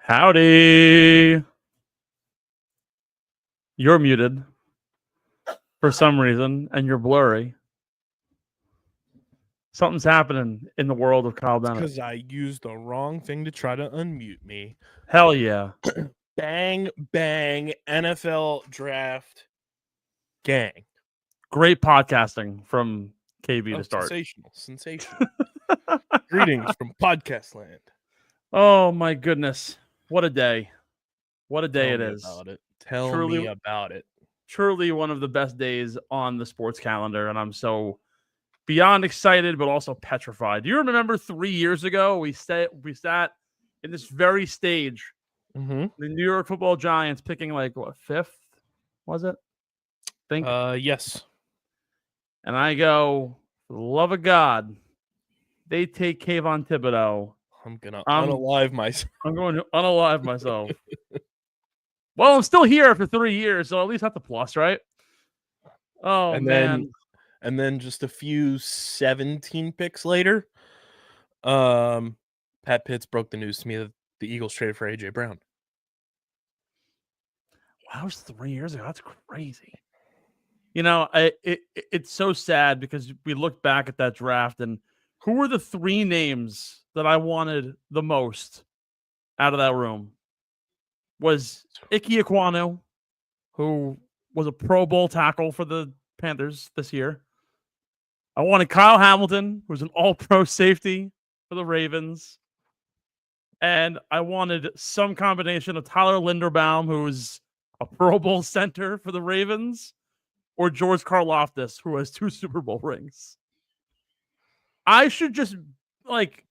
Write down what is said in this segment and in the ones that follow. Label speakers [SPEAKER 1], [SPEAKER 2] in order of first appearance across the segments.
[SPEAKER 1] Howdy. You're muted for some reason, and you're blurry. Something's happening in the world of Kyle Bennett.
[SPEAKER 2] Because I used the wrong thing to try to unmute me.
[SPEAKER 1] Hell yeah.
[SPEAKER 2] Bang, bang, NFL draft gang.
[SPEAKER 1] Great podcasting from KB to start.
[SPEAKER 2] Sensational. Greetings from podcast land.
[SPEAKER 1] Oh my goodness. What a day. What a day
[SPEAKER 2] Tell
[SPEAKER 1] it
[SPEAKER 2] me
[SPEAKER 1] is.
[SPEAKER 2] about it. Tell
[SPEAKER 1] Truly-
[SPEAKER 2] me about it.
[SPEAKER 1] Truly one of the best days on the sports calendar, and I'm so beyond excited, but also petrified. Do you remember 3 years ago we sat in this very stage,
[SPEAKER 2] Mm-hmm.
[SPEAKER 1] the New York Football Giants picking like what, fifth? Was it? Think.
[SPEAKER 2] Yes.
[SPEAKER 1] And I go, for the love of God, they take Kayvon Thibodeau.
[SPEAKER 2] I'm gonna
[SPEAKER 1] I'm-
[SPEAKER 2] unalive myself.
[SPEAKER 1] I'm going to unalive myself. Well, I'm still here after 3 years, so at least that's a plus, right? Oh,
[SPEAKER 2] And
[SPEAKER 1] man.
[SPEAKER 2] then just a few 17 picks later, Pat Pitts broke the news to me that the Eagles traded for AJ Brown.
[SPEAKER 1] Wow, that was 3 years ago. That's crazy. You know, it's so sad because we look back at that draft and who were the 3 names that I wanted the most out of that room? Was Ike Ekwonu, who was a Pro Bowl tackle for the Panthers this year. I wanted Kyle Hamilton, who was an all-pro safety for the Ravens. And I wanted some combination of Tyler Linderbaum, who's a Pro Bowl center for the Ravens, or George Karlaftis, who has 2 Super Bowl rings. I should just, like,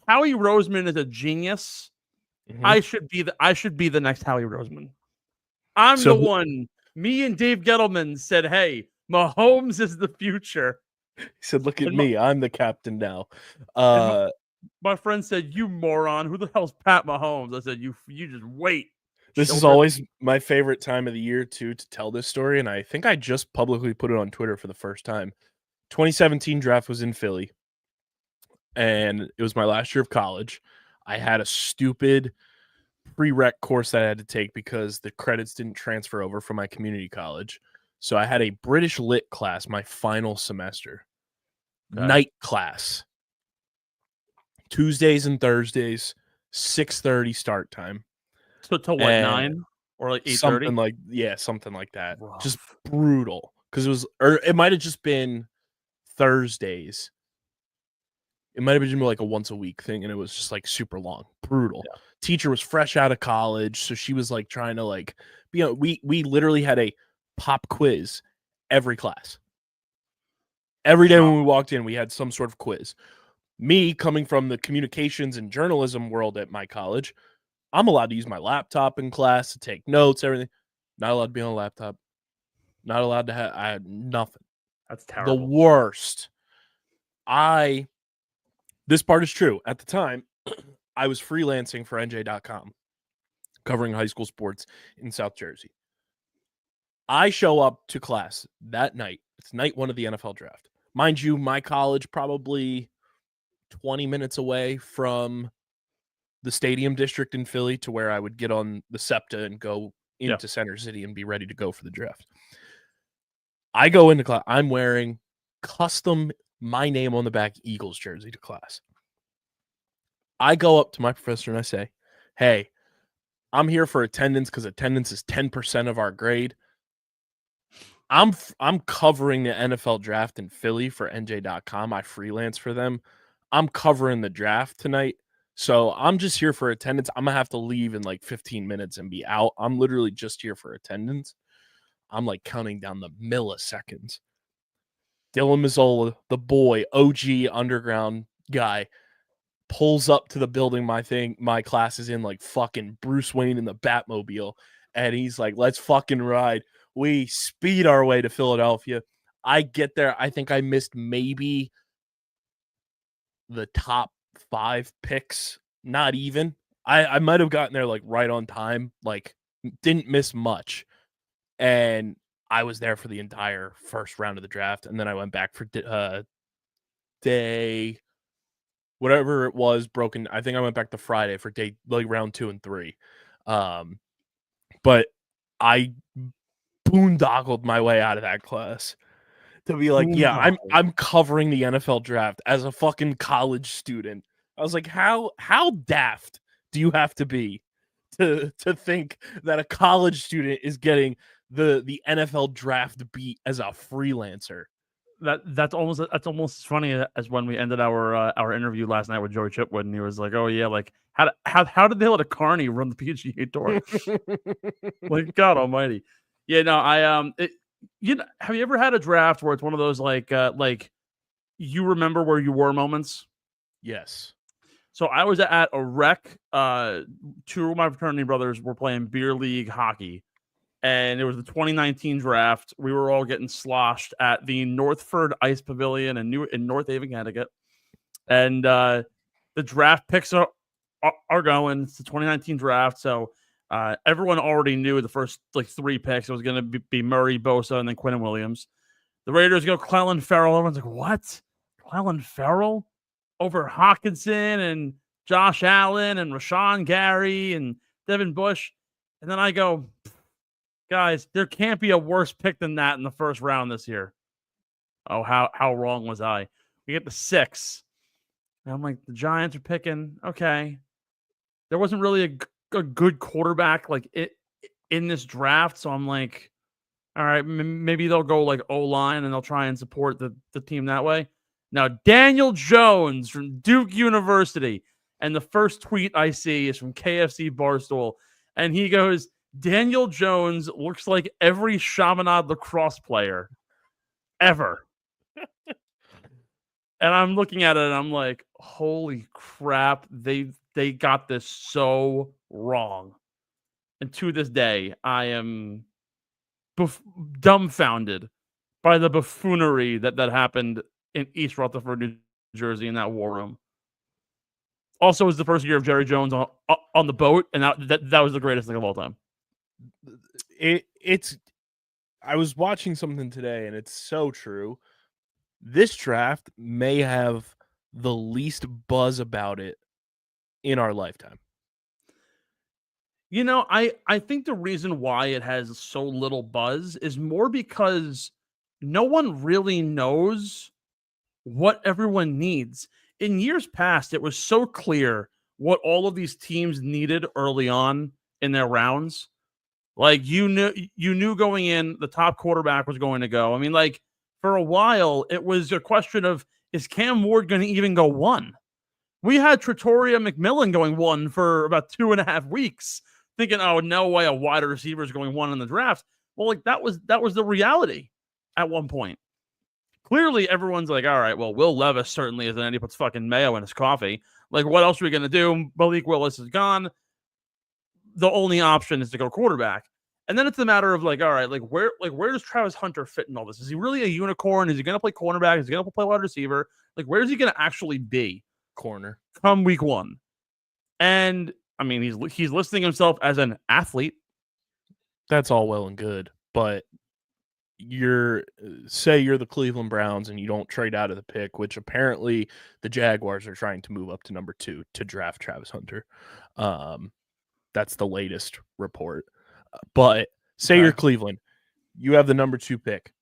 [SPEAKER 1] Howie Roseman is a genius.
[SPEAKER 2] Mhm.
[SPEAKER 1] I should be the next Howie Roseman. I'm
[SPEAKER 2] So-
[SPEAKER 1] the one. Me and Dave Gettleman said, "Hey, Mahomes is the future."
[SPEAKER 2] He said, "Look at
[SPEAKER 1] And
[SPEAKER 2] me, I'm the captain now."
[SPEAKER 1] My friend said, "You moron! Who the hell's Pat Mahomes?" I said, "You just wait."
[SPEAKER 2] This is
[SPEAKER 1] Shoulder-
[SPEAKER 2] always my favorite time of the year too to tell this story, and I think I just publicly put it on Twitter for the first time. 2017 draft was in Philly, and it was my last year of college. I had a stupid prereq course that I had to take because the credits didn't transfer over from my community college. So I had a British Lit class my final semester.
[SPEAKER 1] Okay.
[SPEAKER 2] Night class. Tuesdays and Thursdays, 6:30 start time.
[SPEAKER 1] So till what,
[SPEAKER 2] And
[SPEAKER 1] 9 or like 8:30?
[SPEAKER 2] Something like that.
[SPEAKER 1] Rough.
[SPEAKER 2] Just brutal. Because it was, or it might have just been Thursdays. It might have been like a once a week thing, and it was just like super long, brutal.
[SPEAKER 1] Yeah.
[SPEAKER 2] Teacher was fresh out of college, so she was like trying to like, we literally had a pop quiz every class. Every day when we walked in, we had some sort of quiz. Me coming from the communications and journalism world at my college, I'm allowed to use my laptop in class to take notes, everything. Not allowed to be on a laptop. Not allowed to have. I had nothing.
[SPEAKER 1] That's terrible.
[SPEAKER 2] The worst. This part is true. At the time, I was freelancing for NJ.com, covering high school sports in South Jersey. I show up to class that night. It's night 1 of the NFL draft. Mind you, my college probably 20 minutes away from the stadium district in Philly to where I would get on the SEPTA and go into Center City and be ready to go for the draft. I go into class. I'm wearing custom my name on the back Eagles jersey to class. I go up to my professor and I say, "Hey, I'm here for attendance because attendance is 10% of our grade. I'm covering the NFL draft in Philly for NJ.com. I freelance for them. I'm covering the draft tonight. So I'm just here for attendance. I'm going to have to leave in like 15 minutes and be out. I'm literally just here for attendance." I'm like counting down the milliseconds. Dylan Mazzola, the boy, OG underground guy, pulls up to the building my class is in, like fucking Bruce Wayne in the Batmobile. And he's like, "Let's fucking ride." We speed our way to Philadelphia. I get there. I think I missed maybe the top 5 picks. Not even. I might have gotten there like right on time. Like didn't miss much. And I was there for the entire first round of the draft. And then I went back for day whatever it was broken. I think I went back to Friday for round 2 and 3. But I boondoggled my way out of that class to be like, yeah, I'm covering the NFL draft as a fucking college student. I was like, how daft do you have to be to think that a college student is getting the NFL draft beat as a freelancer?
[SPEAKER 1] That's almost as funny as when we ended our interview last night with Joey Chipwood, and he was like, "Oh yeah, like how did they let a carny run the PGA Tour?" Like, God Almighty, yeah. No, have you ever had a draft where it's one of those like you remember where you were moments?
[SPEAKER 2] Yes.
[SPEAKER 1] So I was at a rec. Two of my fraternity brothers were playing beer league hockey, and it was the 2019 draft. We were all getting sloshed at the Northford Ice Pavilion in North Haven, Connecticut. And the draft picks are going. It's the 2019 draft, so everyone already knew the first like 3 picks. It was going to be Murray, Bosa, and then Quinnen Williams. The Raiders go Clelin Ferrell. Everyone's like, what? Clelin Ferrell over Hawkinson and Josh Allen and Rashawn Gary and Devin Bush. And then I go, guys, there can't be a worse pick than that in the first round this year. Oh, how wrong was I? We get the 6. And I'm like, the Giants are picking. Okay. There wasn't really a good quarterback like in this draft. So I'm like, all right, maybe they'll go like O-line and they'll try and support the team that way. Now, Daniel Jones from Duke University. And the first tweet I see is from KFC Barstool. And he goes, Daniel Jones looks like every Chaminade lacrosse player ever. And I'm looking at it and I'm like, holy crap, they got this so wrong. And to this day, I am dumbfounded by the buffoonery that happened in East Rutherford, New Jersey in that war room. Also, it was the first year of Jerry Jones on the boat, and that was the greatest thing of all time.
[SPEAKER 2] I was watching something today, and it's so true. This draft may have the least buzz about it in our lifetime.
[SPEAKER 1] You know, I think the reason why it has so little buzz is more because no one really knows what everyone needs. In years past, it was so clear what all of these teams needed early on in their rounds. Like you knew going in the top quarterback was going to go. I mean, like for a while, it was a question of, is Cam Ward going to even go 1? We had Trattoria McMillan going 1 for about 2.5 weeks, thinking, oh, no way a wide receiver is going 1 in the draft. Well, like that was the reality at one point. Clearly, everyone's like, all right, well, Will Levis certainly isn't, and he puts fucking mayo in his coffee. Like, what else are we going to do? Malik Willis is gone. The only option is to go quarterback. And then it's a matter of like, all right, like where does Travis Hunter fit in all this? Is he really a unicorn? Is he going to play cornerback? Is he going to play wide receiver? Like, where is he going to actually be?
[SPEAKER 2] Corner.
[SPEAKER 1] Come week 1. And I mean, he's listing himself as an athlete.
[SPEAKER 2] That's all well and good, but you're the Cleveland Browns and you don't trade out of the pick, which apparently the Jaguars are trying to move up to number 2 to draft Travis Hunter. That's the latest report. But say you're Cleveland, you have the number 2 pick.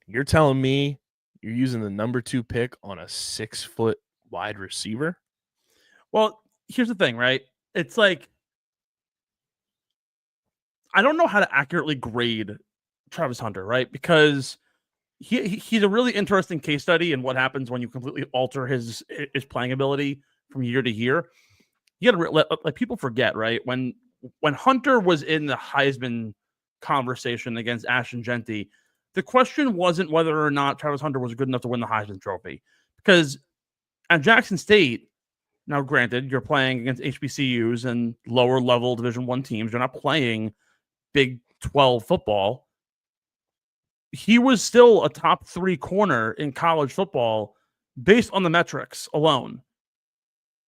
[SPEAKER 2] You're telling me you're using the number 2 pick on a 6-foot wide receiver?
[SPEAKER 1] Well, here's the thing, right? It's like, I don't know how to accurately grade Travis Hunter, right? Because he's a really interesting case study in what happens when you completely alter his playing ability from year to year. You got to like people forget, right? When Hunter was in the Heisman conversation against Ashton Genty, the question wasn't whether or not Travis Hunter was good enough to win the Heisman Trophy, because at Jackson State, now granted, you're playing against HBCUs and lower level Division I teams. You're not playing Big 12 football. He was still a top 3 corner in college football based on the metrics alone.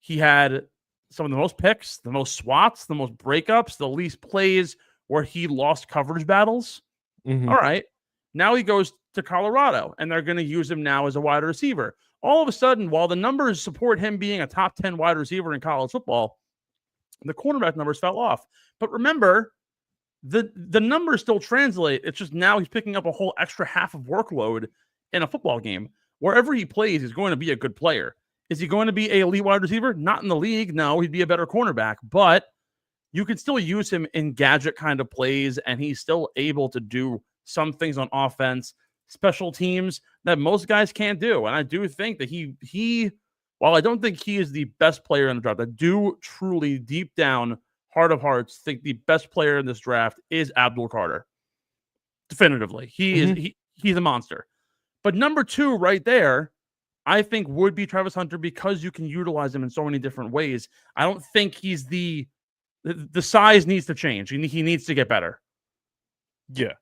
[SPEAKER 1] He had some of the most picks, the most swats, the most breakups, the least plays where he lost coverage battles. Mm-hmm. All right. Now he goes to Colorado, and they're going to use him now as a wide receiver. all of a sudden, while the numbers support him being a top 10 wide receiver in college football, the cornerback numbers fell off. But remember, the numbers still translate. It's just now he's picking up a whole extra half of workload in a football game. Wherever he plays, he's going to be a good player. Is he going to be a elite wide receiver? Not in the league. No, he'd be a better cornerback, but you can still use him in gadget kind of plays, and he's still able to do some things on offense, special teams that most guys can't do. And I do think that he while I don't think he is the best player in the draft, I do truly deep down, heart of hearts, think the best player in this draft is Abdul Carter. Definitively. He's a monster. But number 2 right there, I think would be Travis Hunter because you can utilize him in so many different ways. I don't think he's the size needs to change. He needs to get better.
[SPEAKER 2] Yeah.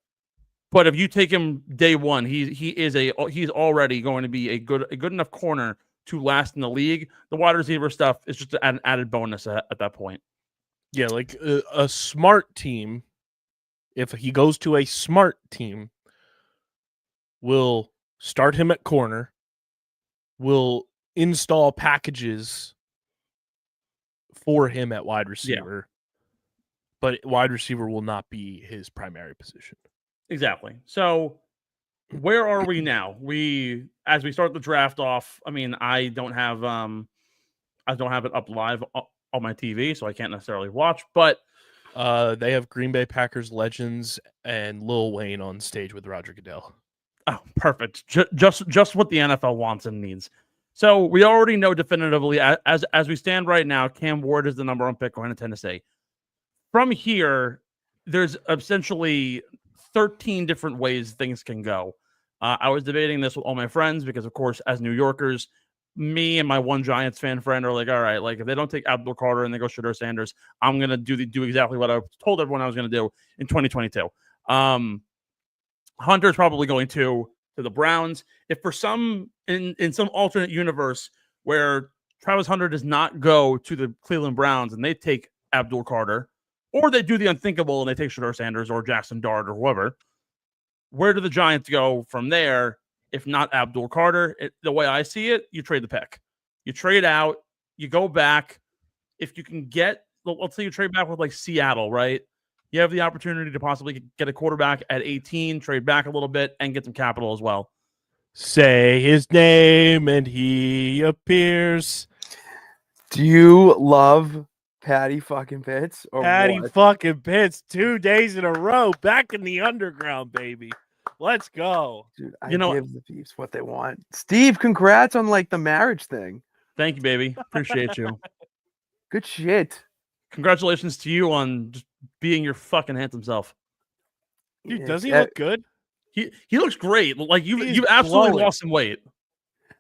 [SPEAKER 1] But if you take him day one, he's already going to be a good enough corner to last in the league. The wide receiver stuff is just an added bonus at that point.
[SPEAKER 2] Yeah, like a smart team, if he goes to a smart team, will start him at corner, will install packages for him at wide receiver, but wide receiver will not be his primary position.
[SPEAKER 1] Exactly. So where are we now? As we start the draft off, I mean, I don't have it up live on my TV, so I can't necessarily watch, but
[SPEAKER 2] they have Green Bay Packers legends and Lil Wayne on stage with Roger Goodell.
[SPEAKER 1] Oh, perfect. Just what the NFL wants and needs. So we already know definitively, as we stand right now, Cam Ward is the number 1 pick going to Tennessee. From here, there's essentially 13 different ways things can go. I was debating this with all my friends because, of course, as New Yorkers, me and my one Giants fan friend are like, all right, like if they don't take Abdul Carter and they go Shedeur Sanders, I'm gonna do exactly what I told everyone I was gonna do in 2022. Hunter's probably going to the Browns. If for some in some alternate universe where Travis Hunter does not go to the Cleveland Browns and they take Abdul Carter, or they do the unthinkable and they take Shedeur Sanders or Jackson Dart or whoever, where do the Giants go from there? If not Abdul Carter, the way I see it, you trade the pick. You trade out, you go back. If you can get, let's say you trade back with like Seattle, right? You have the opportunity to possibly get a quarterback at 18, trade back a little bit, and get some capital as well.
[SPEAKER 2] Say his name and he appears.
[SPEAKER 3] Do you love Patty fucking Pitts? Or
[SPEAKER 2] Patty
[SPEAKER 3] what?
[SPEAKER 2] fucking Pitts 2 days in a row, back in the underground, baby. Let's go.
[SPEAKER 3] Dude, I
[SPEAKER 1] You know-
[SPEAKER 3] give the Peeps what they want. Steve, congrats on like the marriage thing.
[SPEAKER 1] Thank you, baby. Appreciate you.
[SPEAKER 3] Good shit.
[SPEAKER 1] Congratulations to you on just being your fucking handsome self.
[SPEAKER 2] Dude,
[SPEAKER 3] Yeah,
[SPEAKER 2] does he
[SPEAKER 3] that-
[SPEAKER 2] look good?
[SPEAKER 1] He looks great. Like
[SPEAKER 2] He's
[SPEAKER 1] you've absolutely
[SPEAKER 2] glowing.
[SPEAKER 1] lost some weight.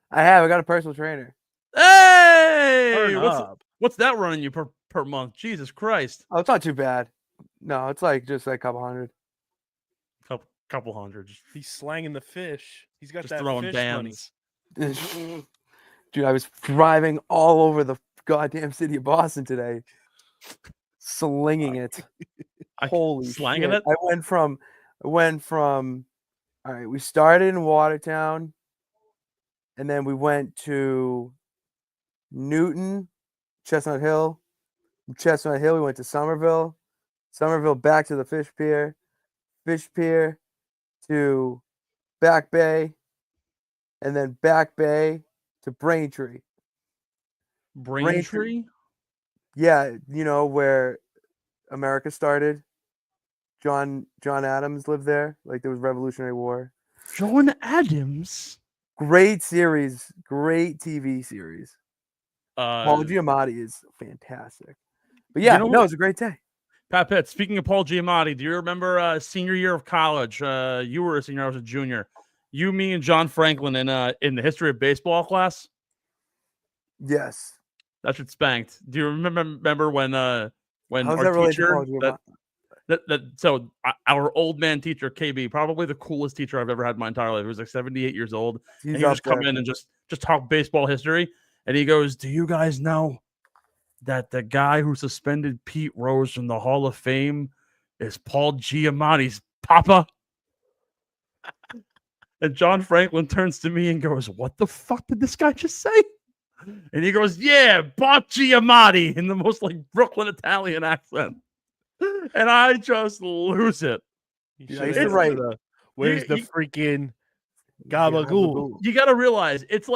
[SPEAKER 3] I have. I got a personal trainer.
[SPEAKER 1] Hey,
[SPEAKER 2] Turn up.
[SPEAKER 1] what's that running you per month? Jesus Christ.
[SPEAKER 3] Oh, it's not too bad. No, it's like just like a couple hundred.
[SPEAKER 1] Couple hundred.
[SPEAKER 2] He's slanging the fish. He's got
[SPEAKER 1] Just
[SPEAKER 2] that
[SPEAKER 1] throwing
[SPEAKER 2] fish
[SPEAKER 1] bands.
[SPEAKER 3] Dude, I was driving all over the goddamn city of Boston today, slinging it. Holy
[SPEAKER 1] slanging
[SPEAKER 3] shit.
[SPEAKER 1] it?
[SPEAKER 3] I went from all right, we started in Watertown and then we went to Newton, Chestnut Hill. From Chestnut Hill, we went to Somerville. Somerville back to the Fish Pier to Back Bay, and then Back Bay to Braintree.
[SPEAKER 1] Braintree?
[SPEAKER 3] Yeah, you know where America started. John Adams lived there. Like there was Revolutionary War.
[SPEAKER 1] John Adams.
[SPEAKER 3] Great series, great TV series. Paul Giamatti is fantastic. But yeah,
[SPEAKER 1] know
[SPEAKER 3] no,
[SPEAKER 1] what-
[SPEAKER 3] it was a great day.
[SPEAKER 1] Pat Pitt, speaking of Paul Giamatti, do you remember senior year of college? You were a senior, I was a junior. You, me, and John Franklin in the history of baseball class.
[SPEAKER 3] Yes.
[SPEAKER 1] That shit spanked. Do you remember when
[SPEAKER 3] How's
[SPEAKER 1] our
[SPEAKER 3] that related to
[SPEAKER 1] teacher
[SPEAKER 3] Paul Giamatti?
[SPEAKER 1] so our old man teacher KB, probably the coolest teacher I've ever had in my entire life. He was like 78 years old.
[SPEAKER 3] He's
[SPEAKER 1] And he would
[SPEAKER 3] up
[SPEAKER 1] just come
[SPEAKER 3] there.
[SPEAKER 1] in and just talk baseball history. And he goes, "Do you guys know that the guy who suspended Pete Rose from the Hall of Fame is Paul Giamatti's papa?" And John Franklin turns to me and goes, "What the fuck did this guy just say?" And he goes, "Yeah, Bob Giamatti," in the most like Brooklyn Italian accent. And I just lose it.
[SPEAKER 3] Dude, I used to write.
[SPEAKER 2] Where's the
[SPEAKER 1] you-
[SPEAKER 2] freaking gabagool?
[SPEAKER 1] You got to realize it's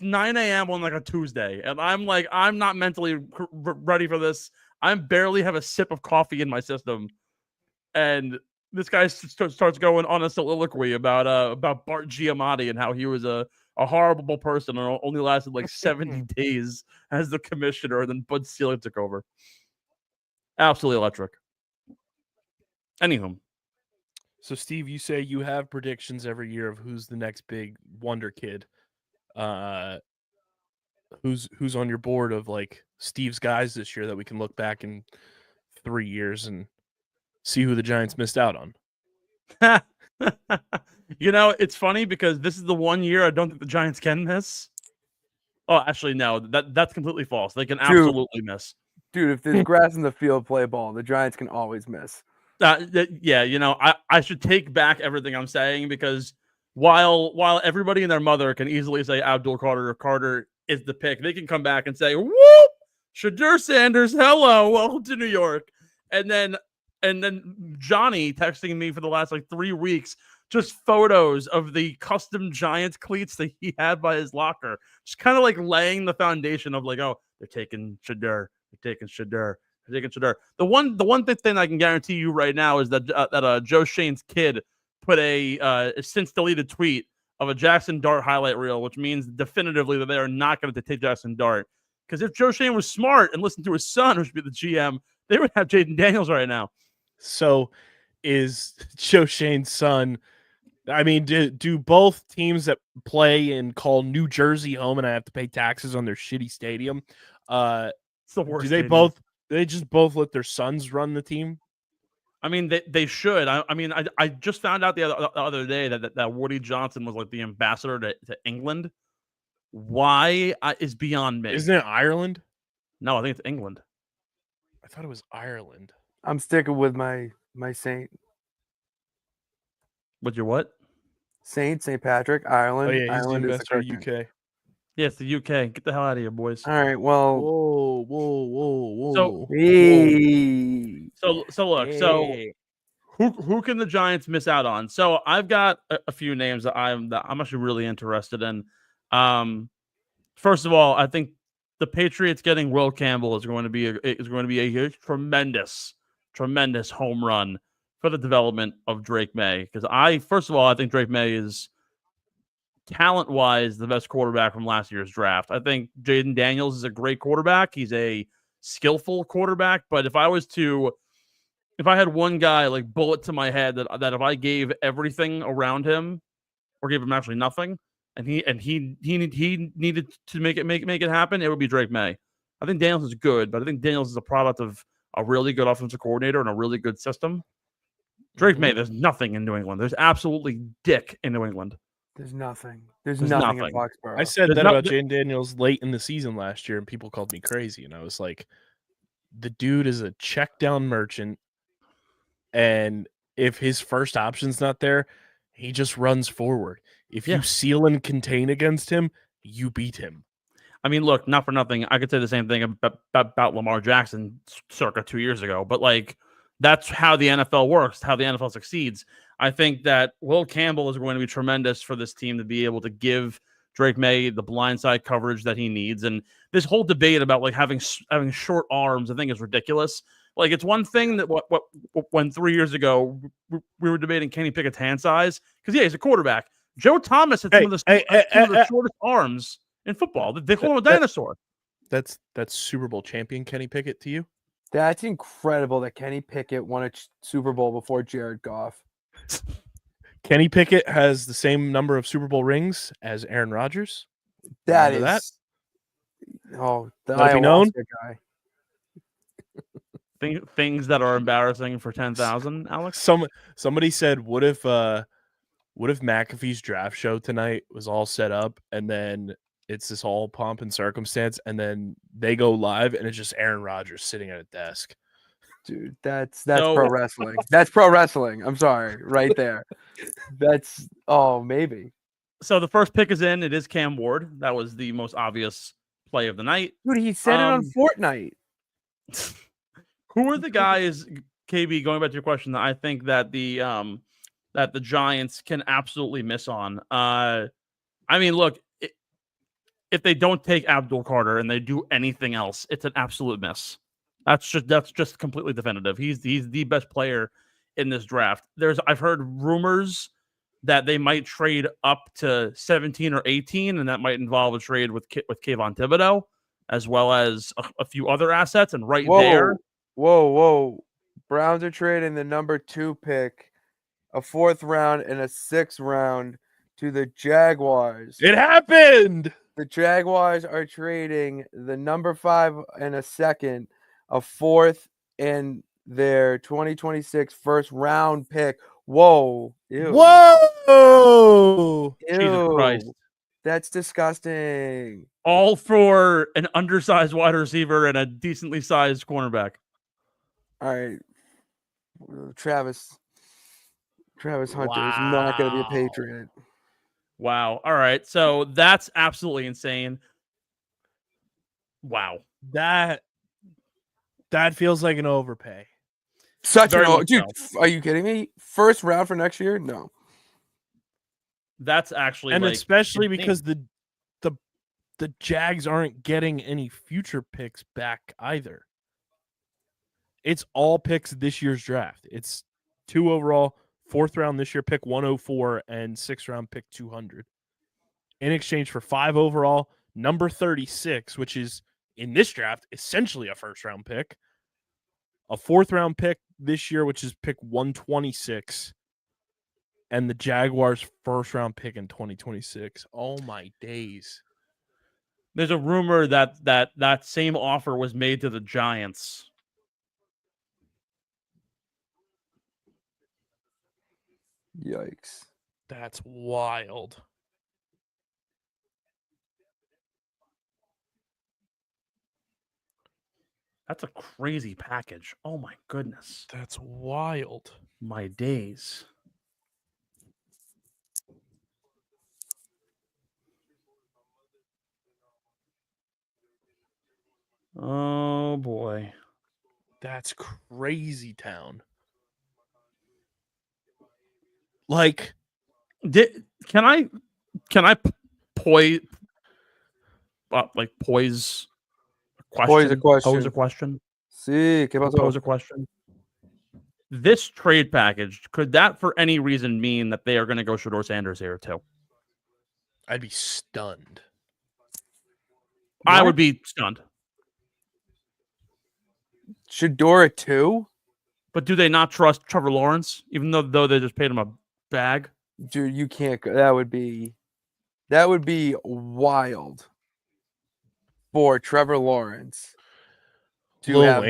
[SPEAKER 1] 9 a.m. on like a Tuesday, and I'm not mentally ready for this. I barely have a sip of coffee in my system, and this guy starts going on a soliloquy about Bart Giamatti and how he was a horrible person and only lasted like 70 days as the commissioner, and then Bud Selig took over. Absolutely electric. Anywho.
[SPEAKER 2] So, Steve, you say you have predictions every year of who's the next big wonder kid. Who's on your board of like Steve's guys this year that we can look back in 3 years and see who the Giants missed out on?
[SPEAKER 1] It's funny because this is the one year I don't think the Giants can miss. Oh, actually, no, that's completely false. They can absolutely miss.
[SPEAKER 3] Dude, if there's grass in the field, play ball. The Giants can always miss.
[SPEAKER 1] Yeah, I should take back everything I'm saying because while everybody and their mother can easily say Abdul Carter is the pick, they can come back and say, "Whoop, Shadur Sanders, hello, welcome to New York," and then Johnny texting me for the last like 3 weeks just photos of the custom Giants cleats that he had by his locker, just kind of like laying the foundation of like, oh, they're taking Shadur, they're taking Shadur. The one thing I can guarantee you right now is that Joe Shane's kid put a since deleted tweet of a Jackson Dart highlight reel, which means definitively that they are not going to take Jackson Dart. Because if Joe Shane was smart and listened to his son, who should be the GM, they would have Jaden Daniels right now.
[SPEAKER 2] So, is Joe Shane's son? I mean, do both teams that play and call New Jersey home and I have to pay taxes on their shitty stadium?
[SPEAKER 1] It's the worst.
[SPEAKER 2] Do they
[SPEAKER 1] stadium.
[SPEAKER 2] they just both let their sons run the team?
[SPEAKER 1] I mean, they should. I just found out the other day that Woody Johnson was like the ambassador to England. Why is beyond me.
[SPEAKER 2] Isn't it Ireland?
[SPEAKER 1] No, I think it's England.
[SPEAKER 2] I thought it was Ireland.
[SPEAKER 3] I'm sticking with my Saint.
[SPEAKER 1] With your what?
[SPEAKER 3] St. Patrick, Ireland.
[SPEAKER 2] Oh yeah, he's
[SPEAKER 3] Ireland
[SPEAKER 2] the
[SPEAKER 3] is the
[SPEAKER 2] ambassador
[SPEAKER 3] correct
[SPEAKER 2] UK.
[SPEAKER 1] Yeah, it's the UK. Get the hell out of here, boys.
[SPEAKER 3] All right. Well.
[SPEAKER 2] Whoa.
[SPEAKER 1] So-
[SPEAKER 3] Hey.
[SPEAKER 1] So look. So who can the Giants miss out on? So I've got a few names that I'm actually really interested in. First of all, I think the Patriots getting Will Campbell is going to be a tremendous home run for the development of Drake May. Because I think Drake May is talent-wise the best quarterback from last year's draft. I think Jaden Daniels is a great quarterback. He's a skillful quarterback. But if I had one guy like bullet to my head that if I gave everything around him or gave him actually nothing, and he needed to make it happen, it would be Drake May. I think Daniels is good, but I think Daniels is a product of a really good offensive coordinator and a really good system. Drake May, there's nothing in New England. There's absolutely dick in New England.
[SPEAKER 3] There's nothing. There's nothing in Foxborough.
[SPEAKER 2] I said that about Jaden Daniels late in the season last year, and people called me crazy. And I was like, the dude is a check down merchant. And if his first option's not there, he just runs forward. If you seal and contain against him, you beat him.
[SPEAKER 1] I mean, look, not for nothing. I could say the same thing about Lamar Jackson circa 2 years ago, but like that's how the NFL works, how the NFL succeeds. I think that Will Campbell is going to be tremendous for this team to be able to give Drake May the blindside coverage that he needs. And this whole debate about like having short arms, I think is ridiculous. Like it's one thing that when 3 years ago we were debating Kenny Pickett's hand size because he's a quarterback. Joe Thomas had some of the shortest arms in football. They call him a dinosaur.
[SPEAKER 2] That's Super Bowl champion Kenny Pickett to you?
[SPEAKER 3] That's incredible that Kenny Pickett won a Super Bowl before Jared Goff.
[SPEAKER 2] Kenny Pickett has the same number of Super Bowl rings as Aaron Rodgers.
[SPEAKER 3] That is the ayahuasca guy.
[SPEAKER 1] Things that are embarrassing for 10,000, Alex.
[SPEAKER 2] Somebody said, what if McAfee's draft show tonight was all set up and then it's this all pomp and circumstance and then they go live and it's just Aaron Rodgers sitting at a desk.
[SPEAKER 3] Dude, that's
[SPEAKER 1] So-
[SPEAKER 3] pro wrestling. That's pro wrestling. I'm sorry, right there. That's maybe.
[SPEAKER 1] So the first pick is in. It is Cam Ward. That was the most obvious play of the night.
[SPEAKER 3] Dude, he said it on Fortnite.
[SPEAKER 1] Who are the guys, KB, going back to your question, that I think that the Giants can absolutely miss on? I mean, look, if they don't take Abdul Carter and they do anything else, it's an absolute miss. That's just completely definitive. He's the best player in this draft. I've heard rumors that they might trade up to 17 or 18, and that might involve a trade with Kayvon Thibodeau, as well as a few other assets. And there,
[SPEAKER 3] whoa! Browns are trading the number 2 pick, a 4th round, and a 6th round to the Jaguars.
[SPEAKER 2] It happened.
[SPEAKER 3] The Jaguars are trading the number 5 and a 2nd, a 4th, and their 2026 first round pick. Whoa! Ew.
[SPEAKER 2] Whoa!
[SPEAKER 1] Jesus Christ.
[SPEAKER 3] That's disgusting.
[SPEAKER 1] All for an undersized wide receiver and a decently sized cornerback.
[SPEAKER 3] All right. Travis Hunter is not going to be a Patriot.
[SPEAKER 1] Wow. All right. So that's absolutely insane. Wow.
[SPEAKER 2] That feels like an overpay.
[SPEAKER 3] Dude, are you kidding me? First round for next year? No.
[SPEAKER 1] That's actually,
[SPEAKER 2] and especially
[SPEAKER 1] insane.
[SPEAKER 2] because the Jags aren't getting any future picks back either. It's all picks this year's draft. It's 2 overall, 4th round this year, pick 104, and 6th round pick 200. In exchange for 5 overall, number 36, which is in this draft essentially a first round pick, a 4th round pick this year, which is pick 126, and the Jaguars' first round pick in 2026. Oh my days.
[SPEAKER 1] There's a rumor that same offer was made to the Giants.
[SPEAKER 3] Yikes.
[SPEAKER 2] That's wild.
[SPEAKER 1] That's a crazy package. Oh my goodness.
[SPEAKER 2] That's wild.
[SPEAKER 1] My days. Oh boy.
[SPEAKER 2] That's crazy town. Like,
[SPEAKER 1] can I poise a question? Pose a question.
[SPEAKER 3] Sí, ¿qué pasó?
[SPEAKER 1] Pose a question. This trade package, could that for any reason mean that they are going to go Shedeur Sanders here too?
[SPEAKER 2] I'd be stunned.
[SPEAKER 1] I would be stunned.
[SPEAKER 3] Shedeur too?
[SPEAKER 1] But do they not trust Trevor Lawrence, even though they just paid him a bag?
[SPEAKER 3] Dude, you can't go. That would be wild for Trevor Lawrence to have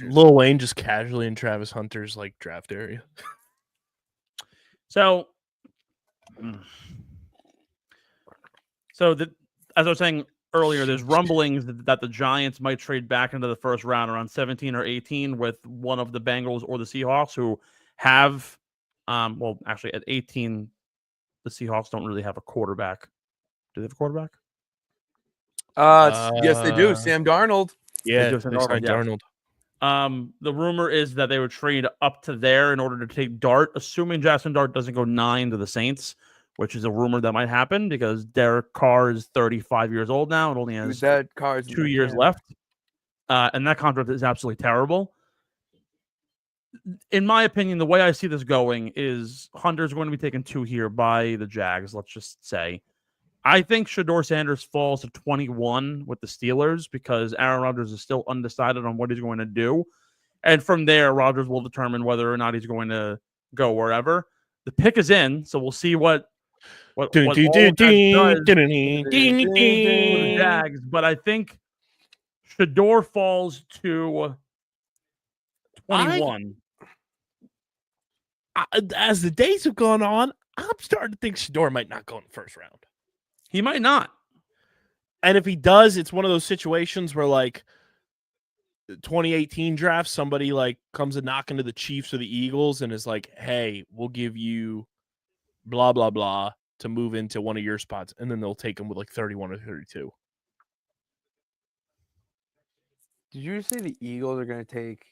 [SPEAKER 2] Lil Wayne just casually in Travis Hunter's like draft area.
[SPEAKER 1] So as I was saying earlier, there's rumblings that the Giants might trade back into the first round around 17 or 18 with one of the Bengals or the Seahawks, who have, actually at 18, the Seahawks don't really have a quarterback. Do they have a quarterback?
[SPEAKER 3] Yes, they do. Sam Darnold.
[SPEAKER 2] Yeah,
[SPEAKER 1] they signed Darnold. The rumor is that they would trade up to there in order to take Dart, assuming Jackson Dart doesn't go 9 to the Saints, which is a rumor that might happen because Derek Carr is 35 years old now and only has 2 years left. And that contract is absolutely terrible. In my opinion, the way I see this going is Hunter's going to be taken 2 here by the Jags, let's just say. I think Shedeur Sanders falls to 21 with the Steelers because Aaron Rodgers is still undecided on what he's going to do. And from there, Rodgers will determine whether or not he's going to go wherever. The pick is in, so we'll see what does with the Jags. But I think Shedeur falls to 21.
[SPEAKER 2] As the days have gone on, I'm starting to think Shedeur might not go in the first round.
[SPEAKER 1] He might not.
[SPEAKER 2] And if he does, it's one of those situations where, like, 2018 draft, somebody like comes a knock into the Chiefs or the Eagles and is like, "Hey, we'll give you blah blah blah to move into one of your spots," and then they'll take them with like 31 or 32.
[SPEAKER 3] Did you say the Eagles are going to take?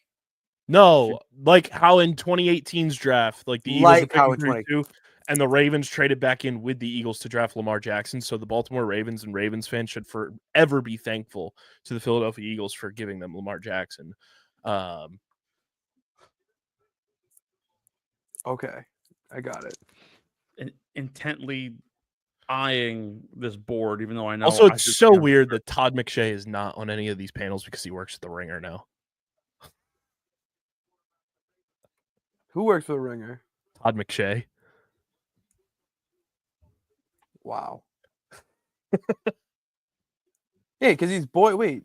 [SPEAKER 2] No, like how in 2018's draft, like the Eagles
[SPEAKER 3] Like
[SPEAKER 2] were picking
[SPEAKER 3] how in
[SPEAKER 2] 32, and the Ravens traded back in with the Eagles to draft Lamar Jackson. So the Baltimore Ravens and Ravens fans should forever be thankful to the Philadelphia Eagles for giving them Lamar Jackson.
[SPEAKER 3] Okay, I got it.
[SPEAKER 1] Intently eyeing this board, even though I know.
[SPEAKER 2] Also,
[SPEAKER 1] I
[SPEAKER 2] it's
[SPEAKER 1] just
[SPEAKER 2] so
[SPEAKER 1] can't-
[SPEAKER 2] weird that Todd McShay is not on any of these panels because he works at the Ringer now.
[SPEAKER 3] Who works for the Ringer?
[SPEAKER 2] Todd McShay.
[SPEAKER 3] Wow. Yeah, because he's Wait,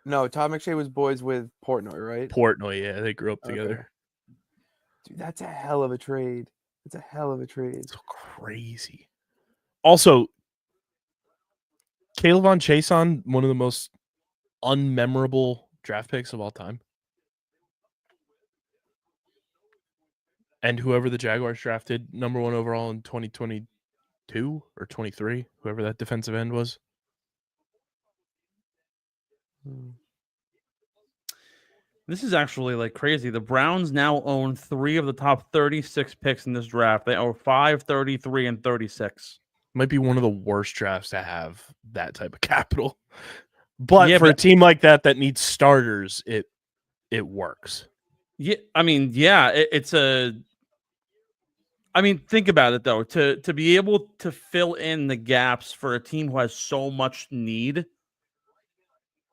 [SPEAKER 3] no, Todd McShay was boys with Portnoy, right?
[SPEAKER 2] Portnoy, yeah, they grew up together.
[SPEAKER 3] Okay. Dude, that's a hell of a trade. That's a hell of a trade.
[SPEAKER 2] It's crazy. Also, Caleb Chason, one of the most unmemorable draft picks of all time. And whoever the Jaguars drafted number 1 overall in 2022 or 23, whoever that defensive end was.
[SPEAKER 1] This is actually like crazy. The Browns now own 3 of the top 36 picks in this draft. They own 5, 33, and 36.
[SPEAKER 2] Might be one of the worst drafts to have that type of capital. But
[SPEAKER 1] Yeah,
[SPEAKER 2] for a team like that needs starters, it works.
[SPEAKER 1] Yeah, I mean, yeah, it's a. I mean, think about it though. To be able to fill in the gaps for a team who has so much need,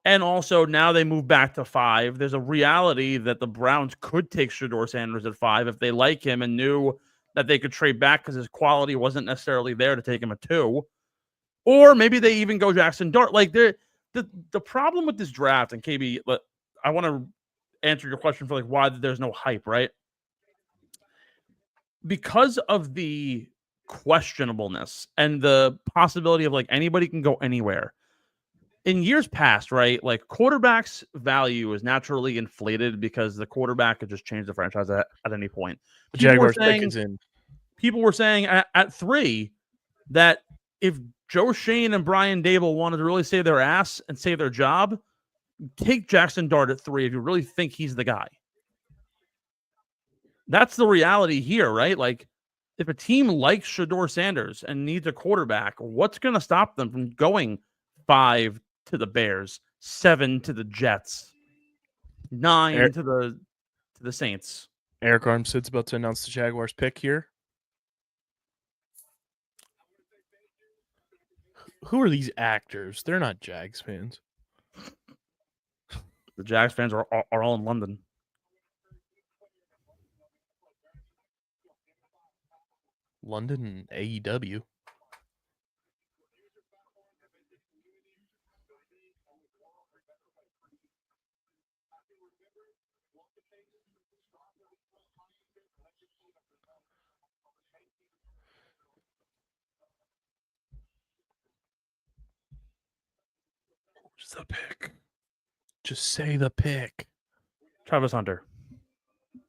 [SPEAKER 1] and also now they move back to 5. There's a reality that the Browns could take Shedeur Sanders at 5 if they like him and knew that they could trade back because his quality wasn't necessarily there to take him at 2, or maybe they even go Jackson Dart. Like the problem with this draft, and KB, I want to answer your question for like why there's no hype, right? Because of the questionableness and the possibility of like anybody can go anywhere. In years past, right, like quarterbacks' value is naturally inflated because the quarterback could just change the franchise at any point.
[SPEAKER 2] The Jaguars pick is in.
[SPEAKER 1] People were saying at 3 that if Joe Shane and Brian Dable wanted to really save their ass and save their job, take Jackson Dart at 3 if you really think he's the guy. That's the reality here, right? Like, if a team likes Shedeur Sanders and needs a quarterback, what's going to stop them from going 5 to the Bears, 7 to the Jets, 9 to the Saints?
[SPEAKER 2] Eric Armstead's about to announce the Jaguars pick here. Who are these actors? They're not Jags fans.
[SPEAKER 1] The Jags fans are all in London.
[SPEAKER 2] London and AEW. Who's the pick? Just say the pick.
[SPEAKER 1] Travis Hunter.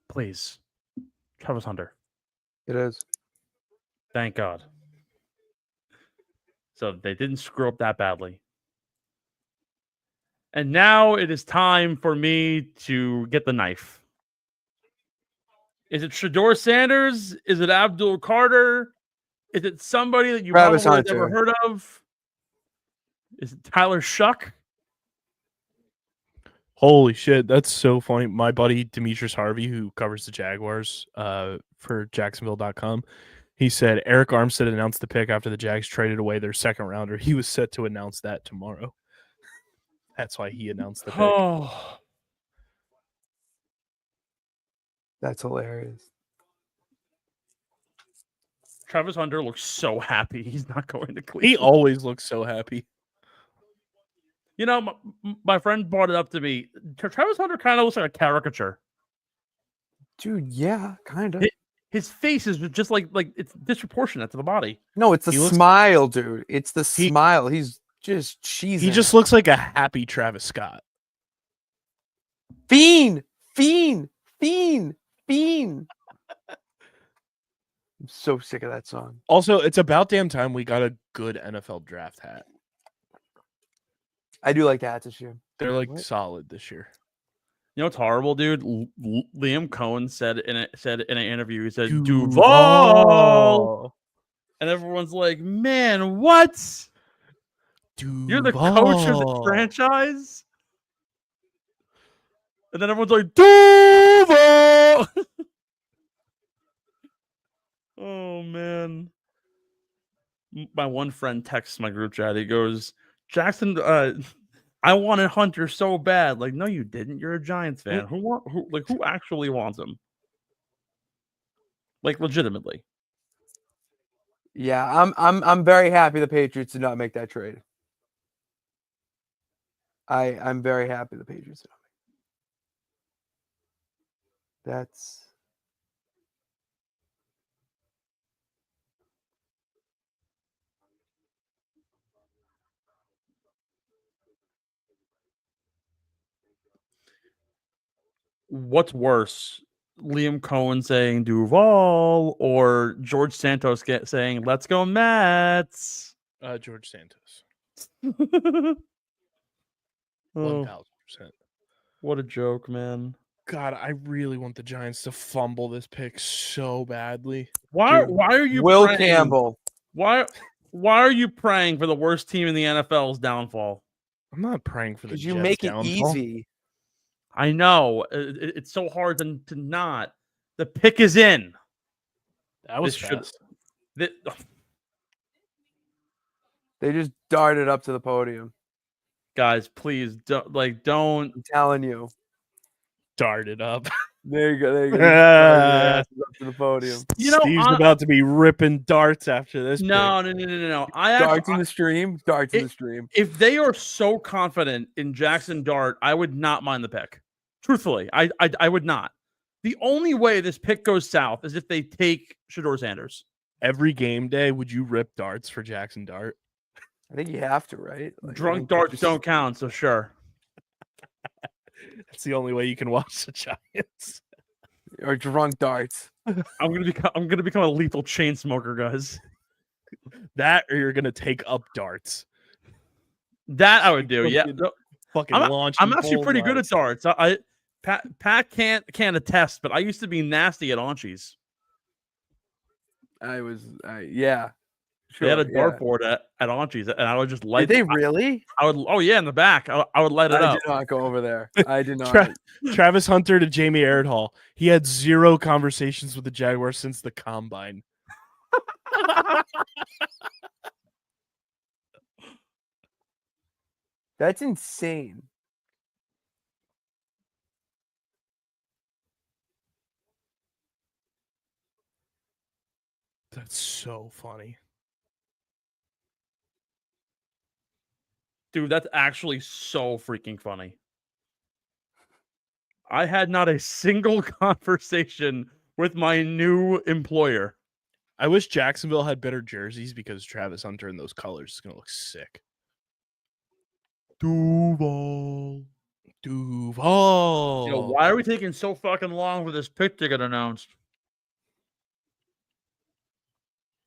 [SPEAKER 1] Please. Travis Hunter.
[SPEAKER 3] It is.
[SPEAKER 1] Thank God. So they didn't screw up that badly. And now it is time for me to get the knife. Is it Shedeur Sanders? Is it Abdul Carter? Is it somebody that you
[SPEAKER 3] Travis
[SPEAKER 1] probably have
[SPEAKER 3] Hunter.
[SPEAKER 1] never heard of? Is it Tyler Shuck?
[SPEAKER 2] Holy shit, that's so funny. My buddy Demetrius Harvey, who covers the Jaguars for Jacksonville.com, he said Eric Armstead announced the pick after the Jags traded away their second rounder. He was set to announce that tomorrow. That's why he announced the pick.
[SPEAKER 1] Oh,
[SPEAKER 3] That's hilarious.
[SPEAKER 1] Travis Hunter looks so happy he's not going to Cleveland.
[SPEAKER 2] He always looks so happy.
[SPEAKER 1] You know, my friend brought it up to me. Travis Hunter kind of looks like a caricature.
[SPEAKER 3] Dude, yeah, kind of.
[SPEAKER 1] His face is just like it's disproportionate to the body.
[SPEAKER 3] No, it's the smile, dude. It's the smile. He's just cheesy.
[SPEAKER 2] He just looks like a happy Travis Scott.
[SPEAKER 3] Fiend. I'm so sick of that song.
[SPEAKER 2] Also, it's about damn time we got a good NFL draft hat.
[SPEAKER 3] I do like the hats this year.
[SPEAKER 2] They're like
[SPEAKER 3] What?
[SPEAKER 2] solid this year.
[SPEAKER 1] You know what's horrible, dude? Liam Cohen said in an interview, he said
[SPEAKER 2] Duval.
[SPEAKER 1] Duval, and everyone's like, "Man, what? You're the coach of the franchise?" And then everyone's like, Duval. Oh man. My one friend texts my group chat. He goes, Jackson, I wanted Hunter so bad. Like, no, you didn't. You're a Giants fan. Who actually wants him? Like, legitimately.
[SPEAKER 3] Yeah, I'm very happy the Patriots did not make that trade. I'm very happy the Patriots did not make. That's
[SPEAKER 1] What's worse? Liam Cohen saying Duval or George Santos saying, let's go Mets?
[SPEAKER 2] George Santos.
[SPEAKER 1] Oh,
[SPEAKER 2] 1000%.
[SPEAKER 1] what a joke, man.
[SPEAKER 2] God, I really want the Giants to fumble this pick so badly.
[SPEAKER 1] Why
[SPEAKER 3] Dude,
[SPEAKER 1] are you
[SPEAKER 3] Will
[SPEAKER 1] praying?
[SPEAKER 3] Campbell.
[SPEAKER 1] Why are you praying for the worst team in the NFL's downfall?
[SPEAKER 2] I'm not praying for the
[SPEAKER 3] Because
[SPEAKER 2] Jets
[SPEAKER 3] you make it
[SPEAKER 2] downfall.
[SPEAKER 3] easy.
[SPEAKER 1] I know. It's so hard to not. The pick is in.
[SPEAKER 2] That was
[SPEAKER 1] This should-
[SPEAKER 2] fast.
[SPEAKER 3] They just darted up to the podium.
[SPEAKER 1] Guys, please don't.
[SPEAKER 3] I'm telling you.
[SPEAKER 2] Darted up.
[SPEAKER 3] There you go. There you go. Just darted their asses up to the podium.
[SPEAKER 1] You know,
[SPEAKER 2] Steve's about to be ripping darts after this.
[SPEAKER 1] No.
[SPEAKER 3] Darts in the stream. Darts in the stream.
[SPEAKER 1] If they are so confident in Jackson Dart, I would not mind the pick. Truthfully, I would not. The only way this pick goes south is if they take Shedeur Sanders.
[SPEAKER 2] Every game day, would you rip darts for Jackson Dart?
[SPEAKER 3] I think you have to, right? Like, I
[SPEAKER 1] Drunk
[SPEAKER 3] think
[SPEAKER 1] darts
[SPEAKER 3] just-
[SPEAKER 1] don't count, so sure.
[SPEAKER 2] That's the only way you can watch the Giants.
[SPEAKER 3] Or drunk darts.
[SPEAKER 1] I'm gonna become a lethal chain smoker, guys.
[SPEAKER 2] That or you're gonna take up darts.
[SPEAKER 1] That I would do. Yeah,
[SPEAKER 2] Fucking launch.
[SPEAKER 1] I'm actually pretty good at darts. Pat can't attest, but I used to be nasty at Aunchies.
[SPEAKER 3] Yeah.
[SPEAKER 1] They had a
[SPEAKER 3] Sure, yeah.
[SPEAKER 1] dartboard at Aunchies, and I would just light.
[SPEAKER 3] Did they really?
[SPEAKER 1] I would. Oh yeah, in the back. I would light it
[SPEAKER 3] I
[SPEAKER 1] up.
[SPEAKER 3] did not go over there. I did not.
[SPEAKER 2] Travis Hunter to Jamie Hall. He had 0 conversations with the Jaguars since the combine.
[SPEAKER 3] That's insane.
[SPEAKER 2] That's so funny.
[SPEAKER 1] Dude, that's actually so freaking funny. I had not a single conversation with my new employer.
[SPEAKER 2] I wish Jacksonville had better jerseys because Travis Hunter in those colors is gonna look sick.
[SPEAKER 1] Duval.
[SPEAKER 2] Duval.
[SPEAKER 1] Why are we taking so fucking long for this pick to get announced?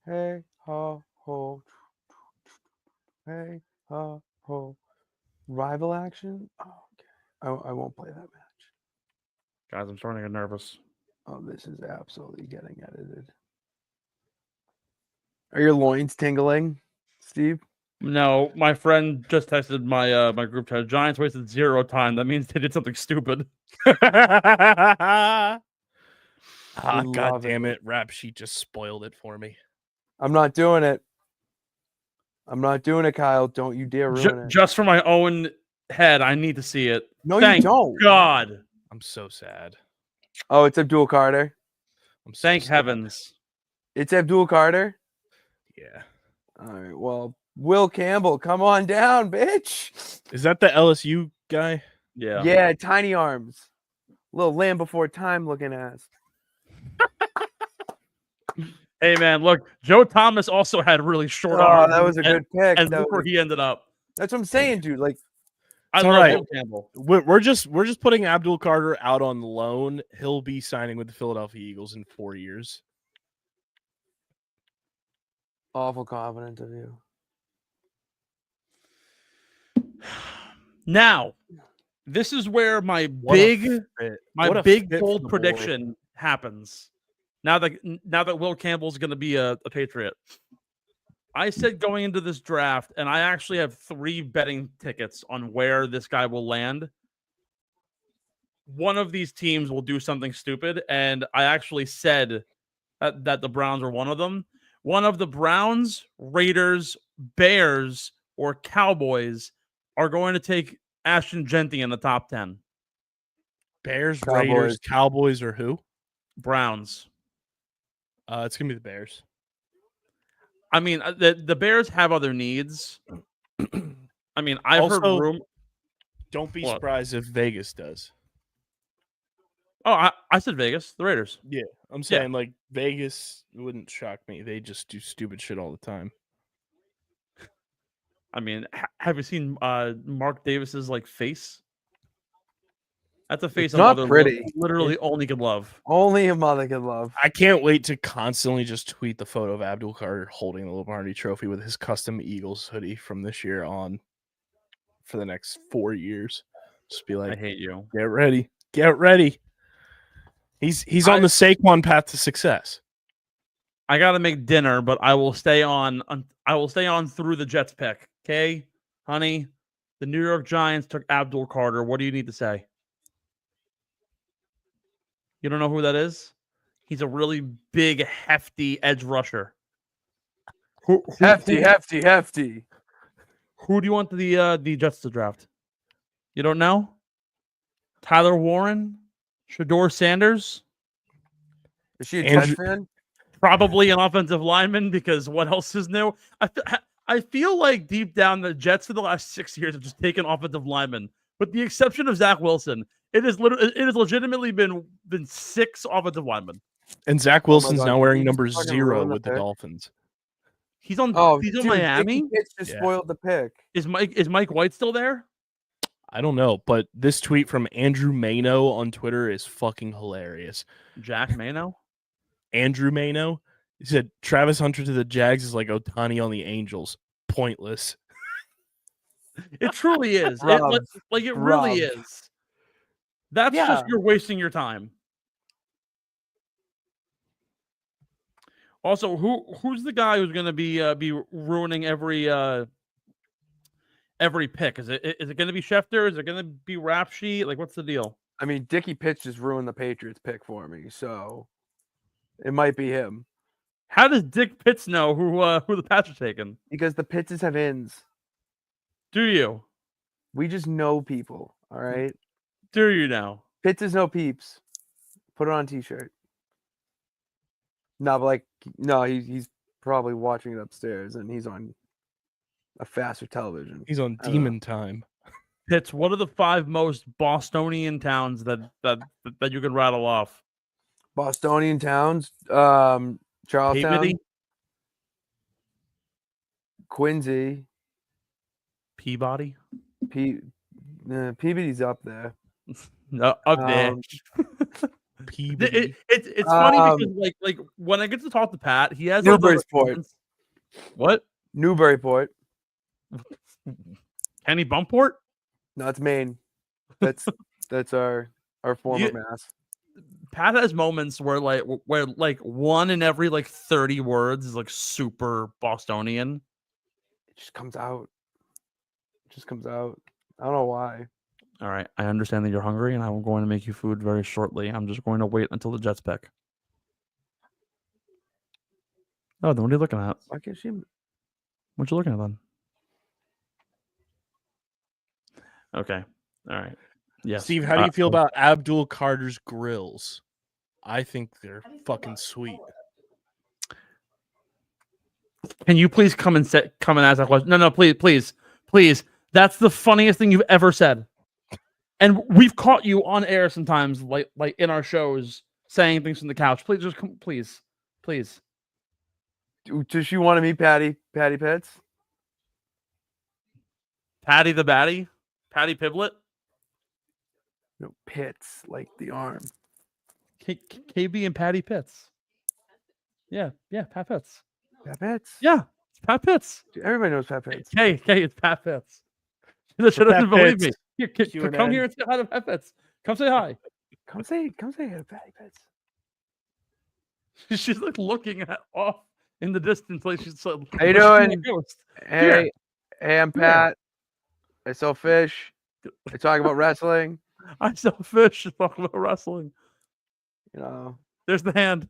[SPEAKER 3] Hey, ha, ho. Hey, ha, ho. Rival action? Oh, okay. I won't play that match.
[SPEAKER 1] Guys, I'm starting to get nervous.
[SPEAKER 3] Oh, this is absolutely getting edited. Are your loins tingling, Steve?
[SPEAKER 1] No, my friend just texted my my group chat. Giants wasted 0 time. That means they did something stupid.
[SPEAKER 2] God
[SPEAKER 3] love
[SPEAKER 2] damn
[SPEAKER 3] it.
[SPEAKER 2] it. Rap sheet just spoiled it for me.
[SPEAKER 3] I'm not doing it. I'm not doing it, Kyle. Don't you dare ruin it.
[SPEAKER 1] Just for my own head, I need to see it.
[SPEAKER 3] No,
[SPEAKER 1] Thank
[SPEAKER 3] you don't.
[SPEAKER 1] God.
[SPEAKER 2] I'm so sad.
[SPEAKER 3] Oh, it's Abdul Carter.
[SPEAKER 2] I'm so
[SPEAKER 1] Thank
[SPEAKER 2] sad.
[SPEAKER 1] heavens.
[SPEAKER 3] It's Abdul Carter.
[SPEAKER 2] Yeah.
[SPEAKER 3] All right. Well, Will Campbell, come on down, bitch.
[SPEAKER 2] Is that the LSU guy?
[SPEAKER 1] Yeah.
[SPEAKER 3] Yeah, tiny arms. Little Land Before Time looking ass.
[SPEAKER 1] Hey man, look, Joe Thomas also had really short
[SPEAKER 3] Oh,
[SPEAKER 1] arms.
[SPEAKER 3] that was a good pick.
[SPEAKER 1] And
[SPEAKER 3] That
[SPEAKER 1] look where
[SPEAKER 3] was-
[SPEAKER 1] he ended up.
[SPEAKER 3] That's what I'm saying, dude. Like,
[SPEAKER 1] I
[SPEAKER 2] It's
[SPEAKER 1] love
[SPEAKER 2] all right.
[SPEAKER 1] Will Campbell.
[SPEAKER 2] We're just putting Abdul Carter out on loan. He'll be signing with the Philadelphia Eagles in 4 years.
[SPEAKER 3] Awful confident of you.
[SPEAKER 1] Now, this is where my
[SPEAKER 2] What a
[SPEAKER 1] big
[SPEAKER 2] fit.
[SPEAKER 1] my
[SPEAKER 2] What a
[SPEAKER 1] big
[SPEAKER 2] fit for
[SPEAKER 1] bold
[SPEAKER 2] the boy.
[SPEAKER 1] prediction happens. Now that Will Campbell's going to be a Patriot. I said going into this draft, and I actually have 3 betting tickets on where this guy will land. One of these teams will do something stupid, and I actually said that the Browns were one of them. One of the Browns, Raiders, Bears, or Cowboys are going to take Ashton Genty in the top 10.
[SPEAKER 2] Bears,
[SPEAKER 3] Cowboys.
[SPEAKER 2] Raiders, Cowboys, or who?
[SPEAKER 1] Browns.
[SPEAKER 2] It's gonna be the Bears.
[SPEAKER 1] I mean, the Bears have other needs. I mean, I've heard
[SPEAKER 2] Also,
[SPEAKER 1] room.
[SPEAKER 2] Don't be
[SPEAKER 1] What?
[SPEAKER 2] surprised if Vegas does.
[SPEAKER 1] Oh, I said Vegas, the Raiders.
[SPEAKER 2] Yeah, I'm saying like Vegas wouldn't shock me. They just do stupid shit all the time.
[SPEAKER 1] I mean, have you seen Mark Davis's like face? That's a face
[SPEAKER 3] It's
[SPEAKER 1] a
[SPEAKER 3] not
[SPEAKER 1] mother
[SPEAKER 3] pretty.
[SPEAKER 1] literally only could love.
[SPEAKER 3] Only a mother can love.
[SPEAKER 2] I can't wait to constantly just tweet the photo of Abdul Carter holding the Lombardi Trophy with his custom Eagles hoodie from this year on for the next 4 years. Just be
[SPEAKER 1] I
[SPEAKER 2] like,
[SPEAKER 1] hate you.
[SPEAKER 2] get ready, get ready. He's on the Saquon path to success.
[SPEAKER 1] I gotta make dinner, but I will stay on. I will stay on through the Jets pick. Okay, honey. The New York Giants took Abdul Carter. What do you need to say? You don't know who that is? He's a really big, hefty edge rusher.
[SPEAKER 3] Hefty.
[SPEAKER 1] Who do you want the Jets to draft? You don't know? Tyler Warren, Shador Sanders,
[SPEAKER 3] Is she a
[SPEAKER 2] Andrew-
[SPEAKER 3] Jets fan?
[SPEAKER 1] probably an offensive lineman because what else is new? I feel like deep down the Jets for the last 6 years have just taken offensive linemen, with the exception of Zach Wilson. It has legitimately been 6 offensive linemen.
[SPEAKER 2] And Zach
[SPEAKER 3] Oh my
[SPEAKER 2] Wilson's
[SPEAKER 3] God,
[SPEAKER 2] now
[SPEAKER 3] did
[SPEAKER 2] wearing
[SPEAKER 3] he just
[SPEAKER 2] number
[SPEAKER 3] fucking
[SPEAKER 2] 0
[SPEAKER 3] ruin the
[SPEAKER 2] with the
[SPEAKER 3] pick?
[SPEAKER 2] Dolphins.
[SPEAKER 1] He's on
[SPEAKER 3] Oh,
[SPEAKER 1] Miami.
[SPEAKER 3] Dickie Pitts just
[SPEAKER 2] Yeah.
[SPEAKER 3] spoiled the pick.
[SPEAKER 1] Is Mike White still there?
[SPEAKER 2] I don't know, but this tweet from Andrew Mano on Twitter is fucking hilarious.
[SPEAKER 1] Jack Mano?
[SPEAKER 2] Andrew Mano, he said Travis Hunter to the Jags is like Ohtani on the Angels. Pointless.
[SPEAKER 1] It truly is. It
[SPEAKER 3] Rob,
[SPEAKER 1] really
[SPEAKER 3] Rob.
[SPEAKER 1] is. That's
[SPEAKER 3] Yeah.
[SPEAKER 1] just you're wasting your time. Also, who's the guy who's going to be ruining every pick? Is it going to be Schefter? Is it going to be Rap Sheet? Like, what's the deal?
[SPEAKER 3] I mean, Dickie Pitts just ruined the Patriots pick for me, so it might be him
[SPEAKER 1] How does Dick Pitts know who the Pats are taking?
[SPEAKER 3] because the Pittses have ins.
[SPEAKER 1] Do you?
[SPEAKER 3] We just know people, all right?
[SPEAKER 1] Do you know?
[SPEAKER 3] Pittses know peeps. Put it on a t-shirt. No, but he's probably watching it upstairs, and he's on a faster television.
[SPEAKER 2] He's on
[SPEAKER 3] I don't
[SPEAKER 2] demon time.
[SPEAKER 1] Pitts, what are the 5 most Bostonian towns that you can rattle off?
[SPEAKER 3] Bostonian towns, Charlestown,
[SPEAKER 1] Peabody?
[SPEAKER 3] Quincy,
[SPEAKER 1] Peabody?
[SPEAKER 3] Peabody's up there.
[SPEAKER 1] No, up there.
[SPEAKER 2] Peabody.
[SPEAKER 1] It's funny because like when I get to talk to Pat, he has
[SPEAKER 3] Newburyport.
[SPEAKER 1] What?
[SPEAKER 3] Newburyport.
[SPEAKER 1] Kenny Bumport?
[SPEAKER 3] No, it's Maine. That's our former mass.
[SPEAKER 1] Pat has moments where one in every 30 words is like super Bostonian.
[SPEAKER 3] It just comes out. I don't know why.
[SPEAKER 1] All right, I understand that you're hungry, and I'm going to make you food very shortly. I'm just going to wait until the Jets pick. Oh, then what are you looking at?
[SPEAKER 3] Why can't she?
[SPEAKER 1] What you looking at then? Okay. All right. Yes.
[SPEAKER 2] Steve, how do you feel about Abdul Carter's grills? I think they're fucking sweet.
[SPEAKER 1] Can you please come and ask that question? No, please. That's the funniest thing you've ever said. And we've caught you on air sometimes, like in our shows, saying things from the couch. Please, just come, please.
[SPEAKER 3] Does she want to meet Patty Pitts?
[SPEAKER 1] Patty the Batty. Patty Piblet.
[SPEAKER 3] No, Pitts, like the arm.
[SPEAKER 1] KB and Patty Pitts. Yeah, Pat Pitts.
[SPEAKER 3] Pat Pitts?
[SPEAKER 1] Yeah, it's Pat Pitts.
[SPEAKER 3] Dude, everybody knows Pat Pitts.
[SPEAKER 1] Hey, it's Pat Pitts. She doesn't believe me. Here, come
[SPEAKER 2] Q&A.
[SPEAKER 1] here and say hi to Pat Pitts. Come say hi.
[SPEAKER 3] Come say hi to Patty Pitts.
[SPEAKER 1] She's like looking at off in the distance, like she's so.
[SPEAKER 3] How you
[SPEAKER 1] like a
[SPEAKER 3] doing?
[SPEAKER 1] ghost.
[SPEAKER 3] Hey, I'm
[SPEAKER 1] Here.
[SPEAKER 3] Pat. I sell fish. I talk about wrestling.
[SPEAKER 1] I sell fish. Talking about wrestling.
[SPEAKER 3] You know.
[SPEAKER 1] There's the hand.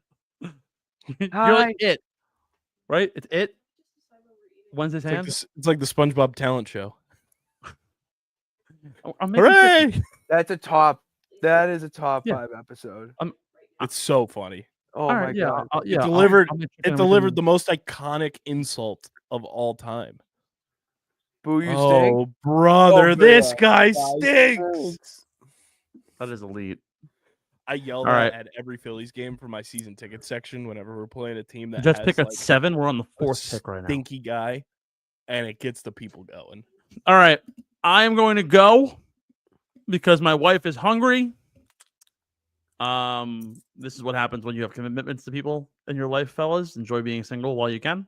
[SPEAKER 1] You're
[SPEAKER 3] Hi.
[SPEAKER 1] like it, right? It's it. Wednesday's
[SPEAKER 2] It's like,
[SPEAKER 1] hand.
[SPEAKER 2] it's like the SpongeBob talent show.
[SPEAKER 1] I'm making sure-
[SPEAKER 2] Hooray!
[SPEAKER 3] That's a top. That is a top
[SPEAKER 1] Yeah.
[SPEAKER 3] 5 episode.
[SPEAKER 2] It's so funny.
[SPEAKER 3] Oh
[SPEAKER 1] All
[SPEAKER 3] my
[SPEAKER 1] right, yeah,
[SPEAKER 3] god.
[SPEAKER 2] It delivered the most iconic insult of all time.
[SPEAKER 3] Boo, you
[SPEAKER 2] Oh,
[SPEAKER 3] stink.
[SPEAKER 2] brother,
[SPEAKER 3] Oh,
[SPEAKER 2] this
[SPEAKER 3] brother.
[SPEAKER 2] guy stinks.
[SPEAKER 1] That is elite.
[SPEAKER 2] I yell
[SPEAKER 1] All
[SPEAKER 2] that
[SPEAKER 1] right.
[SPEAKER 2] at every Phillies game for my season ticket section whenever we're playing a team that
[SPEAKER 1] Just
[SPEAKER 2] has
[SPEAKER 1] pick at
[SPEAKER 2] like
[SPEAKER 1] 7. We're on the
[SPEAKER 2] a
[SPEAKER 1] 4th pick right now.
[SPEAKER 2] stinky guy, and it gets the people going.
[SPEAKER 1] All right, I am going to go because my wife is hungry. This is what happens when you have commitments to people in your life, fellas. Enjoy being single while you can.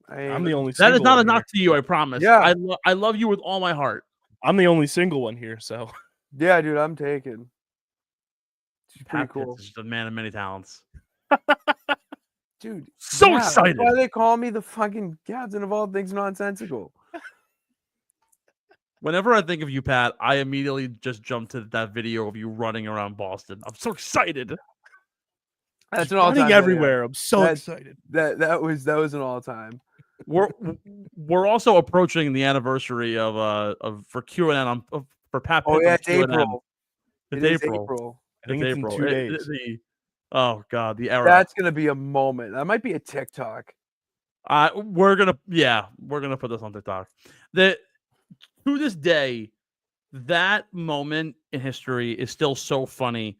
[SPEAKER 2] I'm the only.
[SPEAKER 1] That is
[SPEAKER 2] single
[SPEAKER 1] not a
[SPEAKER 2] one
[SPEAKER 1] knock
[SPEAKER 2] here.
[SPEAKER 1] to you, I promise.
[SPEAKER 3] Yeah.
[SPEAKER 1] I love you with all my heart.
[SPEAKER 2] I'm the only single one here, so
[SPEAKER 3] Yeah, dude, I'm taken. She's pretty
[SPEAKER 1] Pat Pitts
[SPEAKER 3] cool.
[SPEAKER 1] is just a man of many talents.
[SPEAKER 3] Dude.
[SPEAKER 1] So
[SPEAKER 3] yeah, that's
[SPEAKER 1] excited.
[SPEAKER 3] why they call me the fucking captain of all things nonsensical.
[SPEAKER 1] Whenever I think of you, Pat, I immediately just jump to that video of you running around Boston. I'm so excited.
[SPEAKER 3] That's
[SPEAKER 2] Just
[SPEAKER 3] an all-time
[SPEAKER 2] running
[SPEAKER 3] video.
[SPEAKER 2] everywhere. I'm so
[SPEAKER 3] That-
[SPEAKER 2] excited.
[SPEAKER 3] That was an all-time.
[SPEAKER 1] We're also approaching the anniversary of for QAnon for Pat Pitts.
[SPEAKER 3] Oh yeah,
[SPEAKER 1] on
[SPEAKER 3] it's
[SPEAKER 1] QAnon.
[SPEAKER 3] April.
[SPEAKER 1] It's
[SPEAKER 3] It is
[SPEAKER 1] April.
[SPEAKER 3] April.
[SPEAKER 2] I think
[SPEAKER 1] It's
[SPEAKER 2] it's in
[SPEAKER 1] April.
[SPEAKER 2] 2 days.
[SPEAKER 1] Oh god, the era.
[SPEAKER 3] That's gonna be a moment. That might be a TikTok.
[SPEAKER 1] We're gonna put this on TikTok. To this day, that moment in history is still so funny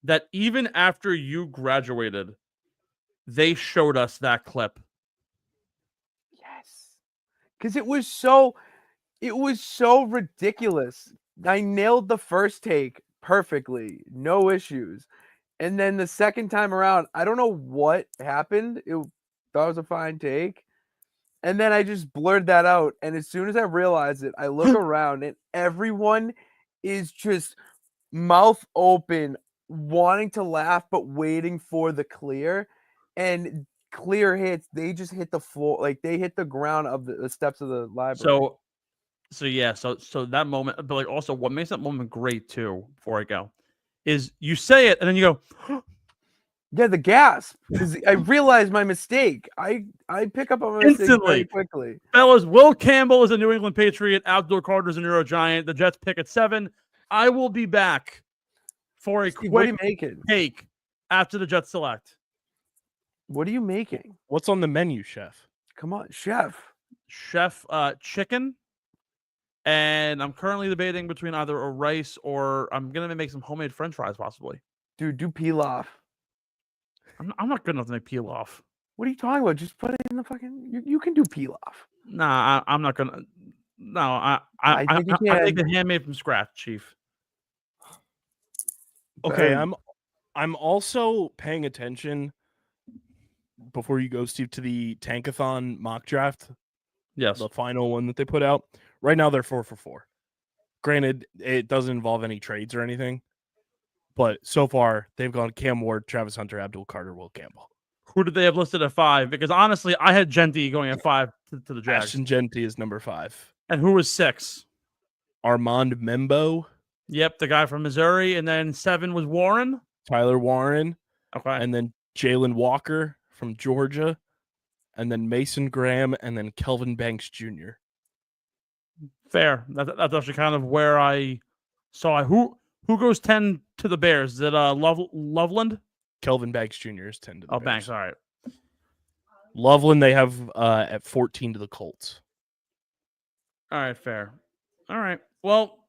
[SPEAKER 1] that even after you graduated, they showed us that clip.
[SPEAKER 3] Yes. Because it was so ridiculous. I nailed the first take perfectly, no issues. And then the second time around, I don't know what happened. Thought it was a fine take. And then I just blurred that out. And as soon as I realized it, I look around and everyone is just mouth open, wanting to laugh, but waiting for the clear. And clear hits, they just hit the floor, like they hit the ground of the steps of the library.
[SPEAKER 1] So that moment, but like also what makes that moment great too, before I go, is you say it and then you go,
[SPEAKER 3] yeah, the gasp, because I realized my mistake. I pick up on my mistake
[SPEAKER 1] Instantly.
[SPEAKER 3] very quickly.
[SPEAKER 1] fellas, Will Campbell is a New England Patriot, Outdoor Carter's a Neuro Giant, the Jets pick at 7. I will be back for a
[SPEAKER 3] Steve, what are
[SPEAKER 1] quick
[SPEAKER 3] you making?
[SPEAKER 1] take after the Jets select.
[SPEAKER 3] What are you making?
[SPEAKER 2] What's on the menu, chef?
[SPEAKER 3] Come on, chef.
[SPEAKER 1] Chef chicken. And I'm currently debating between either a rice or I'm gonna make some homemade French fries, possibly.
[SPEAKER 3] Dude, do pilaf.
[SPEAKER 1] I'm not good enough to make pilaf.
[SPEAKER 3] What are you talking about? Just put it in the fucking. You can do pilaf.
[SPEAKER 1] Nah, I'm not gonna. No, I
[SPEAKER 3] think you
[SPEAKER 1] I make
[SPEAKER 3] can.
[SPEAKER 1] it handmade from scratch, Chief.
[SPEAKER 2] Okay,
[SPEAKER 3] Um,
[SPEAKER 2] I'm also paying attention before you go, Steve, to the Tankathon mock draft,
[SPEAKER 1] Yes.
[SPEAKER 2] the final one that they put out. Right now they're 4 for 4. Granted, it doesn't involve any trades or anything, but so far they've gone Cam Ward, Travis Hunter, Abdul Carter, Will Campbell.
[SPEAKER 1] Who did they have listed at 5? Because honestly, I had Genty going at 5 to the Jags.
[SPEAKER 2] Ashton Genty is number 5.
[SPEAKER 1] And who was 6?
[SPEAKER 2] Armand Membo,
[SPEAKER 1] Yep, the guy from Missouri. And then 7 was Warren.
[SPEAKER 2] Tyler Warren,
[SPEAKER 1] Okay.
[SPEAKER 2] and then Jalen Walker from Georgia, and then Mason Graham, and then Kelvin Banks Jr.
[SPEAKER 1] Fair. That's actually kind of where I saw who goes 10 to the Bears. Is it Loveland?
[SPEAKER 2] Kelvin Banks Jr. is 10 to the
[SPEAKER 1] Oh,
[SPEAKER 2] Bears.
[SPEAKER 1] Banks. All right.
[SPEAKER 2] Loveland they have at 14 to the Colts.
[SPEAKER 1] All right, fair. All right. Well,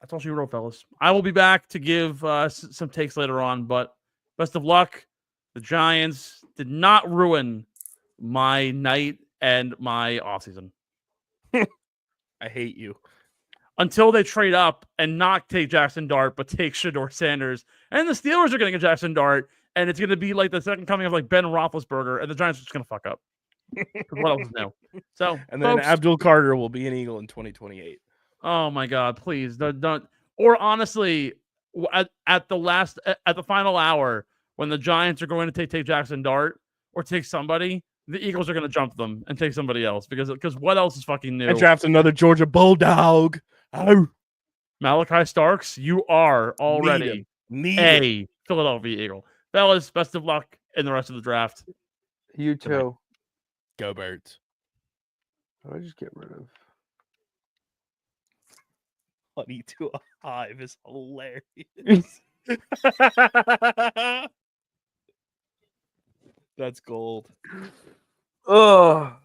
[SPEAKER 1] that's all she wrote, fellas. I will be back to give some takes later on, but best of luck. The Giants did not ruin my night and my offseason.
[SPEAKER 2] I hate you.
[SPEAKER 1] until they trade up and not take Jackson Dart, but take Shedeur Sanders. And the Steelers are getting a Jackson Dart, and it's going to be like the second coming of like Ben Roethlisberger, and the Giants are just going to fuck up. Because what else is new? So,
[SPEAKER 2] And then
[SPEAKER 1] folks,
[SPEAKER 2] Abdul Carter will be an Eagle in 2028.
[SPEAKER 1] oh my God, please don't. Or honestly, at the final hour when the Giants are going to take Jackson Dart or take somebody, the Eagles are going to jump them and take somebody else because what else is fucking new?
[SPEAKER 2] And draft another Georgia Bulldog. Oh,
[SPEAKER 1] Malachi Starks, you are already
[SPEAKER 2] Need him.
[SPEAKER 1] a Philadelphia Eagle. Fellas, best of luck in the rest of the draft.
[SPEAKER 3] You
[SPEAKER 2] Goodbye.
[SPEAKER 3] too.
[SPEAKER 2] Go Birds.
[SPEAKER 3] What did I just get rid of?
[SPEAKER 2] Honey to a Hive is hilarious. That's gold.
[SPEAKER 3] Oh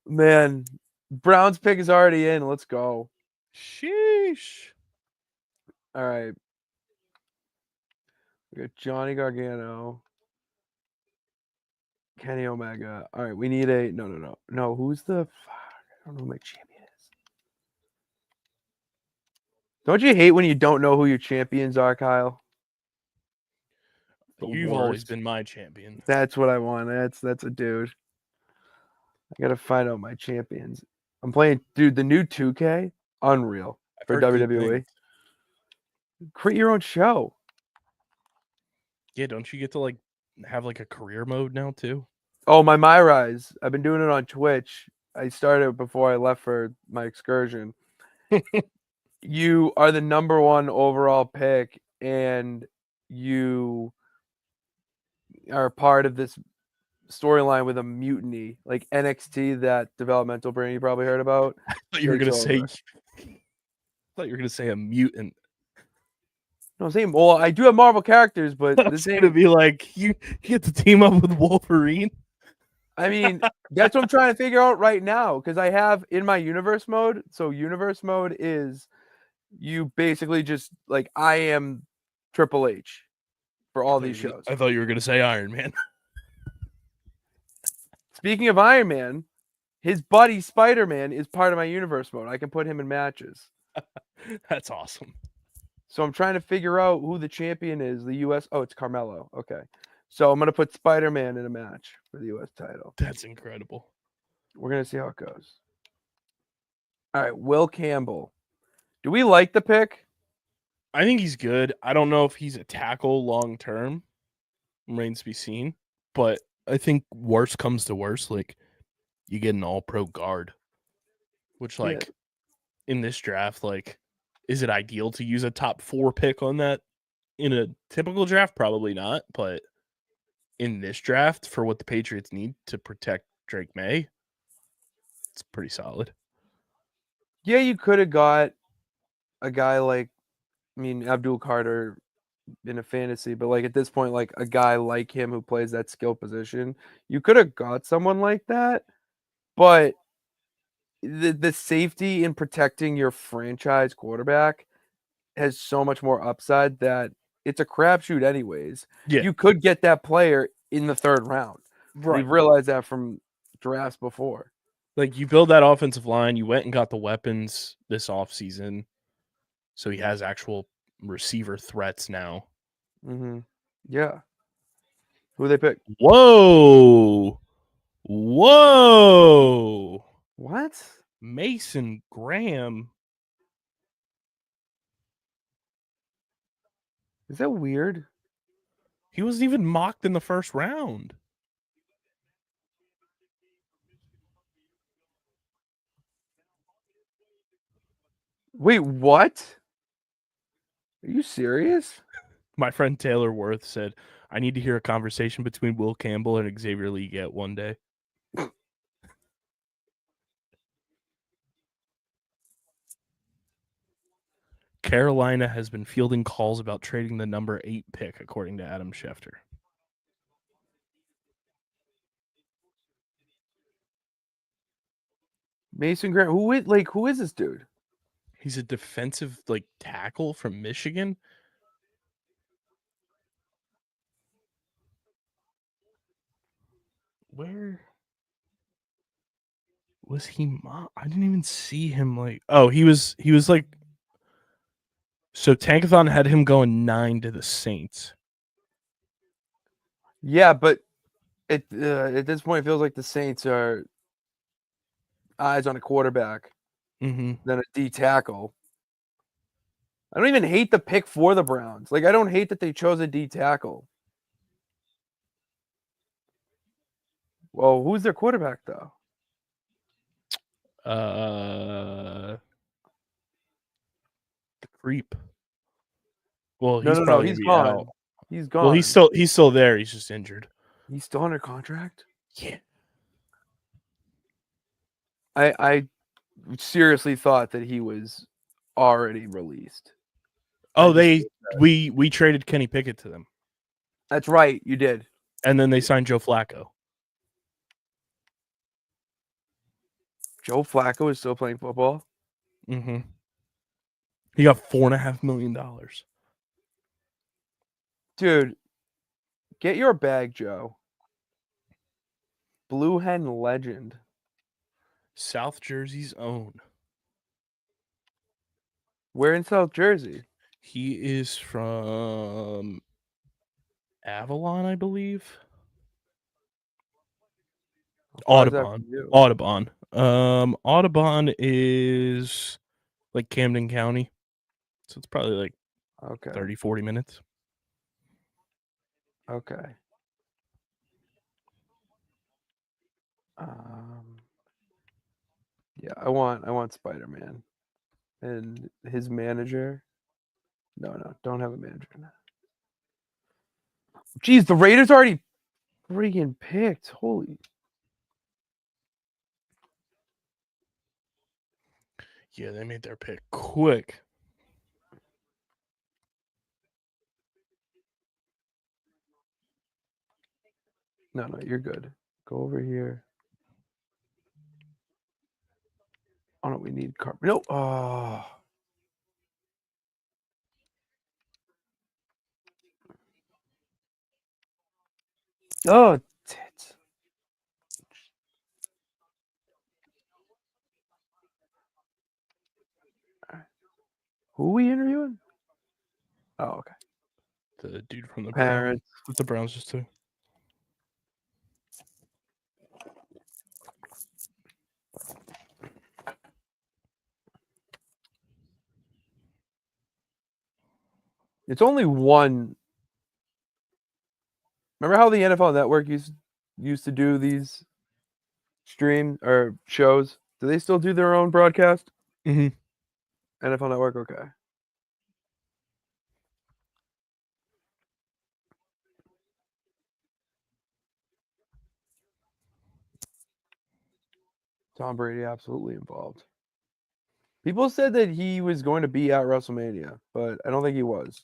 [SPEAKER 3] man, Brown's pick is already in. Let's go.
[SPEAKER 2] Sheesh.
[SPEAKER 3] All right. We got Johnny Gargano, Kenny Omega. All right, we need a no. Who's the? I don't know who my champion is. Don't you hate when you don't know who your champions are, Kyle? The
[SPEAKER 2] You've always
[SPEAKER 3] worst.
[SPEAKER 2] been my champion.
[SPEAKER 3] That's what I want. That's a dude. I gotta find out my champions. I'm playing, dude. The new 2K, unreal
[SPEAKER 2] I've
[SPEAKER 3] for
[SPEAKER 2] heard good
[SPEAKER 3] WWE.
[SPEAKER 2] things.
[SPEAKER 3] Create your own show.
[SPEAKER 2] Yeah, don't you get to like have like a career mode now too?
[SPEAKER 3] Oh, my Rise. I've been doing it on Twitch. I started before I left for my excursion. You are the number one overall pick, and you are part of this storyline with a mutiny, like NXT, that developmental brand you probably heard about.
[SPEAKER 2] I thought you were
[SPEAKER 3] takes
[SPEAKER 2] gonna say.
[SPEAKER 3] over.
[SPEAKER 2] I thought you were gonna say a mutant.
[SPEAKER 3] No, same. Well, I do have Marvel characters, but
[SPEAKER 2] That's
[SPEAKER 3] this
[SPEAKER 2] gonna
[SPEAKER 3] ain't.
[SPEAKER 2] be like you get to team up with Wolverine.
[SPEAKER 3] I mean, that's what I'm trying to figure out right now because I have in my universe mode. So universe mode is you basically just like I am Triple H for all these shows.
[SPEAKER 2] I thought you were gonna say Iron Man.
[SPEAKER 3] Speaking of Iron Man, his buddy Spider-Man is part of my universe mode. I can put him in matches.
[SPEAKER 2] That's awesome.
[SPEAKER 3] So I'm trying to figure out who the champion is. The US. Oh, it's Carmelo. Okay. So I'm gonna put Spider-Man in a match for the US title.
[SPEAKER 2] That's incredible.
[SPEAKER 3] We're gonna see how it goes. All right, Will Campbell. Do we like the pick?
[SPEAKER 2] I think he's good. I don't know if he's a tackle long term. Remains to be seen. But I think worst comes to worst, like you get an all pro guard. Which like in this draft, like, is it ideal to use a top 4 pick on that? In a typical draft, probably not. But in this draft, for what the Patriots need to protect Drake May, it's pretty solid.
[SPEAKER 3] Yeah, you could have got a guy like, I mean, Abdul Carter in a fantasy, but like at this point, like a guy like him who plays that skill position, you could have got someone like that. But the safety in protecting your franchise quarterback has so much more upside that it's a crapshoot anyways.
[SPEAKER 2] Yeah.
[SPEAKER 3] You could get that player in the 3rd round.
[SPEAKER 2] Right.
[SPEAKER 3] We've realized that from drafts before.
[SPEAKER 2] Like you build that offensive line, you went and got the weapons this offseason. So he has actual receiver threats now.
[SPEAKER 3] Mm-hmm. Yeah. Who they pick?
[SPEAKER 2] Whoa. Whoa.
[SPEAKER 3] What?
[SPEAKER 2] Mason Graham.
[SPEAKER 3] Is that weird?
[SPEAKER 2] He wasn't even mocked in the first round.
[SPEAKER 3] Wait, what? Are you serious?
[SPEAKER 2] My friend Taylor Worth said, I need to hear a conversation between Will Campbell and Xavier Leggett one day. Carolina has been fielding calls about trading the number 8 pick, according to Adam Schefter.
[SPEAKER 3] Mason Graham. Who is this dude?
[SPEAKER 2] He's a defensive tackle from Michigan. Where Was he? I didn't even see him. Like, oh, he was like. So Tankathon had him going 9 to the Saints.
[SPEAKER 3] Yeah, but at this point, it feels like the Saints are eyes on a quarterback
[SPEAKER 2] Mm-hmm.
[SPEAKER 3] than a D tackle. I don't even hate the pick for the Browns. Like, I don't hate that they chose a D tackle. Well, who's their quarterback though?
[SPEAKER 2] The creep. Well,
[SPEAKER 3] No,
[SPEAKER 2] he's
[SPEAKER 3] no,
[SPEAKER 2] probably
[SPEAKER 3] he's
[SPEAKER 2] gonna be
[SPEAKER 3] gone.
[SPEAKER 2] out.
[SPEAKER 3] He's gone.
[SPEAKER 2] Well, he's still there. He's just injured.
[SPEAKER 3] He's still under contract.
[SPEAKER 2] Yeah.
[SPEAKER 3] I seriously thought that he was already released.
[SPEAKER 2] Oh, we traded Kenny Pickett to them,
[SPEAKER 3] That's right, you did.
[SPEAKER 2] and then they signed Joe Flacco.
[SPEAKER 3] Joe Flacco is still playing football.
[SPEAKER 2] Mm-hmm. He got $4.5 million.
[SPEAKER 3] Dude, get your bag, Joe. Blue Hen legend.
[SPEAKER 2] South Jersey's own.
[SPEAKER 3] Where in South Jersey?
[SPEAKER 2] He is from Avalon, I believe.
[SPEAKER 3] How far is that from
[SPEAKER 2] Audubon.
[SPEAKER 3] you?
[SPEAKER 2] Audubon is like Camden County. So it's probably like
[SPEAKER 3] Okay.
[SPEAKER 2] 30, 40 minutes.
[SPEAKER 3] Okay. Yeah, I want Spider-Man and his manager. No, don't have a manager now. Jeez, the Raiders already freaking picked. Holy.
[SPEAKER 2] Yeah, they made their pick quick.
[SPEAKER 3] No, you're good. Go over here. Oh no, we need carpet. No. Oh. Oh, tits. Who are we interviewing? Oh, okay.
[SPEAKER 2] The dude from the
[SPEAKER 3] Parents.
[SPEAKER 2] Browns. The Browns just took.
[SPEAKER 3] It's only one. Remember how the NFL Network used to do these stream or shows? Do they still do their own broadcast?
[SPEAKER 2] Mm-hmm.
[SPEAKER 3] NFL Network, okay. Tom Brady absolutely involved. People said that he was going to be at WrestleMania, but I don't think he was.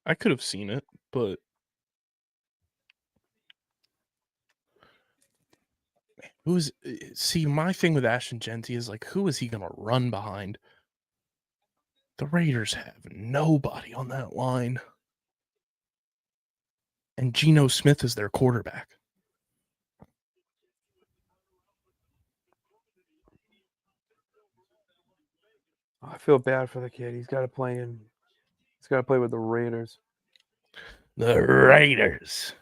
[SPEAKER 2] I could have seen it, but my thing with Ashton Genty is like, who is he gonna run behind? The Raiders have nobody on that line. And Geno Smith is their quarterback.
[SPEAKER 3] I feel bad for the kid. He's got to play with the Raiders.
[SPEAKER 2] The Raiders.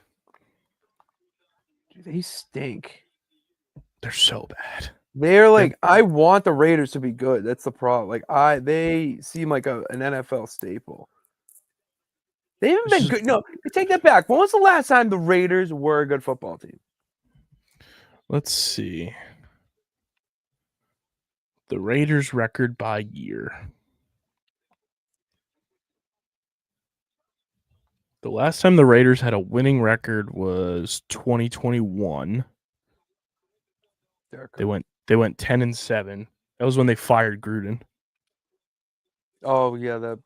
[SPEAKER 3] Dude, they stink.
[SPEAKER 2] They're so bad.
[SPEAKER 3] They're like, I want the Raiders to be good. That's the problem. Like they seem like an NFL staple. They haven't been good. No, take that back. When was the last time the Raiders were a good football team?
[SPEAKER 2] Let's see. The Raiders record by year. The last time the Raiders had a winning record was 2021. They went 10-7. That was when they fired Gruden.
[SPEAKER 3] Oh yeah, that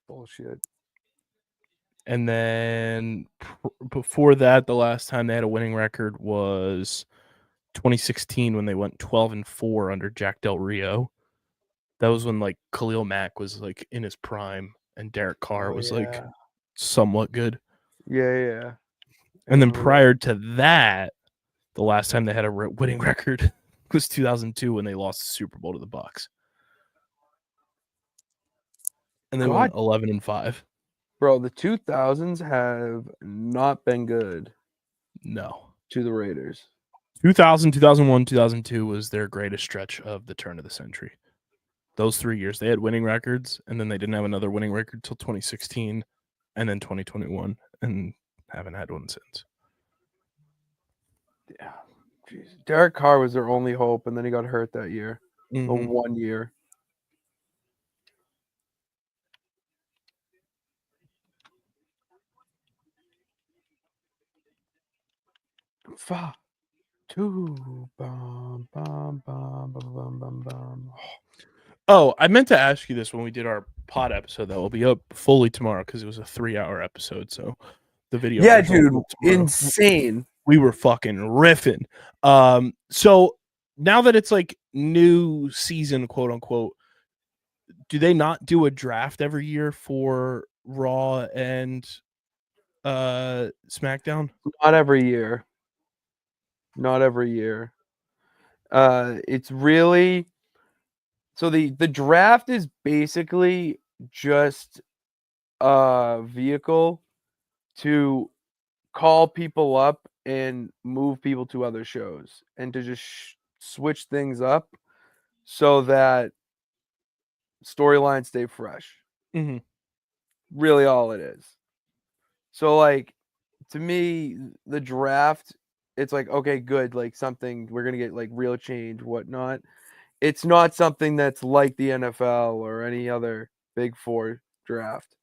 [SPEAKER 3] bullshit.
[SPEAKER 2] And then before that, the last time they had a winning record was 2016 when they went 12-4 under Jack Del Rio. That was when like Khalil Mack was like in his prime and Derek Carr was like somewhat good.
[SPEAKER 3] Yeah.
[SPEAKER 2] And then prior to that, The last time they had a winning record was 2002 when they lost the Super Bowl to the Bucks. And they went 11-5.
[SPEAKER 3] Bro, the 2000s have not been good
[SPEAKER 2] No.
[SPEAKER 3] to the Raiders.
[SPEAKER 2] 2000, 2001, 2002 was their greatest stretch of the turn of the century. Those 3 years, they had winning records, and then they didn't have another winning record till 2016, and then 2021, and haven't had one since.
[SPEAKER 3] Yeah. Jeez. Derek Carr was their only hope, and then he got hurt that year. The 1 year. Five, two, bum, bum, bum, bum, bum, bum, bum.
[SPEAKER 2] Oh, I meant to ask you this when we did our pod episode that will be up fully tomorrow because it was a 3-hour episode. So the video.
[SPEAKER 3] Yeah,
[SPEAKER 2] version will
[SPEAKER 3] dude,
[SPEAKER 2] be up tomorrow.
[SPEAKER 3] insane.
[SPEAKER 2] We were fucking riffing. So now that it's like new season, quote unquote, do they not do a draft every year for Raw and SmackDown?
[SPEAKER 3] Not every year. Not every year. It's really so the draft is basically just a vehicle to call people up and move people to other shows and to just switch things up so that storylines stay fresh.
[SPEAKER 2] Mm-hmm.
[SPEAKER 3] Really all it is. So like to me, the draft, it's like, okay, good, like something we're gonna get like real change, whatnot. It's not something that's like the NFL or any other Big Four draft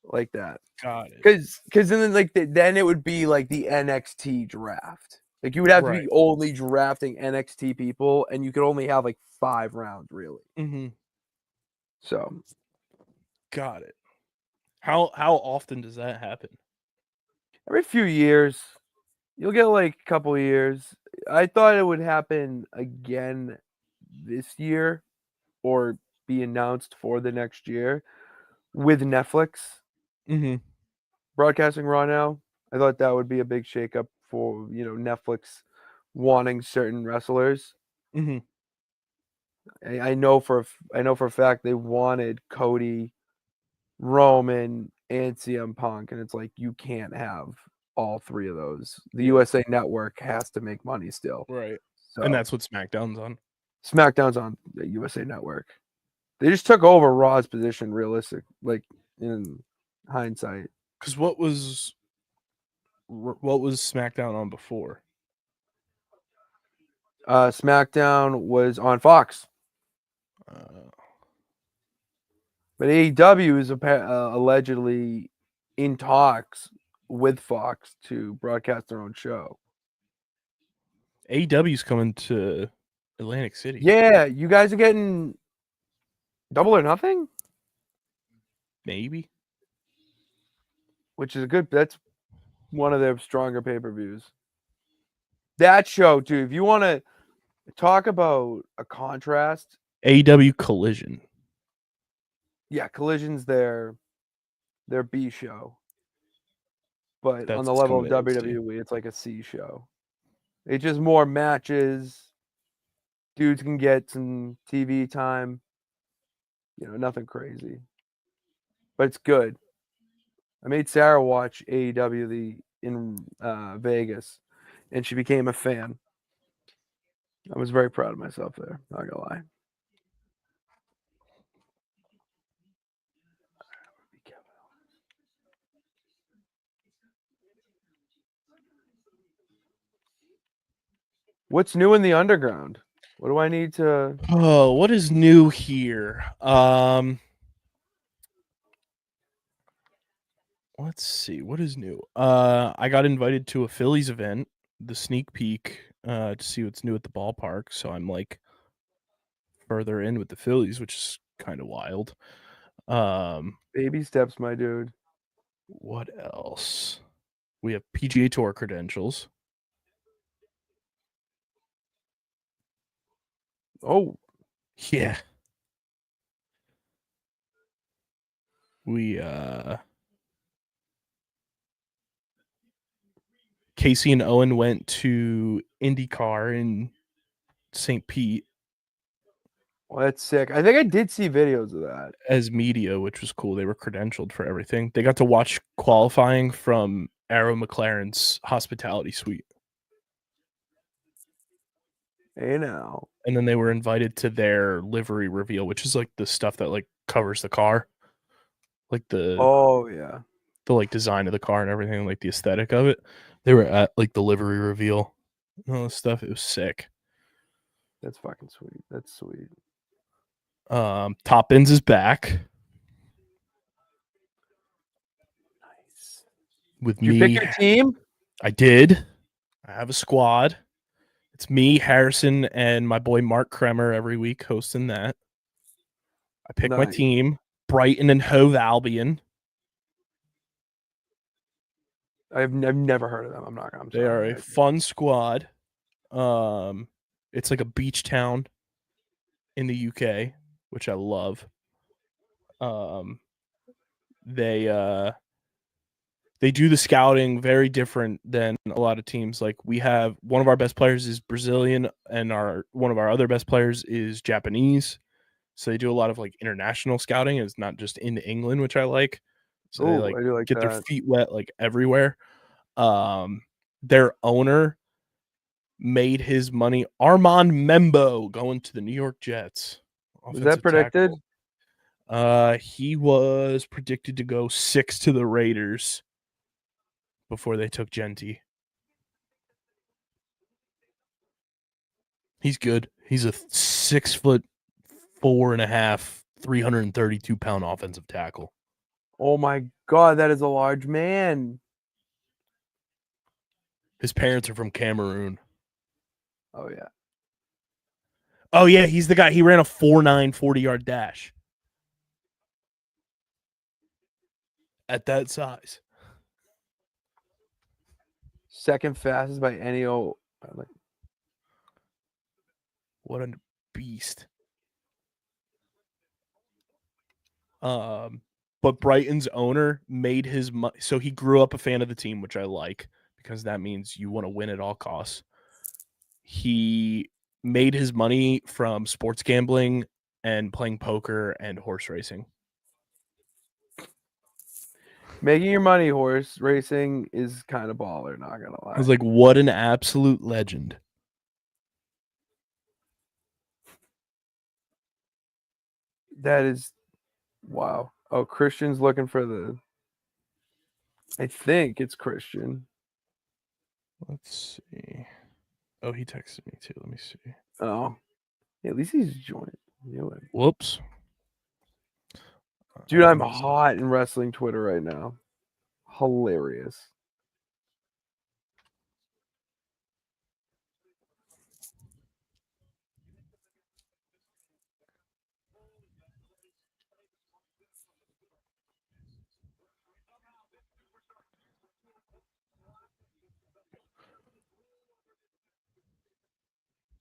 [SPEAKER 3] like that.
[SPEAKER 2] Got it.
[SPEAKER 3] Because then like then it would be like the NXT draft. Like you would have to be only drafting NXT people, and you could only have like 5 rounds really.
[SPEAKER 2] Mm-hmm.
[SPEAKER 3] So
[SPEAKER 2] Got it. How often does that happen?
[SPEAKER 3] every few years, you'll get like a couple years. I thought it would happen again this year, or be announced for the next year with Netflix
[SPEAKER 2] Mm-hmm.
[SPEAKER 3] broadcasting Raw now. I thought that would be a big shakeup for Netflix wanting certain wrestlers.
[SPEAKER 2] Mm-hmm.
[SPEAKER 3] I know for a fact they wanted Cody, Roman, and CM Punk, and it's like you can't have all 3 of those. The USA Network has to make money still.
[SPEAKER 2] Right.
[SPEAKER 3] So
[SPEAKER 2] And that's what SmackDown's on.
[SPEAKER 3] SmackDown's on the USA Network. They just took over Raw's position, realistic, like in hindsight.
[SPEAKER 2] Because what was SmackDown on before?
[SPEAKER 3] SmackDown was on Fox,
[SPEAKER 2] Uh,
[SPEAKER 3] but AEW is allegedly in talks with Fox to broadcast their own show.
[SPEAKER 2] AEW's coming to Atlantic City.
[SPEAKER 3] Yeah, you guys are getting Double or Nothing,
[SPEAKER 2] Maybe.
[SPEAKER 3] which is that's one of their stronger pay-per-views. That show, dude, if you want to talk about a contrast,
[SPEAKER 2] AEW Collision.
[SPEAKER 3] yeah, Collision's their B show. But
[SPEAKER 2] That's
[SPEAKER 3] on the level of
[SPEAKER 2] coming to NXT.
[SPEAKER 3] WWE, it's like a C show. It's just more matches. Dudes can get some TV time. Nothing crazy. But it's good. I made Sarah watch AEW in Vegas, and she became a fan. I was very proud of myself there. Not gonna lie. What's new in the underground? What do I need to?
[SPEAKER 2] Oh, what is new here? Let's see. What is new? I got invited to a Phillies event, the sneak peek, to see what's new at the ballpark. So I'm like further in with the Phillies, which is kind of wild.
[SPEAKER 3] Baby steps, my dude.
[SPEAKER 2] What else? We have PGA Tour credentials.
[SPEAKER 3] Oh,
[SPEAKER 2] Yeah. We Casey and Owen went to IndyCar in St. Pete
[SPEAKER 3] Well, that's sick. I think I did see videos of that.
[SPEAKER 2] as media, which was cool. They were credentialed for everything. They got to watch qualifying from Arrow McLaren's hospitality suite.
[SPEAKER 3] Hey now.
[SPEAKER 2] And then they were invited to their livery reveal, which is like the stuff that like covers the car. Like the
[SPEAKER 3] Oh yeah.
[SPEAKER 2] like design of the car and everything, like the aesthetic of it. They were at like the livery reveal and all this stuff. It was sick.
[SPEAKER 3] That's fucking sweet. That's sweet.
[SPEAKER 2] Top Bins is back
[SPEAKER 3] Nice.
[SPEAKER 2] with
[SPEAKER 3] Did you
[SPEAKER 2] me.
[SPEAKER 3] pick your team?
[SPEAKER 2] I did. I have a squad. It's me, Harrison, and my boy Mark Kremer every week hosting that. I pick my
[SPEAKER 3] Nice.
[SPEAKER 2] team, Brighton and Hove Albion.
[SPEAKER 3] I've never heard of them. I'm
[SPEAKER 2] They are
[SPEAKER 3] sorry.
[SPEAKER 2] a fun squad. It's like a beach town in the UK, which I love. They do the scouting very different than a lot of teams. Like we have one of our best players is Brazilian, and one of our other best players is Japanese. So they do a lot of like international scouting. It's not just in England, which I like. So they
[SPEAKER 3] Ooh,
[SPEAKER 2] like
[SPEAKER 3] I do like
[SPEAKER 2] get their
[SPEAKER 3] that.
[SPEAKER 2] feet wet like everywhere. Their owner made his money. Armand Membo going to the New York Jets.
[SPEAKER 3] Was that predicted?
[SPEAKER 2] He was predicted to go 6 to the Raiders before they took Genty. He's good. He's a 6'4.5", 332-pound offensive tackle.
[SPEAKER 3] Oh my god, that is a large man.
[SPEAKER 2] His parents are from Cameroon.
[SPEAKER 3] Oh yeah.
[SPEAKER 2] Oh yeah, he's the guy. He ran a 4.9 40-yard dash. At that size.
[SPEAKER 3] Second fastest by any old.
[SPEAKER 2] What a beast. But Brighton's owner made his money. So he grew up a fan of the team, which I like because that means you want to win at all costs. He made his money from sports gambling and playing poker and horse racing.
[SPEAKER 3] Making your money horse racing is kind of baller, not gonna lie.
[SPEAKER 2] I was like, what an absolute legend.
[SPEAKER 3] That is wow. Oh, Christian's looking for the. I think it's Christian.
[SPEAKER 2] Let's see. Oh, he texted me too. Let me see.
[SPEAKER 3] Oh, at least he's joined.
[SPEAKER 2] Whoops.
[SPEAKER 3] Dude, I'm hot in wrestling Twitter right now. Hilarious.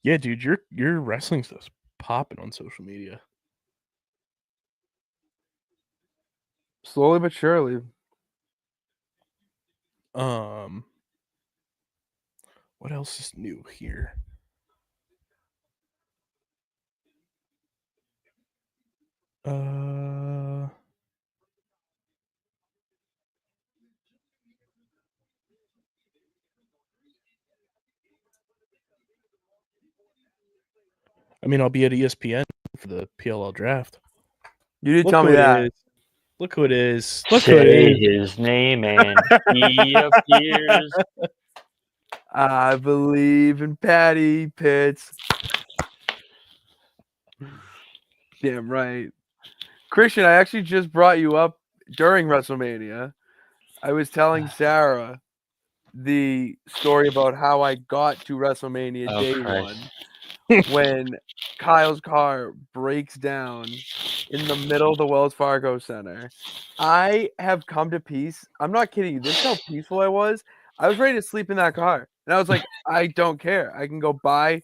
[SPEAKER 2] Yeah, dude, your wrestling stuff's popping on social media.
[SPEAKER 3] Slowly but surely.
[SPEAKER 2] What else is new here? I mean, I'll be at ESPN for the PLL draft.
[SPEAKER 3] You did tell me that.
[SPEAKER 2] Look who it is. Look who
[SPEAKER 4] Say
[SPEAKER 2] it is.
[SPEAKER 4] his name and he appears.
[SPEAKER 3] I believe in Patty Pitts. Damn right. Christian, I actually just brought you up during WrestleMania. I was telling Sarah the story about how I got to WrestleMania
[SPEAKER 4] Oh,
[SPEAKER 3] day
[SPEAKER 4] Christ.
[SPEAKER 3] one when Kyle's car breaks down in the middle of the Wells Fargo Center. I have come to peace. I'm not kidding you. This is how peaceful I was. I was ready to sleep in that car. And I was like, I don't care. I can go buy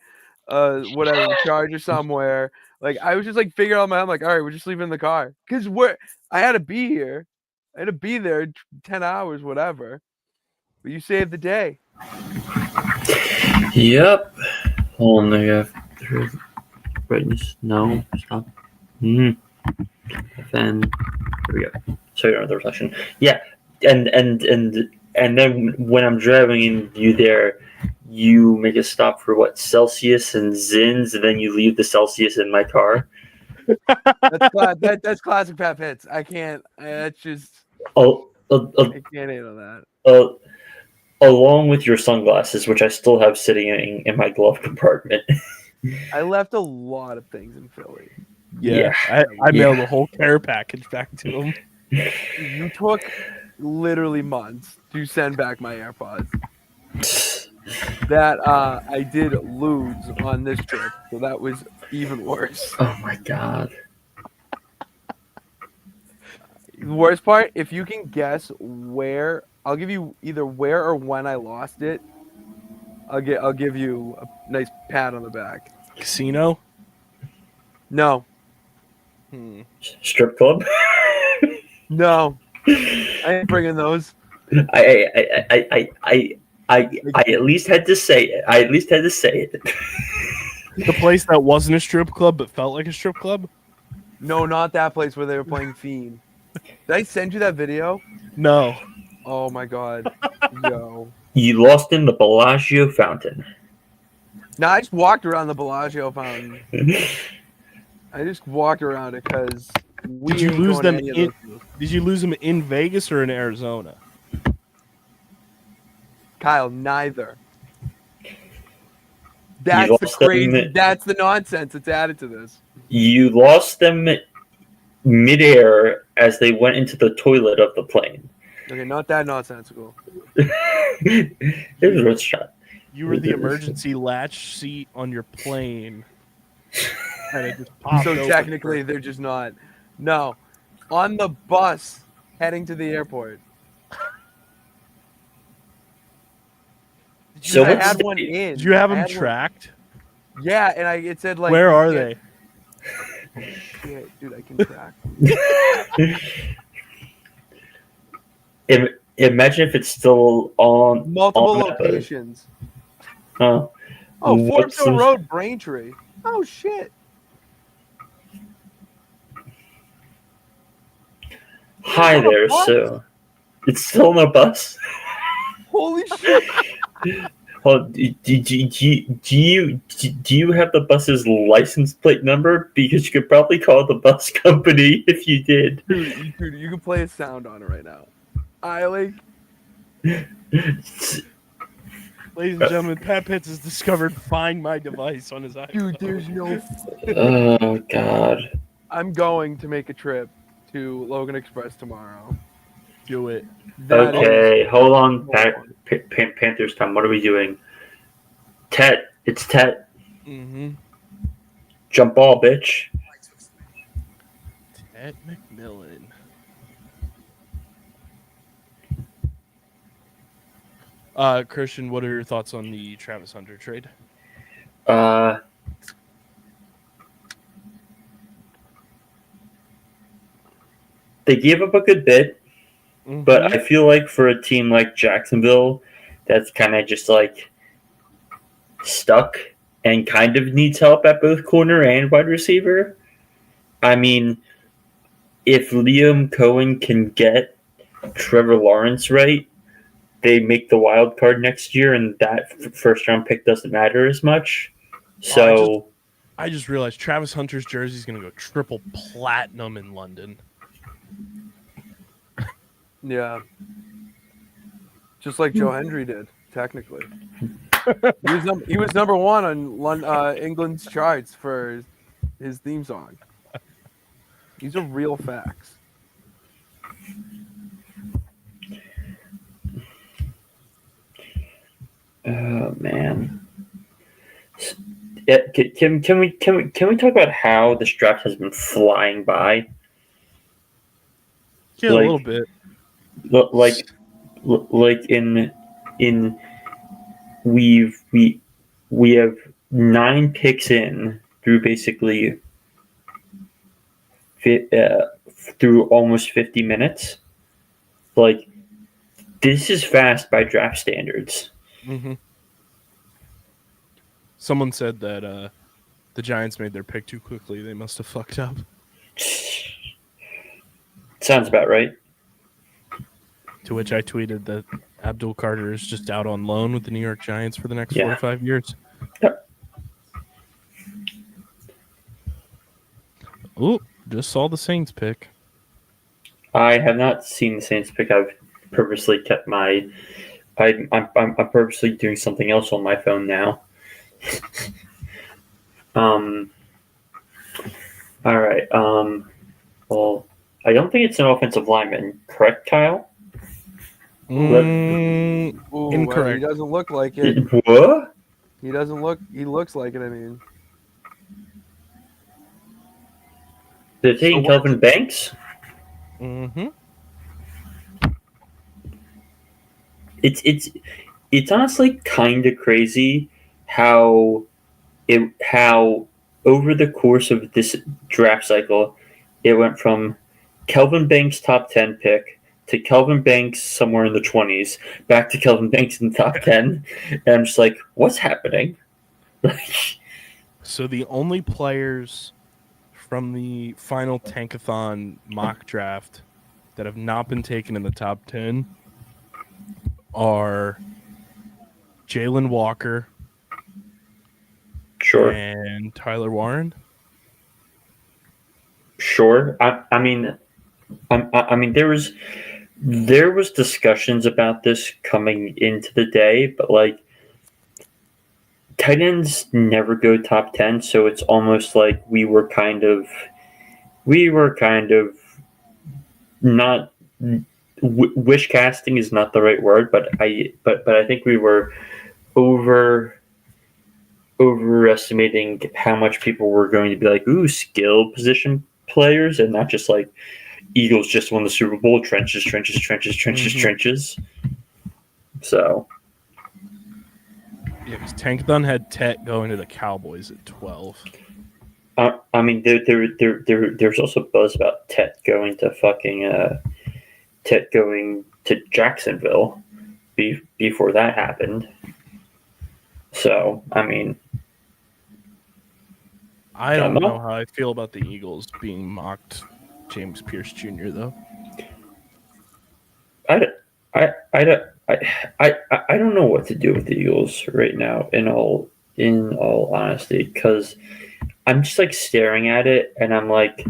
[SPEAKER 3] whatever charger somewhere. Like I was just like figuring out my I'm like, all right, we're just leaving in the car. Because I had to be here. I had to be there 10 hours, whatever. But you saved the day.
[SPEAKER 4] Yep. Hold on, I have brightness. No, stop. Then there we go. Sorry, another reflection. Yeah, and then when I'm driving in you there, you make a stop for what, Celsius and Zins, and then you leave the Celsius in my car.
[SPEAKER 3] That's classic Pat Pitts. I can't. That's just.
[SPEAKER 4] Oh,
[SPEAKER 3] I can't handle that.
[SPEAKER 4] along with your sunglasses, which I still have sitting in my glove compartment.
[SPEAKER 3] I left a lot of things in Philly.
[SPEAKER 2] Yeah,
[SPEAKER 4] Yeah.
[SPEAKER 2] I mailed the whole care package back to him.
[SPEAKER 3] You took literally months to send back my AirPods. That I did lose on this trip, so that was even worse.
[SPEAKER 4] Oh my god.
[SPEAKER 3] The worst part, if you can guess where, I'll give you either where or when I lost it. I'll give you a nice pat on the back.
[SPEAKER 2] Casino?
[SPEAKER 3] No,
[SPEAKER 4] Strip club?
[SPEAKER 3] no, I ain't bringing those.
[SPEAKER 4] I at least had to say it.
[SPEAKER 2] The place that wasn't a strip club but felt like a strip club?
[SPEAKER 3] No, not that place where they were playing Fiend. Did I send you that video?
[SPEAKER 2] No.
[SPEAKER 3] Oh my god, yo.
[SPEAKER 4] You lost in the Bellagio fountain.
[SPEAKER 3] No, I just walked around the Bellagio fountain. I just walked around it because we
[SPEAKER 2] Did you
[SPEAKER 3] ain't
[SPEAKER 2] lose
[SPEAKER 3] going to
[SPEAKER 2] them
[SPEAKER 3] any of
[SPEAKER 2] in-
[SPEAKER 3] those things.
[SPEAKER 2] Did you lose them in Vegas or in Arizona?
[SPEAKER 3] Kyle, neither. That's the
[SPEAKER 4] lost them
[SPEAKER 3] crazy.
[SPEAKER 4] in-
[SPEAKER 3] That's the nonsense that's added to this.
[SPEAKER 4] You lost them midair as they went into the toilet of the plane.
[SPEAKER 3] Okay, not that nonsensical.
[SPEAKER 4] It was a shot.
[SPEAKER 2] You were the emergency latch seat on your plane. And it just popped
[SPEAKER 3] So
[SPEAKER 2] open.
[SPEAKER 3] technically, they're just not. No, on the bus heading to the airport.
[SPEAKER 4] So
[SPEAKER 3] I
[SPEAKER 4] what
[SPEAKER 3] had
[SPEAKER 4] state-
[SPEAKER 3] one in.
[SPEAKER 2] Did you have
[SPEAKER 3] I
[SPEAKER 2] them
[SPEAKER 3] had one-
[SPEAKER 2] tracked?
[SPEAKER 3] Yeah, and it said like.
[SPEAKER 2] Where
[SPEAKER 3] you
[SPEAKER 2] are
[SPEAKER 3] can't-
[SPEAKER 2] they?
[SPEAKER 3] Shit, dude, I can track them.
[SPEAKER 4] Imagine if it's still on
[SPEAKER 3] Multiple
[SPEAKER 4] on that bus.
[SPEAKER 3] locations.
[SPEAKER 4] Huh?
[SPEAKER 3] Oh,
[SPEAKER 4] What's
[SPEAKER 3] Forbesville
[SPEAKER 4] the-
[SPEAKER 3] Road, Braintree. Oh shit.
[SPEAKER 4] Hi
[SPEAKER 3] on a
[SPEAKER 4] there,
[SPEAKER 3] bus?
[SPEAKER 4] so it's still on a bus.
[SPEAKER 3] Holy shit.
[SPEAKER 4] Well, do you have the bus's license plate number? Because you could probably call the bus company if you did.
[SPEAKER 3] Dude, you can play a sound on it right now. I like.
[SPEAKER 2] Ladies and gentlemen, Pat Pitts has discovered Find My Device on his iPhone.
[SPEAKER 3] Dude, there's no.
[SPEAKER 4] Oh God.
[SPEAKER 3] I'm going to make a trip to Logan Express tomorrow.
[SPEAKER 2] Do it.
[SPEAKER 3] That is-
[SPEAKER 4] Okay, hold on.
[SPEAKER 3] Hold on.
[SPEAKER 4] Panthers time. What are we doing? Tet. It's Tet.
[SPEAKER 2] Mm-hmm.
[SPEAKER 4] Jump ball, bitch.
[SPEAKER 2] Ted McMillan. Christian, what are your thoughts on the Travis Hunter trade?
[SPEAKER 4] They gave up a good bit, but I feel like for a team like Jacksonville, that's kind of just like stuck and kind of needs help at both corner and wide receiver. I mean, if Liam Cohen can get Trevor Lawrence right, they make the wild card next year, and that first round pick doesn't matter as much. So
[SPEAKER 2] I just realized Travis Hunter's jersey is going to go triple platinum in London.
[SPEAKER 3] Yeah. Just like Joe Hendry did, technically. He was number one on England's charts for his theme song. These are real facts.
[SPEAKER 4] oh man. Yeah, can we talk about how this draft has been flying by?
[SPEAKER 2] Yeah,
[SPEAKER 4] Like-
[SPEAKER 2] a little bit.
[SPEAKER 4] Like in we have 9 picks in through basically through almost 50 minutes. Like, this is fast by draft standards.
[SPEAKER 2] Mm-hmm. Someone said that the Giants made their pick too quickly. They must have fucked up.
[SPEAKER 4] Sounds about right.
[SPEAKER 2] To which I tweeted that Abdul Carter is just out on loan with the New York Giants for the next 4
[SPEAKER 4] Yeah.
[SPEAKER 2] to 5 years.
[SPEAKER 4] Yep.
[SPEAKER 2] Oh, just saw the Saints pick.
[SPEAKER 4] I have not seen the Saints pick. I've purposely kept my. I'm purposely doing something else on my phone now. All right. Well, I don't think it's an offensive lineman, correct, Kyle?
[SPEAKER 3] Ooh,
[SPEAKER 2] Incorrect.
[SPEAKER 3] he doesn't look like it.
[SPEAKER 4] What?
[SPEAKER 3] He doesn't look. He looks like it. I mean,
[SPEAKER 4] They're taking
[SPEAKER 3] So
[SPEAKER 4] Kelvin Banks.
[SPEAKER 2] Mm-hmm.
[SPEAKER 4] It's honestly kind of crazy how over the course of this draft cycle, it went from Kelvin Banks top 10 pick to Kelvin Banks somewhere in the 20s, back to Kelvin Banks in the top 10, and I'm just like, what's happening?
[SPEAKER 2] So the only players from the final Tankathon mock draft that have not been taken in the top 10 are Jalen Walker
[SPEAKER 4] Sure.
[SPEAKER 2] and Tyler Warren.
[SPEAKER 4] Sure. I mean, there was discussions about this coming into the day, but like tight ends never go top 10, so it's almost like we were kind of not wish casting is not the right word, but I think we were overestimating how much people were going to be like, ooh, skill position players, and not just like Eagles just won the Super Bowl, trenches. So
[SPEAKER 2] Yeah, because Tankathon had Tet going to the Cowboys at 12.
[SPEAKER 4] I mean, there's also buzz about Tet going to Jacksonville before that happened. So I mean,
[SPEAKER 2] I don't know how I feel about the Eagles being mocked James Pierce Jr. though.
[SPEAKER 4] I don't know what to do with the Eagles right now. In all honesty, because I'm just like staring at it, and I'm like,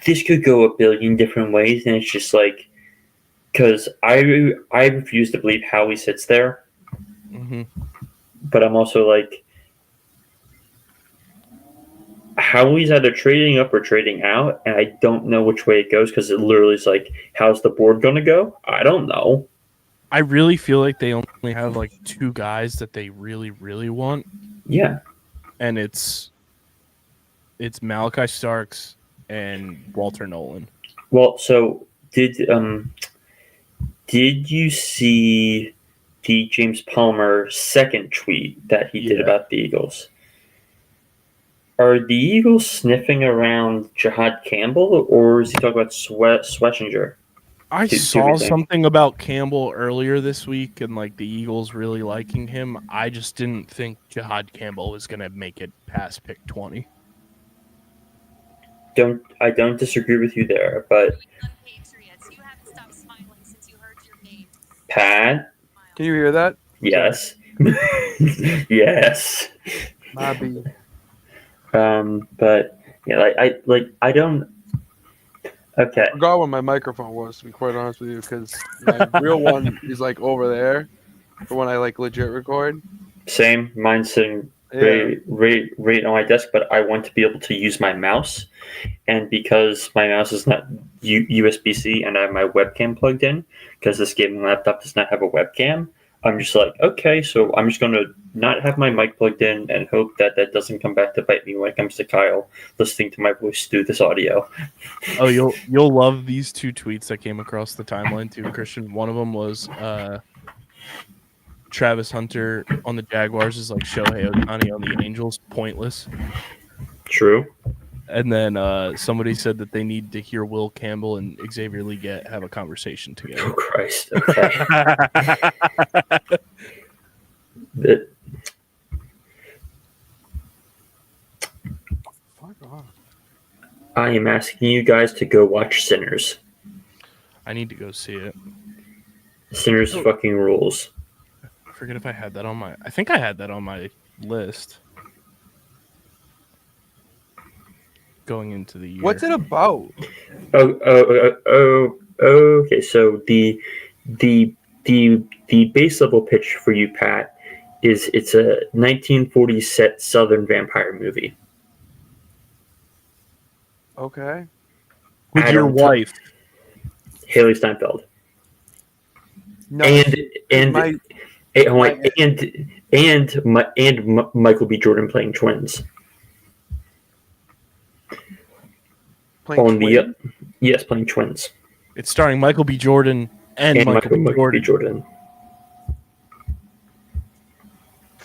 [SPEAKER 4] this could go a billion different ways, and it's just like, because I refuse to believe Howie sits there, but I'm also like, Howie's either trading up or trading out, and I don't know which way it goes, because it literally is like, how's the board going to go? I don't know.
[SPEAKER 2] I really feel like they only have like two guys that they really, really want.
[SPEAKER 4] Yeah.
[SPEAKER 2] And it's Malachi Starks and Walter Nolan.
[SPEAKER 4] Well, so did you see the James Palmer second tweet that he did about the Eagles? Are the Eagles sniffing around Jihad Campbell, or is he talking about Schwetzinger?
[SPEAKER 2] I saw something about Campbell earlier this week, and like the Eagles really liking him. I just didn't think Jihad Campbell was going to make it past pick 20.
[SPEAKER 4] I don't disagree with you there, but Pat,
[SPEAKER 3] can you hear that?
[SPEAKER 4] Yes. Yes.
[SPEAKER 3] Bobby.
[SPEAKER 4] But yeah, I don't. Okay.
[SPEAKER 3] I forgot what my microphone was, to be quite honest with you, because my real one is like over there for when I like legit record.
[SPEAKER 4] Same. Mine's sitting right on my desk, but I want to be able to use my mouse, and because my mouse is not USB-C and I have my webcam plugged in, because this gaming laptop does not have a webcam, I'm just like, okay, so I'm just going to not have my mic plugged in and hope that doesn't come back to bite me when it comes to Kyle listening to my voice through this audio.
[SPEAKER 2] Oh, you'll love these two tweets that came across the timeline too, Christian. One of them was Travis Hunter on the Jaguars is like Shohei Ohtani on the Angels, pointless.
[SPEAKER 4] True.
[SPEAKER 2] And then somebody said that they need to hear Will Campbell and Xavier Leggett have a conversation
[SPEAKER 4] Oh
[SPEAKER 2] together.
[SPEAKER 4] Christ. Okay. That-
[SPEAKER 3] Fuck off.
[SPEAKER 4] I am asking you guys to go watch Sinners.
[SPEAKER 2] I need to go see it.
[SPEAKER 4] Sinners fucking rules.
[SPEAKER 2] I forget if I had that on my. I think I had that on my list going into the year.
[SPEAKER 3] What's it about?
[SPEAKER 4] Okay. So the base level pitch for you, Pat, is it's a 1940s set Southern vampire movie.
[SPEAKER 3] Okay.
[SPEAKER 2] with your
[SPEAKER 4] Adam Tuck-
[SPEAKER 2] wife?
[SPEAKER 4] Haley Steinfeld,
[SPEAKER 3] No,
[SPEAKER 4] and
[SPEAKER 3] my-
[SPEAKER 4] Michael B. Jordan playing twins.
[SPEAKER 3] playing twins?
[SPEAKER 4] Yes, playing twins.
[SPEAKER 2] It's starring Michael B. Jordan and Michael B. Jordan.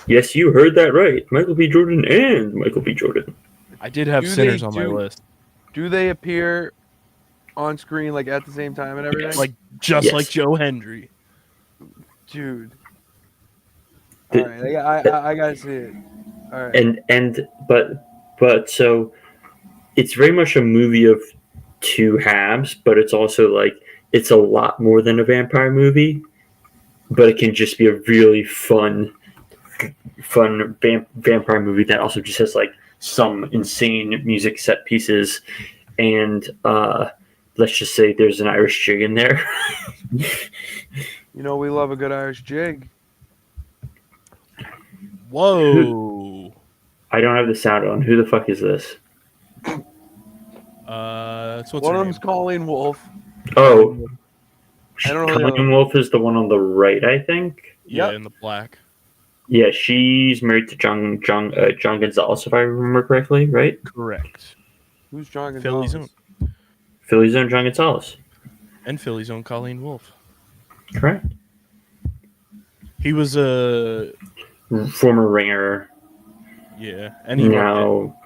[SPEAKER 4] Yes, you heard that right. Michael B. Jordan and Michael B. Jordan.
[SPEAKER 2] I did have
[SPEAKER 3] Do
[SPEAKER 2] Sinners
[SPEAKER 3] they
[SPEAKER 2] on my
[SPEAKER 3] do-
[SPEAKER 2] list.
[SPEAKER 3] Do they appear on screen like at the same time and everything?
[SPEAKER 4] Yes.
[SPEAKER 2] Like just
[SPEAKER 4] Yes.
[SPEAKER 2] like Joe Hendry.
[SPEAKER 3] Dude.
[SPEAKER 4] The-
[SPEAKER 3] All right, I gotta see it. All right.
[SPEAKER 4] But so it's very much a movie of two halves, but it's also like it's a lot more than a vampire movie, but it can just be a really fun vampire movie that also just has like some insane music set pieces, and let's just say there's an Irish jig in there.
[SPEAKER 3] You know we love a good Irish jig.
[SPEAKER 2] Whoa.
[SPEAKER 4] I don't have the sound on. Who the fuck is this?
[SPEAKER 2] That's what's
[SPEAKER 3] One
[SPEAKER 2] her
[SPEAKER 3] of
[SPEAKER 2] name?
[SPEAKER 3] them's Colleen Wolf.
[SPEAKER 4] Oh,
[SPEAKER 3] I don't know the
[SPEAKER 4] Colleen
[SPEAKER 3] other-
[SPEAKER 4] Wolf is the one on the right, I think.
[SPEAKER 2] Yeah,
[SPEAKER 3] Yep.
[SPEAKER 2] in the black.
[SPEAKER 4] Yeah, she's married to John Gonzalez, if I remember correctly, right?
[SPEAKER 2] Correct.
[SPEAKER 3] Who's John
[SPEAKER 2] Philly's
[SPEAKER 3] Gonzalez?
[SPEAKER 2] own.
[SPEAKER 4] Philly's own John Gonzalez.
[SPEAKER 2] And Philly's own Colleen Wolf.
[SPEAKER 4] Correct.
[SPEAKER 2] He was a
[SPEAKER 4] Former ringer.
[SPEAKER 2] yeah, and he worked
[SPEAKER 4] Now,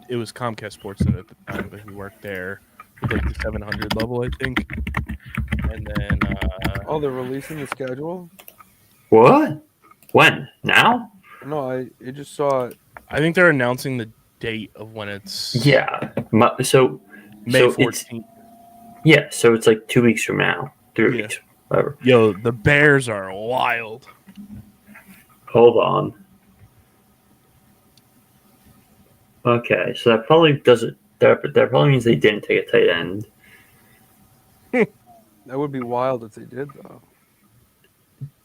[SPEAKER 2] at, it was Comcast Sportsnet at the time, but he worked there with like the 700 level, I think. And then
[SPEAKER 3] Oh, they're releasing the schedule?
[SPEAKER 4] what? When? Now?
[SPEAKER 3] No, I just saw it.
[SPEAKER 2] I think they're announcing the date of when it's
[SPEAKER 4] Yeah.
[SPEAKER 2] May
[SPEAKER 4] So it's
[SPEAKER 2] 14th.
[SPEAKER 4] yeah. So it's like 2 weeks from now. 3
[SPEAKER 2] Yeah.
[SPEAKER 4] weeks. Whatever.
[SPEAKER 2] Yo, the Bears are wild.
[SPEAKER 4] Hold on. Okay, so that probably doesn't. That probably means they didn't take a tight end.
[SPEAKER 3] That would be wild if they did, though.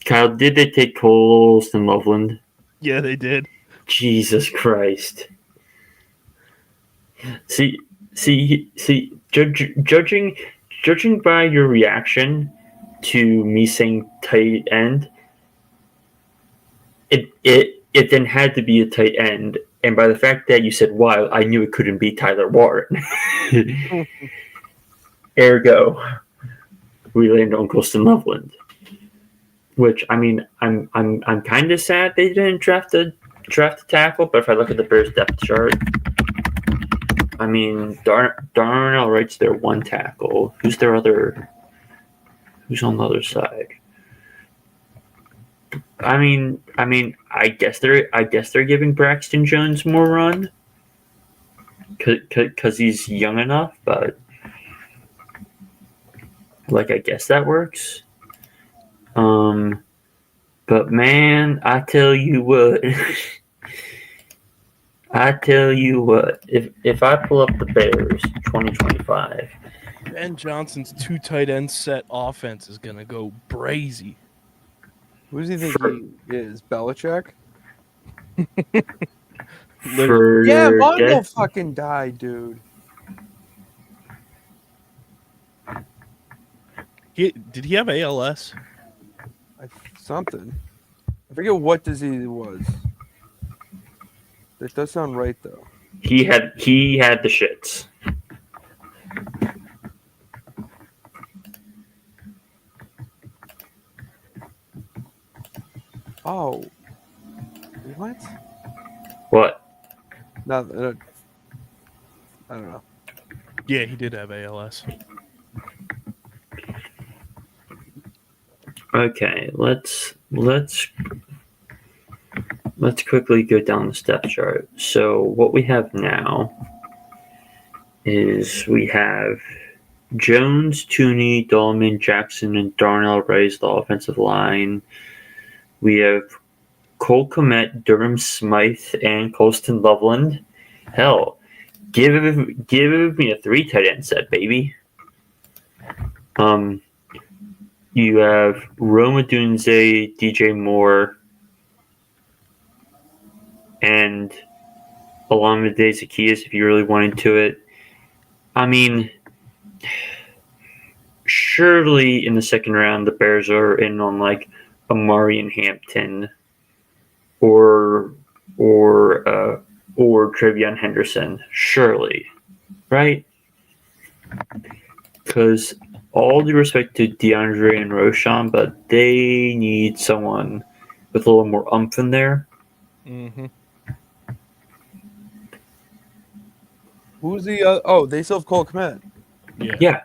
[SPEAKER 4] Kyle, did they take Colston Loveland?
[SPEAKER 2] Yeah, they did.
[SPEAKER 4] Jesus Christ. See, judging by your reaction to me saying tight end, it then had to be a tight end, and by the fact that you said "wow," I knew it couldn't be Tyler Warren. Ergo, we landed on Colston Loveland. Which I mean, I'm kind of sad they didn't draft a tackle. But if I look at the Bears depth chart, I mean, Darnell Wright's their one tackle. Who's their other? Who's on the other side? I mean, I guess they're giving Braxton Jones more run, cause he's young enough. But like, I guess that works. But man, I tell you what, if I pull up the Bears 2025,
[SPEAKER 2] Ben Johnson's 2 tight end set offense is gonna go brazy.
[SPEAKER 3] Who does he think he is? Belichick?
[SPEAKER 4] for
[SPEAKER 3] Yeah, Mongo
[SPEAKER 4] Death-
[SPEAKER 3] fucking died, dude.
[SPEAKER 2] Did he have ALS?
[SPEAKER 3] Something. I forget what disease it was. That does sound right, though.
[SPEAKER 4] he had the shits.
[SPEAKER 3] Oh. What?
[SPEAKER 4] What?
[SPEAKER 3] No, I don't know.
[SPEAKER 2] Yeah, he did have ALS.
[SPEAKER 4] Okay, let's quickly go down the step chart. So what we have now is we have Jones, Tooney, Dolman, Jackson, and Darnell Rice, the offensive line. We have Cole Kmet, Durham Smythe, and Colston Loveland. Hell, give me a 3 tight end set, baby. You have Roma Dunze, DJ Moore, and Olamide Zacchaeus if you really wanted to it. I mean, surely in the second round the Bears are in on like Amari and Hampton or Trevion Henderson. Surely, right? Because all due respect to DeAndre and Roshan, but they need someone with a little more umph in there.
[SPEAKER 2] Mm-hmm.
[SPEAKER 3] Who's the? Oh, they still have Cole Kmet.
[SPEAKER 4] Yeah.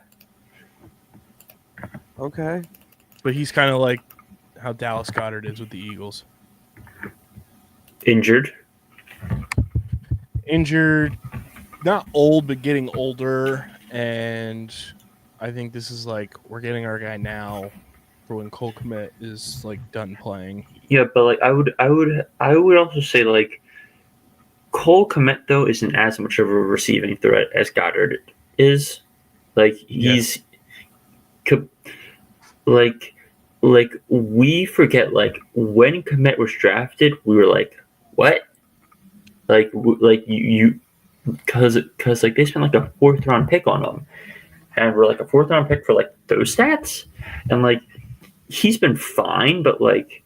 [SPEAKER 3] Okay.
[SPEAKER 2] But he's kind of like how Dallas Goedert is with the Eagles.
[SPEAKER 4] Injured.
[SPEAKER 2] Not old, but getting older. And I think this is like we're getting our guy now for when Cole Kmet is like done playing.
[SPEAKER 4] Yeah, but like I would also say like Cole Kmet though isn't as much of a receiving threat as Goddard is. Like he's like we forget like when Kmet was drafted, we were like, what? Like you because like they spent like a 4th round pick on him, and we're like a 4th round pick for like those stats, and like he's been fine, but like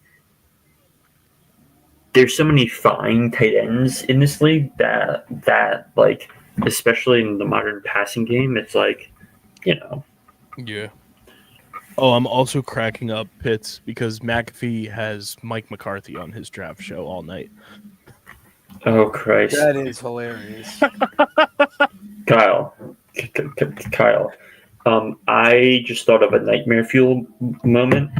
[SPEAKER 4] there's so many fine tight ends in this league that like especially in the modern passing game, it's like, you know.
[SPEAKER 2] Yeah. Oh, I'm also cracking up Pitts because McAfee has Mike McCarthy on his draft show all night.
[SPEAKER 4] Oh Christ!
[SPEAKER 3] That is hilarious.
[SPEAKER 4] Kyle, I just thought of a nightmare fuel moment.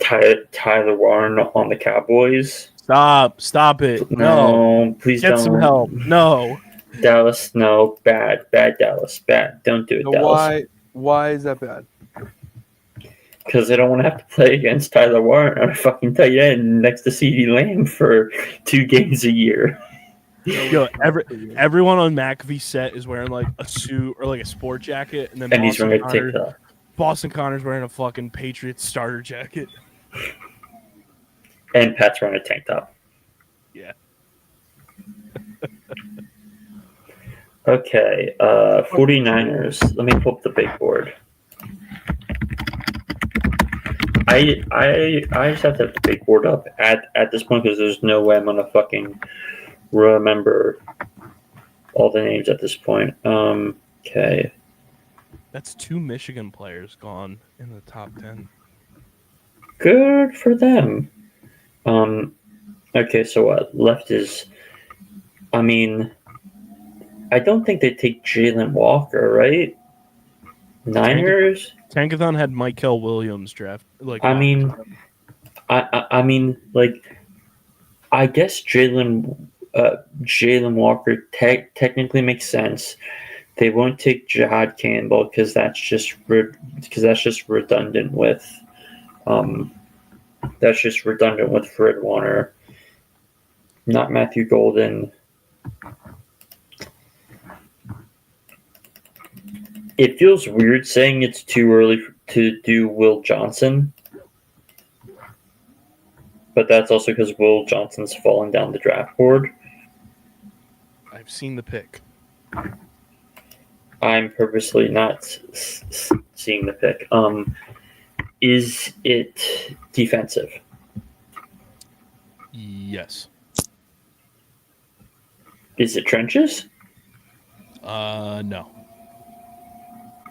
[SPEAKER 4] Tyler Warren on the Cowboys.
[SPEAKER 2] Stop it. No.
[SPEAKER 4] Please
[SPEAKER 2] Get
[SPEAKER 4] don't.
[SPEAKER 2] some help. No.
[SPEAKER 4] Dallas, no, bad Dallas, bad. Don't do it,
[SPEAKER 3] So
[SPEAKER 4] Dallas.
[SPEAKER 3] why is that bad?
[SPEAKER 4] Because they don't want to have to play against Tyler Warren on a fucking tight end next to CeeDee Lamb for 2 games a year.
[SPEAKER 2] Yo, everyone on McAfee's set is wearing like a suit or like a sport jacket, and then
[SPEAKER 4] He's wearing a tank top.
[SPEAKER 2] Boston Connor's wearing a fucking Patriots starter jacket.
[SPEAKER 4] And Pat's wearing a tank top.
[SPEAKER 2] Yeah.
[SPEAKER 4] Okay, 49ers. Let me pull up the big board. I just have to have the big board up at this point because there's no way I'm gonna fucking remember all the names at this point. Okay.
[SPEAKER 2] That's 2 Michigan players gone in the top 10.
[SPEAKER 4] Good for them. Okay, so what left is, I mean, I don't think they take Jalen Walker, right? Niners.
[SPEAKER 2] Tankathon had Michael Williams draft. Like,
[SPEAKER 4] I mean, I mean, like, I guess Jalen Walker technically makes sense. They won't take Jihad Campbell because that's just redundant with Fred Warner. Not Matthew Golden. It feels weird saying it's too early to do Will Johnson, but that's also because Will Johnson's falling down the draft board.
[SPEAKER 2] I've seen the pick.
[SPEAKER 4] I'm purposely not seeing the pick. Is it defensive?
[SPEAKER 2] Yes.
[SPEAKER 4] Is it trenches?
[SPEAKER 2] No.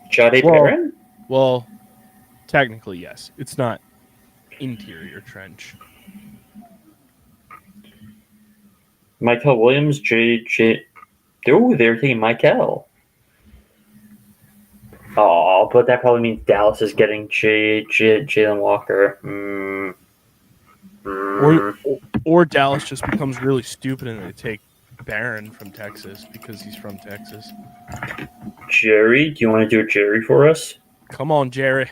[SPEAKER 4] Jade Barron?
[SPEAKER 2] Well, technically, yes. It's not interior trench.
[SPEAKER 4] Michael Williams, Oh, they're taking Michael. Oh, but that probably means Dallas is getting Jalen Walker.
[SPEAKER 2] Or Dallas just becomes really stupid and they take Barron from Texas because he's from Texas.
[SPEAKER 4] Jerry, do you want to do a Jerry for us?
[SPEAKER 2] Come on, Jerry.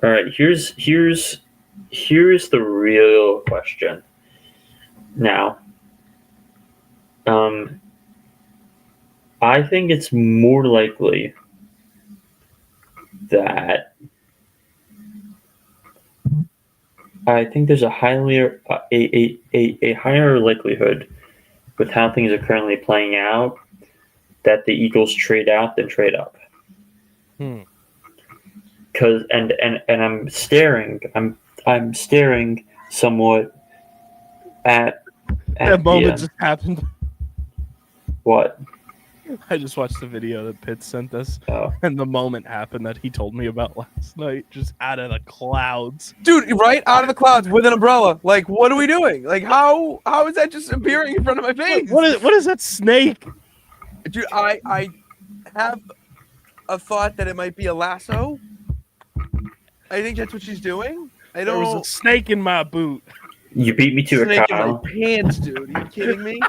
[SPEAKER 4] All right, here's the real question. Now, I think it's more likely that I think there's a higher likelihood with how things are currently playing out that the Eagles trade out than trade up. Because and I'm staring somewhat at
[SPEAKER 2] That moment just happened.
[SPEAKER 4] What?
[SPEAKER 2] I just watched the video that Pitt sent us,
[SPEAKER 4] Oh.
[SPEAKER 2] and the moment happened that he told me about last night, just out of the clouds.
[SPEAKER 3] Dude, right out of the clouds with an umbrella. Like, what are we doing? Like, how is that just appearing in front of my face?
[SPEAKER 2] What is that snake?
[SPEAKER 3] Dude, I have a thought that it might be a lasso. I think that's what she's doing.
[SPEAKER 2] There was a snake in my boot.
[SPEAKER 4] You beat me to
[SPEAKER 3] Snake
[SPEAKER 4] a
[SPEAKER 3] in my
[SPEAKER 4] Kyle.
[SPEAKER 3] pants, dude. Are you kidding me?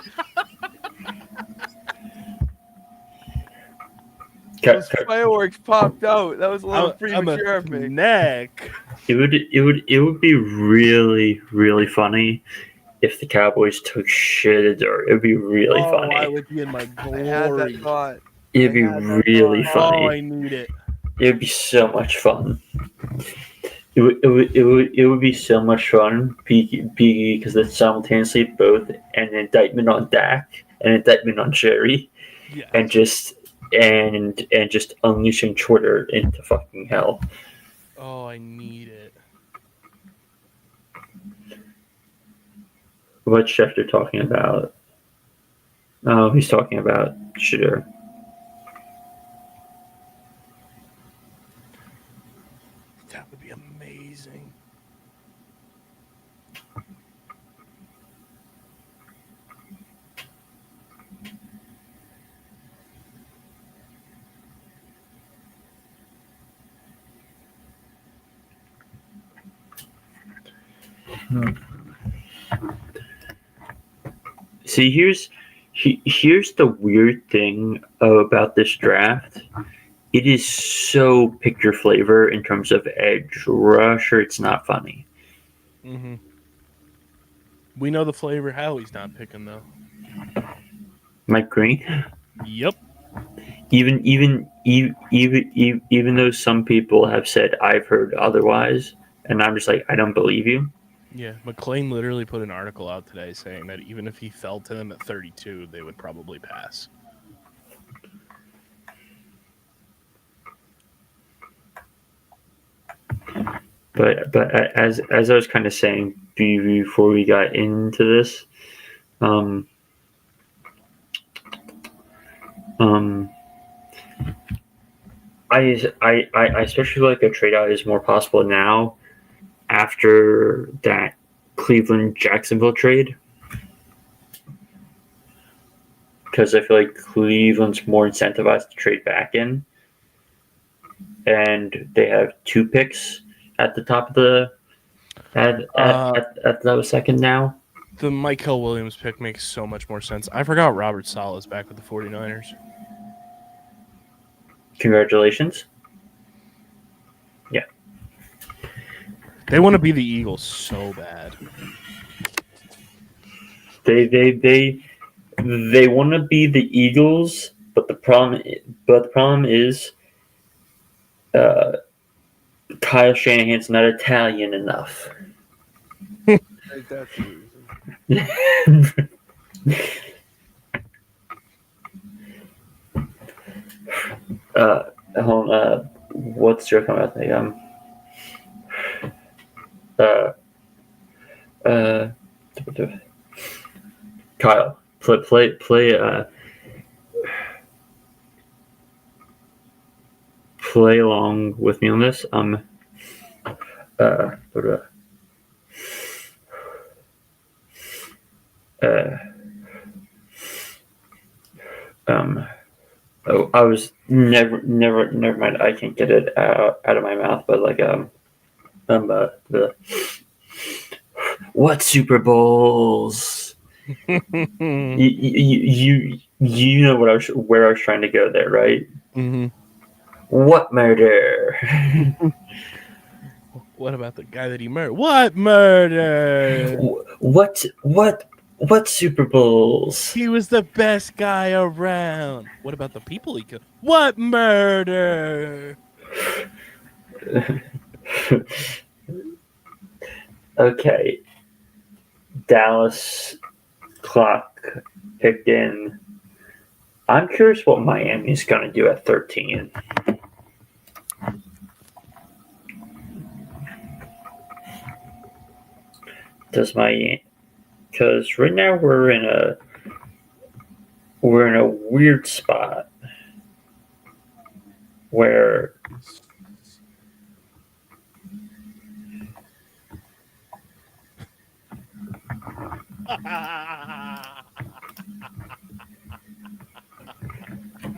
[SPEAKER 3] Those fireworks popped out. That was a little premature of me.
[SPEAKER 2] Neck.
[SPEAKER 4] It would be really, really funny if the Cowboys took shit at dirt. It would be really funny.
[SPEAKER 2] I would be in my glory.
[SPEAKER 3] I had that thought.
[SPEAKER 4] It'd be really funny.
[SPEAKER 2] Oh, I need it.
[SPEAKER 4] It would be so much fun. It would be so much fun because it's simultaneously both an indictment on Dak and an indictment on Jerry,
[SPEAKER 2] Yes.
[SPEAKER 4] and just unleashing Twitter into fucking hell.
[SPEAKER 2] Oh, I need it.
[SPEAKER 4] What's Schefter talking about? Oh, he's talking about Shooter.
[SPEAKER 2] That would be amazing.
[SPEAKER 4] See, here's the weird thing about this draft. It is so pick your flavor in terms of edge rusher. It's not funny.
[SPEAKER 2] Mm-hmm. We know the flavor Howie's not picking though.
[SPEAKER 4] Mike Green.
[SPEAKER 2] Yep.
[SPEAKER 4] Even though some people have said I've heard otherwise, and I'm just like, I don't believe you.
[SPEAKER 2] Yeah, McLean literally put an article out today saying that even if he fell to them at 32, they would probably pass.
[SPEAKER 4] But as I was kind of saying before we got into this, I especially feel like a trade out is more possible now after that Cleveland Jacksonville trade, because I feel like Cleveland's more incentivized to trade back in, and they have 2 picks at the top of the at the second now.
[SPEAKER 2] The Michael Williams pick makes so much more sense. I forgot Robert Saleh is back with the 49ers.
[SPEAKER 4] Congratulations. Yeah.
[SPEAKER 2] They want to be the Eagles so bad.
[SPEAKER 4] They want to be the Eagles, but the problem is Kyle Shanahan's not Italian enough.
[SPEAKER 3] That's the reason.
[SPEAKER 4] Hold on, what's your comment? Kyle, play along with me on this. Oh, I was never mind. I can't get it out of my mouth. But like the what Super Bowls? You know what where I was trying to go there, right?
[SPEAKER 2] Mm-hmm.
[SPEAKER 4] What murder?
[SPEAKER 2] What about the guy that he murdered? What murder?
[SPEAKER 4] What Super Bowls?
[SPEAKER 2] He was the best guy around. What about the people he killed? What murder?
[SPEAKER 4] Okay, Dallas clock picked in. I'm curious what Miami's going to do at 13. Does Miami? Because right now we're in a weird spot where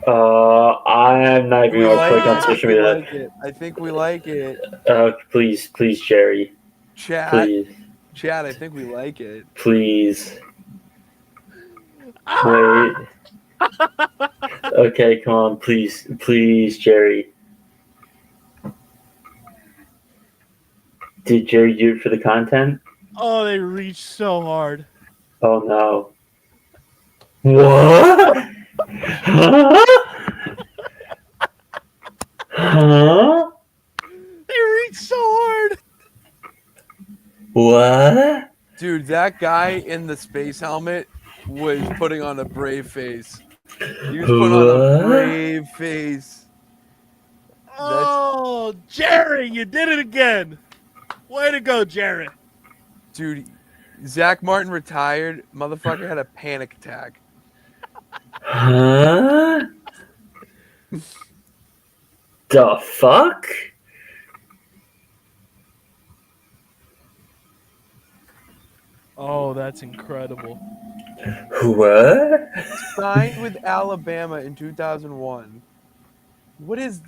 [SPEAKER 4] I'm not even
[SPEAKER 3] We
[SPEAKER 4] going to
[SPEAKER 3] like
[SPEAKER 4] click on
[SPEAKER 3] it.
[SPEAKER 4] social
[SPEAKER 3] We
[SPEAKER 4] media.
[SPEAKER 3] like it. I think we like it.
[SPEAKER 4] Please, Jerry,
[SPEAKER 3] Chat.
[SPEAKER 4] please,
[SPEAKER 3] I think we like it.
[SPEAKER 4] please. Wait. Okay, come on, please, Jerry. Did Jerry do it for the content?
[SPEAKER 2] Oh, they reached so hard.
[SPEAKER 4] Oh no. What? Huh? Huh?
[SPEAKER 2] They reached so hard.
[SPEAKER 4] What?
[SPEAKER 3] Dude, that guy in the space helmet was putting on a brave face. He was putting on a
[SPEAKER 4] What?
[SPEAKER 3] brave face.
[SPEAKER 2] Oh, Jerry, you did it again. Way to go, Jerry.
[SPEAKER 3] Dude, Zach Martin retired. Motherfucker had a panic attack.
[SPEAKER 4] Huh? The fuck?
[SPEAKER 2] Oh, that's incredible.
[SPEAKER 4] What?
[SPEAKER 3] Signed with Alabama in 2001. What is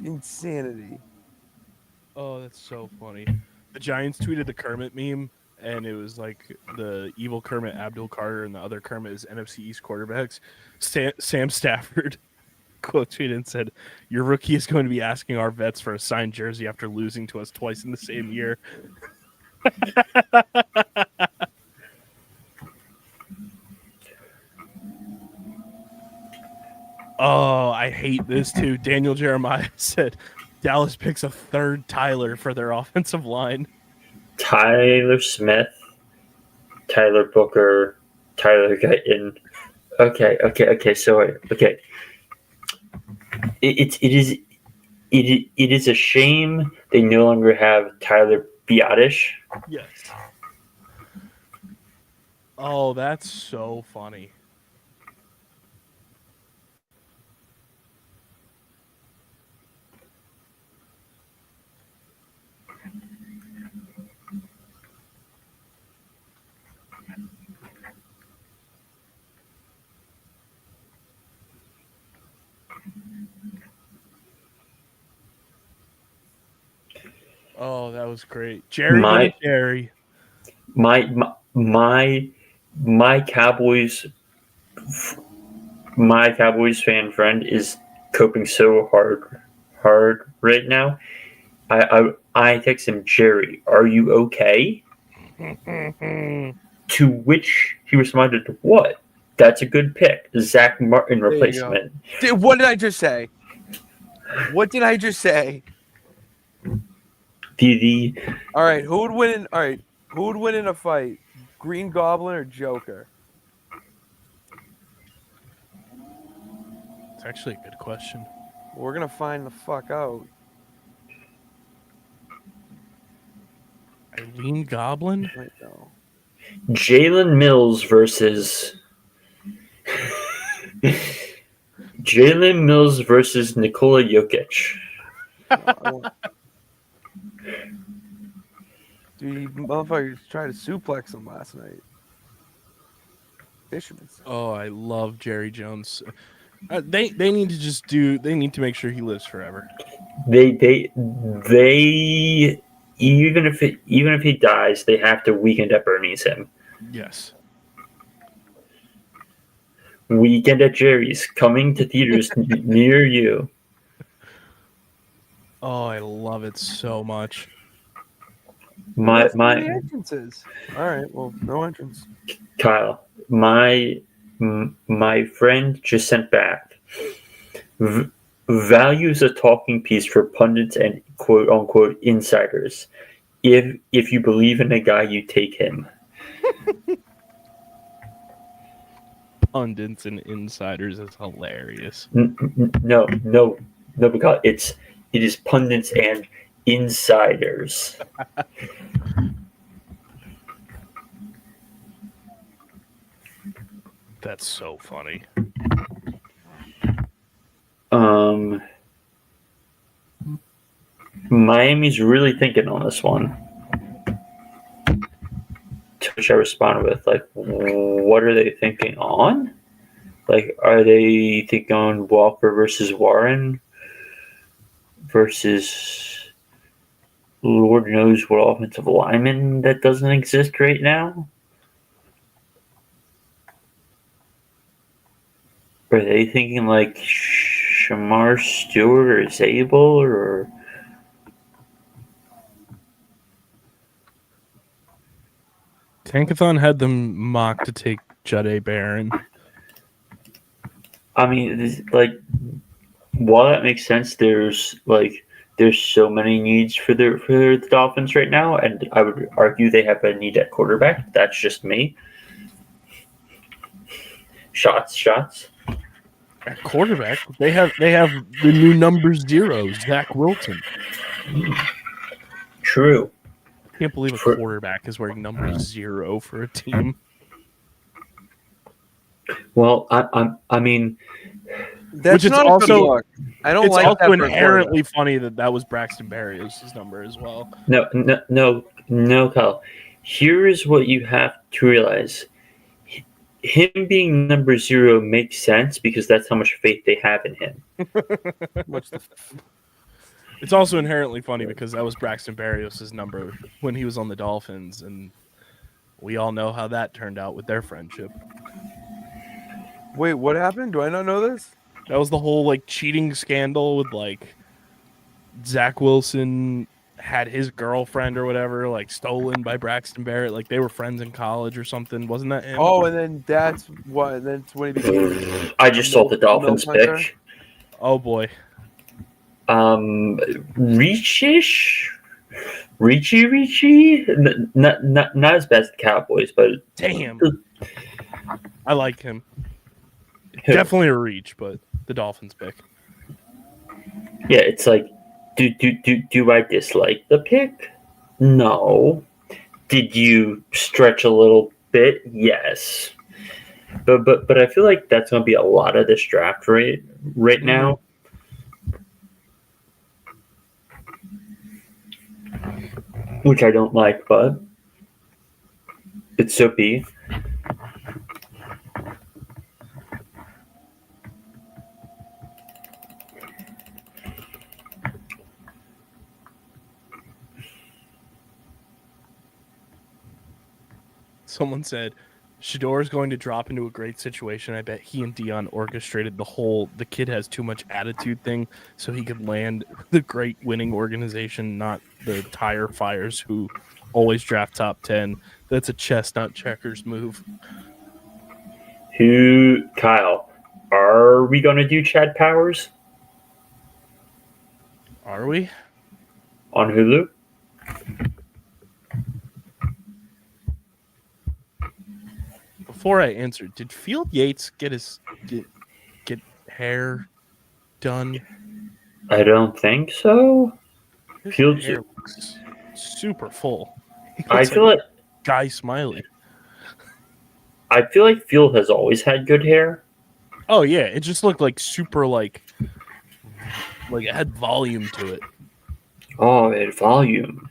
[SPEAKER 3] insanity?
[SPEAKER 2] Oh, that's so funny. The Giants tweeted the Kermit meme, and it was like the evil Kermit, Abdul Carter, and the other Kermit is NFC East quarterbacks. Sam Stafford quote tweeted and said, "Your rookie is going to be asking our vets for a signed jersey after losing to us twice in the same year." Oh, I hate this too. Daniel Jeremiah said Dallas picks a third Tyler for their offensive line.
[SPEAKER 4] Tyler Smith, Tyler Booker, Tyler Guyton. Okay. So okay, it is a shame they no longer have Tyler Biotish.
[SPEAKER 2] Yes. Oh, that's so funny. Oh, that was great. Jerry
[SPEAKER 4] My-
[SPEAKER 2] Jerry.
[SPEAKER 4] My Cowboys fan friend is coping so hard right now. I text him, Jerry, are you okay? To which he responded, what? That's a good pick. Zach Martin
[SPEAKER 3] There you go.
[SPEAKER 4] replacement.
[SPEAKER 3] Dude, what did I just say? What did I just say? All right, who would win in? All right, who would win in a fight? Green Goblin or Joker?
[SPEAKER 2] It's actually a good question.
[SPEAKER 3] We're gonna find the fuck out.
[SPEAKER 2] Eileen Goblin?
[SPEAKER 3] Right now.
[SPEAKER 4] Jalen Mills versus Nikola Jokic.
[SPEAKER 3] Dude, Dude, motherfuckers tried to suplex him last night. Fisherman's.
[SPEAKER 2] Oh, I love Jerry Jones. They need to just do. They need to make sure he lives forever.
[SPEAKER 4] They even if he dies, they have to Weekend at Bernie's him.
[SPEAKER 2] Yes.
[SPEAKER 4] Weekend at Jerry's coming to theaters near you.
[SPEAKER 2] Oh, I love it so much.
[SPEAKER 3] That's where the entrance is. All right, well, no entrance.
[SPEAKER 4] Kyle, my friend just sent back. Values a talking piece for pundits and quote unquote insiders. If you believe in a guy, you take him.
[SPEAKER 2] Pundits and insiders is hilarious.
[SPEAKER 4] No, because it is pundits and insiders.
[SPEAKER 2] That's so funny.
[SPEAKER 4] Miami's really thinking on this one. To which I responded with, like, what are they thinking on? Like, are they thinking on Walker versus Warren versus Lord knows what offensive lineman that doesn't exist right now? Are they thinking like Shamar Stewart or Zabel or?
[SPEAKER 2] Tankathon had them mock to take Jade Barron.
[SPEAKER 4] I mean, while that makes sense, there's so many needs for the Dolphins right now, and I would argue they have a need at quarterback. That's just me. Shots.
[SPEAKER 2] At quarterback, they have the new number 0, Zach Wilson.
[SPEAKER 4] True.
[SPEAKER 2] I can't believe a quarterback is wearing number 0 for a team.
[SPEAKER 4] Well, I mean,
[SPEAKER 3] that's
[SPEAKER 2] which is
[SPEAKER 3] not
[SPEAKER 2] also
[SPEAKER 3] a good look. I don't like
[SPEAKER 2] also
[SPEAKER 3] that. It's
[SPEAKER 2] inherently funny that was Braxton Berrios' number as well.
[SPEAKER 4] No, Kyle. Here's what you have to realize. Him being number 0 makes sense because that's how much faith they have in him.
[SPEAKER 2] It's also inherently funny because that was Braxton Berrios' number when he was on the Dolphins, and we all know how that turned out with their friendship.
[SPEAKER 3] Wait, what happened? Do I not know this?
[SPEAKER 2] That was the whole cheating scandal with Zach Wilson had his girlfriend or whatever stolen by Braxton Barrett. They were friends in college or something. Wasn't that him?
[SPEAKER 3] Oh, and then that's when he became.
[SPEAKER 4] I just saw the Dolphins pick.
[SPEAKER 2] Oh boy.
[SPEAKER 4] Reachy. Not as bad as the Cowboys, but
[SPEAKER 2] damn. I like him. Definitely a reach, but the Dolphins pick.
[SPEAKER 4] Yeah, it's like, do I dislike the pick? No. Did you stretch a little bit? Yes. But I feel like that's going to be a lot of this draft right now. Which I don't like, but it's so be.
[SPEAKER 2] Someone said, Shador is going to drop into a great situation. I bet he and Dion orchestrated the kid has too much attitude thing so he could land the great winning organization, not the tire fires who always draft top 10. That's a chestnut checkers move.
[SPEAKER 4] Kyle, are we going to do Chad Powers?
[SPEAKER 2] Are we?
[SPEAKER 4] On Hulu?
[SPEAKER 2] Before I answer, did Field Yates get hair done?
[SPEAKER 4] I don't think so.
[SPEAKER 2] His hair looks super full.
[SPEAKER 4] I feel like
[SPEAKER 2] Guy Smiley.
[SPEAKER 4] I feel like Field has always had good hair.
[SPEAKER 2] Oh yeah, it just looked super it had volume to it.
[SPEAKER 4] Oh, it had volume.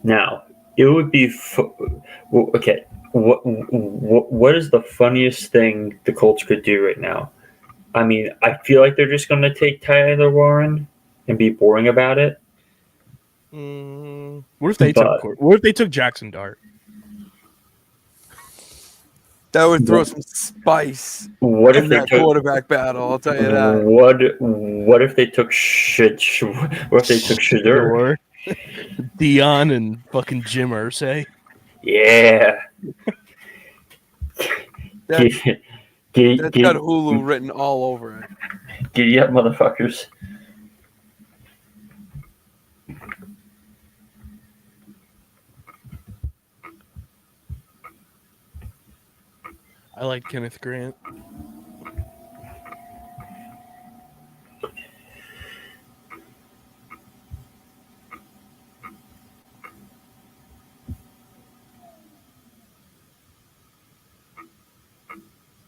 [SPEAKER 4] Now, it would be okay. What is the funniest thing the Colts could do right now? I mean, I feel like they're just going to take Tyler Warren and be boring about it.
[SPEAKER 2] What if they took Jackson Dart?
[SPEAKER 3] That would throw some spice
[SPEAKER 4] What
[SPEAKER 3] in
[SPEAKER 4] if they
[SPEAKER 3] that
[SPEAKER 4] took
[SPEAKER 3] quarterback battle. I'll tell you that.
[SPEAKER 4] What if they took Shadur?
[SPEAKER 2] Dion and fucking Jim Irsay.
[SPEAKER 4] Yeah.
[SPEAKER 3] That's got Hulu written all over it.
[SPEAKER 4] Giddy up, motherfuckers.
[SPEAKER 2] I like Kenneth Grant.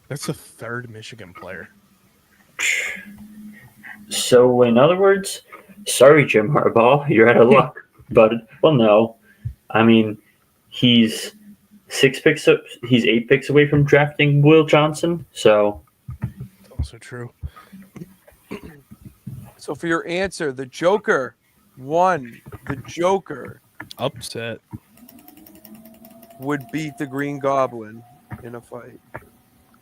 [SPEAKER 2] That's the third Michigan player.
[SPEAKER 4] So, in other words, sorry, Jim Harbaugh, you're out of luck, bud. Well, no. I mean, he's 8 picks away from drafting Will Johnson, so.
[SPEAKER 2] Also true.
[SPEAKER 3] So, for your answer, the Joker won. The Joker
[SPEAKER 2] Upset.
[SPEAKER 3] would beat the Green Goblin in a fight.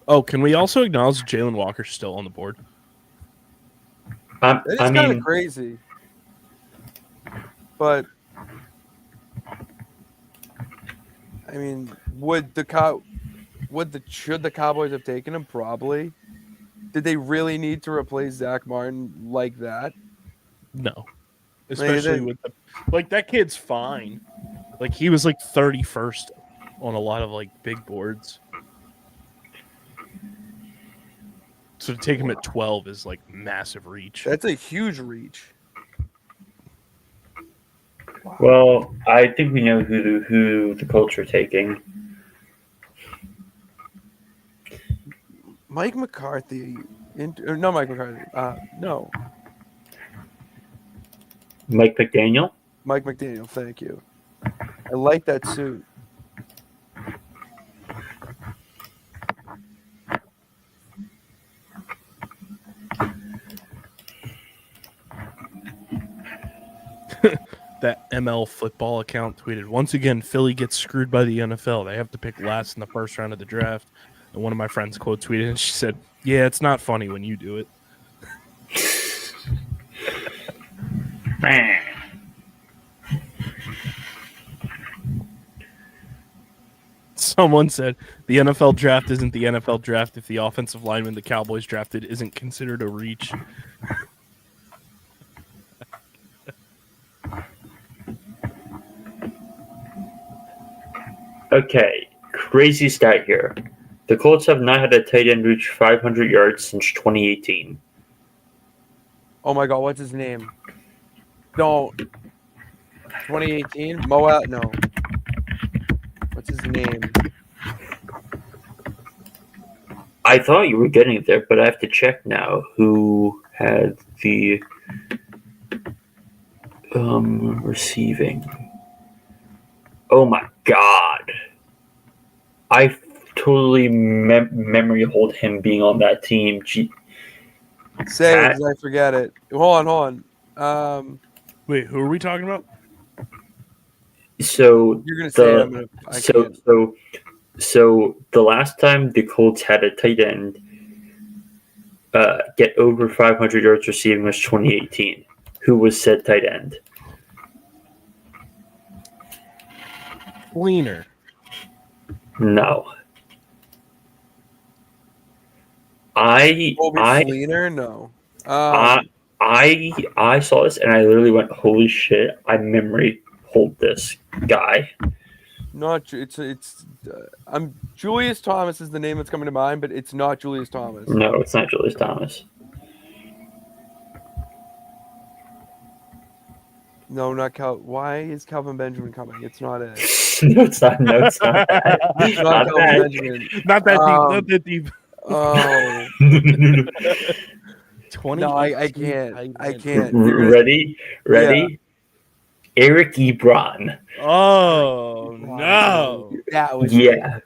[SPEAKER 2] Oh, can we also acknowledge Jalen Walker's still on the board?
[SPEAKER 3] That is kind of crazy. But I mean, should the Cowboys have taken him? Probably. Did they really need to replace Zach Martin like that?
[SPEAKER 2] No. Especially with that kid's fine. Like he was like 31st on a lot of like big boards. So to take him at 12 is like massive reach.
[SPEAKER 3] That's a huge reach.
[SPEAKER 4] Well, I think we know who the Colts are taking.
[SPEAKER 3] Mike McCarthy. No, Mike McCarthy. No.
[SPEAKER 4] Mike McDaniel?
[SPEAKER 3] Mike McDaniel, thank you. I like that suit.
[SPEAKER 2] That ML football account tweeted, once again, Philly gets screwed by the NFL. They have to pick last in the first round of the draft. And one of my friends quote tweeted, and she said, yeah, it's not funny when you do it. Someone said, the NFL draft isn't the NFL draft if the offensive lineman the Cowboys drafted isn't considered a reach.
[SPEAKER 4] Okay, crazy stat here. The Colts have not had a tight end reach 500 yards since 2018.
[SPEAKER 3] Oh my God, what's his name? Don't. 2018? Moab? No. What's his name?
[SPEAKER 4] I thought you were getting it there, but I have to check now who had the receiving. Oh my God. I totally memory hold him being on that team.
[SPEAKER 3] Say it, 'cause I forget it. Hold on.
[SPEAKER 2] Wait, who are we talking about?
[SPEAKER 4] So
[SPEAKER 3] you're gonna say it.
[SPEAKER 4] So the last time the Colts had a tight end get over 500 yards receiving was 2018. Who was said tight end?
[SPEAKER 2] Fleener.
[SPEAKER 4] No.
[SPEAKER 3] Fleener? No.
[SPEAKER 4] I saw this and I literally went, "Holy shit!" I memory hold this guy.
[SPEAKER 3] Not it's. I'm Julius Thomas is the name that's coming to mind, but it's not Julius Thomas.
[SPEAKER 4] No, it's not Julius Thomas.
[SPEAKER 3] No, not Cal. Why is Calvin Benjamin coming? It's not it.
[SPEAKER 4] No, it's not. No, it's not that.
[SPEAKER 3] It's not Calvin Benjamin.
[SPEAKER 2] Not that deep. Not that deep.
[SPEAKER 3] Oh.
[SPEAKER 2] 20.
[SPEAKER 3] No, I can't. I can't.
[SPEAKER 4] Ready?
[SPEAKER 3] Yeah.
[SPEAKER 4] Eric Ebron.
[SPEAKER 2] Oh no!
[SPEAKER 3] That was
[SPEAKER 4] Yeah.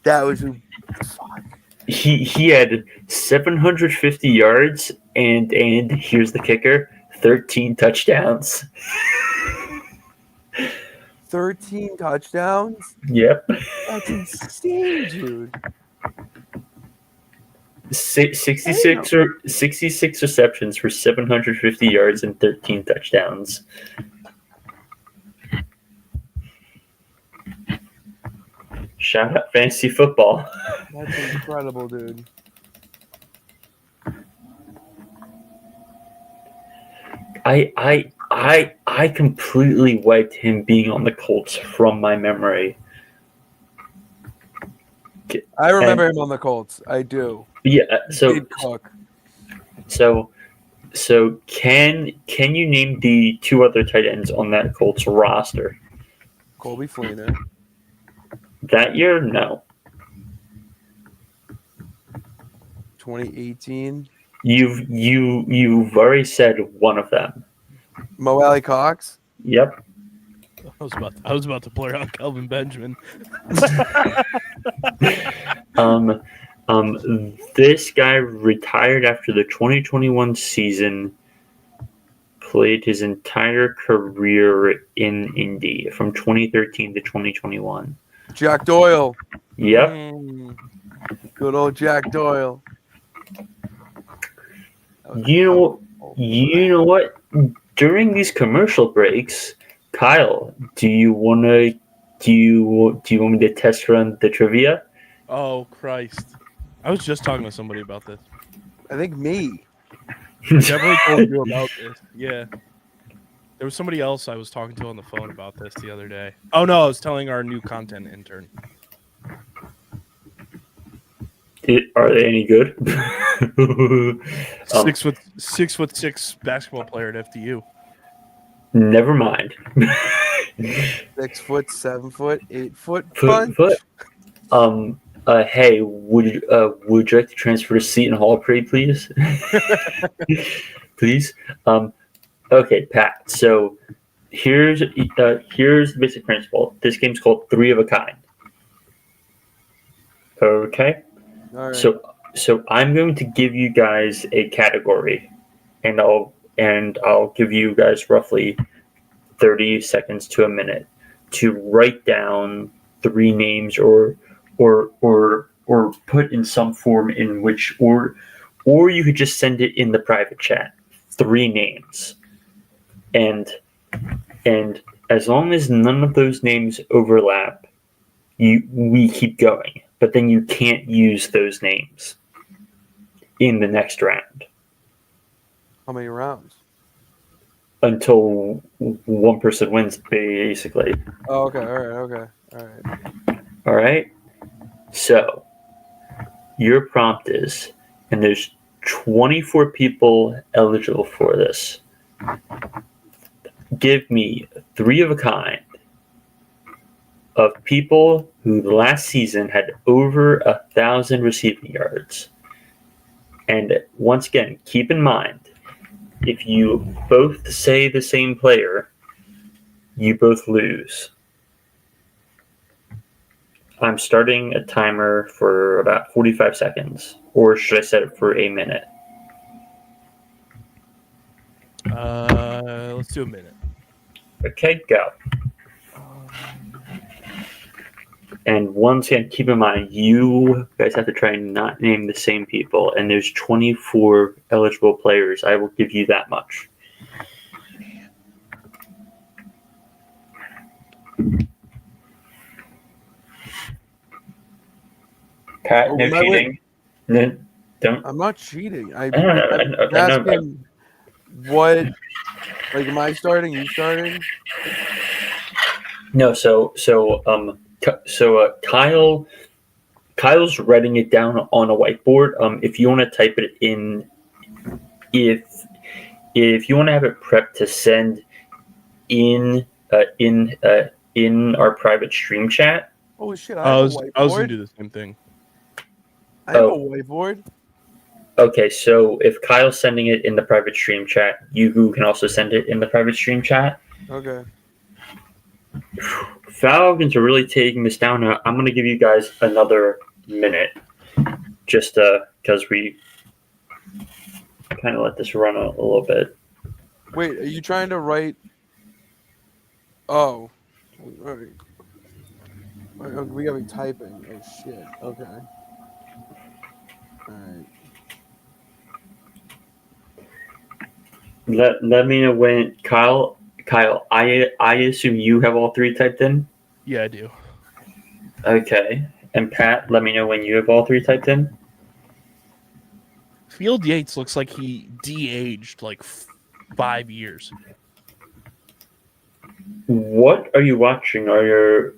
[SPEAKER 3] That was who. Fuck.
[SPEAKER 4] He had 750 yards and here's the kicker, 13 touchdowns.
[SPEAKER 3] 13 touchdowns.
[SPEAKER 4] Yep.
[SPEAKER 3] That's insane, dude.
[SPEAKER 4] 66 receptions for 750 yards and 13 touchdowns. Shout out fantasy football.
[SPEAKER 3] That's incredible, dude.
[SPEAKER 4] I completely wiped him being on the Colts from my memory.
[SPEAKER 3] I remember him on the Colts. I do.
[SPEAKER 4] Yeah, so
[SPEAKER 3] Big cook.
[SPEAKER 4] so can you name the two other tight ends on that Colts roster?
[SPEAKER 3] Colby Fleener.
[SPEAKER 4] That year, no.
[SPEAKER 3] 2018.
[SPEAKER 4] You've already said one of them.
[SPEAKER 3] Mo Alley Cox.
[SPEAKER 4] Yep.
[SPEAKER 2] I was about to blur out Kelvin Benjamin.
[SPEAKER 4] This guy retired after the 2021 season. Played his entire career in Indy from 2013 to 2021.
[SPEAKER 3] Jack Doyle.
[SPEAKER 4] Yep.
[SPEAKER 3] Good old Jack Doyle.
[SPEAKER 4] You know what? During these commercial breaks, Kyle, do you want me to test run the trivia?
[SPEAKER 2] Oh Christ! I was just talking to somebody about this.
[SPEAKER 3] I think me.
[SPEAKER 2] Definitely told you about this. Yeah. There was somebody else I was talking to on the phone about this the other day. Oh no, I was telling our new content intern.
[SPEAKER 4] Are they any good?
[SPEAKER 2] 6'6" basketball player at FDU.
[SPEAKER 4] Never mind.
[SPEAKER 3] 6 foot, 7 foot, 8 foot.
[SPEAKER 4] Foot. Hey, would you like to transfer to Seton Hall, please? Please. Okay, Pat. So here's the basic principle. This game's called 3 of a kind. Okay.
[SPEAKER 3] All right.
[SPEAKER 4] So I'm going to give you guys a category, and I'll give you guys roughly 30 seconds to a minute to write down 3 names or put in some form in which or you could just send it in the private chat. 3 names. And as long as none of those names overlap, we keep going. But then you can't use those names in the next round.
[SPEAKER 3] How many rounds?
[SPEAKER 4] Until one person wins, basically.
[SPEAKER 3] Oh, okay. All right.
[SPEAKER 4] All right? So, your prompt is, and there's 24 people eligible for this. Give me 3 of a kind of people who last season had over 1,000 receiving yards. And once again, keep in mind, if you both say the same player, you both lose. I'm starting a timer for about 45 seconds. Or should I set it for a minute?
[SPEAKER 2] Let's do a minute.
[SPEAKER 4] Okay, go. And once again, keep in mind, you guys have to try and not name the same people. And there's 24 eligible players. I will give you that much. Pat, no cheating. No, don't.
[SPEAKER 3] I'm not cheating.
[SPEAKER 4] I know.
[SPEAKER 3] asking what. Like, am I starting? You starting?
[SPEAKER 4] No. So Kyle's writing it down on a whiteboard. If you want to type it in, if you want to have it prepped to send in our private stream chat.
[SPEAKER 3] Oh shit!
[SPEAKER 2] I was gonna do the same thing.
[SPEAKER 3] I have a whiteboard.
[SPEAKER 4] Okay, so if Kyle's sending it in the private stream chat, you can also send it in the private stream chat.
[SPEAKER 3] Okay.
[SPEAKER 4] Falcons are really taking this down. I'm going to give you guys another minute, just because we kind of let this run a little bit.
[SPEAKER 3] Wait, are you trying to write? Oh. All right. We gotta be typing. Oh shit. Okay. All right.
[SPEAKER 4] Let me know when Kyle. I assume you have all three typed in.
[SPEAKER 2] Yeah, I do.
[SPEAKER 4] Okay. And Pat, let me know when you have all three typed in.
[SPEAKER 2] Field Yates looks like he de-aged like 5 years.
[SPEAKER 4] What are you watching? Are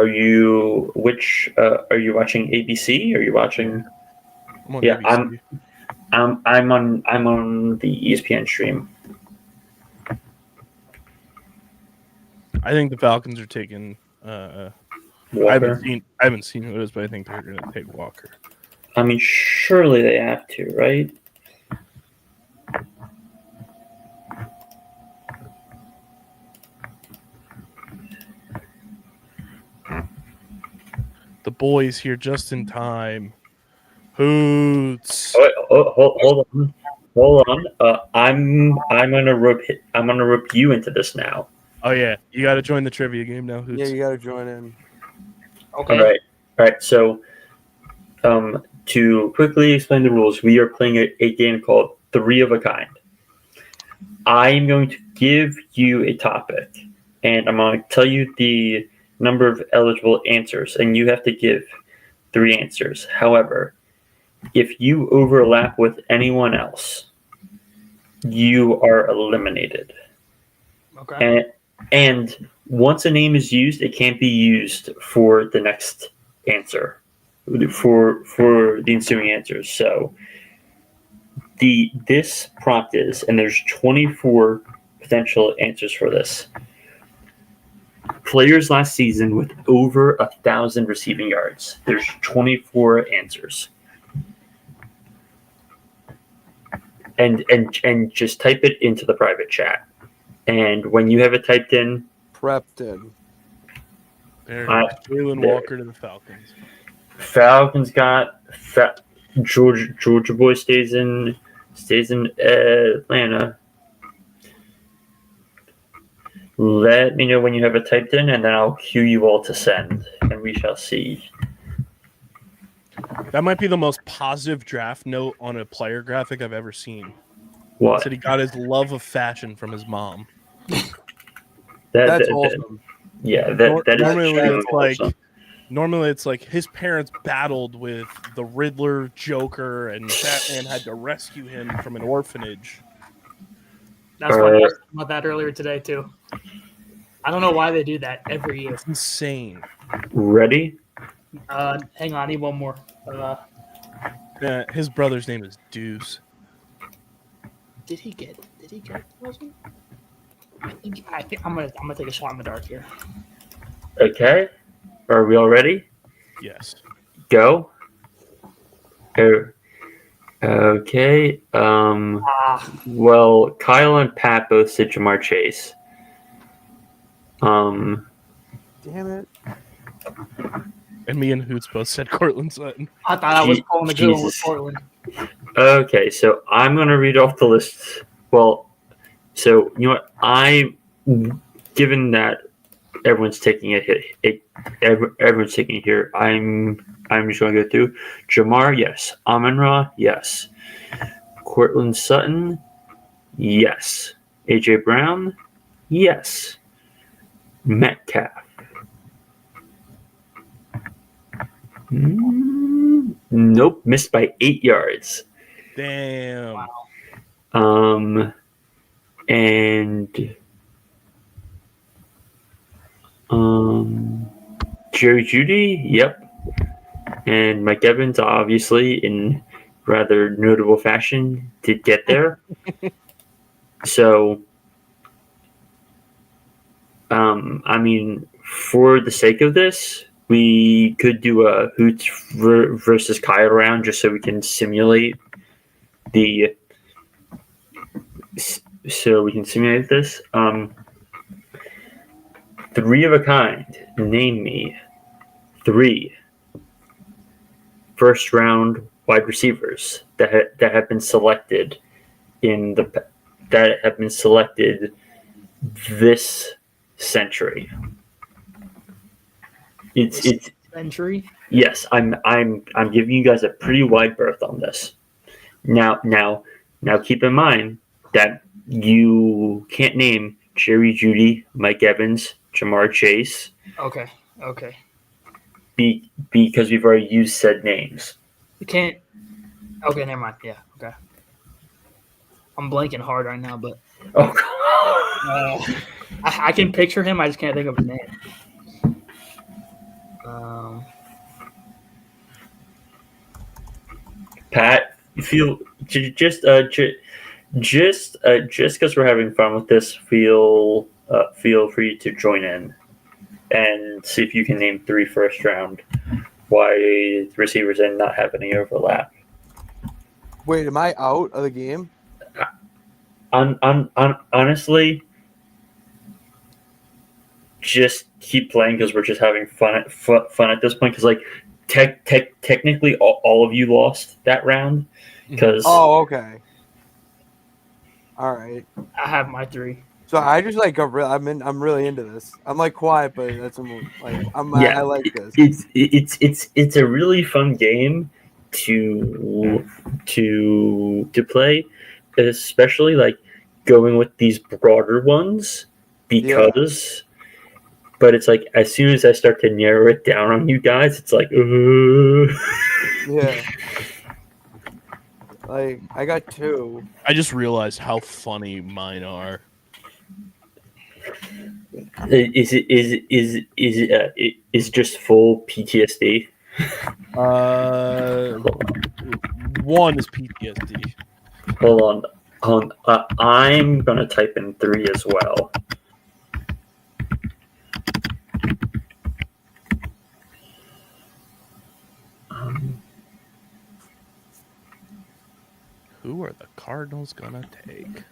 [SPEAKER 4] you watching ABC? Are you watching?
[SPEAKER 2] I'm on
[SPEAKER 4] Yeah,
[SPEAKER 2] ABC.
[SPEAKER 4] I'm on the ESPN stream.
[SPEAKER 2] I think the Falcons are taking. I
[SPEAKER 4] Walker.
[SPEAKER 2] haven't seen who it is, but I think they're going to take Walker.
[SPEAKER 4] I mean, surely they have to, right?
[SPEAKER 2] The boys here just in time. Hoots.
[SPEAKER 4] Hold on. I'm gonna rope you into this now.
[SPEAKER 2] Oh yeah, you got to join the trivia game now, Hoots.
[SPEAKER 3] Yeah, you gotta join in.
[SPEAKER 4] Okay. All right. So, to quickly explain the rules, we are playing a game called Three of a Kind. I am going to give you a topic, and I'm going to tell you the number of eligible answers, and you have to give 3 answers. However, if you overlap with anyone else, you are eliminated.
[SPEAKER 5] Okay.
[SPEAKER 4] And once a name is used, it can't be used for the next answer, for the ensuing answers. So this prompt is, and there's 24 potential answers for this. Players last season with over 1,000 receiving yards. There's 24 answers. And just type it into the private chat. And when you have it typed in,
[SPEAKER 3] Prepped it.
[SPEAKER 2] There, Jalen Walker to the Falcons.
[SPEAKER 4] Falcons got Georgia boy stays in Atlanta. Let me know when you have it typed in, and then I'll cue you all to send, and we shall see.
[SPEAKER 2] That might be the most positive draft note on a player graphic I've ever seen.
[SPEAKER 4] What?
[SPEAKER 2] Said he got his love of fashion from his mom.
[SPEAKER 3] That's awesome.
[SPEAKER 4] Yeah, that is
[SPEAKER 2] normally
[SPEAKER 4] extremely
[SPEAKER 2] it's like
[SPEAKER 4] awesome.
[SPEAKER 2] normally it's like his parents battled with the Riddler, Joker, and Batman had to rescue him from an orphanage.
[SPEAKER 5] That's funny. I was talking about that earlier today too. I don't know why they do that every year.
[SPEAKER 2] It's insane.
[SPEAKER 4] Ready?
[SPEAKER 5] Hang on, I need one more.
[SPEAKER 2] His brother's name is Deuce.
[SPEAKER 5] Did he get one? I think I'm gonna take a shot in the dark here.
[SPEAKER 4] Okay. Are we all ready?
[SPEAKER 2] Yes.
[SPEAKER 4] Go. Okay. Well, Kyle and Pat both said Jamar Chase.
[SPEAKER 3] Damn it.
[SPEAKER 2] And me and Hoots both said Cortland Sutton.
[SPEAKER 5] I thought I was pulling the good one with Portland.
[SPEAKER 4] Okay, so I'm gonna read off the list. Well, so you know what? Given that everyone's taking a hit, everyone's taking it here. I'm just going to go through. Jamar, yes. Amon-Ra, yes. Cortland Sutton, yes. AJ Brown, yes. Metcalf. Nope, missed by 8 yards.
[SPEAKER 2] Damn.
[SPEAKER 5] Wow.
[SPEAKER 4] And Jerry Jeudy, yep. And Mike Evans, obviously, in rather notable fashion, did get there. So, I mean, for the sake of this, we could do a Hoots versus Kyle round just so we can simulate this. three of a kind. Name me 3 first round wide receivers that have been selected this century. It's
[SPEAKER 5] Century.
[SPEAKER 4] yes. I'm giving you guys a pretty wide berth on this. Now, keep in mind that you can't name Jerry Jeudy, Mike Evans, Jamar Chase.
[SPEAKER 5] Okay.
[SPEAKER 4] Because we've already used said names.
[SPEAKER 5] You can't. Okay, never mind. Yeah. Okay. I'm blanking hard right now, but I can picture him. I just can't think of his name.
[SPEAKER 4] Pat, you feel just because we're having fun with this, feel free to join in and see if you can name 3 first round wide receivers and not have any overlap.
[SPEAKER 3] Wait, am I out of the game?
[SPEAKER 4] Honestly, just keep playing because we're just having fun at this point. Because like technically, all of you lost that round. Because
[SPEAKER 3] Oh, okay. All right.
[SPEAKER 5] I have my 3.
[SPEAKER 3] So I just like got I'm really into this. I'm like quiet, but that's like I like this.
[SPEAKER 4] It's a really fun game to play, especially like going with these broader ones because. But it's like as soon as I start to narrow it down on you guys, it's like,
[SPEAKER 3] yeah. Like I got 2.
[SPEAKER 2] I just realized how funny mine are.
[SPEAKER 4] Is it just full PTSD?
[SPEAKER 2] One is PTSD.
[SPEAKER 4] Hold on. I'm gonna type in 3 as well.
[SPEAKER 2] Who are the Cardinals gonna take?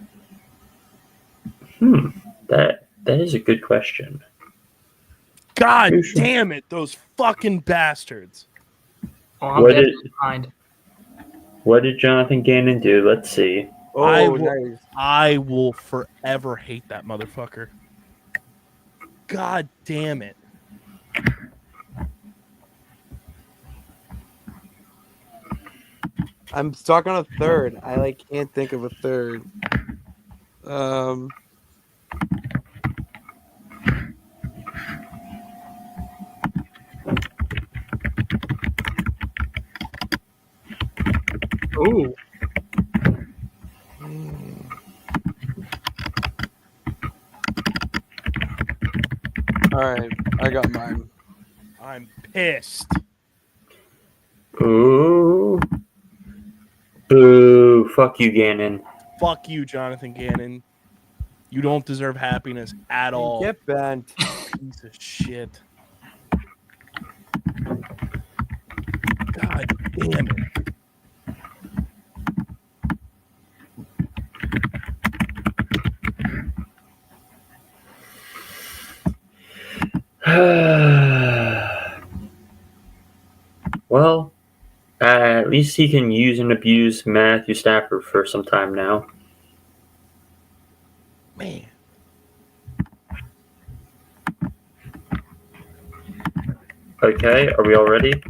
[SPEAKER 4] That is a good question.
[SPEAKER 2] God damn it, those fucking bastards.
[SPEAKER 5] Oh, I'm definitely behind.
[SPEAKER 4] What did Jonathan Gannon do? Let's see.
[SPEAKER 3] Oh, nice.
[SPEAKER 2] I will forever hate that motherfucker. God damn it.
[SPEAKER 3] I'm stuck on a third. I like can't think of a third.
[SPEAKER 5] Ooh.
[SPEAKER 3] All right, I got mine.
[SPEAKER 2] I'm pissed.
[SPEAKER 4] Ooh. Boo. Fuck you, Gannon.
[SPEAKER 2] Fuck you, Jonathan Gannon. You don't deserve happiness at all.
[SPEAKER 3] Get bent.
[SPEAKER 2] Piece of shit. God damn it.
[SPEAKER 4] Well, at least he can use and abuse Matthew Stafford for some time now.
[SPEAKER 2] Man.
[SPEAKER 4] Okay, are we all ready?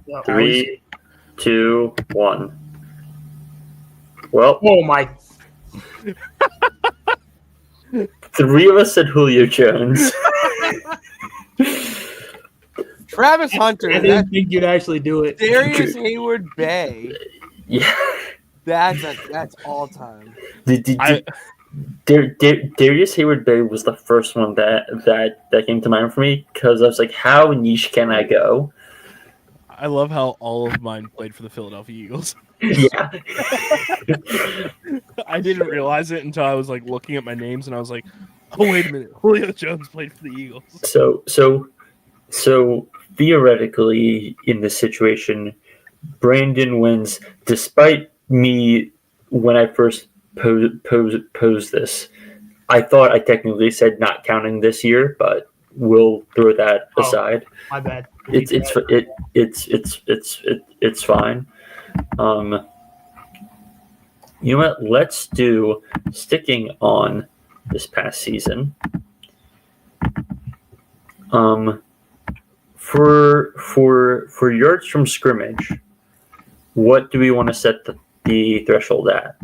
[SPEAKER 2] Yeah.
[SPEAKER 4] 3, 2, 1. Well,
[SPEAKER 5] Oh my.
[SPEAKER 4] 3 of us said Julio Jones.
[SPEAKER 3] Travis Hunter.
[SPEAKER 5] I didn't think you'd actually do it.
[SPEAKER 3] Darius Hayward Bay.
[SPEAKER 4] Yeah.
[SPEAKER 3] That's all time.
[SPEAKER 4] Darius Hayward Bay was the first one that came to mind for me because I was like, how niche can I go?
[SPEAKER 2] I love how all of mine played for the Philadelphia Eagles.
[SPEAKER 4] Yeah.
[SPEAKER 2] I didn't realize it until I was like looking at my names and I was like, oh wait a minute, Julio Jones played for the Eagles.
[SPEAKER 4] So theoretically, in this situation, Brandon wins, despite me when I first posed this. I thought I technically said not counting this year, but we'll throw that aside.
[SPEAKER 5] My bad.
[SPEAKER 4] It's fine. You know what? Let's do, sticking on this past season. For yards from scrimmage, what do we want to set the threshold at?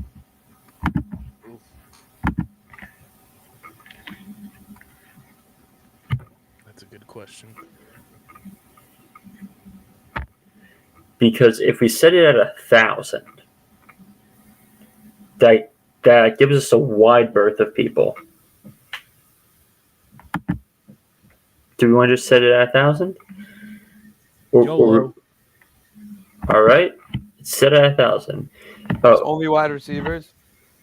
[SPEAKER 2] That's a good question.
[SPEAKER 4] Because if we set it at 1,000, that gives us a wide berth of people. Do we want to just set it at 1,000? All right, set it at 1,000.
[SPEAKER 3] It's only wide receivers.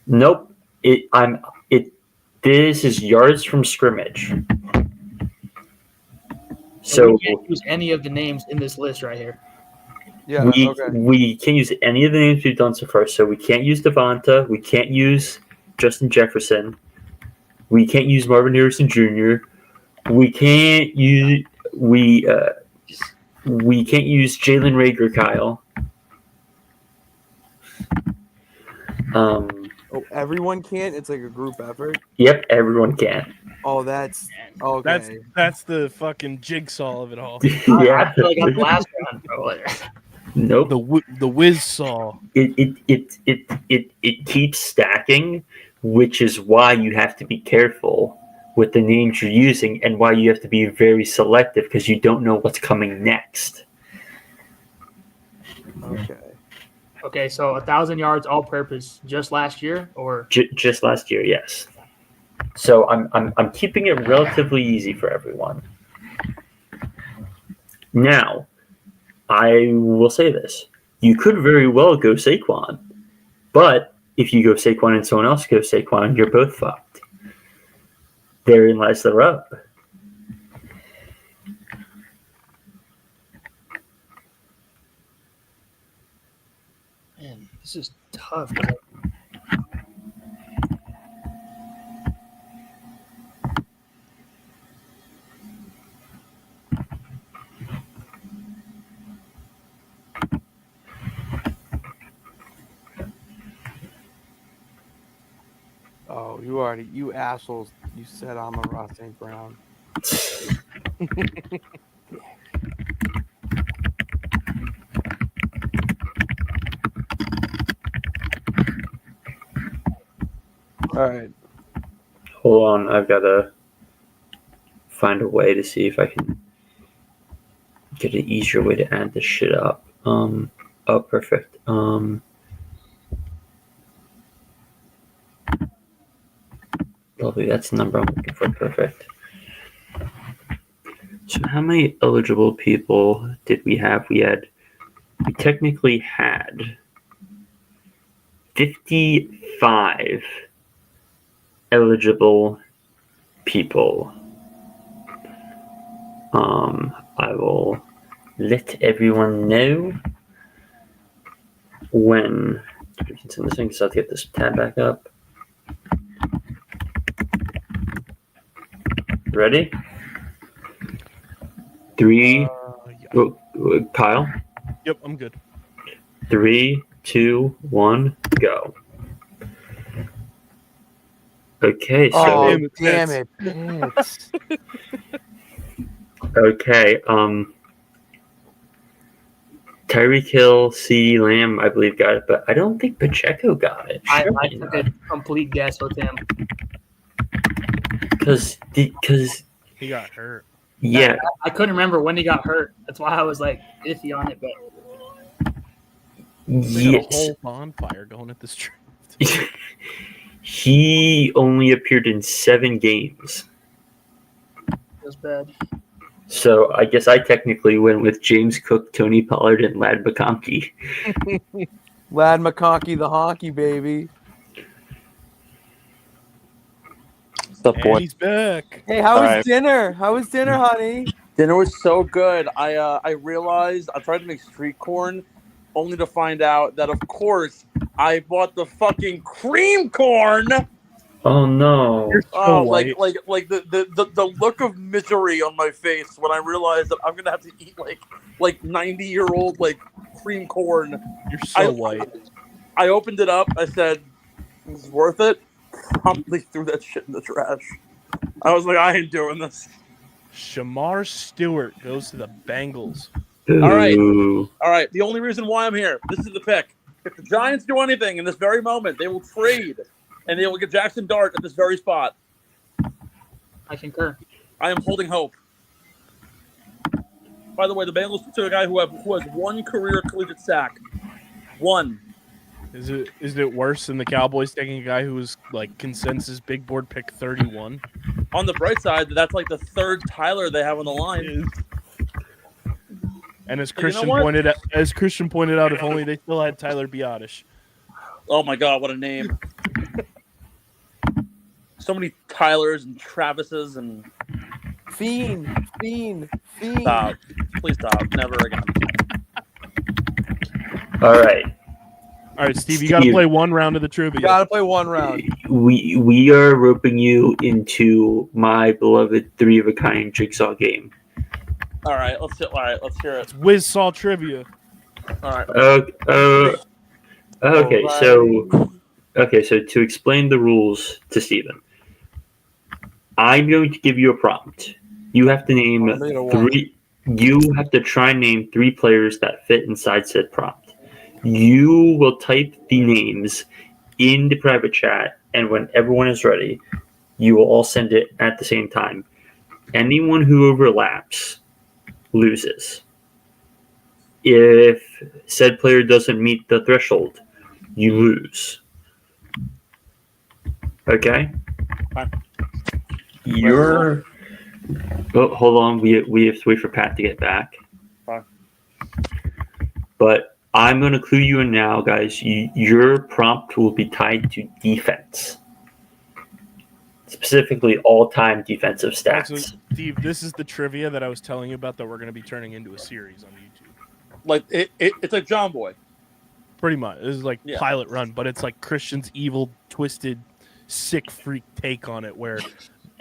[SPEAKER 4] Nope. This is yards from scrimmage. So
[SPEAKER 5] we can't use any of the names in this list right here.
[SPEAKER 3] Yeah.
[SPEAKER 4] we can't use any of the names we've done so far. So we can't use Devonta. We can't use Justin Jefferson. We can't use Marvin Harrison Jr. We can't use Jalen Reagor, Kyle.
[SPEAKER 3] Oh, everyone can't. It's like a group effort.
[SPEAKER 4] Yep, everyone can.
[SPEAKER 3] Oh, that's okay.
[SPEAKER 2] That's the fucking jigsaw of it all.
[SPEAKER 4] Yeah.
[SPEAKER 5] I feel like I'm the last one, bro.
[SPEAKER 4] Nope.
[SPEAKER 2] The whiz saw.
[SPEAKER 4] It keeps stacking, which is why you have to be careful with the names you're using and why you have to be very selective because you don't know what's coming next.
[SPEAKER 3] Okay.
[SPEAKER 5] Okay, so 1,000 yards all-purpose just last year, or
[SPEAKER 4] Just last year, yes. So I'm keeping it relatively easy for everyone. Now, I will say this: you could very well go Saquon, but if you go Saquon and someone else goes Saquon, you're both fucked. Therein lies the rub.
[SPEAKER 5] man, this is tough.
[SPEAKER 3] Oh, you assholes. You said I'm a Ross St. Brown. All right.
[SPEAKER 4] Hold on, I've got to find a way to see if I can get an easier way to add this shit up. Oh, perfect. Lovely, that's the number I'm looking for. Perfect. So how many eligible people did we have? We technically had 55 eligible people. I will let everyone know when we can send this thing, so I'll get this tab back up. Ready? 3
[SPEAKER 2] Yeah.
[SPEAKER 4] Kyle?
[SPEAKER 2] Yep, I'm good.
[SPEAKER 4] 3, 2, 1, go. Okay, so
[SPEAKER 3] Oh, damn it.
[SPEAKER 4] okay, Tyreek Hill, CeeDee Lamb, I believe got it, but I don't think Pacheco got it.
[SPEAKER 5] I took a complete guess with him.
[SPEAKER 4] Because
[SPEAKER 2] He got hurt.
[SPEAKER 4] yeah,
[SPEAKER 5] I couldn't remember when he got hurt. That's why I was like iffy on it. But
[SPEAKER 2] We had a
[SPEAKER 4] yes.
[SPEAKER 2] whole bonfire going at this draft.
[SPEAKER 4] He only appeared in 7 games.
[SPEAKER 5] it was bad.
[SPEAKER 4] So I guess I technically went with James Cook, Tony Pollard, and Lad McConkey.
[SPEAKER 3] Lad McConkey, the honky baby.
[SPEAKER 6] What's up,
[SPEAKER 2] And
[SPEAKER 6] boy?
[SPEAKER 2] he's back.
[SPEAKER 3] Hey, how was
[SPEAKER 6] Alright.
[SPEAKER 3] dinner? How was dinner, honey?
[SPEAKER 6] Dinner was so good. I realized I tried to make street corn, only to find out that of course I bought the fucking cream corn.
[SPEAKER 4] Oh no.
[SPEAKER 2] You're so
[SPEAKER 6] Oh,
[SPEAKER 2] white.
[SPEAKER 6] like the look of misery on my face when I realized that I'm gonna have to eat like 90-year-old like cream corn.
[SPEAKER 2] You're so white.
[SPEAKER 6] I opened it up. I said, "This is worth it." Promptly threw that shit in the trash. I was like, "I ain't doing this."
[SPEAKER 2] Shamar Stewart goes to the Bengals.
[SPEAKER 6] right.
[SPEAKER 4] Ooh.
[SPEAKER 6] All right. The only reason why I'm here. This is the pick. If the Giants do anything in this very moment, they will trade, and they will get Jackson Dart at this very spot.
[SPEAKER 5] I concur.
[SPEAKER 6] I am holding hope. By the way, the Bengals took a guy who has one career collegiate sack. One.
[SPEAKER 2] Is it worse than the Cowboys taking a guy who was like consensus big board pick 31?
[SPEAKER 6] On the bright side, that's like the third Tyler they have on the line.
[SPEAKER 2] And as
[SPEAKER 6] And you know
[SPEAKER 2] Christian
[SPEAKER 6] what?
[SPEAKER 2] pointed out, if only they still had Tyler Biotish.
[SPEAKER 6] Oh my God, what a name! So many Tylers and Travises and
[SPEAKER 3] Fiend.
[SPEAKER 6] stop. Please stop. Never again.
[SPEAKER 4] All right.
[SPEAKER 2] All right, Steve, you got to
[SPEAKER 4] Steve.
[SPEAKER 2] play one round of the trivia.
[SPEAKER 3] You gotta play one round.
[SPEAKER 4] We are roping you into my beloved 3 of a kind jigsaw game.
[SPEAKER 6] All right, let's hear it.
[SPEAKER 2] It's Whiz Saw trivia.
[SPEAKER 6] All right.
[SPEAKER 4] Okay, so to explain the rules to Steven, I'm going to give you a prompt. You have to name three. You have to try and name 3 players that fit inside said prompt. You will type the names in the private chat, and when everyone is ready, you will all send it at the same time. Anyone who overlaps loses. If said player doesn't meet the threshold, you lose. Okay?
[SPEAKER 6] Fine.
[SPEAKER 4] You're... Oh, hold on. We have to wait for Pat to get back.
[SPEAKER 6] Fine.
[SPEAKER 4] But I'm going to clue you in now, guys. Your prompt will be tied to defense. Specifically, all-time defensive stats.
[SPEAKER 2] Also, Steve, this is the trivia that I was telling you about that we're going to be turning into a series on YouTube.
[SPEAKER 6] Like it's like John Boy.
[SPEAKER 2] Pretty much. This is like
[SPEAKER 6] Yeah.
[SPEAKER 2] pilot run, but it's like Christian's evil, twisted, sick freak take on it where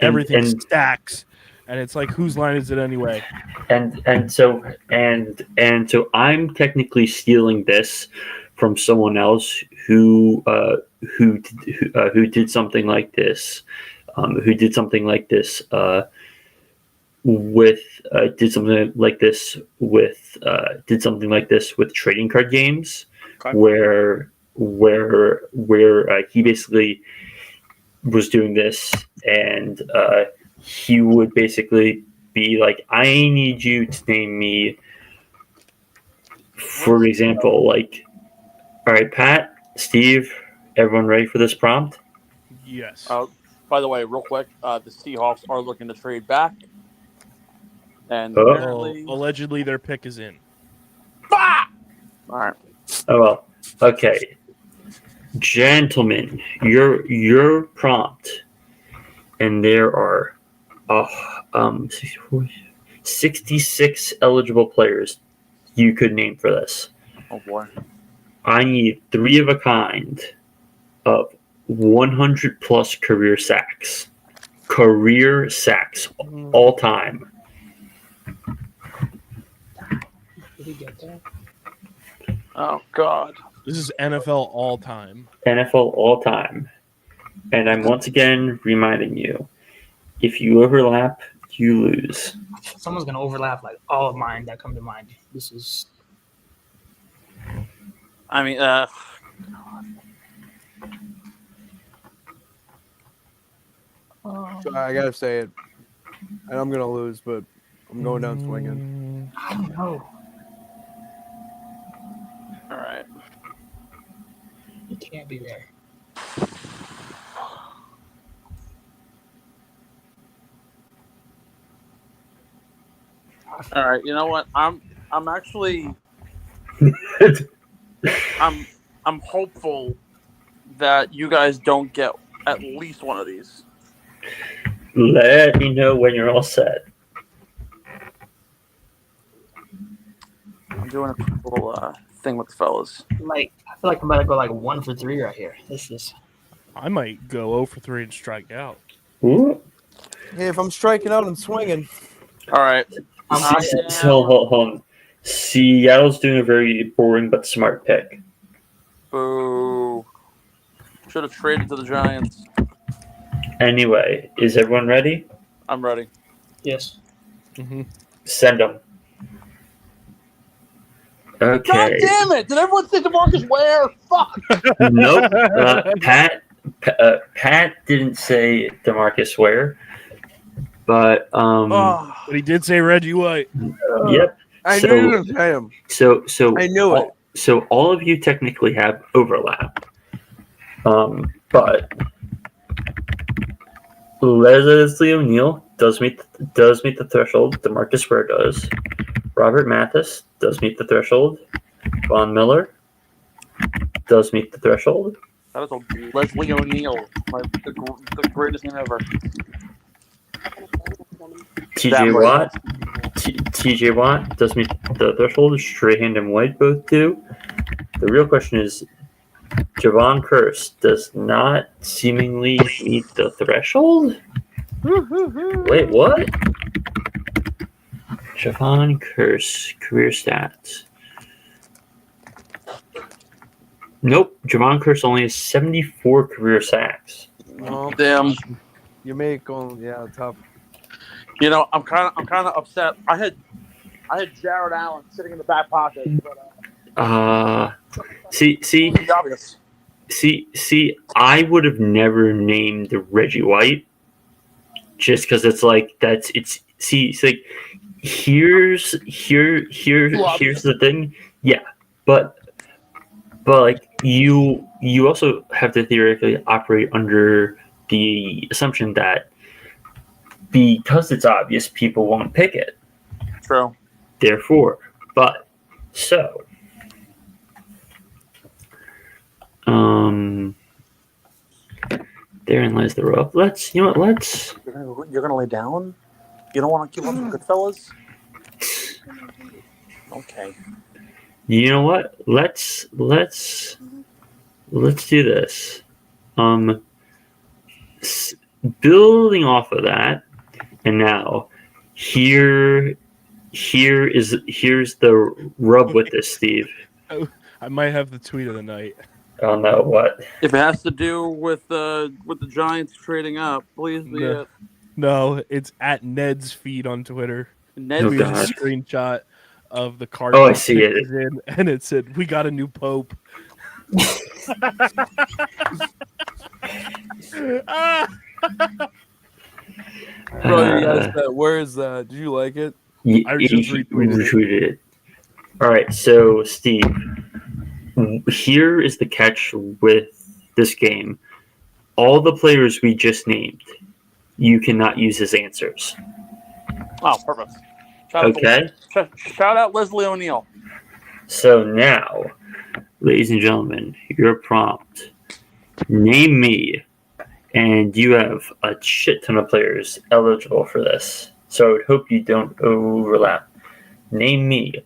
[SPEAKER 2] everything stacks. And it's like, whose line is it anyway?
[SPEAKER 4] And so I'm technically stealing this from someone else who did something like this. Did something like this with trading card games,
[SPEAKER 6] Okay.
[SPEAKER 4] where he basically was doing this, and he would basically be like, I need you to name me, for example, like, all right, Pat, Steve, everyone ready for this prompt?
[SPEAKER 2] Yes.
[SPEAKER 6] By the way, real quick, the Seahawks are looking to trade back, and
[SPEAKER 4] Oh.
[SPEAKER 6] apparently,
[SPEAKER 2] Allegedly, their pick is in.
[SPEAKER 6] all right.
[SPEAKER 4] Oh well. Okay. Gentlemen, your prompt, and there are 66 eligible players you could name for this.
[SPEAKER 6] Oh boy.
[SPEAKER 4] I need 3 of a kind of 100 plus career sacks. Career sacks all time.
[SPEAKER 5] Did he get there?
[SPEAKER 6] Oh God.
[SPEAKER 2] This is NFL all time.
[SPEAKER 4] NFL all time. And I'm once again reminding you, if you overlap, you lose.
[SPEAKER 5] Someone's gonna overlap like all of mine that come to mind. This is
[SPEAKER 6] I mean,
[SPEAKER 3] So I gotta say it, and I'm gonna lose, but I'm going down swinging.
[SPEAKER 5] I don't know.
[SPEAKER 6] all right.
[SPEAKER 5] It can't be there.
[SPEAKER 6] All right. You know what? I'm actually I'm hopeful that you guys don't get at least one of these.
[SPEAKER 4] Let me know when you're all set.
[SPEAKER 6] I'm doing a little thing with the fellas.
[SPEAKER 5] Like I feel like I'm about to go like 1 for 3 right here. This is
[SPEAKER 2] I might go 0 for 3 and strike out.
[SPEAKER 4] Ooh.
[SPEAKER 3] Hey, if I'm striking out, I'm swinging.
[SPEAKER 6] All right.
[SPEAKER 4] So hold on. Seattle's doing a very boring but smart pick.
[SPEAKER 6] Boo. Should have traded to the Giants.
[SPEAKER 4] Anyway, is everyone ready?
[SPEAKER 6] I'm ready.
[SPEAKER 5] Yes.
[SPEAKER 2] Mm-hmm.
[SPEAKER 4] Send them. Okay.
[SPEAKER 6] God damn it! Did everyone say DeMarcus Ware? Fuck.
[SPEAKER 4] Nope. Pat didn't say DeMarcus Ware, but
[SPEAKER 6] Oh.
[SPEAKER 2] But he did say Reggie White.
[SPEAKER 4] yep.
[SPEAKER 3] I
[SPEAKER 4] So-
[SPEAKER 3] knew you were gonna say him.
[SPEAKER 4] So
[SPEAKER 3] I knew it.
[SPEAKER 4] So all of you technically have overlap. But Leslie O'Neal does meet the threshold. DeMarcus Ware does. Robert Mathis does meet the threshold. Von Miller does meet the threshold.
[SPEAKER 6] That is a Leslie O'Neal, the greatest name ever.
[SPEAKER 4] TJ Watt. TJ Watt does meet the threshold. Strahan and White both do. The real question is, Javon Curse does not seemingly meet the threshold? Wait, what? Javon Curse, career stats. Nope, Javon Curse only has 74 career sacks.
[SPEAKER 3] No,
[SPEAKER 6] Damn.
[SPEAKER 3] you make tough.
[SPEAKER 6] You know, I'm kind of upset. I had Jared Allen sitting in the back pocket, but
[SPEAKER 4] See,
[SPEAKER 6] it's obvious.
[SPEAKER 4] See, I would have never named Reggie White, just because it's like it's like here's the thing, yeah, but like you also have to theoretically operate under the assumption that because it's obvious, people won't pick it.
[SPEAKER 6] True.
[SPEAKER 4] Therefore, but so. Therein lies the rub. Let's
[SPEAKER 6] You're gonna lay down. You don't want to keep on some Goodfellas. Okay.
[SPEAKER 4] You know what? Let's do this. Building off of that, and now here's the rub with this, Steve.
[SPEAKER 2] I might have the tweet of the night.
[SPEAKER 4] Oh no, what?
[SPEAKER 6] If it has to do with the Giants trading up, please be
[SPEAKER 2] No.
[SPEAKER 6] it.
[SPEAKER 2] No, it's at Ned's feed on Twitter.
[SPEAKER 6] Ned.
[SPEAKER 4] Oh,
[SPEAKER 2] Tweeted
[SPEAKER 4] God.
[SPEAKER 2] a screenshot of the Cardinals.
[SPEAKER 4] Oh, I see it.
[SPEAKER 2] In, and it said, "We got a new pope."
[SPEAKER 3] Bro, you guys, where is that? Did you like it?
[SPEAKER 2] I just retweeted
[SPEAKER 4] it. All right, so Steve, here is the catch with this game. All the players we just named, you cannot use as answers.
[SPEAKER 6] Oh, perfect.
[SPEAKER 4] Okay?
[SPEAKER 6] Shout out Leslie O'Neal.
[SPEAKER 4] So now, ladies and gentlemen, your prompt. Name me, and you have a shit ton of players eligible for this. So I would hope you don't overlap. Name me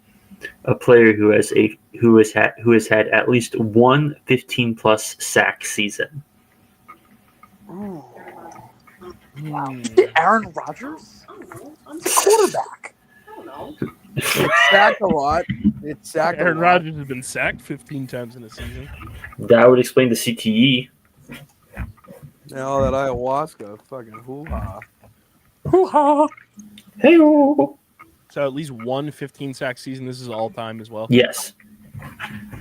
[SPEAKER 4] a player who has had at least one 15+ sack season.
[SPEAKER 6] Aaron Rodgers? Quarterback.
[SPEAKER 3] It's sacked a lot. It's sacked
[SPEAKER 2] Aaron
[SPEAKER 3] a lot.
[SPEAKER 2] Rodgers has been sacked 15 times in a season.
[SPEAKER 4] That would explain the CTE.
[SPEAKER 3] Now that ayahuasca, fucking hoo-ha.
[SPEAKER 6] Hoo-ha.
[SPEAKER 4] Hey,
[SPEAKER 2] So at least one 15 sack season. This is all time as well.
[SPEAKER 4] yes,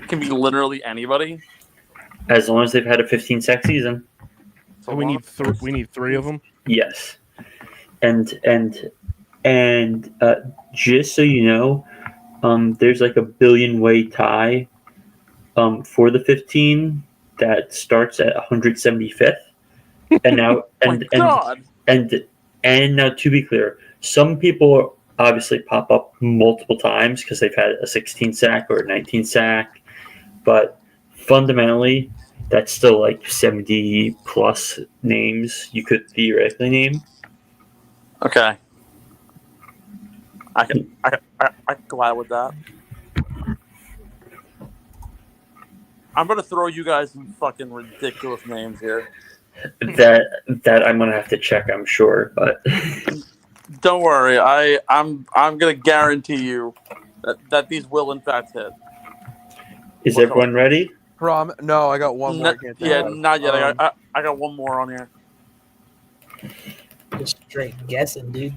[SPEAKER 6] Can be literally anybody.
[SPEAKER 4] as long as they've had a 15 sack season.
[SPEAKER 6] So
[SPEAKER 2] And we need three of them.
[SPEAKER 4] Yes, and just so you know, there's like a billion-way tie for the 15 that starts at 175th, and now and now to be clear, some people obviously pop up multiple times because they've had a 16 sack or a 19 sack, but fundamentally, that's still like 70+ names you could theoretically name.
[SPEAKER 6] Okay. I can go out with that. I'm gonna throw you guys some fucking ridiculous names here.
[SPEAKER 4] That I'm gonna have to check, I'm sure, but
[SPEAKER 6] Don't worry, I'm gonna guarantee you that these will in fact hit.
[SPEAKER 4] is
[SPEAKER 6] What's
[SPEAKER 4] everyone ready?
[SPEAKER 3] No, I got one more. I can't think
[SPEAKER 6] Yeah,
[SPEAKER 3] of.
[SPEAKER 6] not yet. I got one more on here.
[SPEAKER 5] Just straight guessing, dude.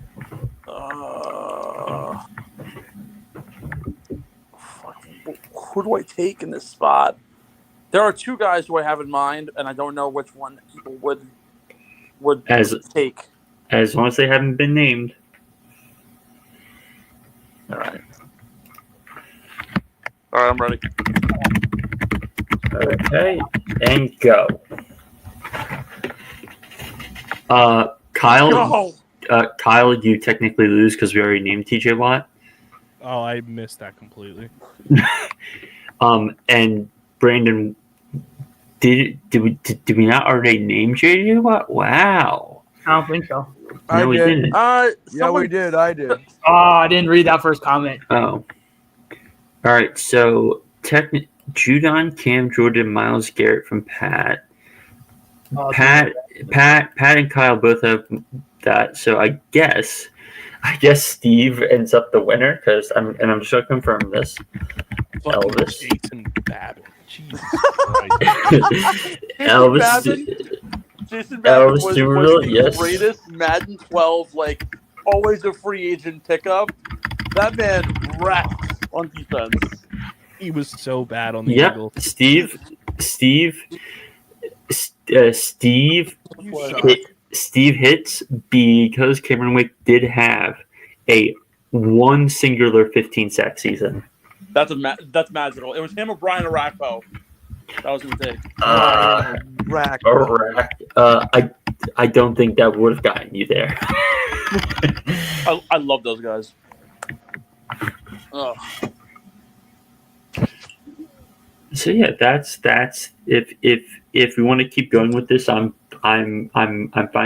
[SPEAKER 6] Fucking, who do I take in this spot? There are two guys who I have in mind, and I don't know which one people would take.
[SPEAKER 4] As long as they haven't been named.
[SPEAKER 6] All right, I'm ready.
[SPEAKER 4] Okay, and go. Kyle.
[SPEAKER 6] Go.
[SPEAKER 4] Kyle, you technically lose because we already named TJ Watt.
[SPEAKER 2] Oh, I missed that completely.
[SPEAKER 4] And Brandon, did we not already name JJ Watt? Wow.
[SPEAKER 5] I don't think so.
[SPEAKER 3] I
[SPEAKER 4] No, we
[SPEAKER 3] did.
[SPEAKER 4] didn't.
[SPEAKER 3] Yeah, we did. I did.
[SPEAKER 5] Oh, I didn't read that first comment.
[SPEAKER 4] Oh. All right. So, Judon, Cam, Jordan, Miles Garrett from Pat.
[SPEAKER 5] Oh,
[SPEAKER 4] Pat, and Kyle both have that. So I guess Steve ends up the winner because I'm just gonna confirm this.
[SPEAKER 2] Fucking
[SPEAKER 4] Elvis.
[SPEAKER 2] Jason Babbitt. Jesus Christ.
[SPEAKER 6] Jason Babbitt was
[SPEAKER 4] Doolittle,
[SPEAKER 6] the
[SPEAKER 4] yes.
[SPEAKER 6] greatest Madden 12, like always a free agent pickup. That man wrecked on defense.
[SPEAKER 2] He was so bad on the
[SPEAKER 4] Yep.
[SPEAKER 2] Eagles.
[SPEAKER 4] Steve hits because Cameron Wake did have a one singular 15-sack season.
[SPEAKER 6] That's magical. It was him or Brian Arakpo. That was his take.
[SPEAKER 3] Rack.
[SPEAKER 4] I don't think that would have gotten you there.
[SPEAKER 6] I love those guys. Oh.
[SPEAKER 4] So yeah, that's if we want to keep going with this, I'm fine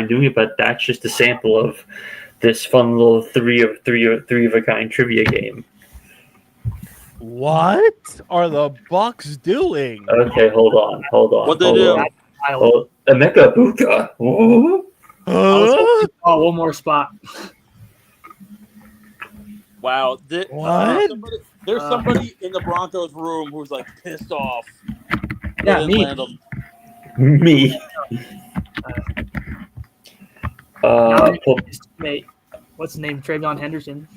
[SPEAKER 4] doing it. But that's just a sample of this fun little three of a kind trivia game.
[SPEAKER 2] What are the Bucks doing?
[SPEAKER 4] Okay, hold on.
[SPEAKER 6] What they do?
[SPEAKER 4] Oh, Emeka Buka. Oh.
[SPEAKER 2] Huh?
[SPEAKER 5] Oh, one more spot.
[SPEAKER 6] Wow.
[SPEAKER 2] What?
[SPEAKER 6] There's somebody in the Broncos room who's like pissed off.
[SPEAKER 5] Yeah,
[SPEAKER 6] They didn't
[SPEAKER 5] me.
[SPEAKER 6] land him.
[SPEAKER 4] Me.
[SPEAKER 5] Mate, what's the name? Travion Henderson.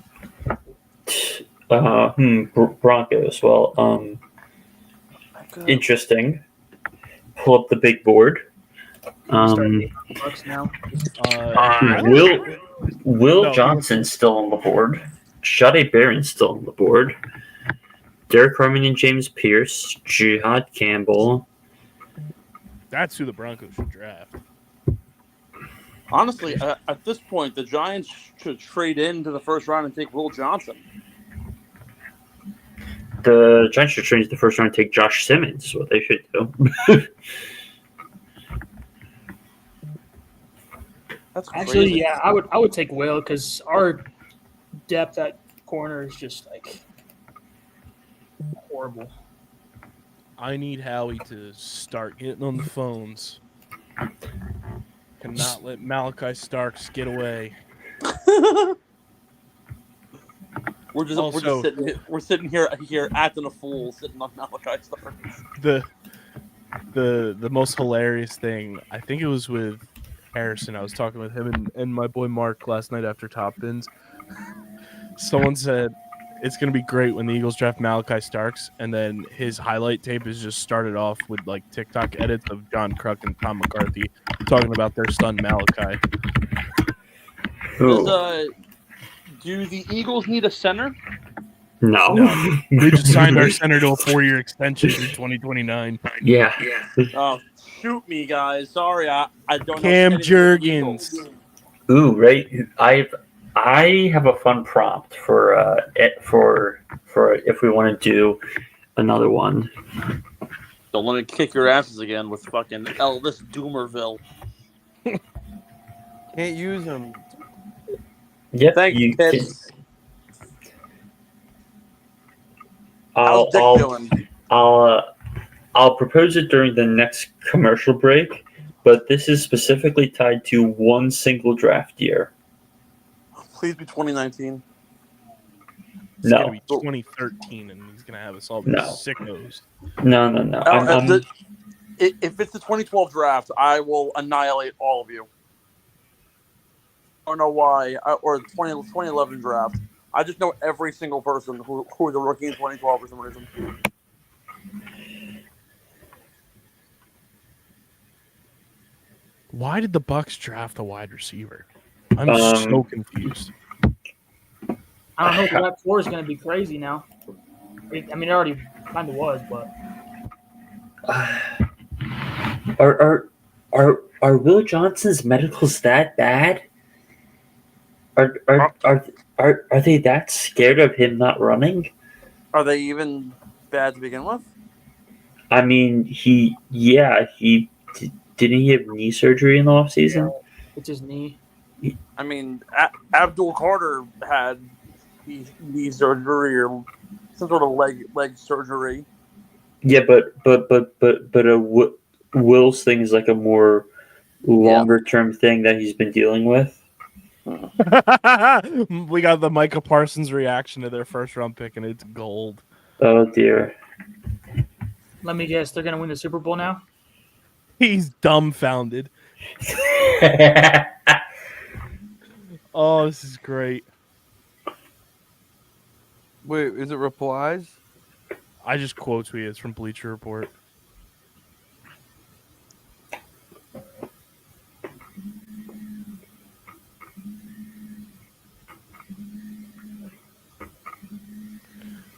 [SPEAKER 4] Broncos. Well, interesting. Pull up the big board.
[SPEAKER 5] Bucks now.
[SPEAKER 4] Will Johnson's still on the board. Shade Barron's still on the board. Derek Harmon and James Pierce. Jihad Campbell.
[SPEAKER 2] That's who the Broncos should draft.
[SPEAKER 6] Honestly, at this point, the Giants should trade into the first round and take Will Johnson.
[SPEAKER 4] The Giants should trade the first round and take Josh Simmons. Is what they should do.
[SPEAKER 6] That's crazy.
[SPEAKER 5] Actually, yeah, I would take Will because our depth at corner is just like horrible.
[SPEAKER 2] I need Howie to start getting on the phones. Cannot let Malachi Starks get away.
[SPEAKER 6] We're just sitting here acting a fool, sitting on Malachi Starks.
[SPEAKER 2] The most hilarious thing, I think it was with Harrison. I was talking with him and my boy Mark last night after Top Bins. Someone said it's going to be great when the Eagles draft Malachi Starks, and then his highlight tape is just started off with like TikTok edits of John Kruk and Tom McCarthy talking about their son Malachi.
[SPEAKER 6] Do the Eagles need a center?
[SPEAKER 4] No.
[SPEAKER 2] We just signed our center to a 4-year extension through 2029.
[SPEAKER 4] Yeah.
[SPEAKER 6] Oh, shoot me, guys. Sorry, I don't know.
[SPEAKER 2] Cam
[SPEAKER 6] anything about the
[SPEAKER 2] Jurgens.
[SPEAKER 6] Eagles.
[SPEAKER 4] Ooh, right. I have a fun prompt for if we want to do another one.
[SPEAKER 6] Don't let me kick your asses again with fucking Elvis Doomerville.
[SPEAKER 3] Can't use him.
[SPEAKER 4] Yep.
[SPEAKER 6] Thank you,
[SPEAKER 4] can-
[SPEAKER 6] kids. How's Dick doing?
[SPEAKER 4] I'll I'll propose it during the next commercial break, but this is specifically tied to one single draft year.
[SPEAKER 6] Please be 2019.
[SPEAKER 2] It's gonna
[SPEAKER 4] No,
[SPEAKER 2] be 2013, and he's gonna have us all be
[SPEAKER 4] No.
[SPEAKER 2] sickos.
[SPEAKER 4] no.
[SPEAKER 6] If it's the 2012 draft, I will annihilate all of you. I don't know why, or the 2011 draft. I just know every single person who was a rookie in 2012 for some reason.
[SPEAKER 2] Why did the Bucks draft a wide receiver? I'm
[SPEAKER 4] Um,
[SPEAKER 2] so confused.
[SPEAKER 5] I don't know. But that floor is going to be crazy now. I mean, it already kind of was, but
[SPEAKER 4] Are Will Johnson's medicals that bad? Are they that scared of him not running?
[SPEAKER 6] Are they even bad to begin with?
[SPEAKER 4] I mean, didn't he have knee surgery in the offseason?
[SPEAKER 5] it's his knee.
[SPEAKER 6] I mean, Abdul Carter had knee surgery or some sort of leg surgery.
[SPEAKER 4] Yeah, but Will's thing is like a more longer term thing that he's been dealing with.
[SPEAKER 2] We got the Micah Parsons reaction to their first round pick, and it's gold.
[SPEAKER 4] Oh dear.
[SPEAKER 5] Let me guess. They're going to win the Super Bowl now?
[SPEAKER 2] He's dumbfounded. Oh, this is great.
[SPEAKER 3] Wait, is it replies?
[SPEAKER 2] I just quote tweet. It's from Bleacher Report.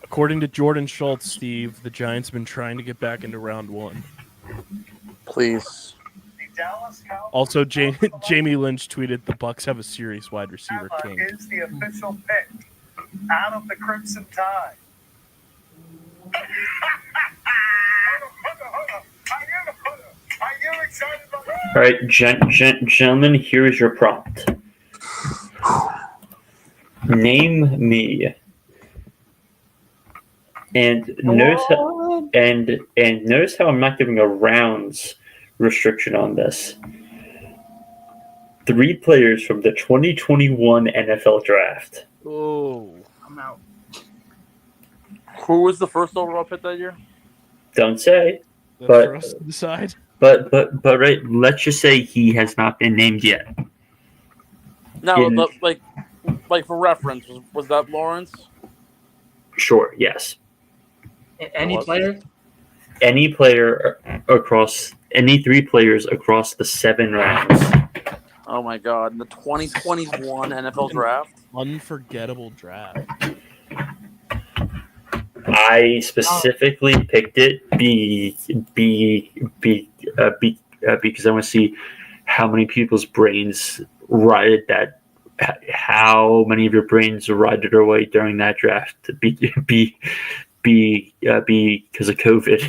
[SPEAKER 2] According to Jordan Schultz, Steve, the Giants have been trying to get back into round one.
[SPEAKER 6] Please.
[SPEAKER 2] Also, Jamie Lynch tweeted the Bucks have a serious wide receiver king.
[SPEAKER 7] Is the official pick out of the Crimson Tide. Are you excited about that?
[SPEAKER 4] All right, gentlemen, here is your prompt. Name me. And notice how I'm not giving a rounds restriction on this. 3 players from the 2021 NFL draft.
[SPEAKER 2] Oh,
[SPEAKER 5] I'm out.
[SPEAKER 6] Who was the first overall pick that year?
[SPEAKER 4] Don't say.
[SPEAKER 2] that's
[SPEAKER 4] But-
[SPEAKER 2] for us to decide.
[SPEAKER 4] But right, let's just say he has not been named yet.
[SPEAKER 6] No,
[SPEAKER 4] In-
[SPEAKER 6] like for reference, was that Lawrence?
[SPEAKER 4] Sure, yes.
[SPEAKER 5] Any player?
[SPEAKER 4] Any 3 players across the 7 rounds.
[SPEAKER 6] Oh my God! In the 2021 NFL draft.
[SPEAKER 2] Unforgettable draft.
[SPEAKER 4] I specifically picked it because I want to see how many people's brains ride that. How many of your brains ride their way during that draft to be because of COVID.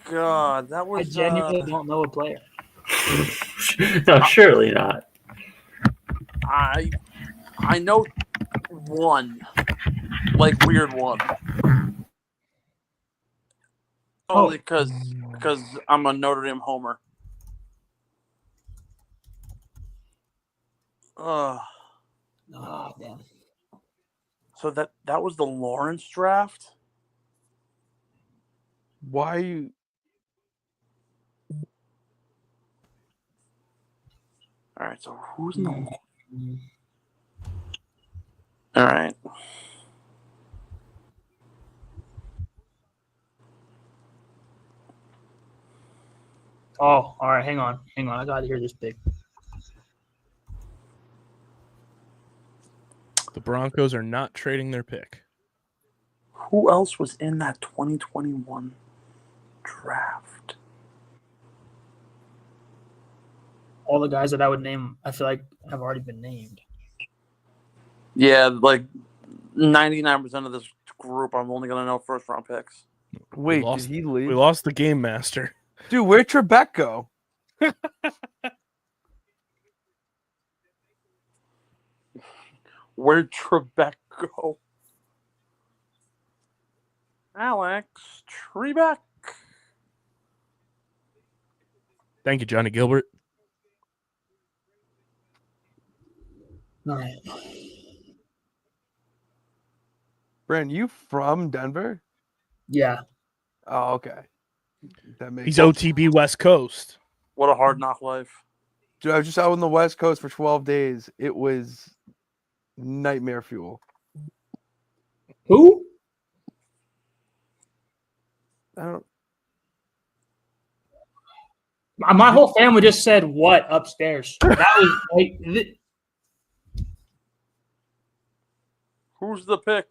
[SPEAKER 6] God, that
[SPEAKER 5] I
[SPEAKER 6] was.
[SPEAKER 5] genuinely don't know a player.
[SPEAKER 4] No, surely not.
[SPEAKER 6] I know one, like weird one. Only because I'm a Notre Dame homer.
[SPEAKER 5] Oh, damn.
[SPEAKER 6] So that was the Lawrence draft.
[SPEAKER 3] Why are you?
[SPEAKER 6] All right, so who's in the? All right.
[SPEAKER 5] Oh, all right. Hang on. I got to hear this pick.
[SPEAKER 2] The Broncos are not trading their pick.
[SPEAKER 6] Who else was in that 2021 draft?
[SPEAKER 5] All the guys that I would name, I feel like have already been named.
[SPEAKER 6] Yeah, like 99% of this group, I'm only gonna know first round picks.
[SPEAKER 3] Wait,
[SPEAKER 2] lost-
[SPEAKER 3] did he leave?
[SPEAKER 2] We lost the game master.
[SPEAKER 3] Dude, where'd Trebek go?
[SPEAKER 6] Where'd Trebek go? Alex Trebek.
[SPEAKER 2] Thank you, Johnny Gilbert.
[SPEAKER 5] All right.
[SPEAKER 3] Brandon, you from Denver?
[SPEAKER 5] Yeah.
[SPEAKER 3] Oh, okay. That makes
[SPEAKER 2] He's
[SPEAKER 3] sense.
[SPEAKER 2] OTB West Coast.
[SPEAKER 6] What a hard knock life.
[SPEAKER 3] Dude, I was just out on the West Coast for 12 days. It was nightmare fuel.
[SPEAKER 5] Who?
[SPEAKER 3] I don't.
[SPEAKER 5] My whole family just said what upstairs. That was like
[SPEAKER 6] Who's the pick?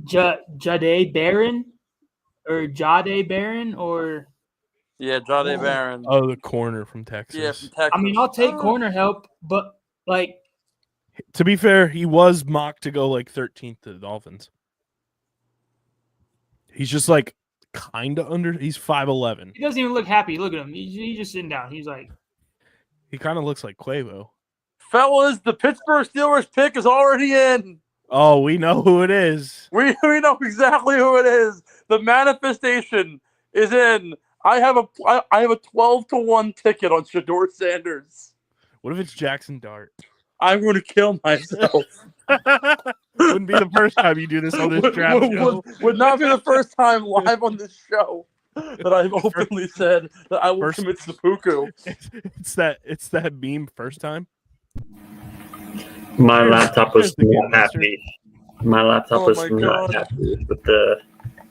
[SPEAKER 5] Jade Barron or Jade Barron or
[SPEAKER 6] Yeah, Jade Barron.
[SPEAKER 2] Oh, the corner from Texas.
[SPEAKER 6] Yeah, from Texas.
[SPEAKER 5] I mean I'll take corner help, but like
[SPEAKER 2] To be fair, he was mocked to go like 13th to the Dolphins. He's just like kind of under. He's 5'11".
[SPEAKER 5] he doesn't even look happy. Look at him. He's just sitting down. He's like
[SPEAKER 2] He kind of looks like Quavo.
[SPEAKER 6] Fellas, the Pittsburgh Steelers pick is already in.
[SPEAKER 2] Oh, we know who it is.
[SPEAKER 6] We know exactly who it is. The manifestation is in. I have a 12-1 ticket on Shador Sanders.
[SPEAKER 2] What if it's Jackson Dart?
[SPEAKER 6] I'm going to kill myself.
[SPEAKER 2] Wouldn't be the first time you do this on this draft show.
[SPEAKER 6] Would not be the first time live on this show that I've openly said that I will commit seppuku.
[SPEAKER 2] It's that meme first time.
[SPEAKER 4] My laptop was
[SPEAKER 2] Here's the
[SPEAKER 4] not
[SPEAKER 2] game,
[SPEAKER 4] happy. My laptop
[SPEAKER 6] Oh
[SPEAKER 4] was
[SPEAKER 6] my
[SPEAKER 4] not
[SPEAKER 6] God.
[SPEAKER 4] happy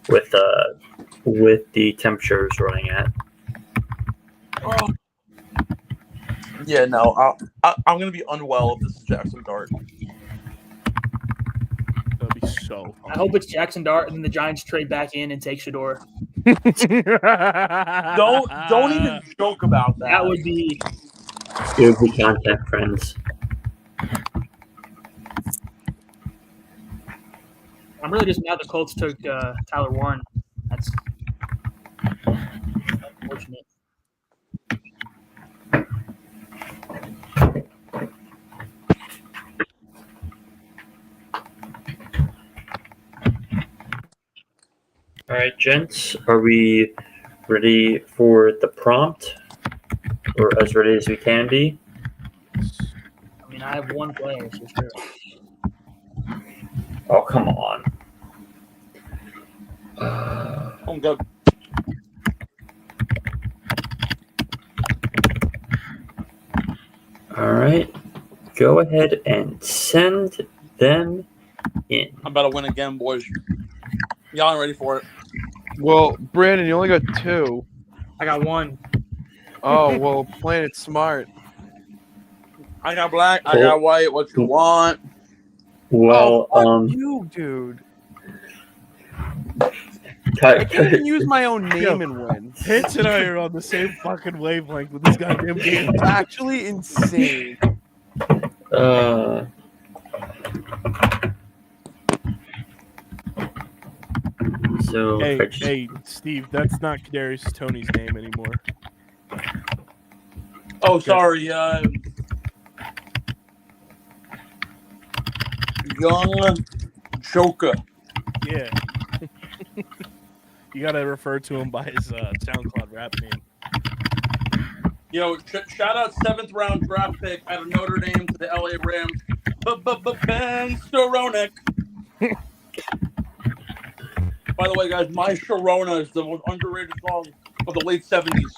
[SPEAKER 4] with the temperatures running at.
[SPEAKER 6] Oh. Yeah, no, I'm going to be unwell if this is Jackson Dart.
[SPEAKER 2] That'd be so
[SPEAKER 5] I hope it's Jackson Dart and the Giants trade back in and take Shador.
[SPEAKER 6] Don't even joke about that.
[SPEAKER 5] That would be
[SPEAKER 4] It would be content, friends.
[SPEAKER 5] I'm really just mad the Colts took Tyler Warren. That's unfortunate.
[SPEAKER 4] All right, gents, are we ready for the prompt? Or as ready as we can be?
[SPEAKER 5] I mean, I have one player, so sure.
[SPEAKER 4] Oh, come on.
[SPEAKER 6] I'm good.
[SPEAKER 4] All right. Go ahead and send them in.
[SPEAKER 6] I'm about to win again, boys. Y'all ain't ready for it.
[SPEAKER 3] Well, Brandon, you only got 2.
[SPEAKER 5] I got one.
[SPEAKER 3] Oh, well, playing it smart.
[SPEAKER 6] I got black, I got white. What you want?
[SPEAKER 4] Well,
[SPEAKER 3] Fuck you, dude. I can't even use my own name and win.
[SPEAKER 2] Pitch and I are on the same fucking wavelength with this goddamn game.
[SPEAKER 3] It's actually insane.
[SPEAKER 4] So
[SPEAKER 2] Hey, Steve, that's not Kadarius Toney's name anymore.
[SPEAKER 6] Oh, sorry. Young Joker.
[SPEAKER 2] Yeah. You gotta refer to him by his SoundCloud rap name.
[SPEAKER 6] Yo, shout out 7th round draft pick out of Notre Dame to the LA Rams. Ben Skowronek. By the way, guys, My Sharona is the most underrated song of the late 70s.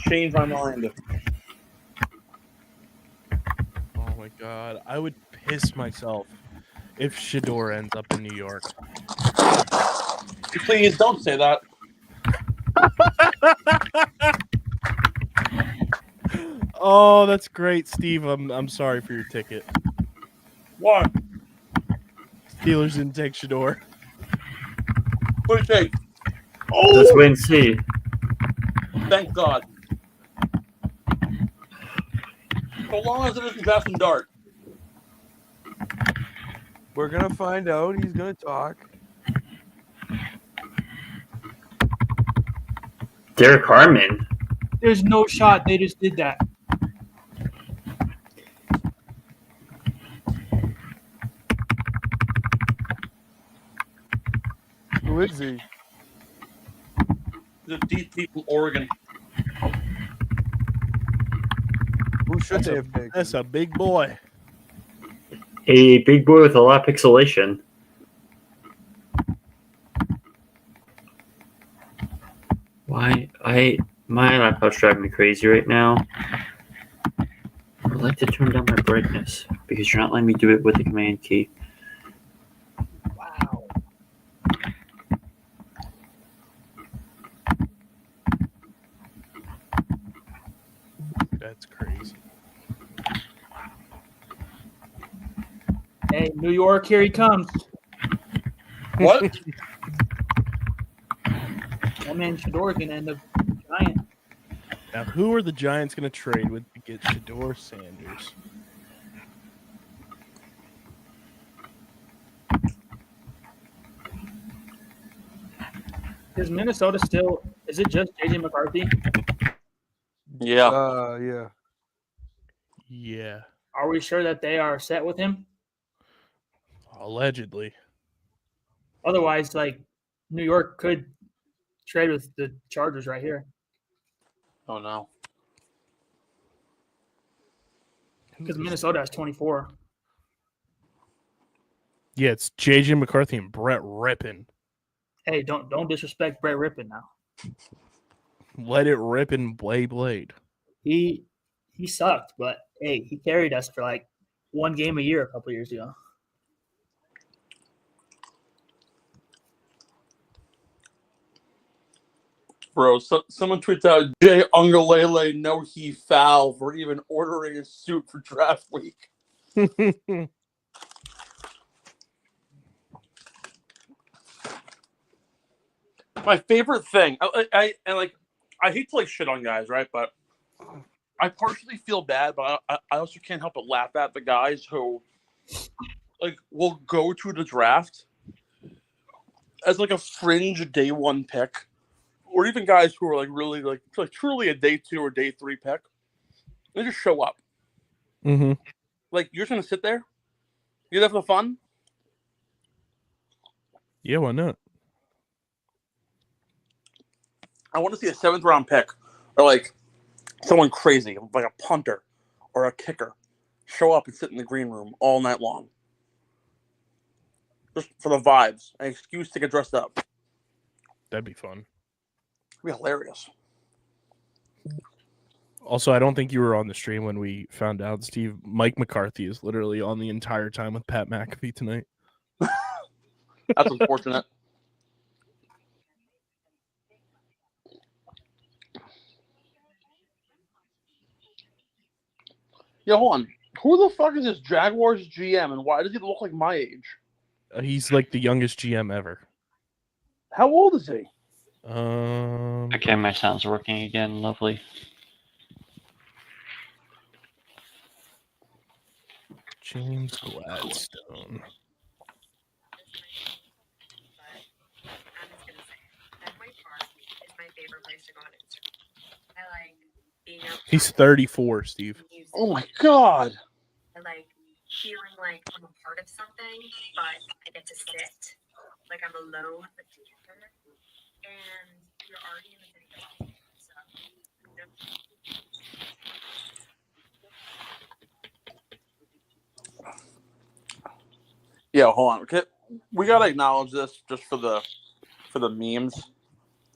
[SPEAKER 6] Changed my mind.
[SPEAKER 2] Oh my god, I would piss myself if Shador ends up in New York.
[SPEAKER 6] Please don't say that.
[SPEAKER 2] Oh, that's great, Steve. I'm sorry for your ticket.
[SPEAKER 6] What?
[SPEAKER 2] Steelers didn't take Shador.
[SPEAKER 6] What do you take?
[SPEAKER 4] let's
[SPEAKER 6] Oh,
[SPEAKER 4] wait and see.
[SPEAKER 6] thank God. So long as it isn't Jackson Dart.
[SPEAKER 3] We're going to find out. He's going to talk.
[SPEAKER 4] Derek Harmon.
[SPEAKER 5] There's no shot. They just did that.
[SPEAKER 3] is he?
[SPEAKER 6] The deep from Oregon.
[SPEAKER 3] Who should
[SPEAKER 2] That's
[SPEAKER 3] they
[SPEAKER 2] a,
[SPEAKER 3] have taken?
[SPEAKER 2] that's a big boy.
[SPEAKER 4] A big boy with a lot of pixelation. My laptop's driving me crazy right now. I'd like to turn down my brightness because you're not letting me do it with the command key.
[SPEAKER 5] Wow.
[SPEAKER 2] That's crazy.
[SPEAKER 5] Hey, New York, here he comes.
[SPEAKER 6] What?
[SPEAKER 5] That man Shador gonna end up giant.
[SPEAKER 2] Now, who are the Giants going to trade with to get Shador Sanders?
[SPEAKER 5] Is Minnesota still? Is it just JJ McCarthy?
[SPEAKER 6] Yeah.
[SPEAKER 3] Yeah.
[SPEAKER 2] Yeah,
[SPEAKER 5] Are we sure that they are set with him?
[SPEAKER 2] allegedly.
[SPEAKER 5] Otherwise, like New York could trade with the Chargers right here
[SPEAKER 6] Oh no.
[SPEAKER 5] because Minnesota has 24.
[SPEAKER 2] Yeah, it's J.J. McCarthy and Brett Rippin.
[SPEAKER 5] Hey, don't disrespect Brett Rippin now.
[SPEAKER 2] Let it rip and blade.
[SPEAKER 5] He sucked, but hey, he carried us for like one game a year a couple years ago.
[SPEAKER 6] Bro, someone tweets out Jay Ungalele no he foul for even ordering a suit for draft week. My favorite thing, I hate to like shit on guys, right? But I partially feel bad, but I also can't help but laugh at the guys who like will go to the draft as like a fringe day one pick, or even guys who are like really like truly a day 2 or day 3 pick. They just show up.
[SPEAKER 2] Mm-hmm.
[SPEAKER 6] Like you're just gonna sit there, you're there for the fun.
[SPEAKER 2] Yeah, why not?
[SPEAKER 6] I want to see a 7th round pick, or like someone crazy, like a punter or a kicker, show up and sit in the green room all night long, just for the vibes, an excuse to get dressed up.
[SPEAKER 2] That'd be fun.
[SPEAKER 6] It'd be hilarious.
[SPEAKER 2] Also, I don't think you were on the stream when we found out, Steve. Mike McCarthy is literally on the entire time with Pat McAfee tonight.
[SPEAKER 6] That's unfortunate. Yeah, hold on. Who the fuck is this Jaguars GM, and why does he look like my age?
[SPEAKER 2] He's like the youngest GM ever.
[SPEAKER 6] How old is he?
[SPEAKER 4] Okay, my sound's working again. Lovely.
[SPEAKER 2] James Gladstone. He's 34, Steve.
[SPEAKER 6] Oh my god.
[SPEAKER 8] I like feeling like I'm a part of something, but I get to sit like I'm alone with together, and you're already in the video. So,
[SPEAKER 6] Yeah, hold on. Okay, we gotta acknowledge this just for the memes.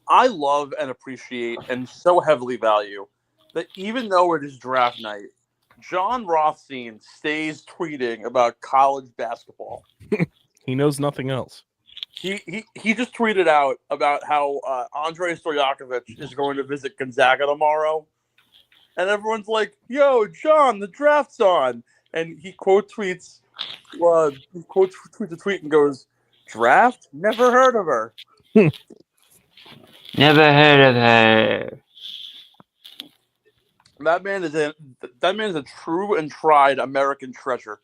[SPEAKER 6] I love and appreciate and so heavily value that even though it is draft night, John Rothstein stays tweeting about college basketball.
[SPEAKER 2] He knows nothing else.
[SPEAKER 6] He just tweeted out about how Andrei Stojakovic is going to visit Gonzaga tomorrow, and everyone's like, "Yo, John, the draft's on," and he quote tweets the tweet and goes, "Draft? Never heard of her."
[SPEAKER 4] Never heard of her.
[SPEAKER 6] That man is a true and tried American treasure,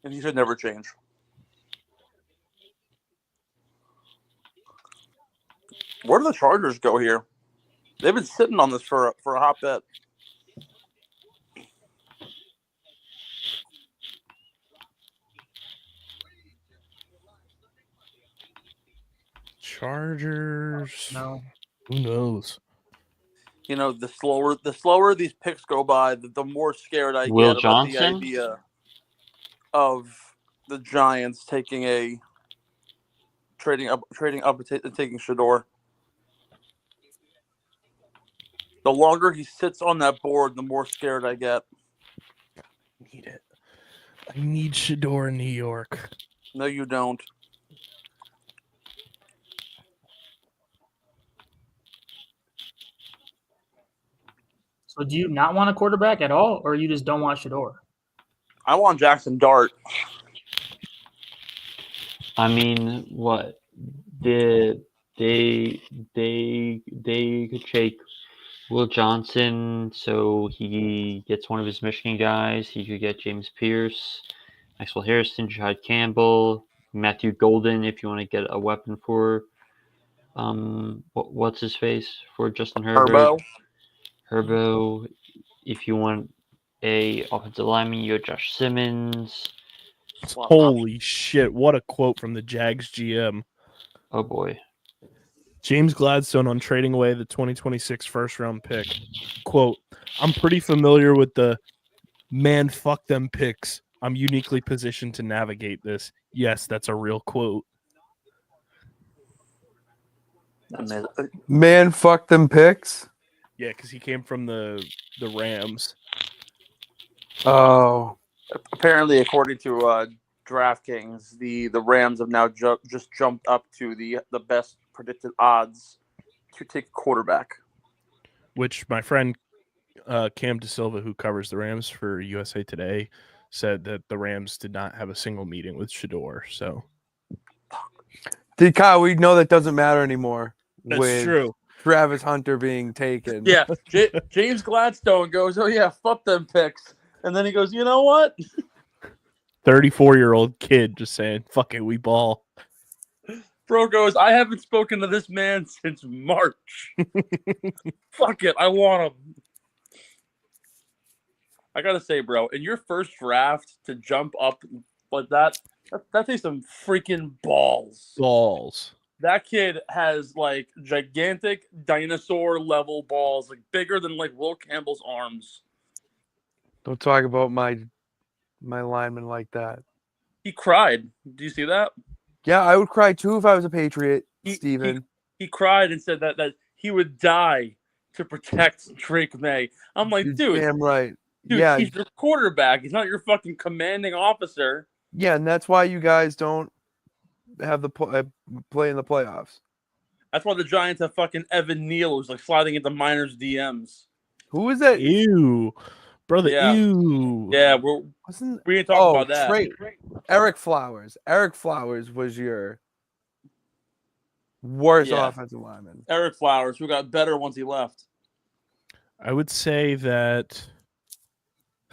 [SPEAKER 6] and he should never change. Where do the Chargers go here? They've been sitting on this for a hot bit.
[SPEAKER 2] Chargers.
[SPEAKER 5] No.
[SPEAKER 2] Who knows?
[SPEAKER 6] You know, the slower these picks go by, the more scared I
[SPEAKER 9] Will
[SPEAKER 6] get about the
[SPEAKER 9] Johnson?
[SPEAKER 6] idea of the Giants trading up and taking Shador. The longer he sits on that board, the more scared I get.
[SPEAKER 2] Need it. I need Shador in New York.
[SPEAKER 6] No, you don't.
[SPEAKER 5] So do you not want a quarterback at all, or you just don't want Shador?
[SPEAKER 6] I want Jackson Dart.
[SPEAKER 9] I mean, what? They could take Will Johnson, so he gets one of his Michigan guys. He could get James Pierce, Maxwell Harrison, Jihad Campbell, Matthew Golden, if you want to get a weapon for what's his face for Justin Herbert. Herbo. If you want a offensive lineman, you got Josh Simmons.
[SPEAKER 2] Holy shit! What a quote from the Jags GM.
[SPEAKER 9] Oh boy.
[SPEAKER 2] James Gladstone on trading away the 2026 first-round pick. Quote, I'm pretty familiar with the man, fuck them picks. I'm uniquely positioned to navigate this. Yes, that's a real quote.
[SPEAKER 3] Man, fuck them picks.
[SPEAKER 2] Yeah, because he came from the Rams.
[SPEAKER 3] Oh,
[SPEAKER 6] Apparently, according to DraftKings, the Rams have now just jumped up to the best predicted odds to take quarterback.
[SPEAKER 2] Which my friend Cam DeSilva, who covers the Rams for USA Today, said that the Rams did not have a single meeting with Shador. So,
[SPEAKER 3] Kyle, we know that doesn't matter anymore.
[SPEAKER 2] that's
[SPEAKER 3] with
[SPEAKER 2] true.
[SPEAKER 3] Travis Hunter being taken.
[SPEAKER 6] Yeah, James Gladstone goes, "Oh yeah, fuck them picks," and then he goes, "You know what?"
[SPEAKER 2] 34-year-old kid just saying, "Fuck it, we ball."
[SPEAKER 6] Bro goes, "I haven't spoken to this man since March. Fuck it, I want him." I gotta say, bro, in your first draft to jump up like that takes some freaking balls.
[SPEAKER 2] Balls.
[SPEAKER 6] That kid has like gigantic dinosaur level balls, like bigger than like Will Campbell's arms.
[SPEAKER 3] Don't talk about my lineman like that.
[SPEAKER 6] He cried. Do you see that?
[SPEAKER 3] Yeah, I would cry too if I was a Patriot,
[SPEAKER 6] He-
[SPEAKER 3] Steven.
[SPEAKER 6] He cried and said that he would die to protect Drake May. I'm like,
[SPEAKER 3] You're
[SPEAKER 6] dude,
[SPEAKER 3] damn right.
[SPEAKER 6] dude,
[SPEAKER 3] Yeah,
[SPEAKER 6] he's your quarterback. He's not your fucking commanding officer.
[SPEAKER 3] yeah, and that's why you guys don't have the play in the playoffs.
[SPEAKER 6] That's why the Giants have fucking Evan Neal, who's like sliding into Miners DMs.
[SPEAKER 3] Who is that?
[SPEAKER 2] Ew. Brother,
[SPEAKER 6] Yeah.
[SPEAKER 2] ew.
[SPEAKER 6] Yeah, we didn't talk about that.
[SPEAKER 3] Eric Flowers. Eric Flowers was your worst
[SPEAKER 6] Yeah.
[SPEAKER 3] offensive lineman.
[SPEAKER 6] Eric Flowers, who got better once he left.
[SPEAKER 2] I would say that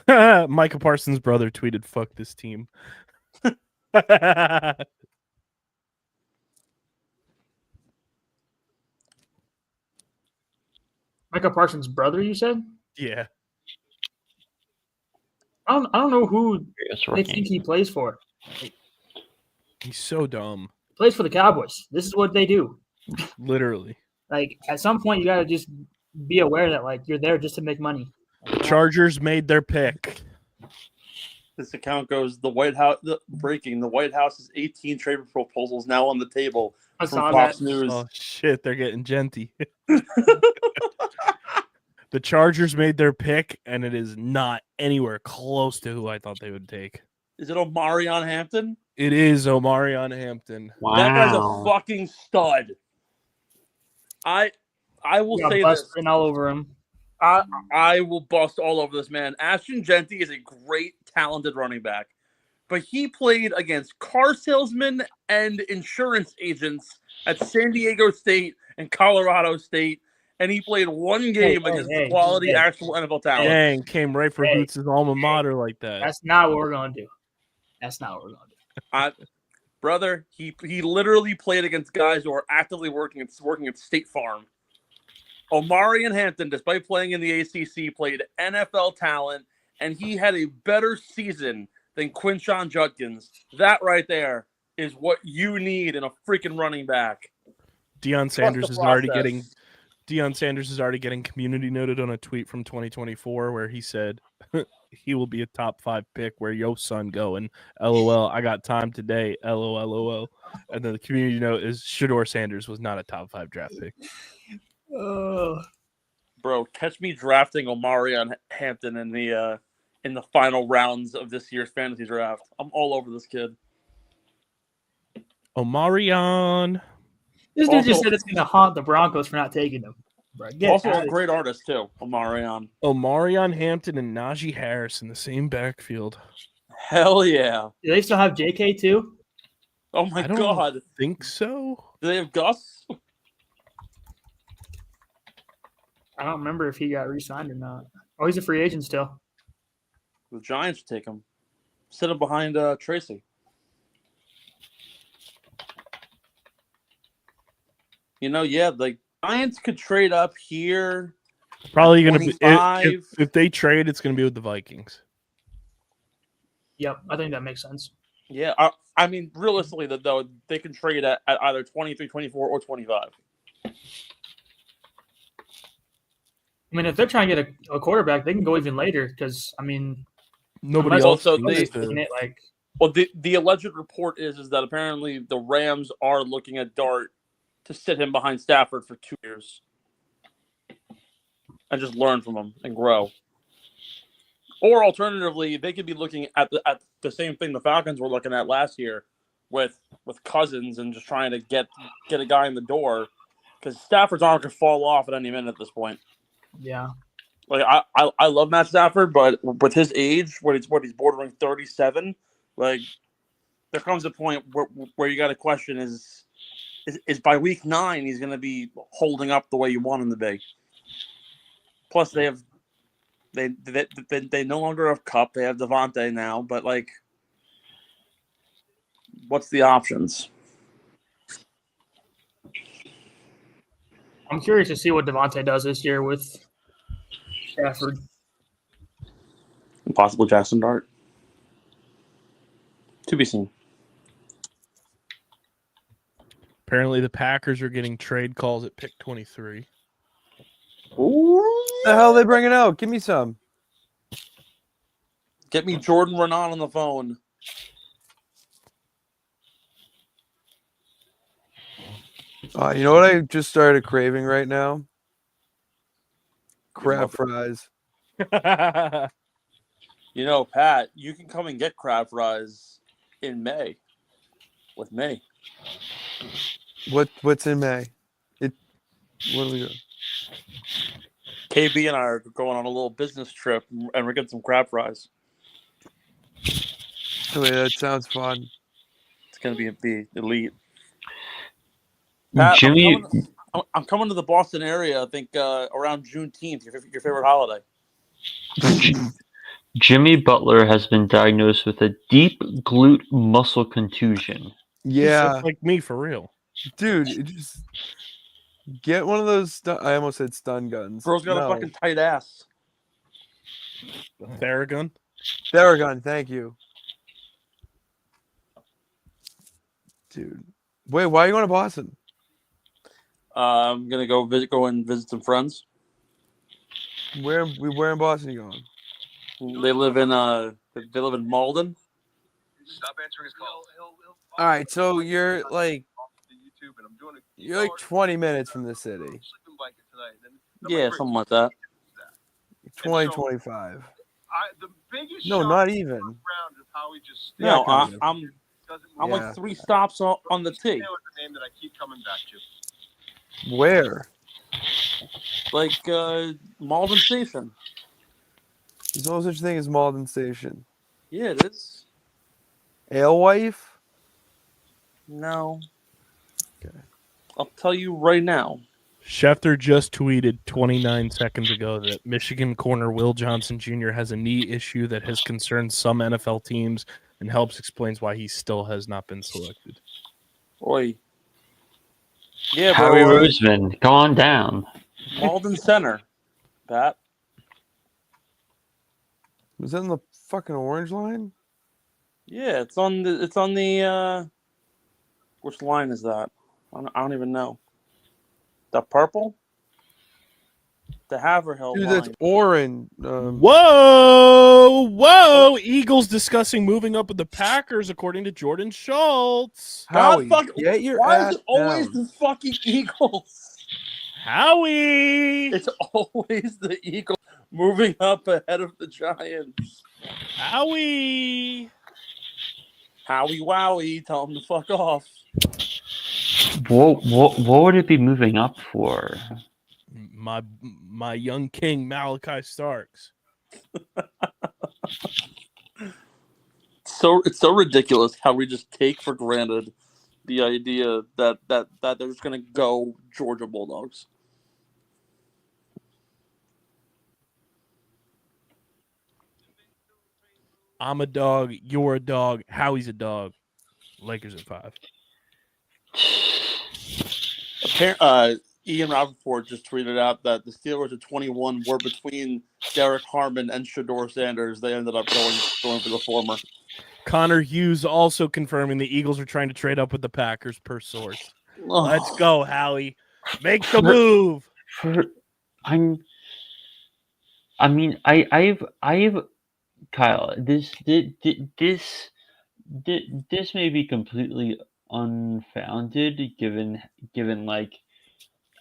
[SPEAKER 2] Micah Parsons' brother tweeted, "Fuck this team."
[SPEAKER 5] Micah Parsons' brother, you said?
[SPEAKER 2] Yeah.
[SPEAKER 5] I don't know who
[SPEAKER 9] It's
[SPEAKER 5] they
[SPEAKER 9] working.
[SPEAKER 5] think he plays for.
[SPEAKER 2] He's so dumb.
[SPEAKER 5] He plays for the Cowboys. This is what they do.
[SPEAKER 2] Literally.
[SPEAKER 5] Like at some point, you gotta just be aware that like you're there just to make money.
[SPEAKER 2] The Chargers made their pick.
[SPEAKER 6] This account goes, the White House, the White House's 18 trade proposals now on the table
[SPEAKER 5] I
[SPEAKER 6] from
[SPEAKER 5] saw
[SPEAKER 6] Fox
[SPEAKER 5] that.
[SPEAKER 6] News.
[SPEAKER 2] Oh shit, they're getting genty. The Chargers made their pick, and it is not anywhere close to who I thought they would take.
[SPEAKER 6] Is it Omarion Hampton?
[SPEAKER 2] It is Omarion Hampton.
[SPEAKER 9] Wow.
[SPEAKER 6] That guy's a fucking stud. I will
[SPEAKER 5] Got
[SPEAKER 6] say this.
[SPEAKER 5] busting all over him.
[SPEAKER 6] I will bust all over this man. Ashton Genty is a great, talented running back, but he played against car salesmen and insurance agents at San Diego State and Colorado State, and he played one game against quality actual NFL talent.
[SPEAKER 2] Dang, came right for Hoots' alma mater like that.
[SPEAKER 5] That's not what we're gonna do. That's not what we're gonna do.
[SPEAKER 6] Brother, he literally played against guys who are actively working at State Farm. Omarion Hampton, despite playing in the ACC, played NFL talent, and he had a better season than Quinshon Judkins. That right there is what you need in a freaking running back.
[SPEAKER 2] Deion Sanders
[SPEAKER 6] the
[SPEAKER 2] is already
[SPEAKER 6] process.
[SPEAKER 2] getting community noted on a tweet from 2024 where he said he will be a top 5 pick. Where yo son going? LOL. I got time today. LOL. And then the community note is Shador Sanders was not a top 5 draft pick.
[SPEAKER 6] Bro, catch me drafting Omarion Hampton in the final rounds of this year's fantasy draft. I'm all over this kid.
[SPEAKER 2] Omarion.
[SPEAKER 5] This dude
[SPEAKER 6] Also-
[SPEAKER 5] just said it's going to haunt the Broncos for not taking him. Bro, get
[SPEAKER 6] Also
[SPEAKER 5] out
[SPEAKER 6] a
[SPEAKER 5] of
[SPEAKER 6] great artist too, Omarion.
[SPEAKER 2] Omarion Hampton and Najee Harris in the same backfield.
[SPEAKER 6] Hell yeah.
[SPEAKER 5] Do they still have JK too?
[SPEAKER 6] Oh my
[SPEAKER 2] I don't
[SPEAKER 6] god.
[SPEAKER 2] think so.
[SPEAKER 6] Do they have Gus?
[SPEAKER 5] I don't remember if he got re-signed or not. Oh, he's a free agent still.
[SPEAKER 6] The Giants take him. Sit him behind Tracy. You know, yeah, the Giants could trade up here.
[SPEAKER 2] Probably going to be
[SPEAKER 6] 25.
[SPEAKER 2] if they trade, it's going to be with the Vikings.
[SPEAKER 5] Yep, I think that makes sense.
[SPEAKER 6] Yeah, I mean, realistically, though, they can trade at either 23, 24, or 25.
[SPEAKER 5] I mean, if they're trying to get a quarterback, they can go even later because, I mean,
[SPEAKER 2] Nobody
[SPEAKER 5] unless-
[SPEAKER 2] else.
[SPEAKER 6] Also,
[SPEAKER 2] seems
[SPEAKER 6] they-
[SPEAKER 2] to-
[SPEAKER 5] taking it like
[SPEAKER 6] Well, the alleged report is that apparently the Rams are looking at Dart to sit him behind Stafford for 2 years and just learn from him and grow. Or alternatively, they could be looking at the same thing the Falcons were looking at last year with Cousins and just trying to get a guy in the door because Stafford's arm could fall off at any minute at this point.
[SPEAKER 5] yeah.
[SPEAKER 6] Like I love Matt Stafford, but with his age, when he's bordering 37, like there comes a point where you got to question is by week 9 he's going to be holding up the way you want him to be. Plus they no longer have Cup, they have Devontae now, but like, what's the options?
[SPEAKER 5] I'm curious to see what Devontae does this year with Stafford.
[SPEAKER 6] Possible Jackson Dart. To be seen.
[SPEAKER 2] Apparently, the Packers are getting trade calls at pick 23.
[SPEAKER 3] The hell are they bringing out? Give me some.
[SPEAKER 6] Get me Jordan Renan on the phone.
[SPEAKER 3] You know what I just started craving right now? Crab fries.
[SPEAKER 6] You know, Pat, you can come and get crab fries in May with me.
[SPEAKER 3] What's in May? What are we doing?
[SPEAKER 6] KB and I are going on a little business trip, and we're getting some crab fries.
[SPEAKER 3] I mean, that sounds fun.
[SPEAKER 6] It's going to be elite. Pat,
[SPEAKER 9] Jimmy,
[SPEAKER 6] I'm coming to the Boston area, I think, around Juneteenth, your favorite holiday.
[SPEAKER 9] Jimmy Butler has been diagnosed with a deep glute muscle contusion.
[SPEAKER 3] Yeah,
[SPEAKER 2] Just like me for real.
[SPEAKER 3] dude, just get one of those. I almost said stun guns.
[SPEAKER 6] Bro's got a fucking tight ass.
[SPEAKER 2] Theragun.
[SPEAKER 3] Theragun. Thank you, dude. Wait, why are you going to Boston?
[SPEAKER 6] I'm gonna go and visit some friends.
[SPEAKER 3] Where in Boston are you going?
[SPEAKER 6] They live in Malden.
[SPEAKER 7] Stop answering his calls.
[SPEAKER 3] All right, so you're like
[SPEAKER 7] YouTube and I'm doing a
[SPEAKER 3] 20 minutes from the city.
[SPEAKER 7] sleeping blanket tonight.
[SPEAKER 6] Yeah, something like that.
[SPEAKER 3] 2025.
[SPEAKER 7] The biggest
[SPEAKER 3] No,
[SPEAKER 7] shock
[SPEAKER 3] not even.
[SPEAKER 7] round is how he just
[SPEAKER 3] Yeah,
[SPEAKER 6] No,
[SPEAKER 3] kind of.
[SPEAKER 6] I'm
[SPEAKER 7] doesn't
[SPEAKER 6] I'm
[SPEAKER 3] Yeah.
[SPEAKER 6] like 3 stops on the T.
[SPEAKER 7] Taylor's the name that I keep coming back to.
[SPEAKER 3] Where?
[SPEAKER 6] Like Malden Station.
[SPEAKER 3] There's no such thing as Malden Station.
[SPEAKER 6] Yeah, it is.
[SPEAKER 3] Alewife?
[SPEAKER 6] No.
[SPEAKER 3] Okay.
[SPEAKER 6] I'll tell you right now.
[SPEAKER 2] Schefter just tweeted 29 seconds ago that Michigan corner Will Johnson Jr. has a knee issue that has concerned some NFL teams and helps explains why he still has not been selected.
[SPEAKER 6] Oi. Yeah,
[SPEAKER 9] Howie
[SPEAKER 6] bro.
[SPEAKER 9] Roseman, come on down.
[SPEAKER 6] Malden Center. Pat.
[SPEAKER 3] Was that in the fucking orange line?
[SPEAKER 6] Yeah, it's on the which line is that? I don't even know. The purple? The Haverhill
[SPEAKER 3] Dude,
[SPEAKER 6] line.
[SPEAKER 3] that's orange.
[SPEAKER 2] Whoa! Eagles discussing moving up with the Packers, according to Jordan Schultz.
[SPEAKER 3] Howie,
[SPEAKER 6] God fuck,
[SPEAKER 3] get your
[SPEAKER 6] why
[SPEAKER 3] ass
[SPEAKER 6] is it always
[SPEAKER 3] down.
[SPEAKER 6] the fucking Eagles?
[SPEAKER 2] Howie!
[SPEAKER 6] It's always the Eagles moving up ahead of the Giants.
[SPEAKER 2] Howie!
[SPEAKER 6] Howie Wowie, tell him to fuck off.
[SPEAKER 9] What would it be moving up for?
[SPEAKER 2] My young king, Malachi Starks.
[SPEAKER 6] It's so ridiculous how we just take for granted the idea that they're just gonna go Georgia Bulldogs.
[SPEAKER 2] I'm a dog. You're a dog. Howie's a dog. Lakers at 5.
[SPEAKER 6] Ian Rappaport just tweeted out that the Steelers at 21 were between Derek Harmon and Shador Sanders. They ended up going for the former.
[SPEAKER 2] Connor Hughes also confirming the Eagles are trying to trade up with the Packers per source. Let's go, Howie. Make the move.
[SPEAKER 9] I've Kyle. This may be completely unfounded, given like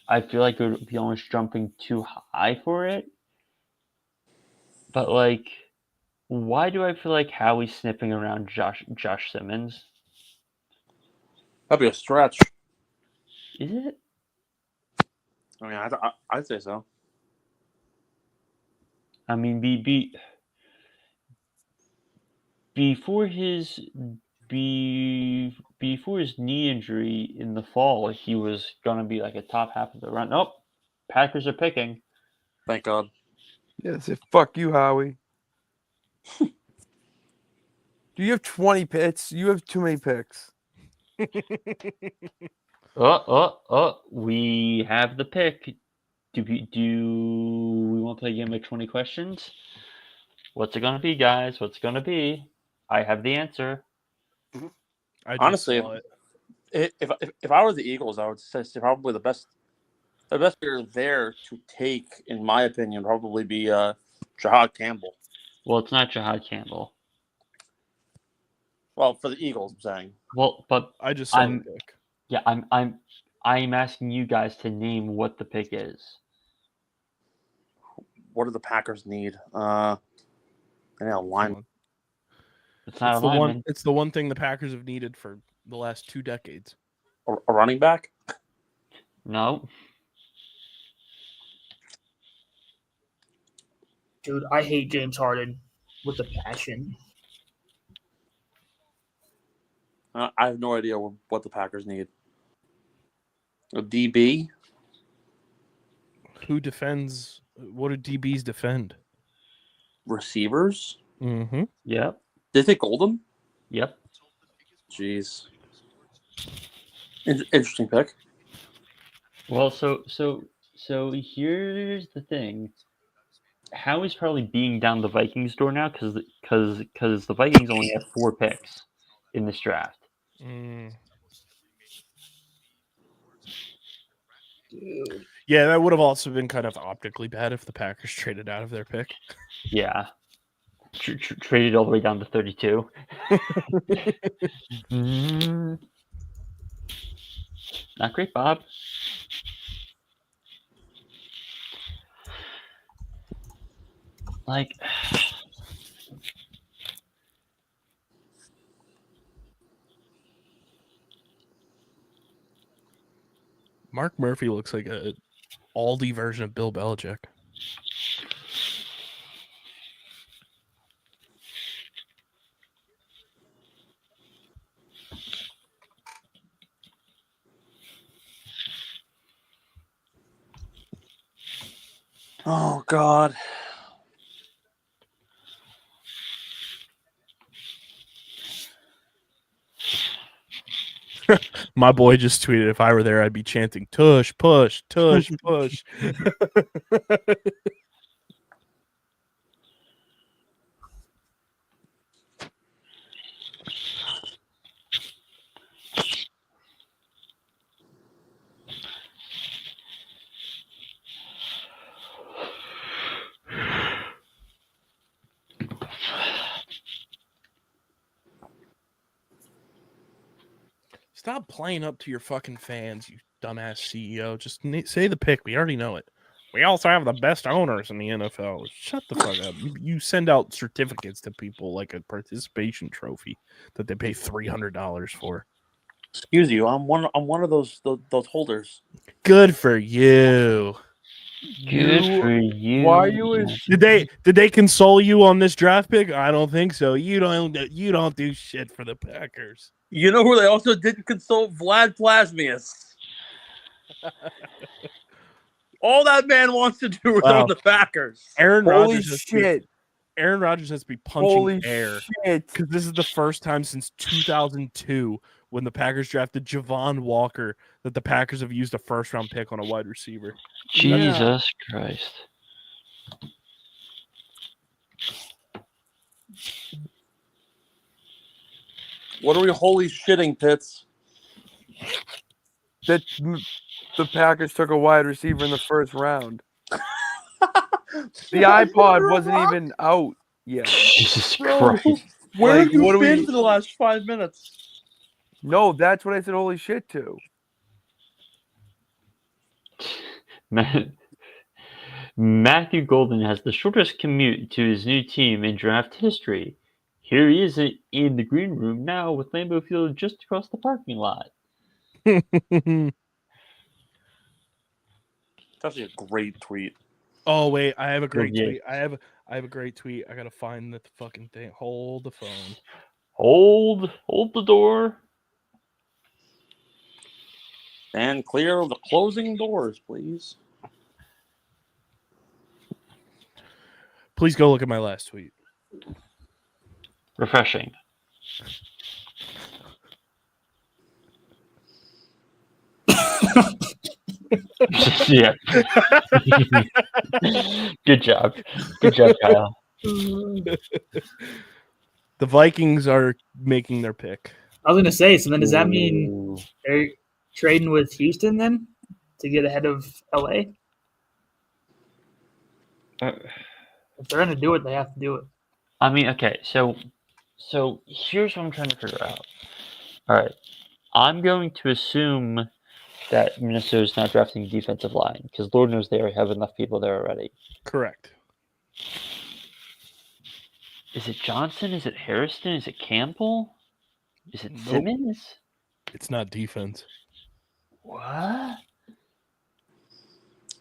[SPEAKER 9] I feel like it would be almost jumping too high for it. But like, why do I feel like Howie's sniffing around Josh Simmons?
[SPEAKER 6] That'd be a stretch.
[SPEAKER 9] Is it?
[SPEAKER 6] I mean, I'd say so.
[SPEAKER 9] I mean, before his knee injury in the fall, he was gonna be like a top half of the run. Nope, Packers are picking.
[SPEAKER 6] Thank God.
[SPEAKER 3] Yeah, say fuck you, Howie. Do you have 20 picks? You have too many picks.
[SPEAKER 9] We have the pick. Do we want to play a game of 20 questions? What's it gonna be, guys? What's it gonna be? I have the answer.
[SPEAKER 6] Honestly, if I were the Eagles, I would say probably the best player there to take, in my opinion, probably be Jahad Campbell.
[SPEAKER 9] Well, it's not Jahad Campbell.
[SPEAKER 6] Well, for the Eagles, I'm saying.
[SPEAKER 9] Well, but
[SPEAKER 2] I just saw the pick.
[SPEAKER 9] Yeah, I'm asking you guys to name what the pick is.
[SPEAKER 6] What do the Packers need? They need a lineman.
[SPEAKER 9] It's not a lineman.
[SPEAKER 2] It's the one thing the Packers have needed for the last 2 decades.
[SPEAKER 6] A running back?
[SPEAKER 9] No.
[SPEAKER 5] Dude, I hate James Harden with a passion.
[SPEAKER 6] I have no idea what the Packers need. A DB?
[SPEAKER 2] Who defends? What do DBs defend?
[SPEAKER 6] Receivers?
[SPEAKER 2] Mm-hmm.
[SPEAKER 9] Yep.
[SPEAKER 6] Did they take Golden?
[SPEAKER 9] Yep.
[SPEAKER 6] Jeez. Interesting pick.
[SPEAKER 9] Well, so here's the thing. Howie's probably beating down the Vikings door now because the Vikings only have 4 picks in this draft.
[SPEAKER 5] Dude.
[SPEAKER 2] Yeah, that would have also been kind of optically bad if the Packers traded out of their pick.
[SPEAKER 9] Yeah. Traded all the way down to 32. Not great, Bob. Like,
[SPEAKER 2] Mark Murphy looks like a Aldi version of Bill Belichick.
[SPEAKER 6] Oh, God.
[SPEAKER 2] My boy just tweeted, if I were there, I'd be chanting, tush, push, tush, push. Stop playing up to your fucking fans, you dumbass CEO. Just say the pick. We already know it. We also have the best owners in the NFL. Shut the fuck up. You send out certificates to people like a participation trophy that they pay $300 for.
[SPEAKER 6] Excuse you, I'm one of those holders.
[SPEAKER 2] Good for you.
[SPEAKER 9] Good for you.
[SPEAKER 3] Why are you as
[SPEAKER 2] Did they console you on this draft pick? I don't think so. You don't do shit for the Packers.
[SPEAKER 6] You know who they also didn't consult? Vlad Plasmius. All that man wants to do is
[SPEAKER 2] Wow.
[SPEAKER 6] own the Packers.
[SPEAKER 2] Aaron
[SPEAKER 3] holy
[SPEAKER 2] Rodgers
[SPEAKER 3] shit?
[SPEAKER 2] has to be punching
[SPEAKER 3] Holy
[SPEAKER 2] air
[SPEAKER 3] shit!
[SPEAKER 2] because this is the first time since 2002 when the Packers drafted Javon Walker that the Packers have used a first-round pick on a wide receiver.
[SPEAKER 9] Jesus Christ.
[SPEAKER 6] What are we holy shitting, Pitts?
[SPEAKER 3] That the Packers took a wide receiver in the first round. The iPod wasn't even out yet.
[SPEAKER 9] Jesus
[SPEAKER 6] Bro,
[SPEAKER 9] Christ.
[SPEAKER 6] where
[SPEAKER 3] Like,
[SPEAKER 6] have you
[SPEAKER 3] what do
[SPEAKER 6] been
[SPEAKER 3] we-
[SPEAKER 6] for the last 5 minutes?
[SPEAKER 3] No, that's what I said. Holy shit to.
[SPEAKER 9] Matthew Golden has the shortest commute to his new team in draft history. Here he is in the green room now with Lambeau Field just across the parking lot.
[SPEAKER 6] That's actually a great tweet.
[SPEAKER 2] Oh wait, I have a great
[SPEAKER 9] yeah.
[SPEAKER 2] tweet. I have a great tweet. I gotta find the fucking thing. Hold the phone.
[SPEAKER 9] Hold the door.
[SPEAKER 6] And clear the closing doors, please.
[SPEAKER 2] Please go look at my last tweet.
[SPEAKER 9] Refreshing. Yeah. Good job. Good job, Kyle.
[SPEAKER 2] The Vikings are making their pick.
[SPEAKER 5] I was gonna say. So then, does that mean
[SPEAKER 9] Ooh.
[SPEAKER 5] they're trading with Houston then to get ahead of LA? If they're gonna do it, they have to do it.
[SPEAKER 9] I mean, okay, so here's what I'm trying to figure out. All right, I'm going to assume that Minnesota's not drafting defensive line because Lord knows they have enough people there already.
[SPEAKER 2] Correct.
[SPEAKER 9] Is it Johnson? Is it Harrison? Is it Campbell? Is it
[SPEAKER 2] Nope.
[SPEAKER 9] Simmons?
[SPEAKER 2] It's not defense.
[SPEAKER 9] What?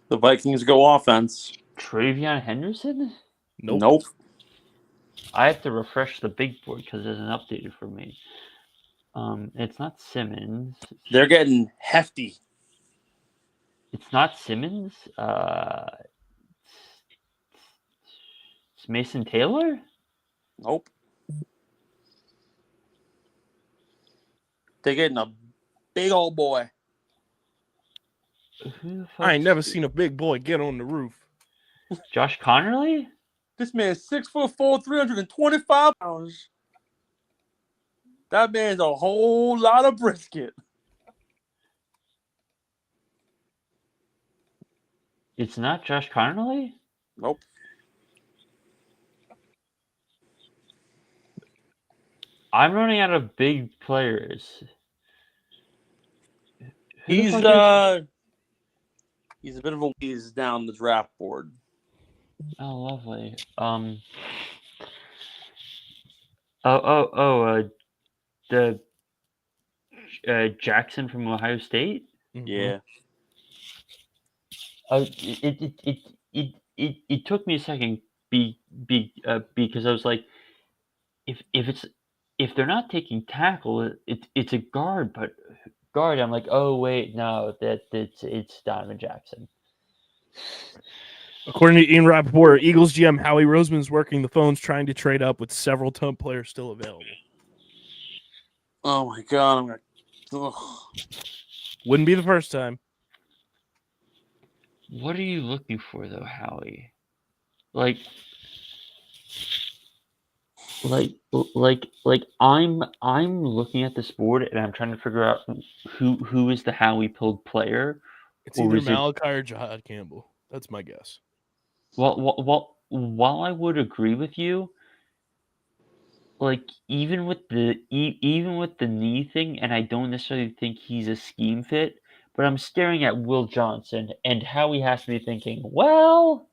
[SPEAKER 6] The Vikings go offense.
[SPEAKER 9] Travion Henderson?
[SPEAKER 6] Nope.
[SPEAKER 9] I have to refresh the big board because it isn't updated for me. It's not Simmons.
[SPEAKER 6] They're getting hefty.
[SPEAKER 9] It's not Simmons. It's Mason Taylor.
[SPEAKER 6] Nope. They're getting a big old boy.
[SPEAKER 9] Who the
[SPEAKER 2] I ain't
[SPEAKER 9] fuck's-
[SPEAKER 2] never seen a big boy get on the roof.
[SPEAKER 9] Josh Connerly.
[SPEAKER 6] This man's 6'4", 325 pounds. That man's a whole lot of brisket.
[SPEAKER 9] It's not Josh Connerly.
[SPEAKER 6] Nope.
[SPEAKER 9] I'm running out of big players. Who the
[SPEAKER 6] He's
[SPEAKER 9] fuck
[SPEAKER 6] he's a bit of a ways down the draft board.
[SPEAKER 9] Oh, lovely. The Jackson from Ohio State.
[SPEAKER 6] Yeah.
[SPEAKER 9] It took me a second because I was like, if they're not taking tackle, it's a guard, but guard. I'm like, oh wait, no, it's Donovan Jackson.
[SPEAKER 2] According to Ian Rappaport, Eagles GM Howie Roseman's working the phones trying to trade up with several top players still available.
[SPEAKER 6] Oh my god, I'm gonna. Ugh.
[SPEAKER 2] Wouldn't be the first time.
[SPEAKER 9] What are you looking for though, Howie? Like I'm looking at this board and I'm trying to figure out who is the Howie pulled player.
[SPEAKER 2] It's
[SPEAKER 9] Or
[SPEAKER 2] either
[SPEAKER 9] is it-
[SPEAKER 2] Malachi or Jahad Campbell. That's my guess.
[SPEAKER 9] Well, while I would agree with you, like even with the knee thing, and I don't necessarily think he's a scheme fit, but I'm staring at Will Johnson and how he has to be thinking, well,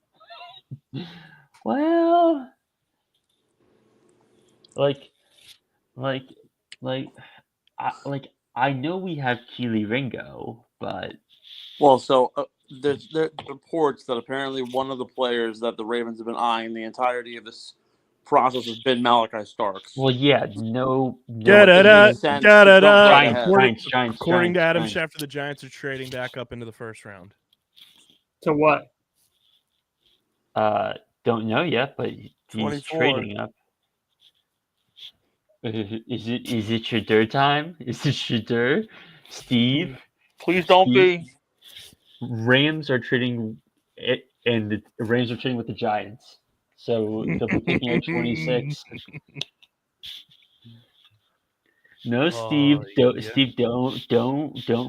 [SPEAKER 9] like, like, like, I know we have Keely Ringo, but
[SPEAKER 6] Well, so there's reports that apparently one of the players that the Ravens have been eyeing the entirety of this process has been Malachi Starks.
[SPEAKER 9] well, yeah, no,
[SPEAKER 6] It makes sense to jump right ahead.
[SPEAKER 9] Giants.
[SPEAKER 2] According to Adam
[SPEAKER 9] Giants.
[SPEAKER 2] Schefter, the Giants are trading back up into the first round.
[SPEAKER 5] To what?
[SPEAKER 9] Don't know yet, but he's
[SPEAKER 3] 24.
[SPEAKER 9] trading up. Is it Shadur time? Is it Shadur? Steve?
[SPEAKER 6] Please don't be.
[SPEAKER 9] Rams are trading it, and the Rams are trading with the Giants. So they'll be picking at 26. No, Steve. Steve, don't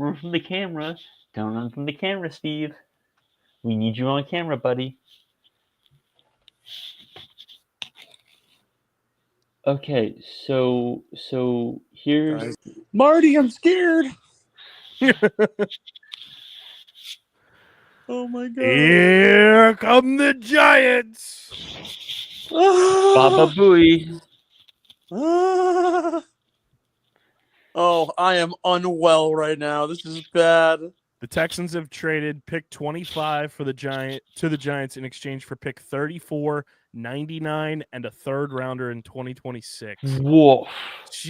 [SPEAKER 9] run from the camera. Don't run from the camera, Steve. We need you on camera, buddy. Okay, so here's
[SPEAKER 6] Marty, I'm scared. Oh my god.
[SPEAKER 2] Here come the Giants.
[SPEAKER 9] Baba Booey.
[SPEAKER 6] Oh, I am unwell right now. This is bad.
[SPEAKER 2] The Texans have traded pick 25 for the Giants in exchange for pick 34, 99, and a third rounder in 2026.
[SPEAKER 9] Whoa.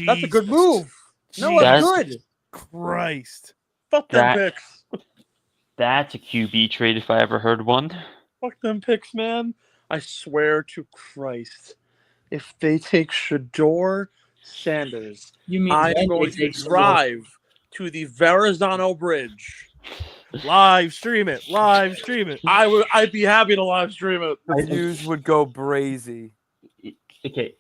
[SPEAKER 6] That's a good move. No, that's good.
[SPEAKER 2] Christ.
[SPEAKER 6] Fuck them picks.
[SPEAKER 9] That's a QB trade if I ever heard one.
[SPEAKER 6] Fuck them picks, man. I swear to Christ. If they take Shador Sanders, I am going to drive to the Verrazano Bridge.
[SPEAKER 2] Live stream it.
[SPEAKER 6] I'd be happy to live stream it.
[SPEAKER 3] The views would go brazy.
[SPEAKER 9] Okay,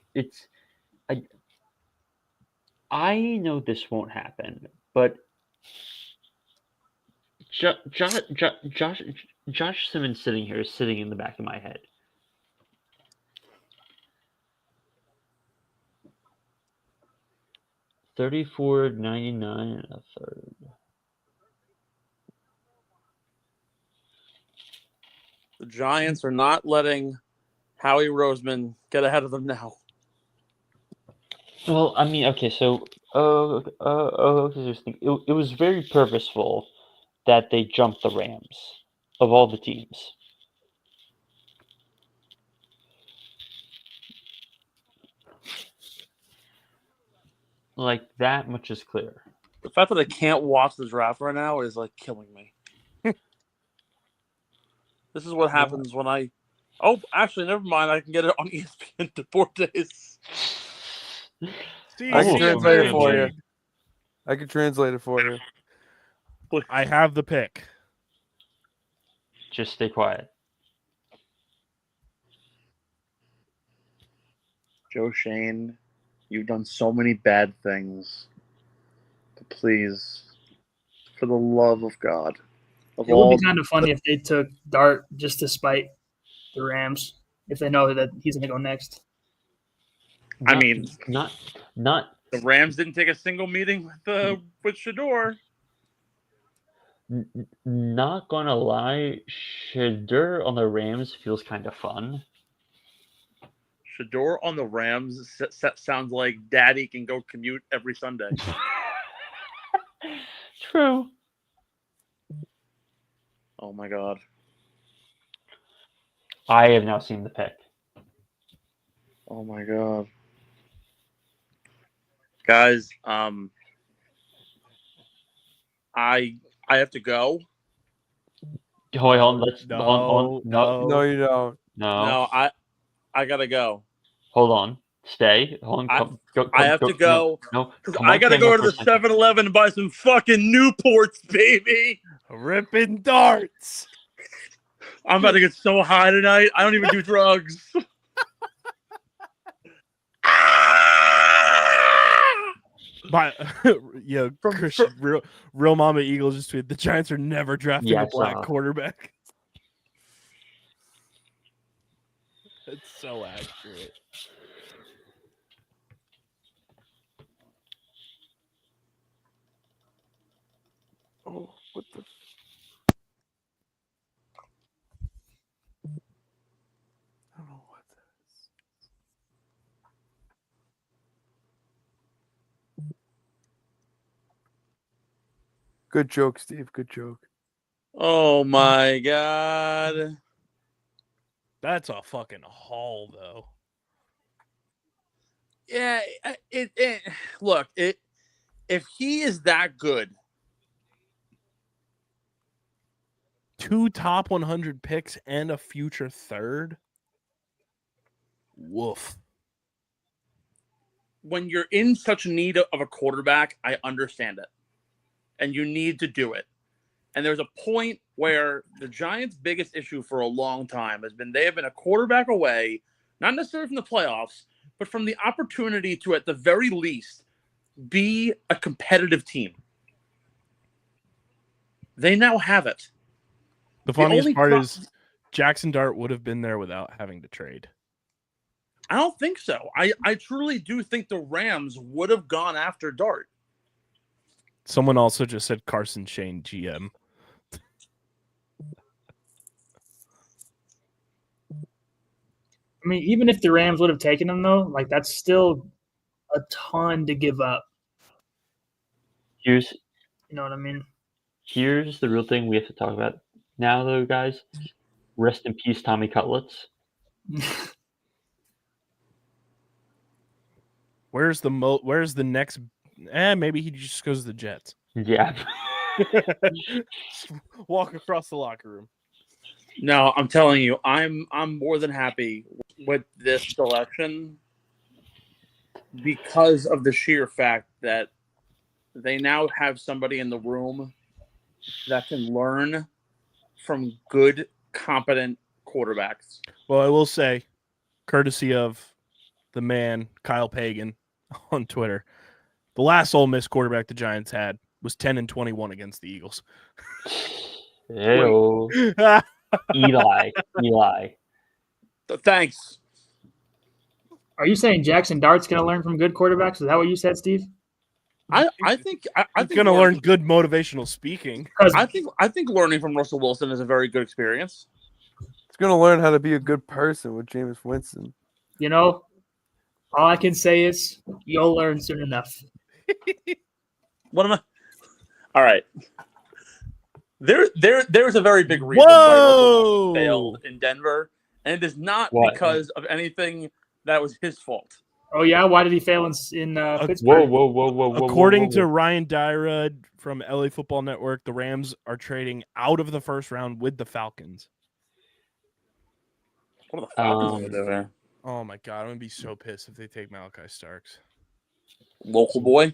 [SPEAKER 9] I know this won't happen, but Josh Simmons sitting here is sitting in the back of my head. $34.99 and a third.
[SPEAKER 6] The Giants are not letting Howie Roseman get ahead of them now.
[SPEAKER 9] Well, I mean, okay, so it was very purposeful that they jumped the Rams of all the teams. Like, that much is clear.
[SPEAKER 6] The fact that I can't watch the draft right now is like killing me. This is what happens when I. Oh, actually, never mind. I can get it on ESPN Deportes.
[SPEAKER 3] I can translate it for you. I can translate it for you.
[SPEAKER 2] I have the pick.
[SPEAKER 9] Just stay quiet.
[SPEAKER 6] Joe Shane, you've done so many bad things. But please, for the love of God.
[SPEAKER 5] It would be kind of funny if they took Dart just to spite the Rams, if they know that he's going to go next.
[SPEAKER 6] I mean,
[SPEAKER 9] not
[SPEAKER 6] the Rams didn't take a single meeting with Shador.
[SPEAKER 9] Not gonna lie, Shador on the Rams feels kind of fun.
[SPEAKER 6] Shador on the Rams sounds like Daddy can go commute every Sunday.
[SPEAKER 9] True.
[SPEAKER 6] Oh my God.
[SPEAKER 9] I have now seen the pick.
[SPEAKER 6] Oh my God. Guys, I have to go.
[SPEAKER 9] Hold on,
[SPEAKER 3] No, you don't.
[SPEAKER 6] No, I gotta go.
[SPEAKER 9] Hold on. Stay. Hold on.
[SPEAKER 6] I have to go.
[SPEAKER 9] No.
[SPEAKER 6] I gotta go to the 7-Eleven and buy some fucking Newports, baby.
[SPEAKER 2] Ripping darts.
[SPEAKER 6] I'm about to get so high tonight. I don't even do drugs.
[SPEAKER 2] But yeah, Christian, real Mama Eagles just tweeted the Giants are never drafting a black quarterback. It's so accurate.
[SPEAKER 3] Oh, what the? I don't know what that is. Good joke, Steve. Good joke.
[SPEAKER 6] Oh my god.
[SPEAKER 2] That's a fucking haul, though.
[SPEAKER 6] Yeah, look, if he is that good,
[SPEAKER 2] 2 top 100 picks and a future third. Woof.
[SPEAKER 6] when you're in such need of a quarterback, I understand it. And you need to do it. And there's a point where the Giants' biggest issue for a long time has been they have been a quarterback away, not necessarily from the playoffs, but from the opportunity to, at the very least, be a competitive team. They now have it.
[SPEAKER 2] The funniest
[SPEAKER 6] only
[SPEAKER 2] part
[SPEAKER 6] pro-
[SPEAKER 2] is Jackson Dart would have been there without having to trade.
[SPEAKER 6] I don't think so. I truly do think the Rams would have gone after Dart.
[SPEAKER 2] Someone also just said Carson Shane GM.
[SPEAKER 5] I mean, even if the Rams would have taken him, though, like that's still a ton to give up.
[SPEAKER 9] Here's
[SPEAKER 5] You know what I mean?
[SPEAKER 9] here's the real thing we have to talk about now, though, guys. Rest in peace, Tommy Cutlets.
[SPEAKER 2] Where's the next? Maybe he just goes to the Jets.
[SPEAKER 9] Yeah.
[SPEAKER 2] Walk across the locker room.
[SPEAKER 6] No, I'm telling you, I'm more than happy with this selection because of the sheer fact that they now have somebody in the room that can learn from good, competent quarterbacks.
[SPEAKER 2] Well, I will say, courtesy of the man Kyle Pagan on Twitter, the last Ole Miss quarterback the Giants had was 10-21 against the Eagles.
[SPEAKER 9] Hey-o. Eli.
[SPEAKER 6] Thanks.
[SPEAKER 5] Are you saying Jackson Dart's going to learn from good quarterbacks? Is that what you said, Steve?
[SPEAKER 6] I think
[SPEAKER 2] He's going to learn good motivational speaking.
[SPEAKER 6] I think learning from Russell Wilson is a very good experience.
[SPEAKER 3] He's going to learn how to be a good person with Jameis Winston.
[SPEAKER 5] You know, all I can say is you'll learn soon enough.
[SPEAKER 6] What am I? All right. There's a very big reason why Russell Wilson failed in Denver, and it is not because of anything that was his fault.
[SPEAKER 5] Oh yeah, why did he fail in Pittsburgh?
[SPEAKER 9] Whoa!
[SPEAKER 2] According to Ryan Dyrud from LA Football Network, the Rams are trading out of the first round with the Falcons.
[SPEAKER 6] What are the Falcons going to do here?
[SPEAKER 2] Oh my god, I'm gonna be so pissed if they take Malachi Starks.
[SPEAKER 6] Local boy.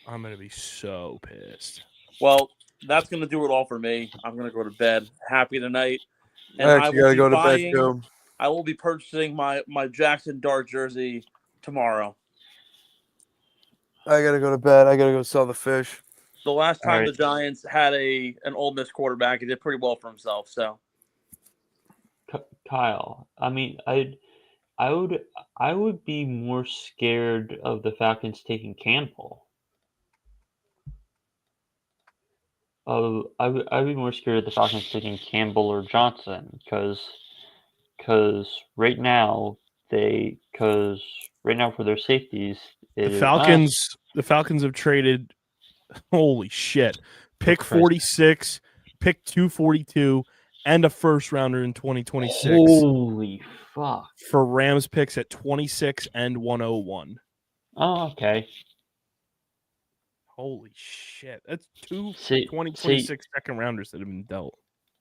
[SPEAKER 2] I'm gonna be so pissed.
[SPEAKER 6] Well, that's going to do it all for me. I'm going to go to bed happy tonight.
[SPEAKER 3] And I actually got to go to bed too.
[SPEAKER 6] I will be purchasing my Jackson Dart jersey tomorrow.
[SPEAKER 3] I got to go to bed. I got to go sell the fish.
[SPEAKER 6] The last time the Giants had an Ole Miss quarterback, he did pretty well for himself. So,
[SPEAKER 9] Kyle, I mean, I would be more scared of the Falcons taking Campbell. I'd be more scared of the Falcons taking Campbell or Johnson because right now for their safeties,
[SPEAKER 2] the Falcons have traded. Holy shit! Pick 46, pick 242, and a first rounder in 2026.
[SPEAKER 9] Holy fuck!
[SPEAKER 2] For Rams picks at 26 and 101.
[SPEAKER 9] Oh, okay.
[SPEAKER 2] Holy shit. That's two 2026 second rounders that have been dealt.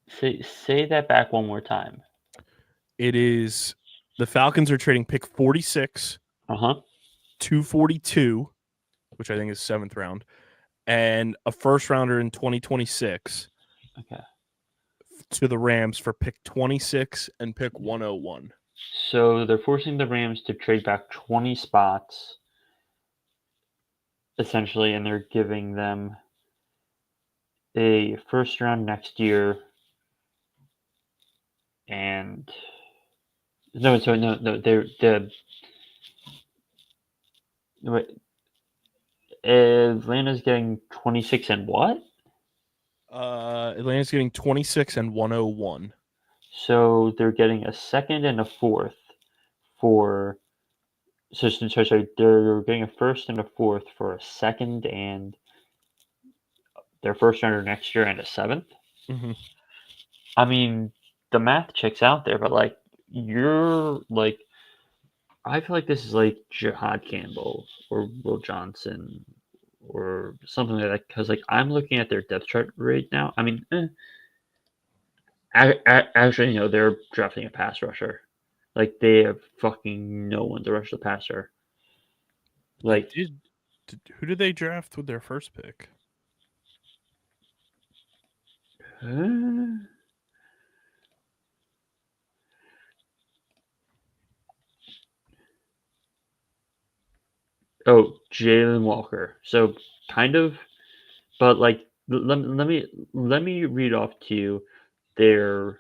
[SPEAKER 9] Say that back one more time.
[SPEAKER 2] It is the Falcons are trading pick 46, 242, which I think is 7th round, and a first rounder in 2026.
[SPEAKER 9] Okay.
[SPEAKER 2] To the Rams for pick 26 and pick 101.
[SPEAKER 9] So they're forcing the Rams to trade back 20 spots. Essentially, and they're giving them a first round next year, and no, they're Atlanta's getting 26 and what?
[SPEAKER 2] Atlanta's getting 26 and 101.
[SPEAKER 9] So they're getting a second and a fourth for. Sorry. They're getting a first and a fourth for a second and their first rounder next year and a seventh.
[SPEAKER 2] Mm-hmm.
[SPEAKER 9] I mean, the math checks out there, but like you're like, I feel like this is like Jihad Campbell or Will Johnson or something like that. Because like I'm looking at their depth chart right now. I mean, actually, they're drafting a pass rusher. Like they have fucking no one to rush the passer. Like
[SPEAKER 2] Who did they draft with their first pick?
[SPEAKER 9] Oh, Jalen Walker. So kind of, but like let me read off to you their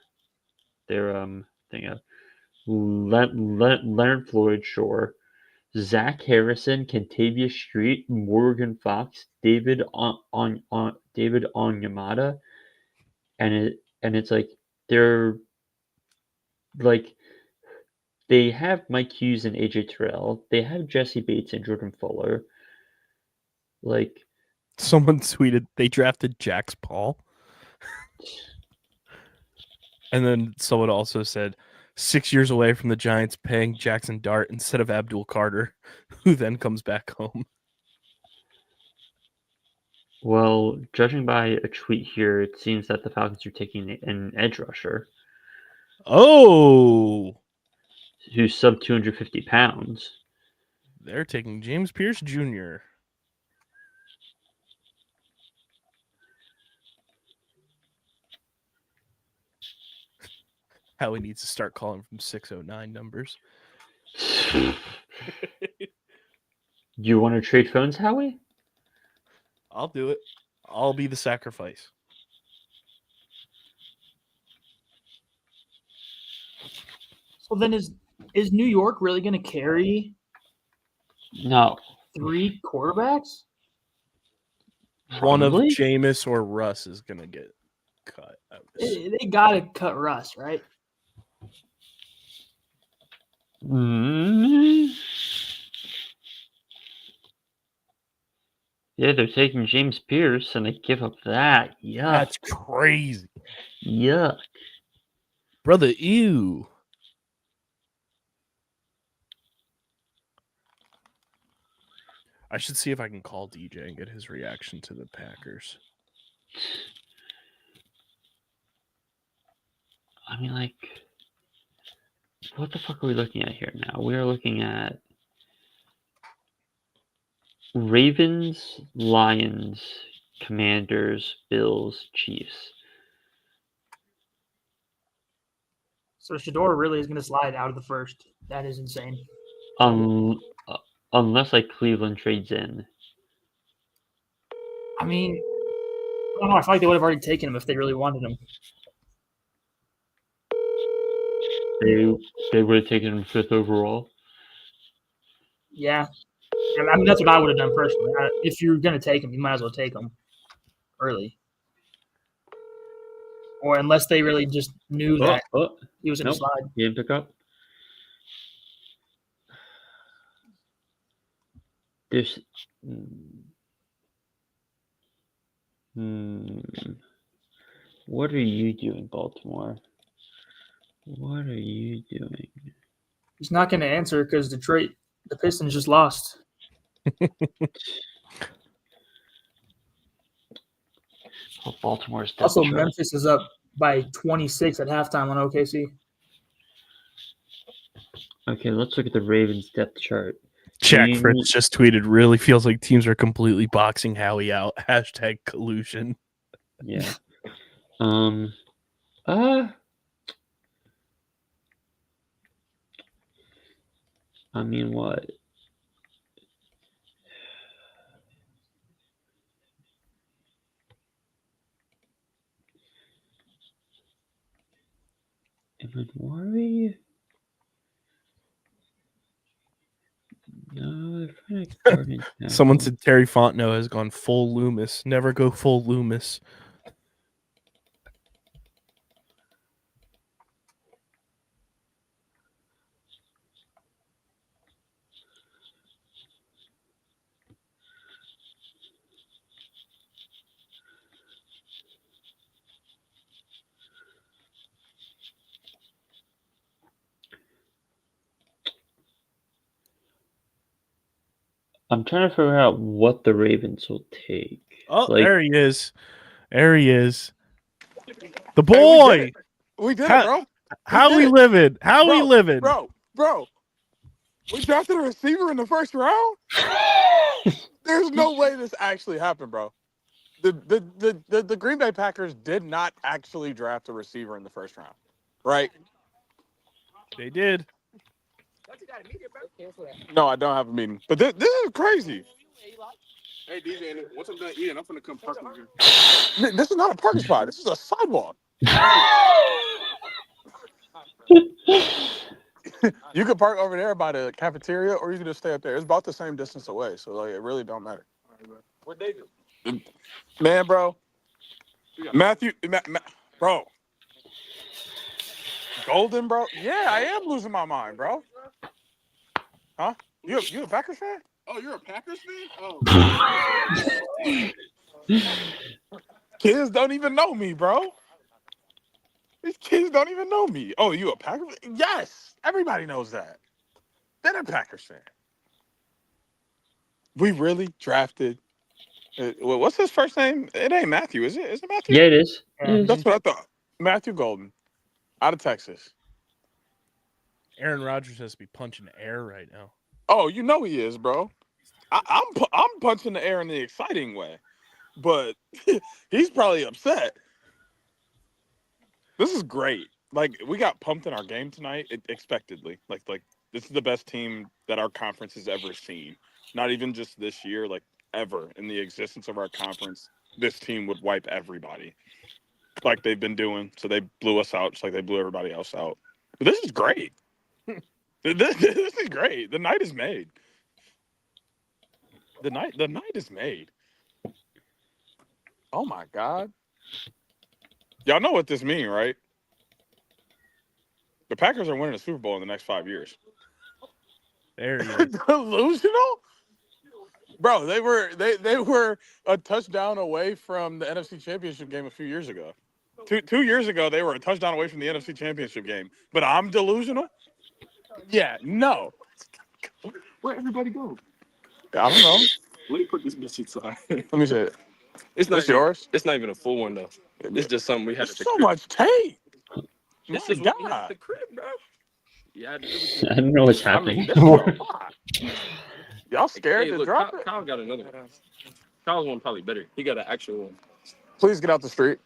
[SPEAKER 9] thing. Leonard Floyd Shore, Zach Harrison, Kentavious Street, Morgan Fox, David Onyemata, and it's like they're like they have Mike Hughes and AJ Terrell. They have Jesse Bates and Jordan Fuller. Like
[SPEAKER 2] Someone tweeted they drafted Jax Paul. And then someone also said 6 years away from the Giants paying Jackson Dart instead of Abdul Carter, who then comes back home.
[SPEAKER 9] Well, judging by a tweet here, it seems that the Falcons are taking an edge rusher.
[SPEAKER 2] Oh!
[SPEAKER 9] Who's sub 250 pounds.
[SPEAKER 2] They're taking James Pierce Jr. Howie needs to start calling from 609 numbers.
[SPEAKER 9] You want to trade phones, Howie?
[SPEAKER 2] I'll do it. I'll be the sacrifice.
[SPEAKER 5] So then is New York really going to carry
[SPEAKER 9] No.
[SPEAKER 5] 3 quarterbacks?
[SPEAKER 2] One of
[SPEAKER 9] Probably.
[SPEAKER 2] Jameis or Russ is going to get cut.
[SPEAKER 5] They got to cut Russ, right?
[SPEAKER 9] Yeah, they're taking James Pierce and they give up that. Yuck.
[SPEAKER 2] That's crazy.
[SPEAKER 9] Yuck.
[SPEAKER 2] Brother, ew. I should see if I can call DJ and get his reaction to the Packers.
[SPEAKER 9] I mean, like, what the fuck are we looking at here now? We are looking at Ravens, Lions, Commanders, Bills, Chiefs.
[SPEAKER 5] So Shador really is going to slide out of the first. That is insane.
[SPEAKER 9] Unless like Cleveland trades in.
[SPEAKER 5] I mean, I don't know. I feel like they would have already taken him if they really wanted him.
[SPEAKER 9] They would have taken him 5th overall.
[SPEAKER 5] Yeah. I mean, that's what I would have done personally. If you're going to take him, you might as well take him early. Or unless they really just knew that he was going to slide.
[SPEAKER 9] He didn't pick up. There's what are you doing, Baltimore? What are you doing?
[SPEAKER 5] He's not going to answer because the Pistons just lost.
[SPEAKER 9] Well, Baltimore's
[SPEAKER 5] also Memphis is up by 26 at halftime on OKC.
[SPEAKER 9] Okay, let's look at the Ravens depth chart.
[SPEAKER 2] Jack Fritz just tweeted, really feels like teams are completely boxing Howie out. # collusion.
[SPEAKER 9] Yeah. I mean, what? Am I worried? No,
[SPEAKER 2] Someone said Terry Fontenot has gone full Loomis. Never go full Loomis.
[SPEAKER 9] I'm trying to figure out what the Ravens will take.
[SPEAKER 2] Oh,
[SPEAKER 9] Like,
[SPEAKER 2] there he is. There he is. The
[SPEAKER 10] Hey, we did
[SPEAKER 2] boy.
[SPEAKER 10] it. We did
[SPEAKER 2] How-
[SPEAKER 10] it, bro.
[SPEAKER 2] How
[SPEAKER 10] did
[SPEAKER 2] we
[SPEAKER 10] it.
[SPEAKER 2] living? How we living?
[SPEAKER 10] Bro. We drafted a receiver in the first round. There's no way this actually happened, bro. The Green Bay Packers did not actually draft a receiver in the first round, right?
[SPEAKER 2] They did.
[SPEAKER 10] No, I don't have a meeting. But this is crazy. Hey, DJ, once I'm done eating, I'm gonna come park with you. This is not a parking spot. This is a sidewalk. You could park over there by the cafeteria, or you can just stay up there. It's about the same distance away, so like it really don't matter. What David? Man, bro. Matthew, bro. Golden, bro. Yeah, I am losing my mind, bro. Huh? You a Packers fan? Oh, you're a Packers fan? Oh. Kids don't even know me, bro. These kids don't even know me. Oh, you a Packers fan? Yes. Everybody knows that. They're a Packers fan. We really drafted. What's his first name? It ain't Matthew, is it? Is it Matthew?
[SPEAKER 9] yeah, it is.
[SPEAKER 10] That's what I thought. Matthew Golden, out of Texas.
[SPEAKER 2] Aaron Rodgers has to be punching the air right now.
[SPEAKER 10] Oh, you know he is, bro. I'm punching the air in the exciting way, but he's probably upset. This is great. Like we got pumped in our game tonight, expectedly. Like this is the best team that our conference has ever seen. Not even just this year, like ever in the existence of our conference. This team would wipe everybody, like they've been doing. So they blew us out, just like they blew everybody else out. But this is great. This is great. The night is made. The night is made. Oh my God. Y'all know what this means, right? The Packers are winning a Super Bowl in the next 5 years.
[SPEAKER 2] There he is.
[SPEAKER 10] Delusional? Bro, they were a touchdown away from the NFC Championship game a few years ago. Two years ago, they were a touchdown away from the NFC Championship game. But I'm delusional? Yeah, no. Where'd everybody go? I don't know. Let me put this bitch inside. Let me see it.
[SPEAKER 11] It's not
[SPEAKER 10] yours?
[SPEAKER 11] It's not even a full one though. It's just something we had.
[SPEAKER 10] There's so much tape.
[SPEAKER 11] This
[SPEAKER 10] My
[SPEAKER 11] is what we had
[SPEAKER 10] God.
[SPEAKER 11] at the crib, bro. Yeah,
[SPEAKER 9] I don't know what's happening
[SPEAKER 10] This is a
[SPEAKER 9] anymore.
[SPEAKER 10] lot. Y'all scared to
[SPEAKER 11] look,
[SPEAKER 10] drop it?
[SPEAKER 11] Kyle got another one. Kyle's one probably better. He got an actual one.
[SPEAKER 10] Please get out the street.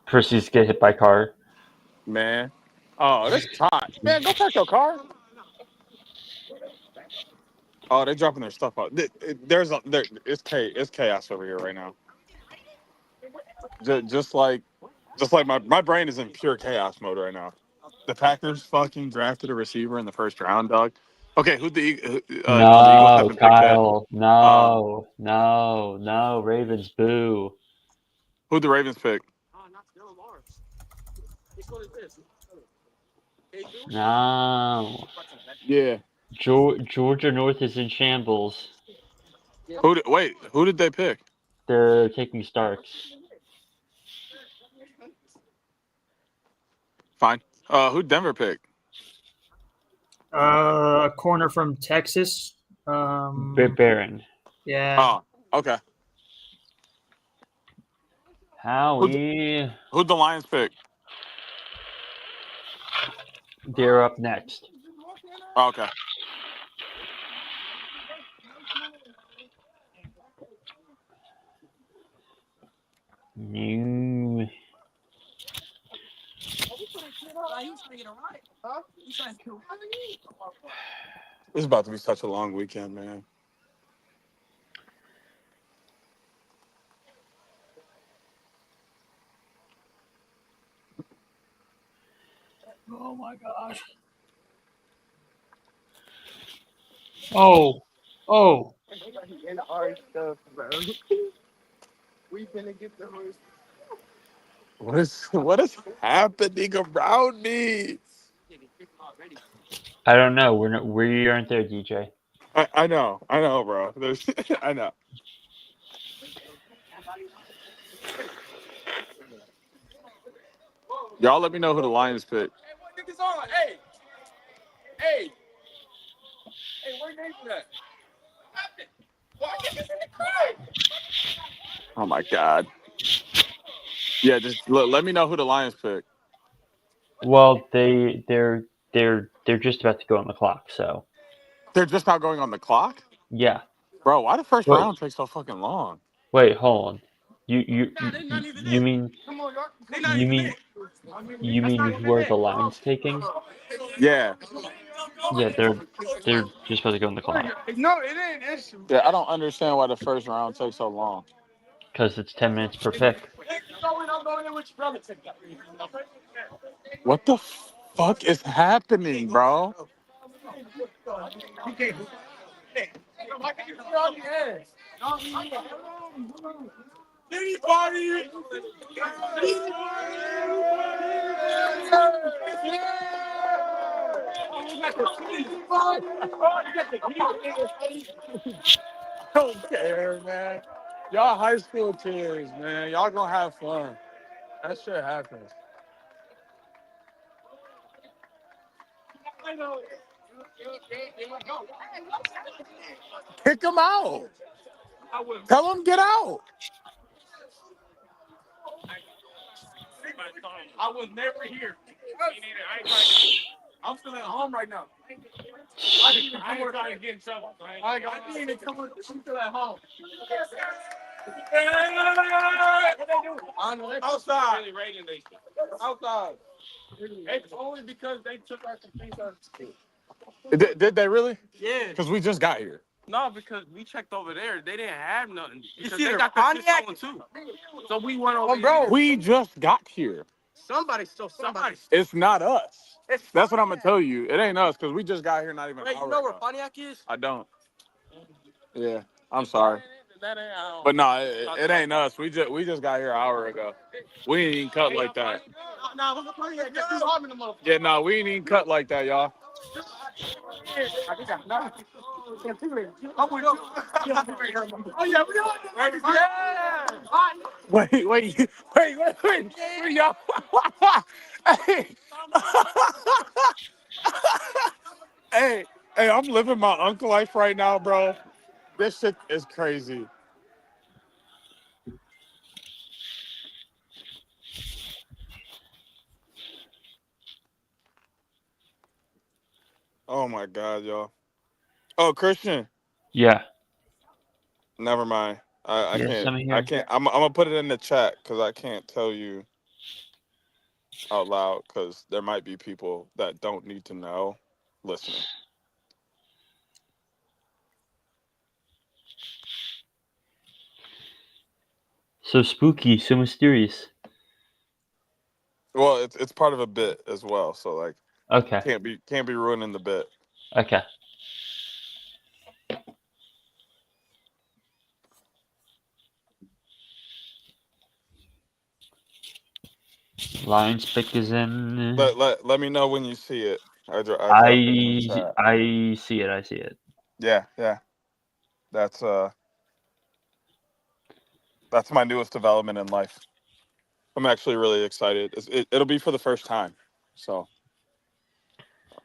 [SPEAKER 9] First, he's get hit by car.
[SPEAKER 10] Man. Oh, that's hot. Man, go park your car. Oh, they're dropping their stuff out. It's chaos over here right now. Just like my brain is in pure chaos mode right now. The Packers fucking drafted a receiver in the first round, dog. Okay, who the Eagles
[SPEAKER 9] No,
[SPEAKER 10] haven't picked yet?
[SPEAKER 9] Kyle. No. Ravens, boo.
[SPEAKER 10] Who'd the Ravens pick?
[SPEAKER 9] No.
[SPEAKER 10] Yeah.
[SPEAKER 9] Georgia North is in shambles.
[SPEAKER 10] Who did they pick?
[SPEAKER 9] They're taking Starks.
[SPEAKER 10] Fine. Who'd Denver pick?
[SPEAKER 5] A corner from Texas.
[SPEAKER 9] Baron.
[SPEAKER 5] Yeah.
[SPEAKER 10] Oh, okay.
[SPEAKER 9] Howie.
[SPEAKER 10] Who'd the Lions pick?
[SPEAKER 9] They're up next.
[SPEAKER 10] Oh, okay.
[SPEAKER 9] New.
[SPEAKER 10] It's about to be such a long weekend, man.
[SPEAKER 5] Oh my gosh. Oh.
[SPEAKER 10] What is happening around me?
[SPEAKER 9] I don't know. We aren't there, DJ.
[SPEAKER 10] I know, bro. I know. Y'all let me know who the Lions pick. Oh my God. Yeah, just let me know who the Lions pick.
[SPEAKER 9] Well, they're just about to go on the clock. So
[SPEAKER 10] They're just not going on the clock,
[SPEAKER 9] yeah.
[SPEAKER 10] bro. Why the first
[SPEAKER 9] Wait,
[SPEAKER 10] round take so fucking long?
[SPEAKER 9] wait, hold on. You mean you mean you mean who are the Lions taking?
[SPEAKER 10] Yeah.
[SPEAKER 9] Yeah, they're just about to go on the clock
[SPEAKER 10] Yeah, I don't understand why the first round takes so long.
[SPEAKER 9] because it's 10 minutes per pick.
[SPEAKER 10] What the fuck is happening, bro? I don't care, man. Y'all high school kids, man. Y'all gonna have fun. That shit happens. Kick him out. Tell him get out. I was never here. I'm still at home right now. I ain't trying to get in trouble. I need to come with you still at home. Outside. Outside. It's only because they took our things out of school. Did they really? Yeah. Because we just got here. No, because we checked over there. They didn't have nothing. Because they got the shit stolen too. So we went over here. We just got here. Somebody stole somebody. It's not us. That's what I'm going to tell you. It ain't us because we just got here not even an hour ago. You know where Pontiac is? I don't. Yeah. I'm sorry. But no, it ain't us. We just got here an hour ago. We ain't even cut like that. Yeah, no, we ain't even cut like that, y'all. Wait, y'all. Hey. hey, I'm living my uncle life right now, bro. This shit is crazy. Oh my God, y'all. Oh, Christian.
[SPEAKER 9] Yeah.
[SPEAKER 10] Never mind. I
[SPEAKER 9] Yes,
[SPEAKER 10] can't.
[SPEAKER 9] I'm here.
[SPEAKER 10] I can't. I'm gonna put it in the chat because I can't tell you out loud because there might be people that don't need to know listening.
[SPEAKER 9] So spooky, so mysterious.
[SPEAKER 10] Well, it's part of a bit as well, so like
[SPEAKER 9] Okay.
[SPEAKER 10] can't be ruining the bit.
[SPEAKER 9] Okay.
[SPEAKER 10] Lions pick is in. Let me know when you see it. I dropped it in the chat.
[SPEAKER 9] I see it. I see it.
[SPEAKER 10] Yeah. That's my newest development in life. I'm actually really excited. It'll be for the first time, so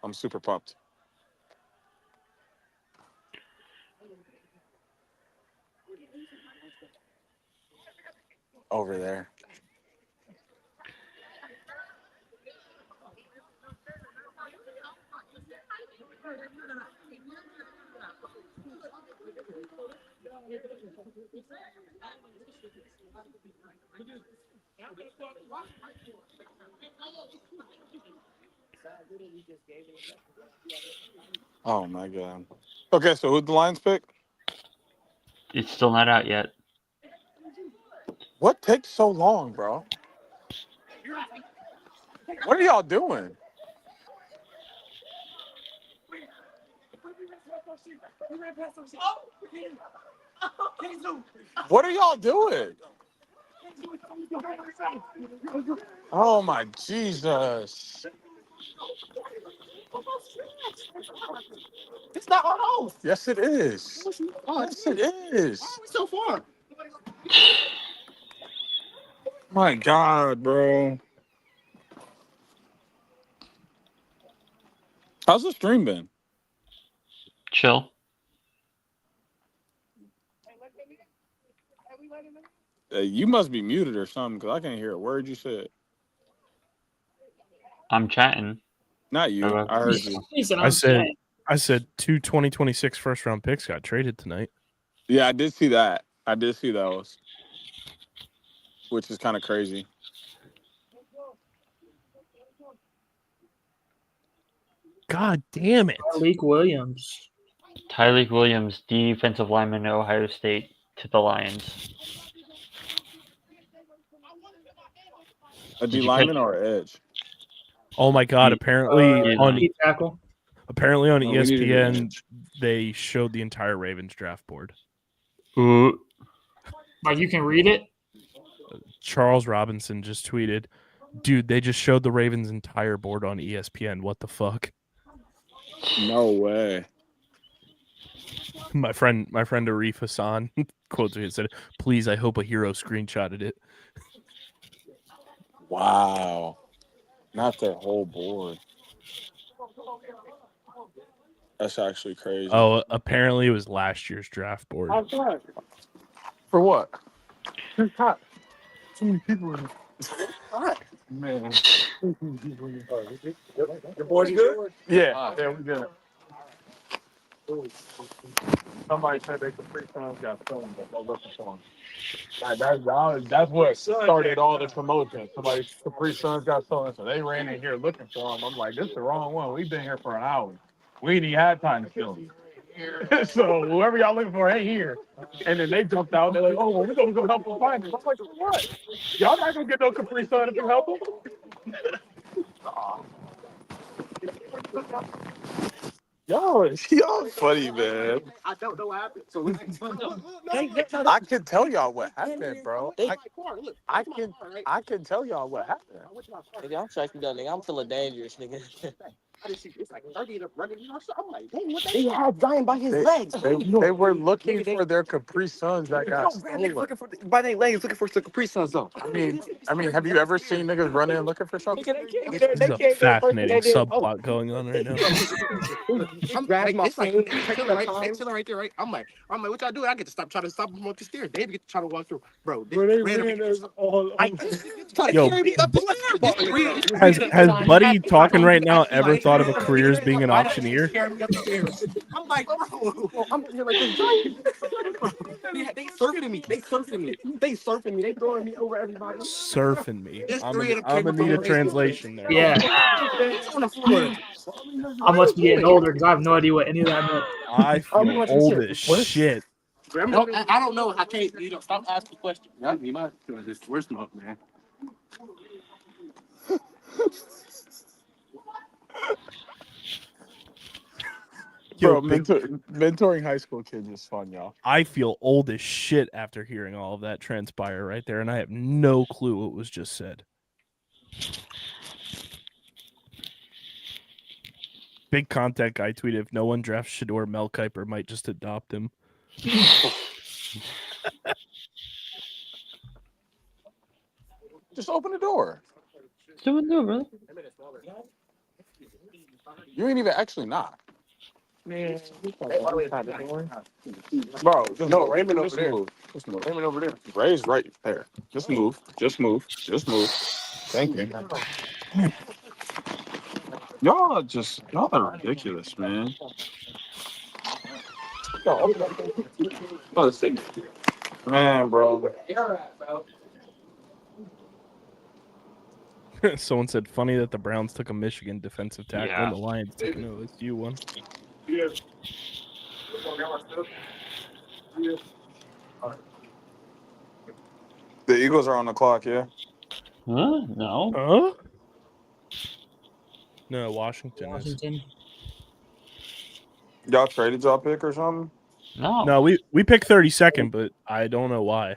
[SPEAKER 10] I'm super pumped. Over there. Oh my God. Okay, so who'd the Lions pick?
[SPEAKER 9] It's still not out yet.
[SPEAKER 10] What takes so long, bro? What are y'all doing? What are y'all doing? Oh my Jesus. It's not our house. Yes, it is. Yes, it is. Why are we so far? My God, bro. How's the stream been?
[SPEAKER 9] Chill.
[SPEAKER 10] You must be muted or something because I can't hear a word you said.
[SPEAKER 9] I'm chatting.
[SPEAKER 10] Not you.
[SPEAKER 9] Hello.
[SPEAKER 10] I heard you.
[SPEAKER 5] He said,
[SPEAKER 2] I said 2 2026 first round picks got traded tonight.
[SPEAKER 10] Yeah, I did see that. I did see those, which is kind of crazy.
[SPEAKER 2] God damn it.
[SPEAKER 5] Tyreek Williams.
[SPEAKER 9] Tyreek Williams, defensive lineman at Ohio State, to the Lions.
[SPEAKER 10] A
[SPEAKER 9] Did
[SPEAKER 10] D
[SPEAKER 9] you
[SPEAKER 10] lineman
[SPEAKER 9] catch-
[SPEAKER 10] or an edge?
[SPEAKER 2] Oh my god, apparently on
[SPEAKER 5] Deep tackle.
[SPEAKER 2] apparently on
[SPEAKER 10] No, we need to get an
[SPEAKER 2] ESPN
[SPEAKER 10] edge.
[SPEAKER 2] they showed the entire Ravens draft board.
[SPEAKER 5] Like you can read it.
[SPEAKER 2] Charles Robinson just tweeted, "Dude, they just showed the Ravens entire board on ESPN. What the fuck?"
[SPEAKER 10] No way.
[SPEAKER 2] My friend Arif Hassan quotes me and said, "Please, I hope a hero screenshotted it."
[SPEAKER 10] Wow. Not their whole board. That's actually crazy.
[SPEAKER 2] Oh, apparently it was last year's draft board.
[SPEAKER 10] For what? It's hot. Too many people in it. Hot. Man. Your boys good? Yeah. Yeah, we good. Somebody said they Capri Suns got stolen, but they're looking for them. That's what started all the promotion. Somebody Capri Suns got stolen, so they ran in here looking for them. I'm like, this is the wrong one. We've been here for an hour. We ain't even had time to steal them. So whoever y'all looking for ain't here. And then they jumped out. They're like, oh, well, we're gonna go help them find them. I'm like, what? Y'all not gonna get no Capri Sun if you help them? Y'all funny, man.
[SPEAKER 11] I don't know what happened. So
[SPEAKER 10] I can tell y'all what happened, bro. I can tell y'all what happened.
[SPEAKER 11] nigga, I'm tracking down, nigga. I'm feeling dangerous, nigga. I just see it's like 30 of running. I'm like, dang, what they had dying by his legs.
[SPEAKER 10] They were looking for their Capri Suns that got stolen.
[SPEAKER 11] Looking for by their legs, looking for some Capri Suns though.
[SPEAKER 10] I mean, have you ever seen niggas running looking for something?
[SPEAKER 2] There's a fascinating subplot going on right now.
[SPEAKER 11] I'm grabbing my phone. Chilling right there, right? I'm like, what y'all doing? I get to trying to stop them up the stairs. They get to try to walk through, bro. This random.
[SPEAKER 2] Yo, has Buddy talking right now ever thought of a career as being an auctioneer?
[SPEAKER 11] I'm like, bro, I'm here like this giant. They surfing me. They throwing me over everybody.
[SPEAKER 2] Surfing me.
[SPEAKER 11] There's
[SPEAKER 2] I'm
[SPEAKER 11] three of them
[SPEAKER 2] gonna
[SPEAKER 11] came
[SPEAKER 2] need a
[SPEAKER 11] from
[SPEAKER 2] translation there.
[SPEAKER 5] Yeah.
[SPEAKER 11] On the floor.
[SPEAKER 5] I must be getting older because I have no idea what any of that meant.
[SPEAKER 2] I feel old as shit.
[SPEAKER 11] No, I don't know. I can't. You know, stop asking questions. Yeah, you might. We're smoke, man.
[SPEAKER 2] Yo,
[SPEAKER 10] Bro, mentoring high school kids is fun, y'all.
[SPEAKER 2] I feel old as shit after hearing all of that transpire right there, and I have no clue what was just said. Big contact guy tweeted, if no one drafts Shador, Mel Kiper might just adopt him.
[SPEAKER 10] Just open the door.
[SPEAKER 9] Do it, brother.
[SPEAKER 10] You ain't even actually knock. Man, bro, no, Raymond over there. Raymond over there. Ray's right there. Just move. Thank you. Y'all are ridiculous, man. Man, bro.
[SPEAKER 2] Someone said, funny that the Browns took a Michigan defensive tackle
[SPEAKER 9] Yeah.
[SPEAKER 2] and the Lions took an OSU one.
[SPEAKER 10] The Eagles are on the clock, yeah?
[SPEAKER 9] Huh? No.
[SPEAKER 2] Huh? No, Washington is.
[SPEAKER 5] Washington.
[SPEAKER 10] Y'all traded y'all pick or something?
[SPEAKER 9] No.
[SPEAKER 2] No, we picked 32nd, but I don't know why.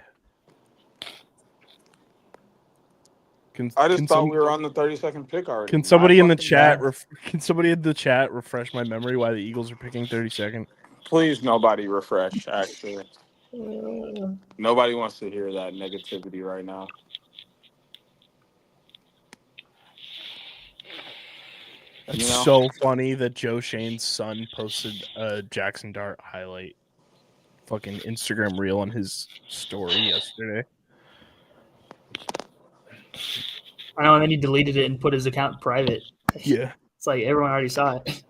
[SPEAKER 10] I just thought we were on the 32nd pick already.
[SPEAKER 2] Can somebody in the chat refresh my memory why the Eagles are picking 32nd?
[SPEAKER 10] Please, nobody refresh, actually. Nobody wants to hear that negativity right now.
[SPEAKER 2] It's
[SPEAKER 10] You know?
[SPEAKER 2] so funny that Joe Shane's son posted a Jackson Dart highlight fucking Instagram reel on his story yesterday.
[SPEAKER 5] I know, and then he deleted it and put his account private.
[SPEAKER 2] Yeah.
[SPEAKER 5] It's like everyone already saw it.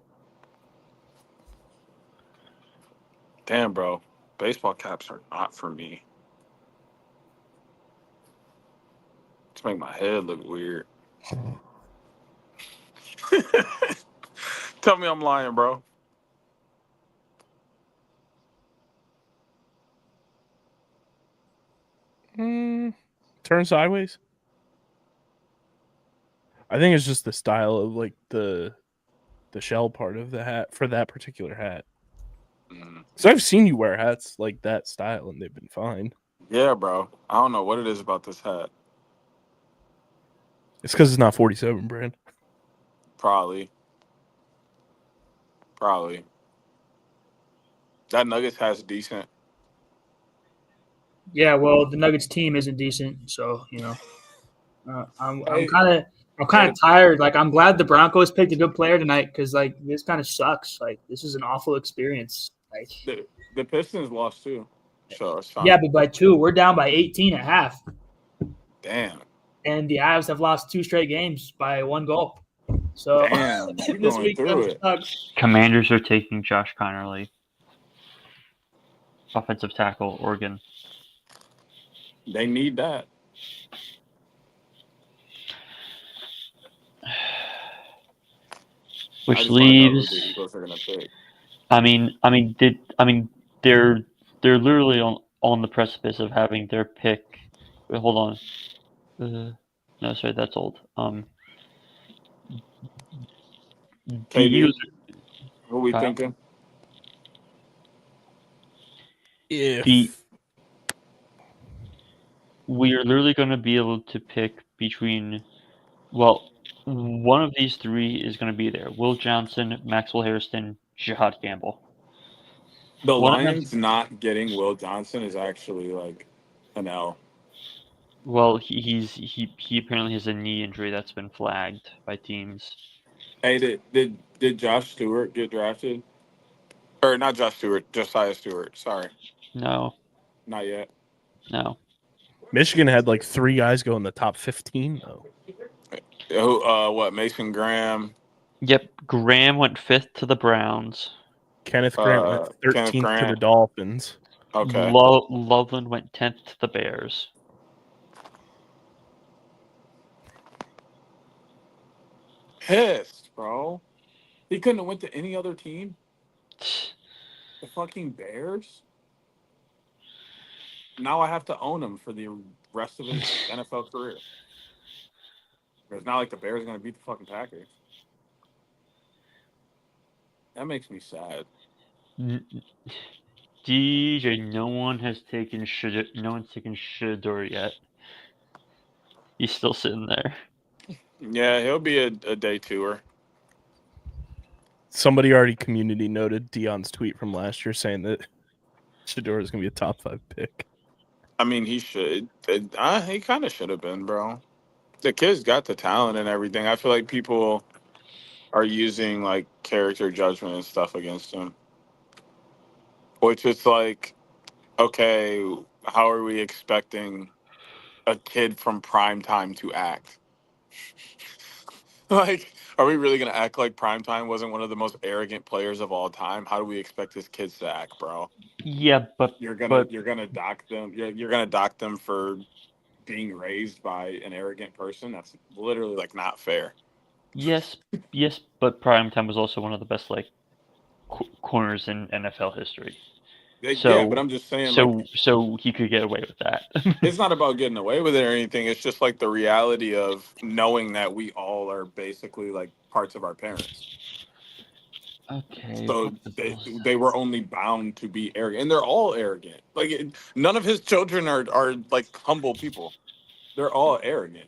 [SPEAKER 10] Damn, bro. Baseball caps are not for me. It's make my head look weird. Tell me I'm lying, bro.
[SPEAKER 2] Turn sideways. I think it's just the style of like the shell part of the hat for that particular hat. So I've seen you wear hats like that style and they've been fine.
[SPEAKER 10] Yeah, bro. I don't know what it is about this hat.
[SPEAKER 2] It's because it's not 47 brand.
[SPEAKER 10] Probably. That Nuggets hat's decent.
[SPEAKER 5] Yeah, well, the Nuggets team isn't decent, so I'm kind of tired. Like, I'm glad the Broncos picked a good player tonight because like this kind of sucks. Like, this is an awful experience. Like,
[SPEAKER 10] The Pistons lost too, so it's fine.
[SPEAKER 5] yeah, but by 2, we're down by 18 at half,
[SPEAKER 10] Damn.
[SPEAKER 5] and the Avs have lost 2 straight games by 1 goal. So
[SPEAKER 10] Damn, you're
[SPEAKER 5] this
[SPEAKER 10] going
[SPEAKER 5] week
[SPEAKER 10] through
[SPEAKER 5] kind of
[SPEAKER 10] it.
[SPEAKER 5] sucks.
[SPEAKER 9] Commanders are taking Josh Connerly, offensive tackle, Oregon.
[SPEAKER 10] They need that.
[SPEAKER 9] Which leaves.
[SPEAKER 10] The Eagles are gonna pick.
[SPEAKER 9] They're literally on the precipice of having their pick. Wait, hold on. No, sorry, that's old. The Eagles.
[SPEAKER 10] What are we thinking?
[SPEAKER 9] We are literally going to be able to pick between. Well, one of these 3 is going to be there: Will Johnson, Maxwell Hairston, Jihad Campbell.
[SPEAKER 10] The Lions not getting Will Johnson is actually like an L.
[SPEAKER 9] Well, he apparently has a knee injury that's been flagged by teams.
[SPEAKER 10] Hey, did Josh Stewart get drafted? Or not Josh Stewart, Josiah Stewart. Sorry.
[SPEAKER 9] No.
[SPEAKER 10] Not yet.
[SPEAKER 9] No.
[SPEAKER 2] Michigan had like 3 guys go in the top 15 though.
[SPEAKER 10] What, Mason Graham?
[SPEAKER 9] Yep, Graham went 5th to the Browns.
[SPEAKER 2] Kenneth Grant went 13th to the Dolphins.
[SPEAKER 10] Okay.
[SPEAKER 9] Loveland went 10th to the Bears.
[SPEAKER 10] Pissed, bro. He couldn't have went to any other team. The fucking Bears. Now I have to own him for the rest of his NFL career. It's not like the Bears are going to beat the fucking Packers. That makes me sad.
[SPEAKER 9] DJ, no one's taken Shador yet. He's still sitting there.
[SPEAKER 10] Yeah, he'll be a day 2er.
[SPEAKER 2] Somebody already community noted Deion's tweet from last year saying that Shador is going to be a top 5 pick.
[SPEAKER 10] I mean, he should. He kind of should have been, bro. The kid's got the talent and everything. I feel like people are using like character judgment and stuff against him. Which is like, okay, how are we expecting a kid from primetime to act? Like, are we really going to act like Primetime wasn't one of the most arrogant players of all time? How do we expect his kids to act, bro?
[SPEAKER 9] Yeah, but
[SPEAKER 10] you're gonna dock them. You're gonna dock them for being raised by an arrogant person. That's literally like not fair.
[SPEAKER 9] Yes, but Primetime was also one of the best like corners in NFL history.
[SPEAKER 10] Yeah, but I'm just saying.
[SPEAKER 9] So he could get away with that.
[SPEAKER 10] It's not about getting away with it or anything. It's just like the reality of knowing that we all are basically like parts of our parents.
[SPEAKER 9] Okay.
[SPEAKER 10] So they were only bound to be arrogant, and they're all arrogant. Like none of his children are like humble people. They're all arrogant.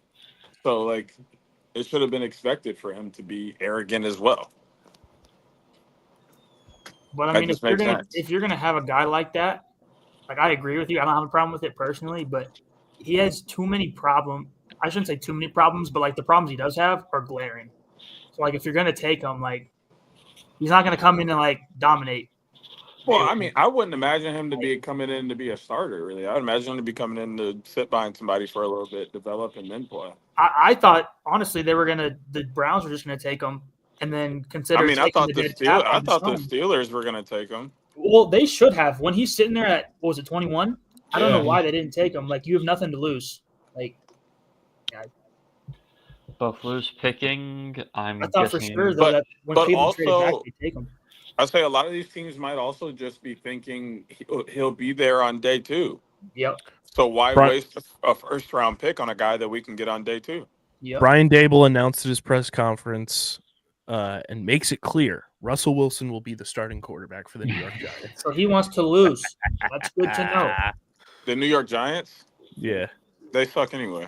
[SPEAKER 10] So like it should have been expected for him to be arrogant as well.
[SPEAKER 5] But I mean, if you're gonna have a guy like that, like I agree with you. I don't have a problem with it personally, but he has too many problems. I shouldn't say too many problems, but like the problems he does have are glaring. So like if you're gonna take him, like he's not gonna come in and like dominate.
[SPEAKER 10] Well, I mean, I wouldn't imagine him to be coming in to be a starter. Really, I would imagine him to be coming in to sit behind somebody for a little bit, develop, and then play.
[SPEAKER 5] I thought honestly the Browns were just gonna take him and then consider.
[SPEAKER 10] I mean, I
[SPEAKER 5] taking
[SPEAKER 10] thought the
[SPEAKER 5] dead cap on
[SPEAKER 10] Steelers were going to take him.
[SPEAKER 5] Well, they should have. When he's sitting there at what was it, 21? I don't know
[SPEAKER 2] Yeah.
[SPEAKER 5] why they didn't take him. Like you have nothing to lose. Like
[SPEAKER 9] Buffalo's picking. I'm
[SPEAKER 5] I thought for
[SPEAKER 9] guessing.
[SPEAKER 5] sure though that when
[SPEAKER 10] but
[SPEAKER 5] Cleveland traded back,
[SPEAKER 10] also,
[SPEAKER 5] they take him.
[SPEAKER 10] I say a lot of these teams might also just be thinking he'll be there on day 2.
[SPEAKER 5] Yep.
[SPEAKER 10] So why
[SPEAKER 2] Bri-
[SPEAKER 10] waste a first round pick on a guy that we can get on day 2?
[SPEAKER 5] Yep.
[SPEAKER 2] Brian Dable announced at his press conference and makes it clear Russell Wilson will be the starting quarterback for the New York Giants.
[SPEAKER 5] So he wants to lose. That's good to know.
[SPEAKER 10] The New York Giants?
[SPEAKER 2] Yeah.
[SPEAKER 10] They suck anyway.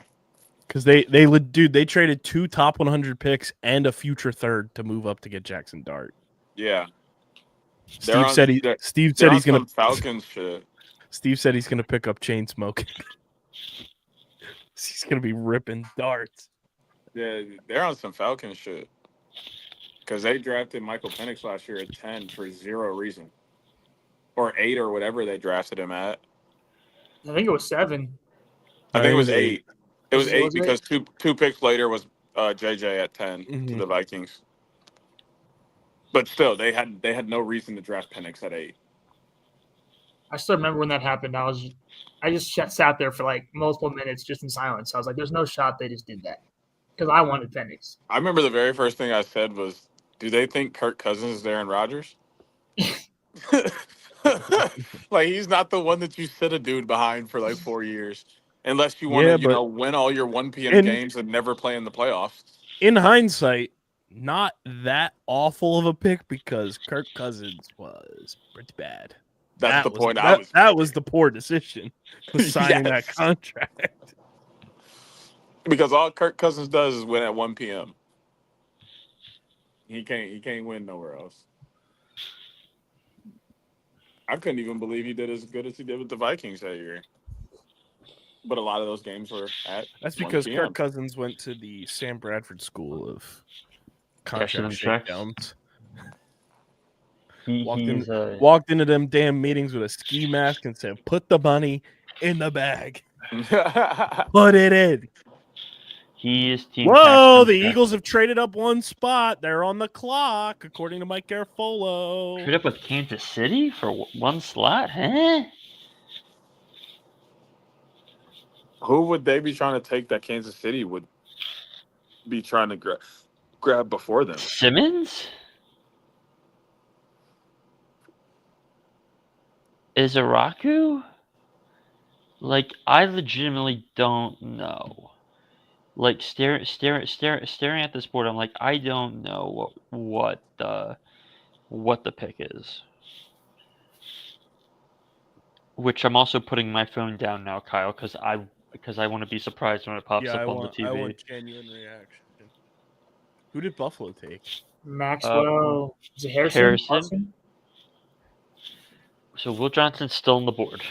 [SPEAKER 2] Because they traded 2 top 100 picks and a future third to move up to get Jackson Dart.
[SPEAKER 10] Yeah.
[SPEAKER 2] Steve said he's gonna
[SPEAKER 10] Falcons shit.
[SPEAKER 2] Steve said he's gonna pick up chain smoking. He's gonna be ripping darts.
[SPEAKER 10] Yeah, they're on some Falcons shit. Because they drafted Michael Penix last year at 10 for 0 reason. Or 8 or whatever they drafted him at.
[SPEAKER 5] I think it was 7.
[SPEAKER 10] I think it was 8. It was 8
[SPEAKER 5] Was it?
[SPEAKER 10] because two picks later was JJ at 10 to the Vikings. But still, they had no reason to draft Penix at 8.
[SPEAKER 5] I still remember when that happened. I just sat there for like multiple minutes just in silence. I was like, "There's no shot they just did that," because I wanted Penix.
[SPEAKER 10] I remember the very first thing I said was, "Do they think Kirk Cousins is Aaron Rodgers?" Like he's not the one that you sit a dude behind for like 4 years, unless you want to win all your 1 p.m. games and never play in the playoffs.
[SPEAKER 2] In hindsight, not that awful of a pick because Kirk Cousins was pretty bad.
[SPEAKER 10] That's the point.
[SPEAKER 2] That was the poor decision, was signing that contract.
[SPEAKER 10] Because all Kirk Cousins does is win at 1 p.m. He can't win nowhere else. I couldn't even believe he did as good as he did with the Vikings that year. But a lot of those games were at
[SPEAKER 2] That's
[SPEAKER 10] 1
[SPEAKER 2] because
[SPEAKER 10] p.m.
[SPEAKER 2] Kirk Cousins went to the Sam Bradford School of contract shakedowns. Walked into them damn meetings with a ski mask and said, "Put the money in the bag. Put it in."
[SPEAKER 9] He is team.
[SPEAKER 2] Whoa! The Eagles have traded up 1 spot. They're on the clock, according to Mike Garafolo.
[SPEAKER 9] Trade up with Kansas City for 1 slot, huh?
[SPEAKER 10] Who would they be trying to take that Kansas City would be trying to grab before them?
[SPEAKER 9] Simmons? Is Araku? Like, I legitimately don't know. Like, staring at this board, I'm like, I don't know what the pick is. Which I'm also putting my phone down now, Kyle, because I want to be surprised when it pops up on the TV.
[SPEAKER 2] I want genuine reaction. Who did Buffalo take?
[SPEAKER 5] Maxwell. Is it Harrison?
[SPEAKER 9] So Will Johnson's still on the board.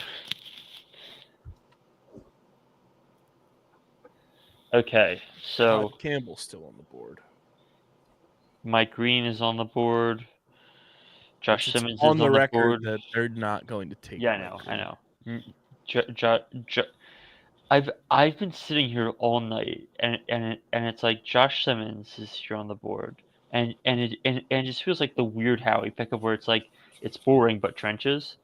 [SPEAKER 9] Okay, so
[SPEAKER 2] Todd Campbell's still on the board.
[SPEAKER 9] Mike Green is on the board. Josh Simmons is
[SPEAKER 2] on the record
[SPEAKER 9] board.
[SPEAKER 2] that they're not going to take.
[SPEAKER 9] Yeah, I know. I've been sitting here all night, and it's like Josh Simmons is here on the board, and it just feels like the weird Howie pickup where it's like it's boring but trenches.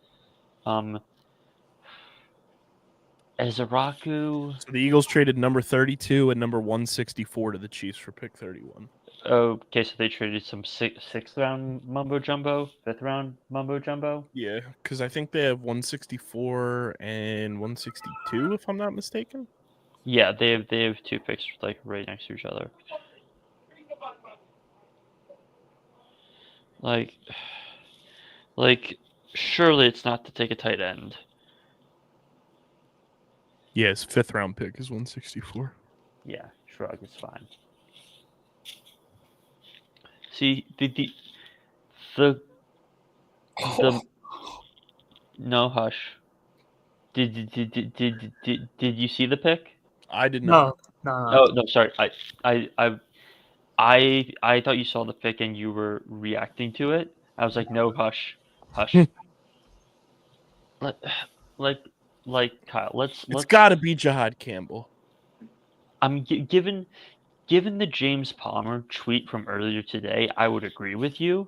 [SPEAKER 9] Ezeraku.
[SPEAKER 2] So the Eagles traded number 32 and number 164 to the Chiefs for pick 31.
[SPEAKER 9] Okay, so they traded some sixth round mumbo jumbo, 5th round mumbo jumbo.
[SPEAKER 2] Yeah, because I think they have 164 and 162, if I'm not mistaken.
[SPEAKER 9] Yeah, they have 2 picks like right next to each other. Like, surely it's not to take a tight end.
[SPEAKER 2] Yeah, his 5th round pick is 164.
[SPEAKER 9] Yeah, shrug, it's fine. See, the no, hush. Did you see the pick?
[SPEAKER 2] I did not.
[SPEAKER 5] No.
[SPEAKER 9] Oh no, sorry. I I thought you saw the pick and you were reacting to it. I was like, no, hush. like Kyle, let's
[SPEAKER 2] It's got to be Jihad Campbell.
[SPEAKER 9] I mean, given the James Palmer tweet from earlier today, I would agree with you.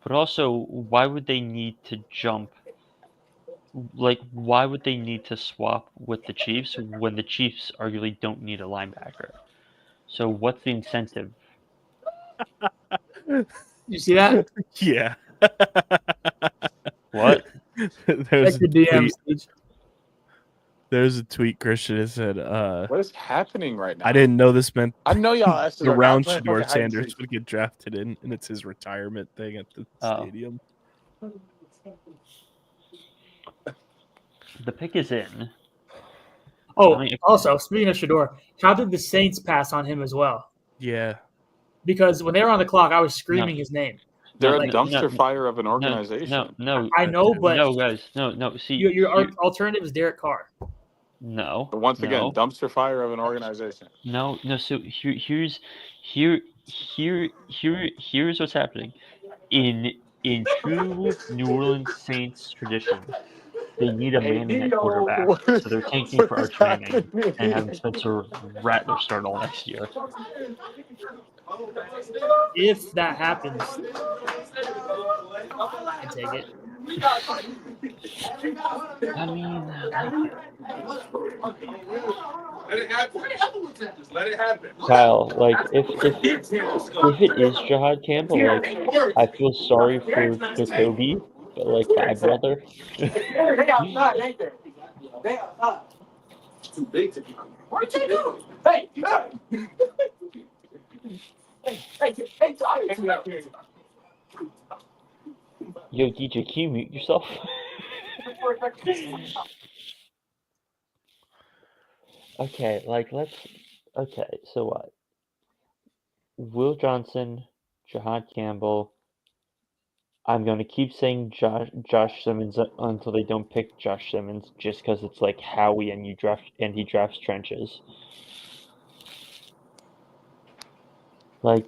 [SPEAKER 9] But also, why would they need to jump? Like, why would they need to swap with the Chiefs when the Chiefs arguably don't need a linebacker? So what's the incentive?
[SPEAKER 5] You see that?
[SPEAKER 2] Yeah.
[SPEAKER 9] What?
[SPEAKER 2] There's
[SPEAKER 5] Check
[SPEAKER 2] a
[SPEAKER 5] your
[SPEAKER 2] tweet.
[SPEAKER 5] DMs.
[SPEAKER 2] There's a tweet Christian that said,
[SPEAKER 10] What is happening right now?
[SPEAKER 2] I didn't know this meant
[SPEAKER 10] I know y'all asses
[SPEAKER 2] the
[SPEAKER 10] are not
[SPEAKER 2] round
[SPEAKER 10] playing
[SPEAKER 2] Shador
[SPEAKER 10] fucking hide and
[SPEAKER 2] Sanders
[SPEAKER 10] seek.
[SPEAKER 2] would get drafted in, and it's his retirement thing at the stadium.
[SPEAKER 9] The pick is in.
[SPEAKER 5] Oh,
[SPEAKER 9] I mean,
[SPEAKER 5] also, speaking of Shador, how did the Saints pass on him as well?
[SPEAKER 2] Yeah.
[SPEAKER 5] Because when they were on the clock, I was screaming his name.
[SPEAKER 10] They're
[SPEAKER 5] Like,
[SPEAKER 10] a dumpster fire of an organization.
[SPEAKER 9] No.
[SPEAKER 5] I know, but
[SPEAKER 9] no, guys, no. See,
[SPEAKER 5] your alternative is Derek Carr.
[SPEAKER 9] No.
[SPEAKER 10] But once again,
[SPEAKER 9] no.
[SPEAKER 10] dumpster fire of an organization.
[SPEAKER 9] No. So here's what's happening. In true New Orleans Saints tradition, they need a man at quarterback, so they're tanking for Arch Manning and having Spencer Rattler start all next year.
[SPEAKER 5] If that happens, I take it.
[SPEAKER 9] I mean,
[SPEAKER 11] Let it happen.
[SPEAKER 9] Kyle, like if it is Jihad Campbell, like I feel sorry for Jacoby, but like my brother.
[SPEAKER 11] They are not, ain't they? They are not. It's too big to be. What you doing? Hey,
[SPEAKER 9] Yo, DJ, can you mute yourself? Okay, so what? Will Johnson, Jihad Campbell. I'm going to keep saying Josh Simmons until they don't pick Josh Simmons, just because it's like Howie and he drafts trenches. Like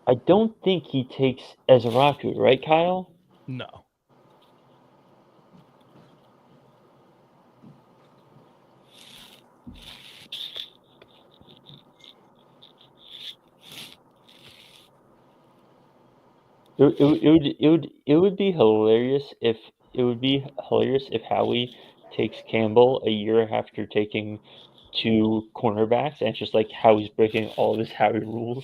[SPEAKER 9] I don't think he takes Ezraku, right, Kyle?
[SPEAKER 2] No.
[SPEAKER 9] It would be hilarious if Howie takes Campbell a year after taking 2 cornerbacks, and it's just like Howie's breaking all of his Howie rules.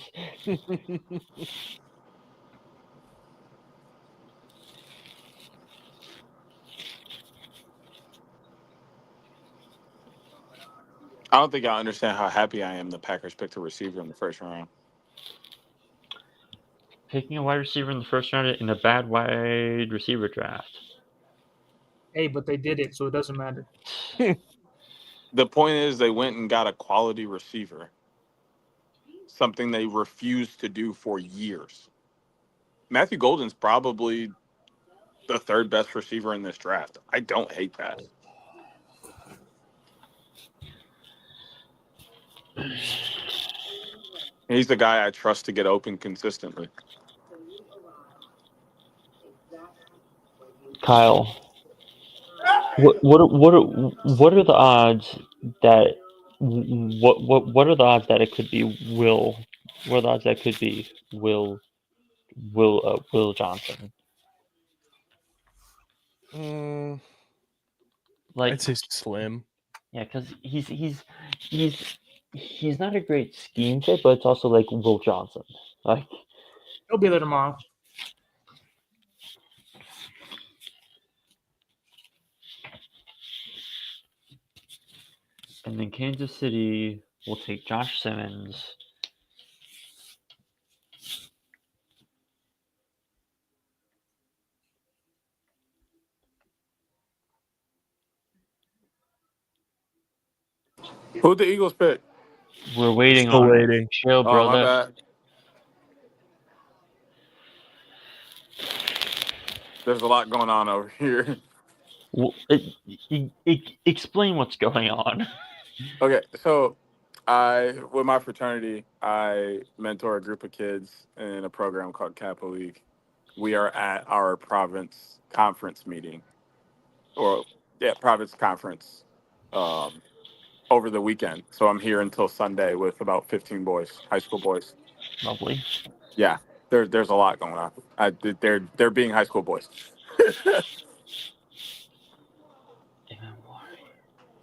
[SPEAKER 10] I don't think I understand how happy I am the Packers picked a receiver in the first round.
[SPEAKER 9] Picking a wide receiver in the first round in a bad wide receiver draft.
[SPEAKER 5] Hey, but they did it, so it doesn't matter.
[SPEAKER 10] The point is they went and got a quality receiver. Something they refused to do for years. Matthew Golden's probably the 3rd best receiver in this draft. I don't hate that. He's the guy I trust to get open consistently.
[SPEAKER 9] Kyle, what are the odds that what are the odds that it could be Will? What are the odds that it could be Will Johnson? Like,
[SPEAKER 2] I'd say slim.
[SPEAKER 9] Yeah, because he's not a great scheme fit, but it's also like Will Johnson. Like,
[SPEAKER 5] He'll be there tomorrow.
[SPEAKER 9] and then Kansas City will take Josh Simmons.
[SPEAKER 10] Who'd the Eagles pick?
[SPEAKER 9] We're waiting
[SPEAKER 2] Still
[SPEAKER 9] on
[SPEAKER 2] waiting.
[SPEAKER 9] it. Chill,
[SPEAKER 10] Oh,
[SPEAKER 9] brother.
[SPEAKER 10] my bad. There's a lot going on over here.
[SPEAKER 9] Well, explain what's going on.
[SPEAKER 10] Okay, so with my fraternity, I mentor a group of kids in a program called Kappa League. We are at our province conference meeting, province conference, um, over the weekend. So I'm here until Sunday with about 15 boys, high school boys.
[SPEAKER 9] Lovely.
[SPEAKER 10] Yeah, there's a lot going on. They're being high school boys.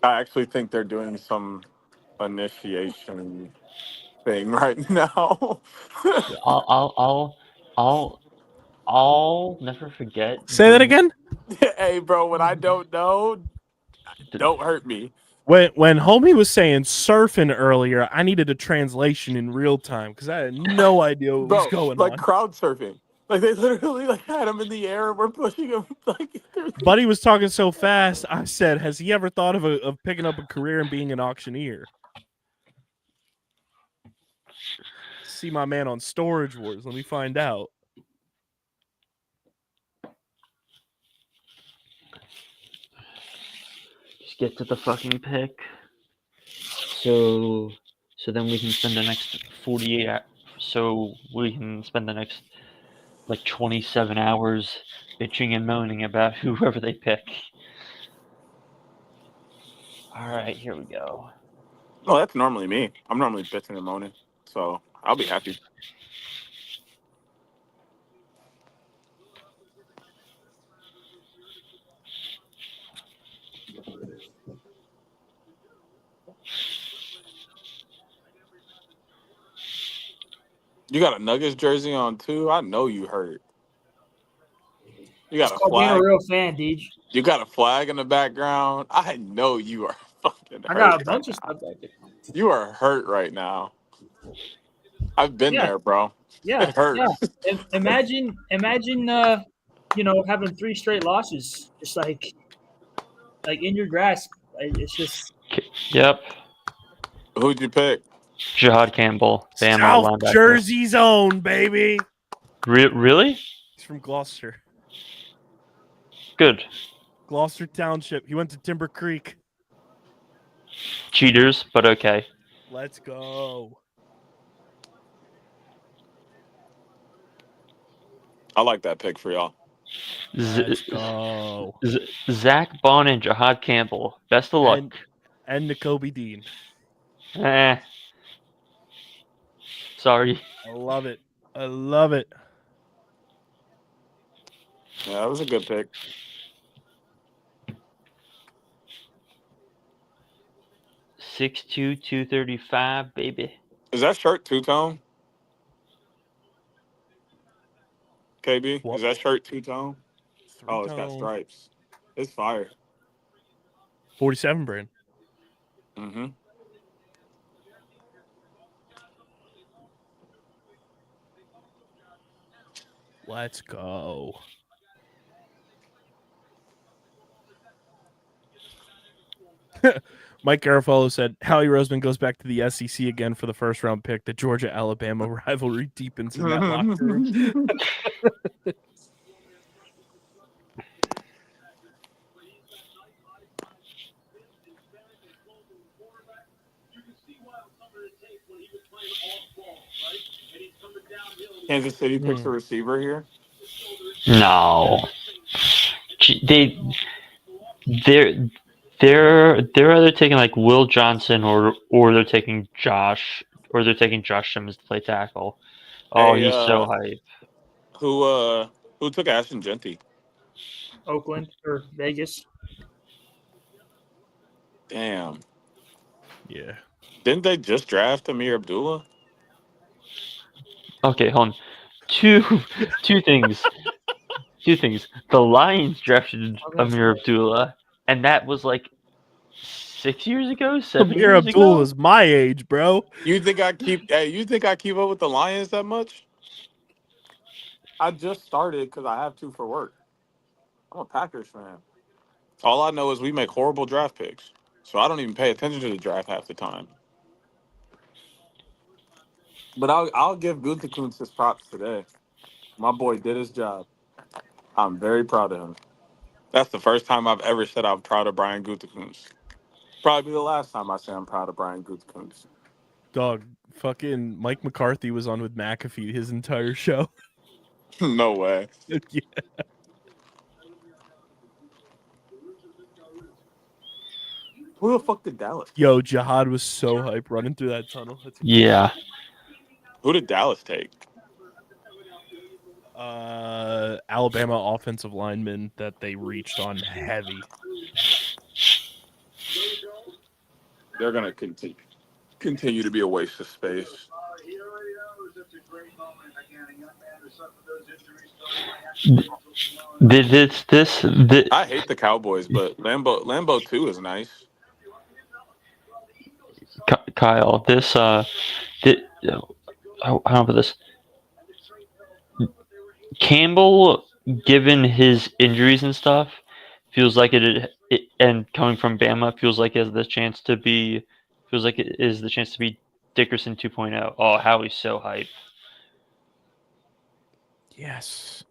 [SPEAKER 10] I actually think they're doing some initiation thing right now.
[SPEAKER 9] I'll never forget.
[SPEAKER 2] Say that again.
[SPEAKER 10] Hey, bro, when I don't know, don't hurt me.
[SPEAKER 2] When homie was saying surfing earlier, I needed a translation in real time because I had no idea what was
[SPEAKER 10] Bro,
[SPEAKER 2] going
[SPEAKER 10] like
[SPEAKER 2] on.
[SPEAKER 10] crowd surfing. Like they literally like had him in the air and we're pushing him like
[SPEAKER 2] Buddy was talking so fast. I said, "Has he ever thought of picking up a career and being an auctioneer?" See my man on Storage Wars. Let me find out.
[SPEAKER 9] Just get to the fucking pick. So then we can spend the next 48. So we can spend the next like 27 hours bitching and moaning about whoever they pick. All right, here we go.
[SPEAKER 10] Oh, that's normally me. I'm normally bitching and moaning, so I'll be happy. You got a Nuggets jersey on too. I know you hurt. You got
[SPEAKER 5] It's
[SPEAKER 10] a
[SPEAKER 5] called being a
[SPEAKER 10] flag.
[SPEAKER 5] real fan, Deej.
[SPEAKER 10] You got a flag in the background. I know you are fucking
[SPEAKER 5] I got
[SPEAKER 10] hurt
[SPEAKER 5] a
[SPEAKER 10] right
[SPEAKER 5] bunch of
[SPEAKER 10] now.
[SPEAKER 5] stuff back there.
[SPEAKER 10] You are hurt right now. I've been
[SPEAKER 5] Yeah,
[SPEAKER 10] there, bro.
[SPEAKER 5] yeah,
[SPEAKER 10] It hurts.
[SPEAKER 5] yeah. Imagine, having 3 straight losses, just like in your grasp. It's just
[SPEAKER 9] Yep.
[SPEAKER 10] Who'd you pick?
[SPEAKER 9] Jihad Campbell, Bama
[SPEAKER 2] South
[SPEAKER 9] linebacker.
[SPEAKER 2] Jersey's own, baby.
[SPEAKER 9] Really?
[SPEAKER 2] He's from Gloucester.
[SPEAKER 9] Good.
[SPEAKER 2] Gloucester Township. He went to Timber Creek.
[SPEAKER 9] Cheaters, but okay.
[SPEAKER 2] Let's go.
[SPEAKER 10] I like that pick for y'all.
[SPEAKER 2] Let's go.
[SPEAKER 9] Zach Bond and Jihad Campbell. Best of luck.
[SPEAKER 2] And N'Kobe Dean.
[SPEAKER 9] Sorry.
[SPEAKER 2] I love it. I love it.
[SPEAKER 10] Yeah, that was a good pick.
[SPEAKER 9] (6'2", 235, baby.
[SPEAKER 10] Is that shirt two-tone? KB?
[SPEAKER 2] What?
[SPEAKER 10] Is that shirt two-tone? Oh, it's got
[SPEAKER 2] Three-tone.
[SPEAKER 10] stripes. It's fire.
[SPEAKER 2] 47 brand.
[SPEAKER 10] Mm-hmm.
[SPEAKER 2] Let's go. Mike Garofalo said Howie Roseman goes back to the SEC again for the first round pick. The Georgia-Alabama rivalry deepens in that locker room.
[SPEAKER 10] Kansas City picks a receiver here.
[SPEAKER 9] No. They're either taking like Will Johnson or they're taking Josh Simmons to play tackle. Oh,
[SPEAKER 10] Hey,
[SPEAKER 9] he's so hype.
[SPEAKER 10] Who took Ashton Genty?
[SPEAKER 5] Oakland or Vegas.
[SPEAKER 10] Damn.
[SPEAKER 2] Yeah.
[SPEAKER 10] Didn't they just draft Amir Abdullah?
[SPEAKER 9] Okay, hold on. Two things. Two things. The Lions drafted Amir Abdullah, and that was like 6 years ago, 7
[SPEAKER 2] Amir
[SPEAKER 9] years
[SPEAKER 2] Abdullah
[SPEAKER 9] ago.
[SPEAKER 2] is my age, bro.
[SPEAKER 10] You think I keep up with the Lions that much? I just started because I have to for work. I'm a Packers fan. All I know is we make horrible draft picks, so I don't even pay attention to the draft half the time. But I'll give Gutekunst his props today. My boy did his job. I'm very proud of him. That's the first time I've ever said I'm proud of Brian Gutekunst. Probably the last time I say I'm proud of Brian Gutekunst.
[SPEAKER 2] Dog, fucking Mike McCarthy was on with McAfee his entire show.
[SPEAKER 10] No way.
[SPEAKER 2] Yeah.
[SPEAKER 10] Who the fuck did Dallas take?
[SPEAKER 2] Yo, Jihad was so hype running through that tunnel.
[SPEAKER 9] Yeah.
[SPEAKER 10] Who did Dallas take?
[SPEAKER 2] Alabama offensive lineman that they reached on heavy.
[SPEAKER 10] They're gonna continue to be a waste of space.
[SPEAKER 9] This
[SPEAKER 10] I hate the Cowboys, but Lambeau 2 is nice.
[SPEAKER 9] Kyle, I don't put this. Campbell, given his injuries and stuff, feels like it and coming from Bama, feels like it is the chance to be Dickerson 2.0. Oh, how he's so hype.
[SPEAKER 2] Yes.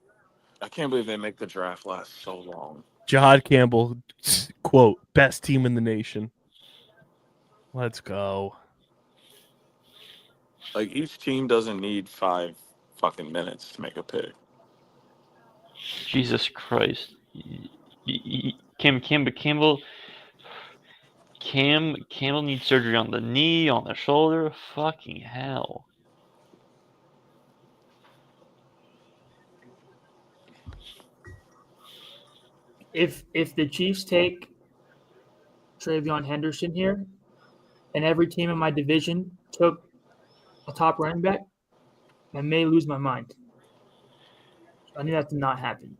[SPEAKER 10] I can't believe they make the draft last so long.
[SPEAKER 2] Jihad Campbell, quote, best team in the nation. Let's go.
[SPEAKER 10] Like, each team doesn't need 5 fucking minutes to make a pick.
[SPEAKER 9] Jesus Christ. Campbell needs surgery on the knee, on the shoulder. Fucking hell.
[SPEAKER 5] If the Chiefs take Travion Henderson here, and every team in my division took a top running back, I may lose my mind. I knew that did not happen.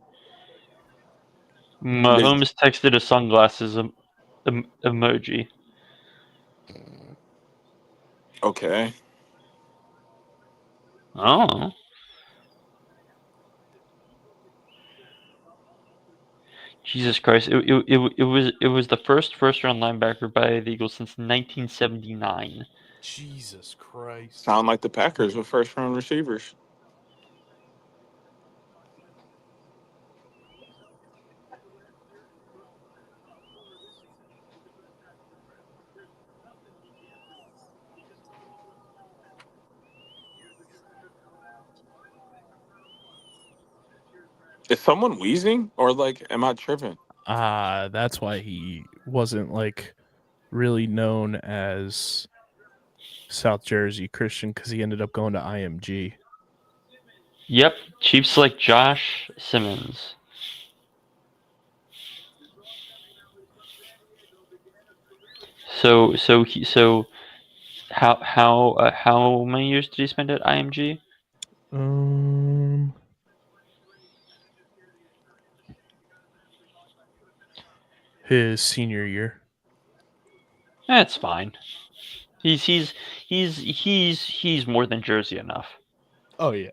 [SPEAKER 9] Mahomes texted a sunglasses emoji.
[SPEAKER 10] Okay.
[SPEAKER 9] Oh. Jesus Christ! It was the first round linebacker by the Eagles since 1979.
[SPEAKER 2] Jesus Christ!
[SPEAKER 10] Sound like the Packers with first round receivers. Is someone wheezing, or like, am I tripping?
[SPEAKER 2] That's why he wasn't like really known as South Jersey Christian, because he ended up going to IMG.
[SPEAKER 9] Yep, Chiefs like Josh Simmons. So how many years did he spend at IMG?
[SPEAKER 2] His senior year.
[SPEAKER 9] That's fine. He's more than Jersey enough.
[SPEAKER 2] Oh yeah.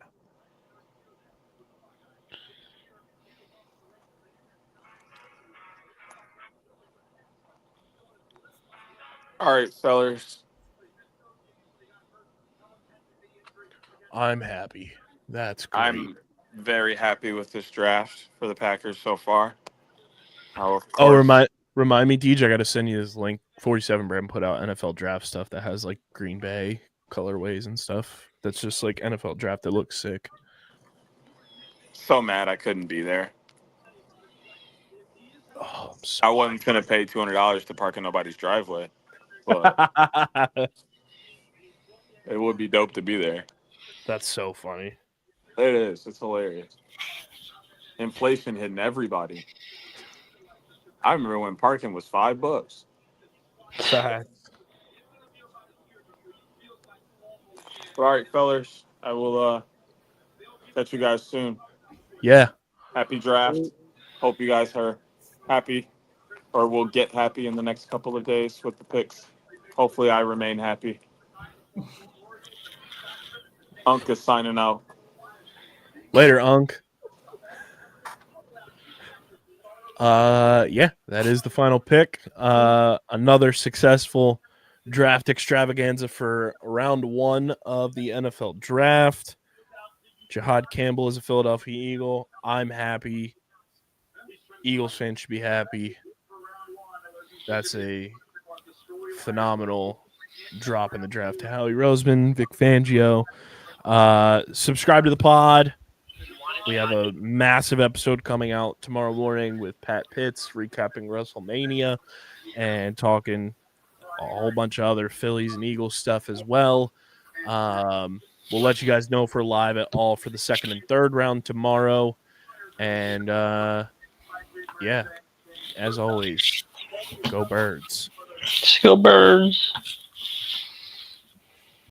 [SPEAKER 10] All right, fellas.
[SPEAKER 2] I'm happy. That's great.
[SPEAKER 10] I'm very happy with this draft for the Packers so far. Of course.
[SPEAKER 2] Remind me, DJ, I got to send you this link. 47 brand put out NFL draft stuff that has like Green Bay colorways and stuff. That's just like NFL draft that looks sick.
[SPEAKER 10] So mad I couldn't be there.
[SPEAKER 2] Oh,
[SPEAKER 10] I wasn't going to pay $200 to park in nobody's driveway. But it would be dope to be there.
[SPEAKER 2] That's so funny.
[SPEAKER 10] It is. It's hilarious. Inflation hitting everybody. I remember when parking was $5. All right, fellas. I will catch you guys soon.
[SPEAKER 2] Yeah.
[SPEAKER 10] Happy draft. Hope you guys are happy, or will get happy in the next couple of days with the picks. Hopefully I remain happy. Unk is signing out.
[SPEAKER 2] Later, Unk. Yeah, that is the final pick. Another successful draft extravaganza for round 1 of the NFL draft. Jihad Campbell is a Philadelphia Eagle. I'm happy. Eagles fans should be happy. That's a phenomenal drop in the draft to Howie Roseman, Vic Fangio. Subscribe to the pod. We have a massive episode coming out tomorrow morning with Pat Pitts recapping WrestleMania and talking a whole bunch of other Phillies and Eagles stuff as well. We'll let you guys know if we're live at all for the second and third round tomorrow. And yeah, as always, go Birds.
[SPEAKER 9] Let's go Birds.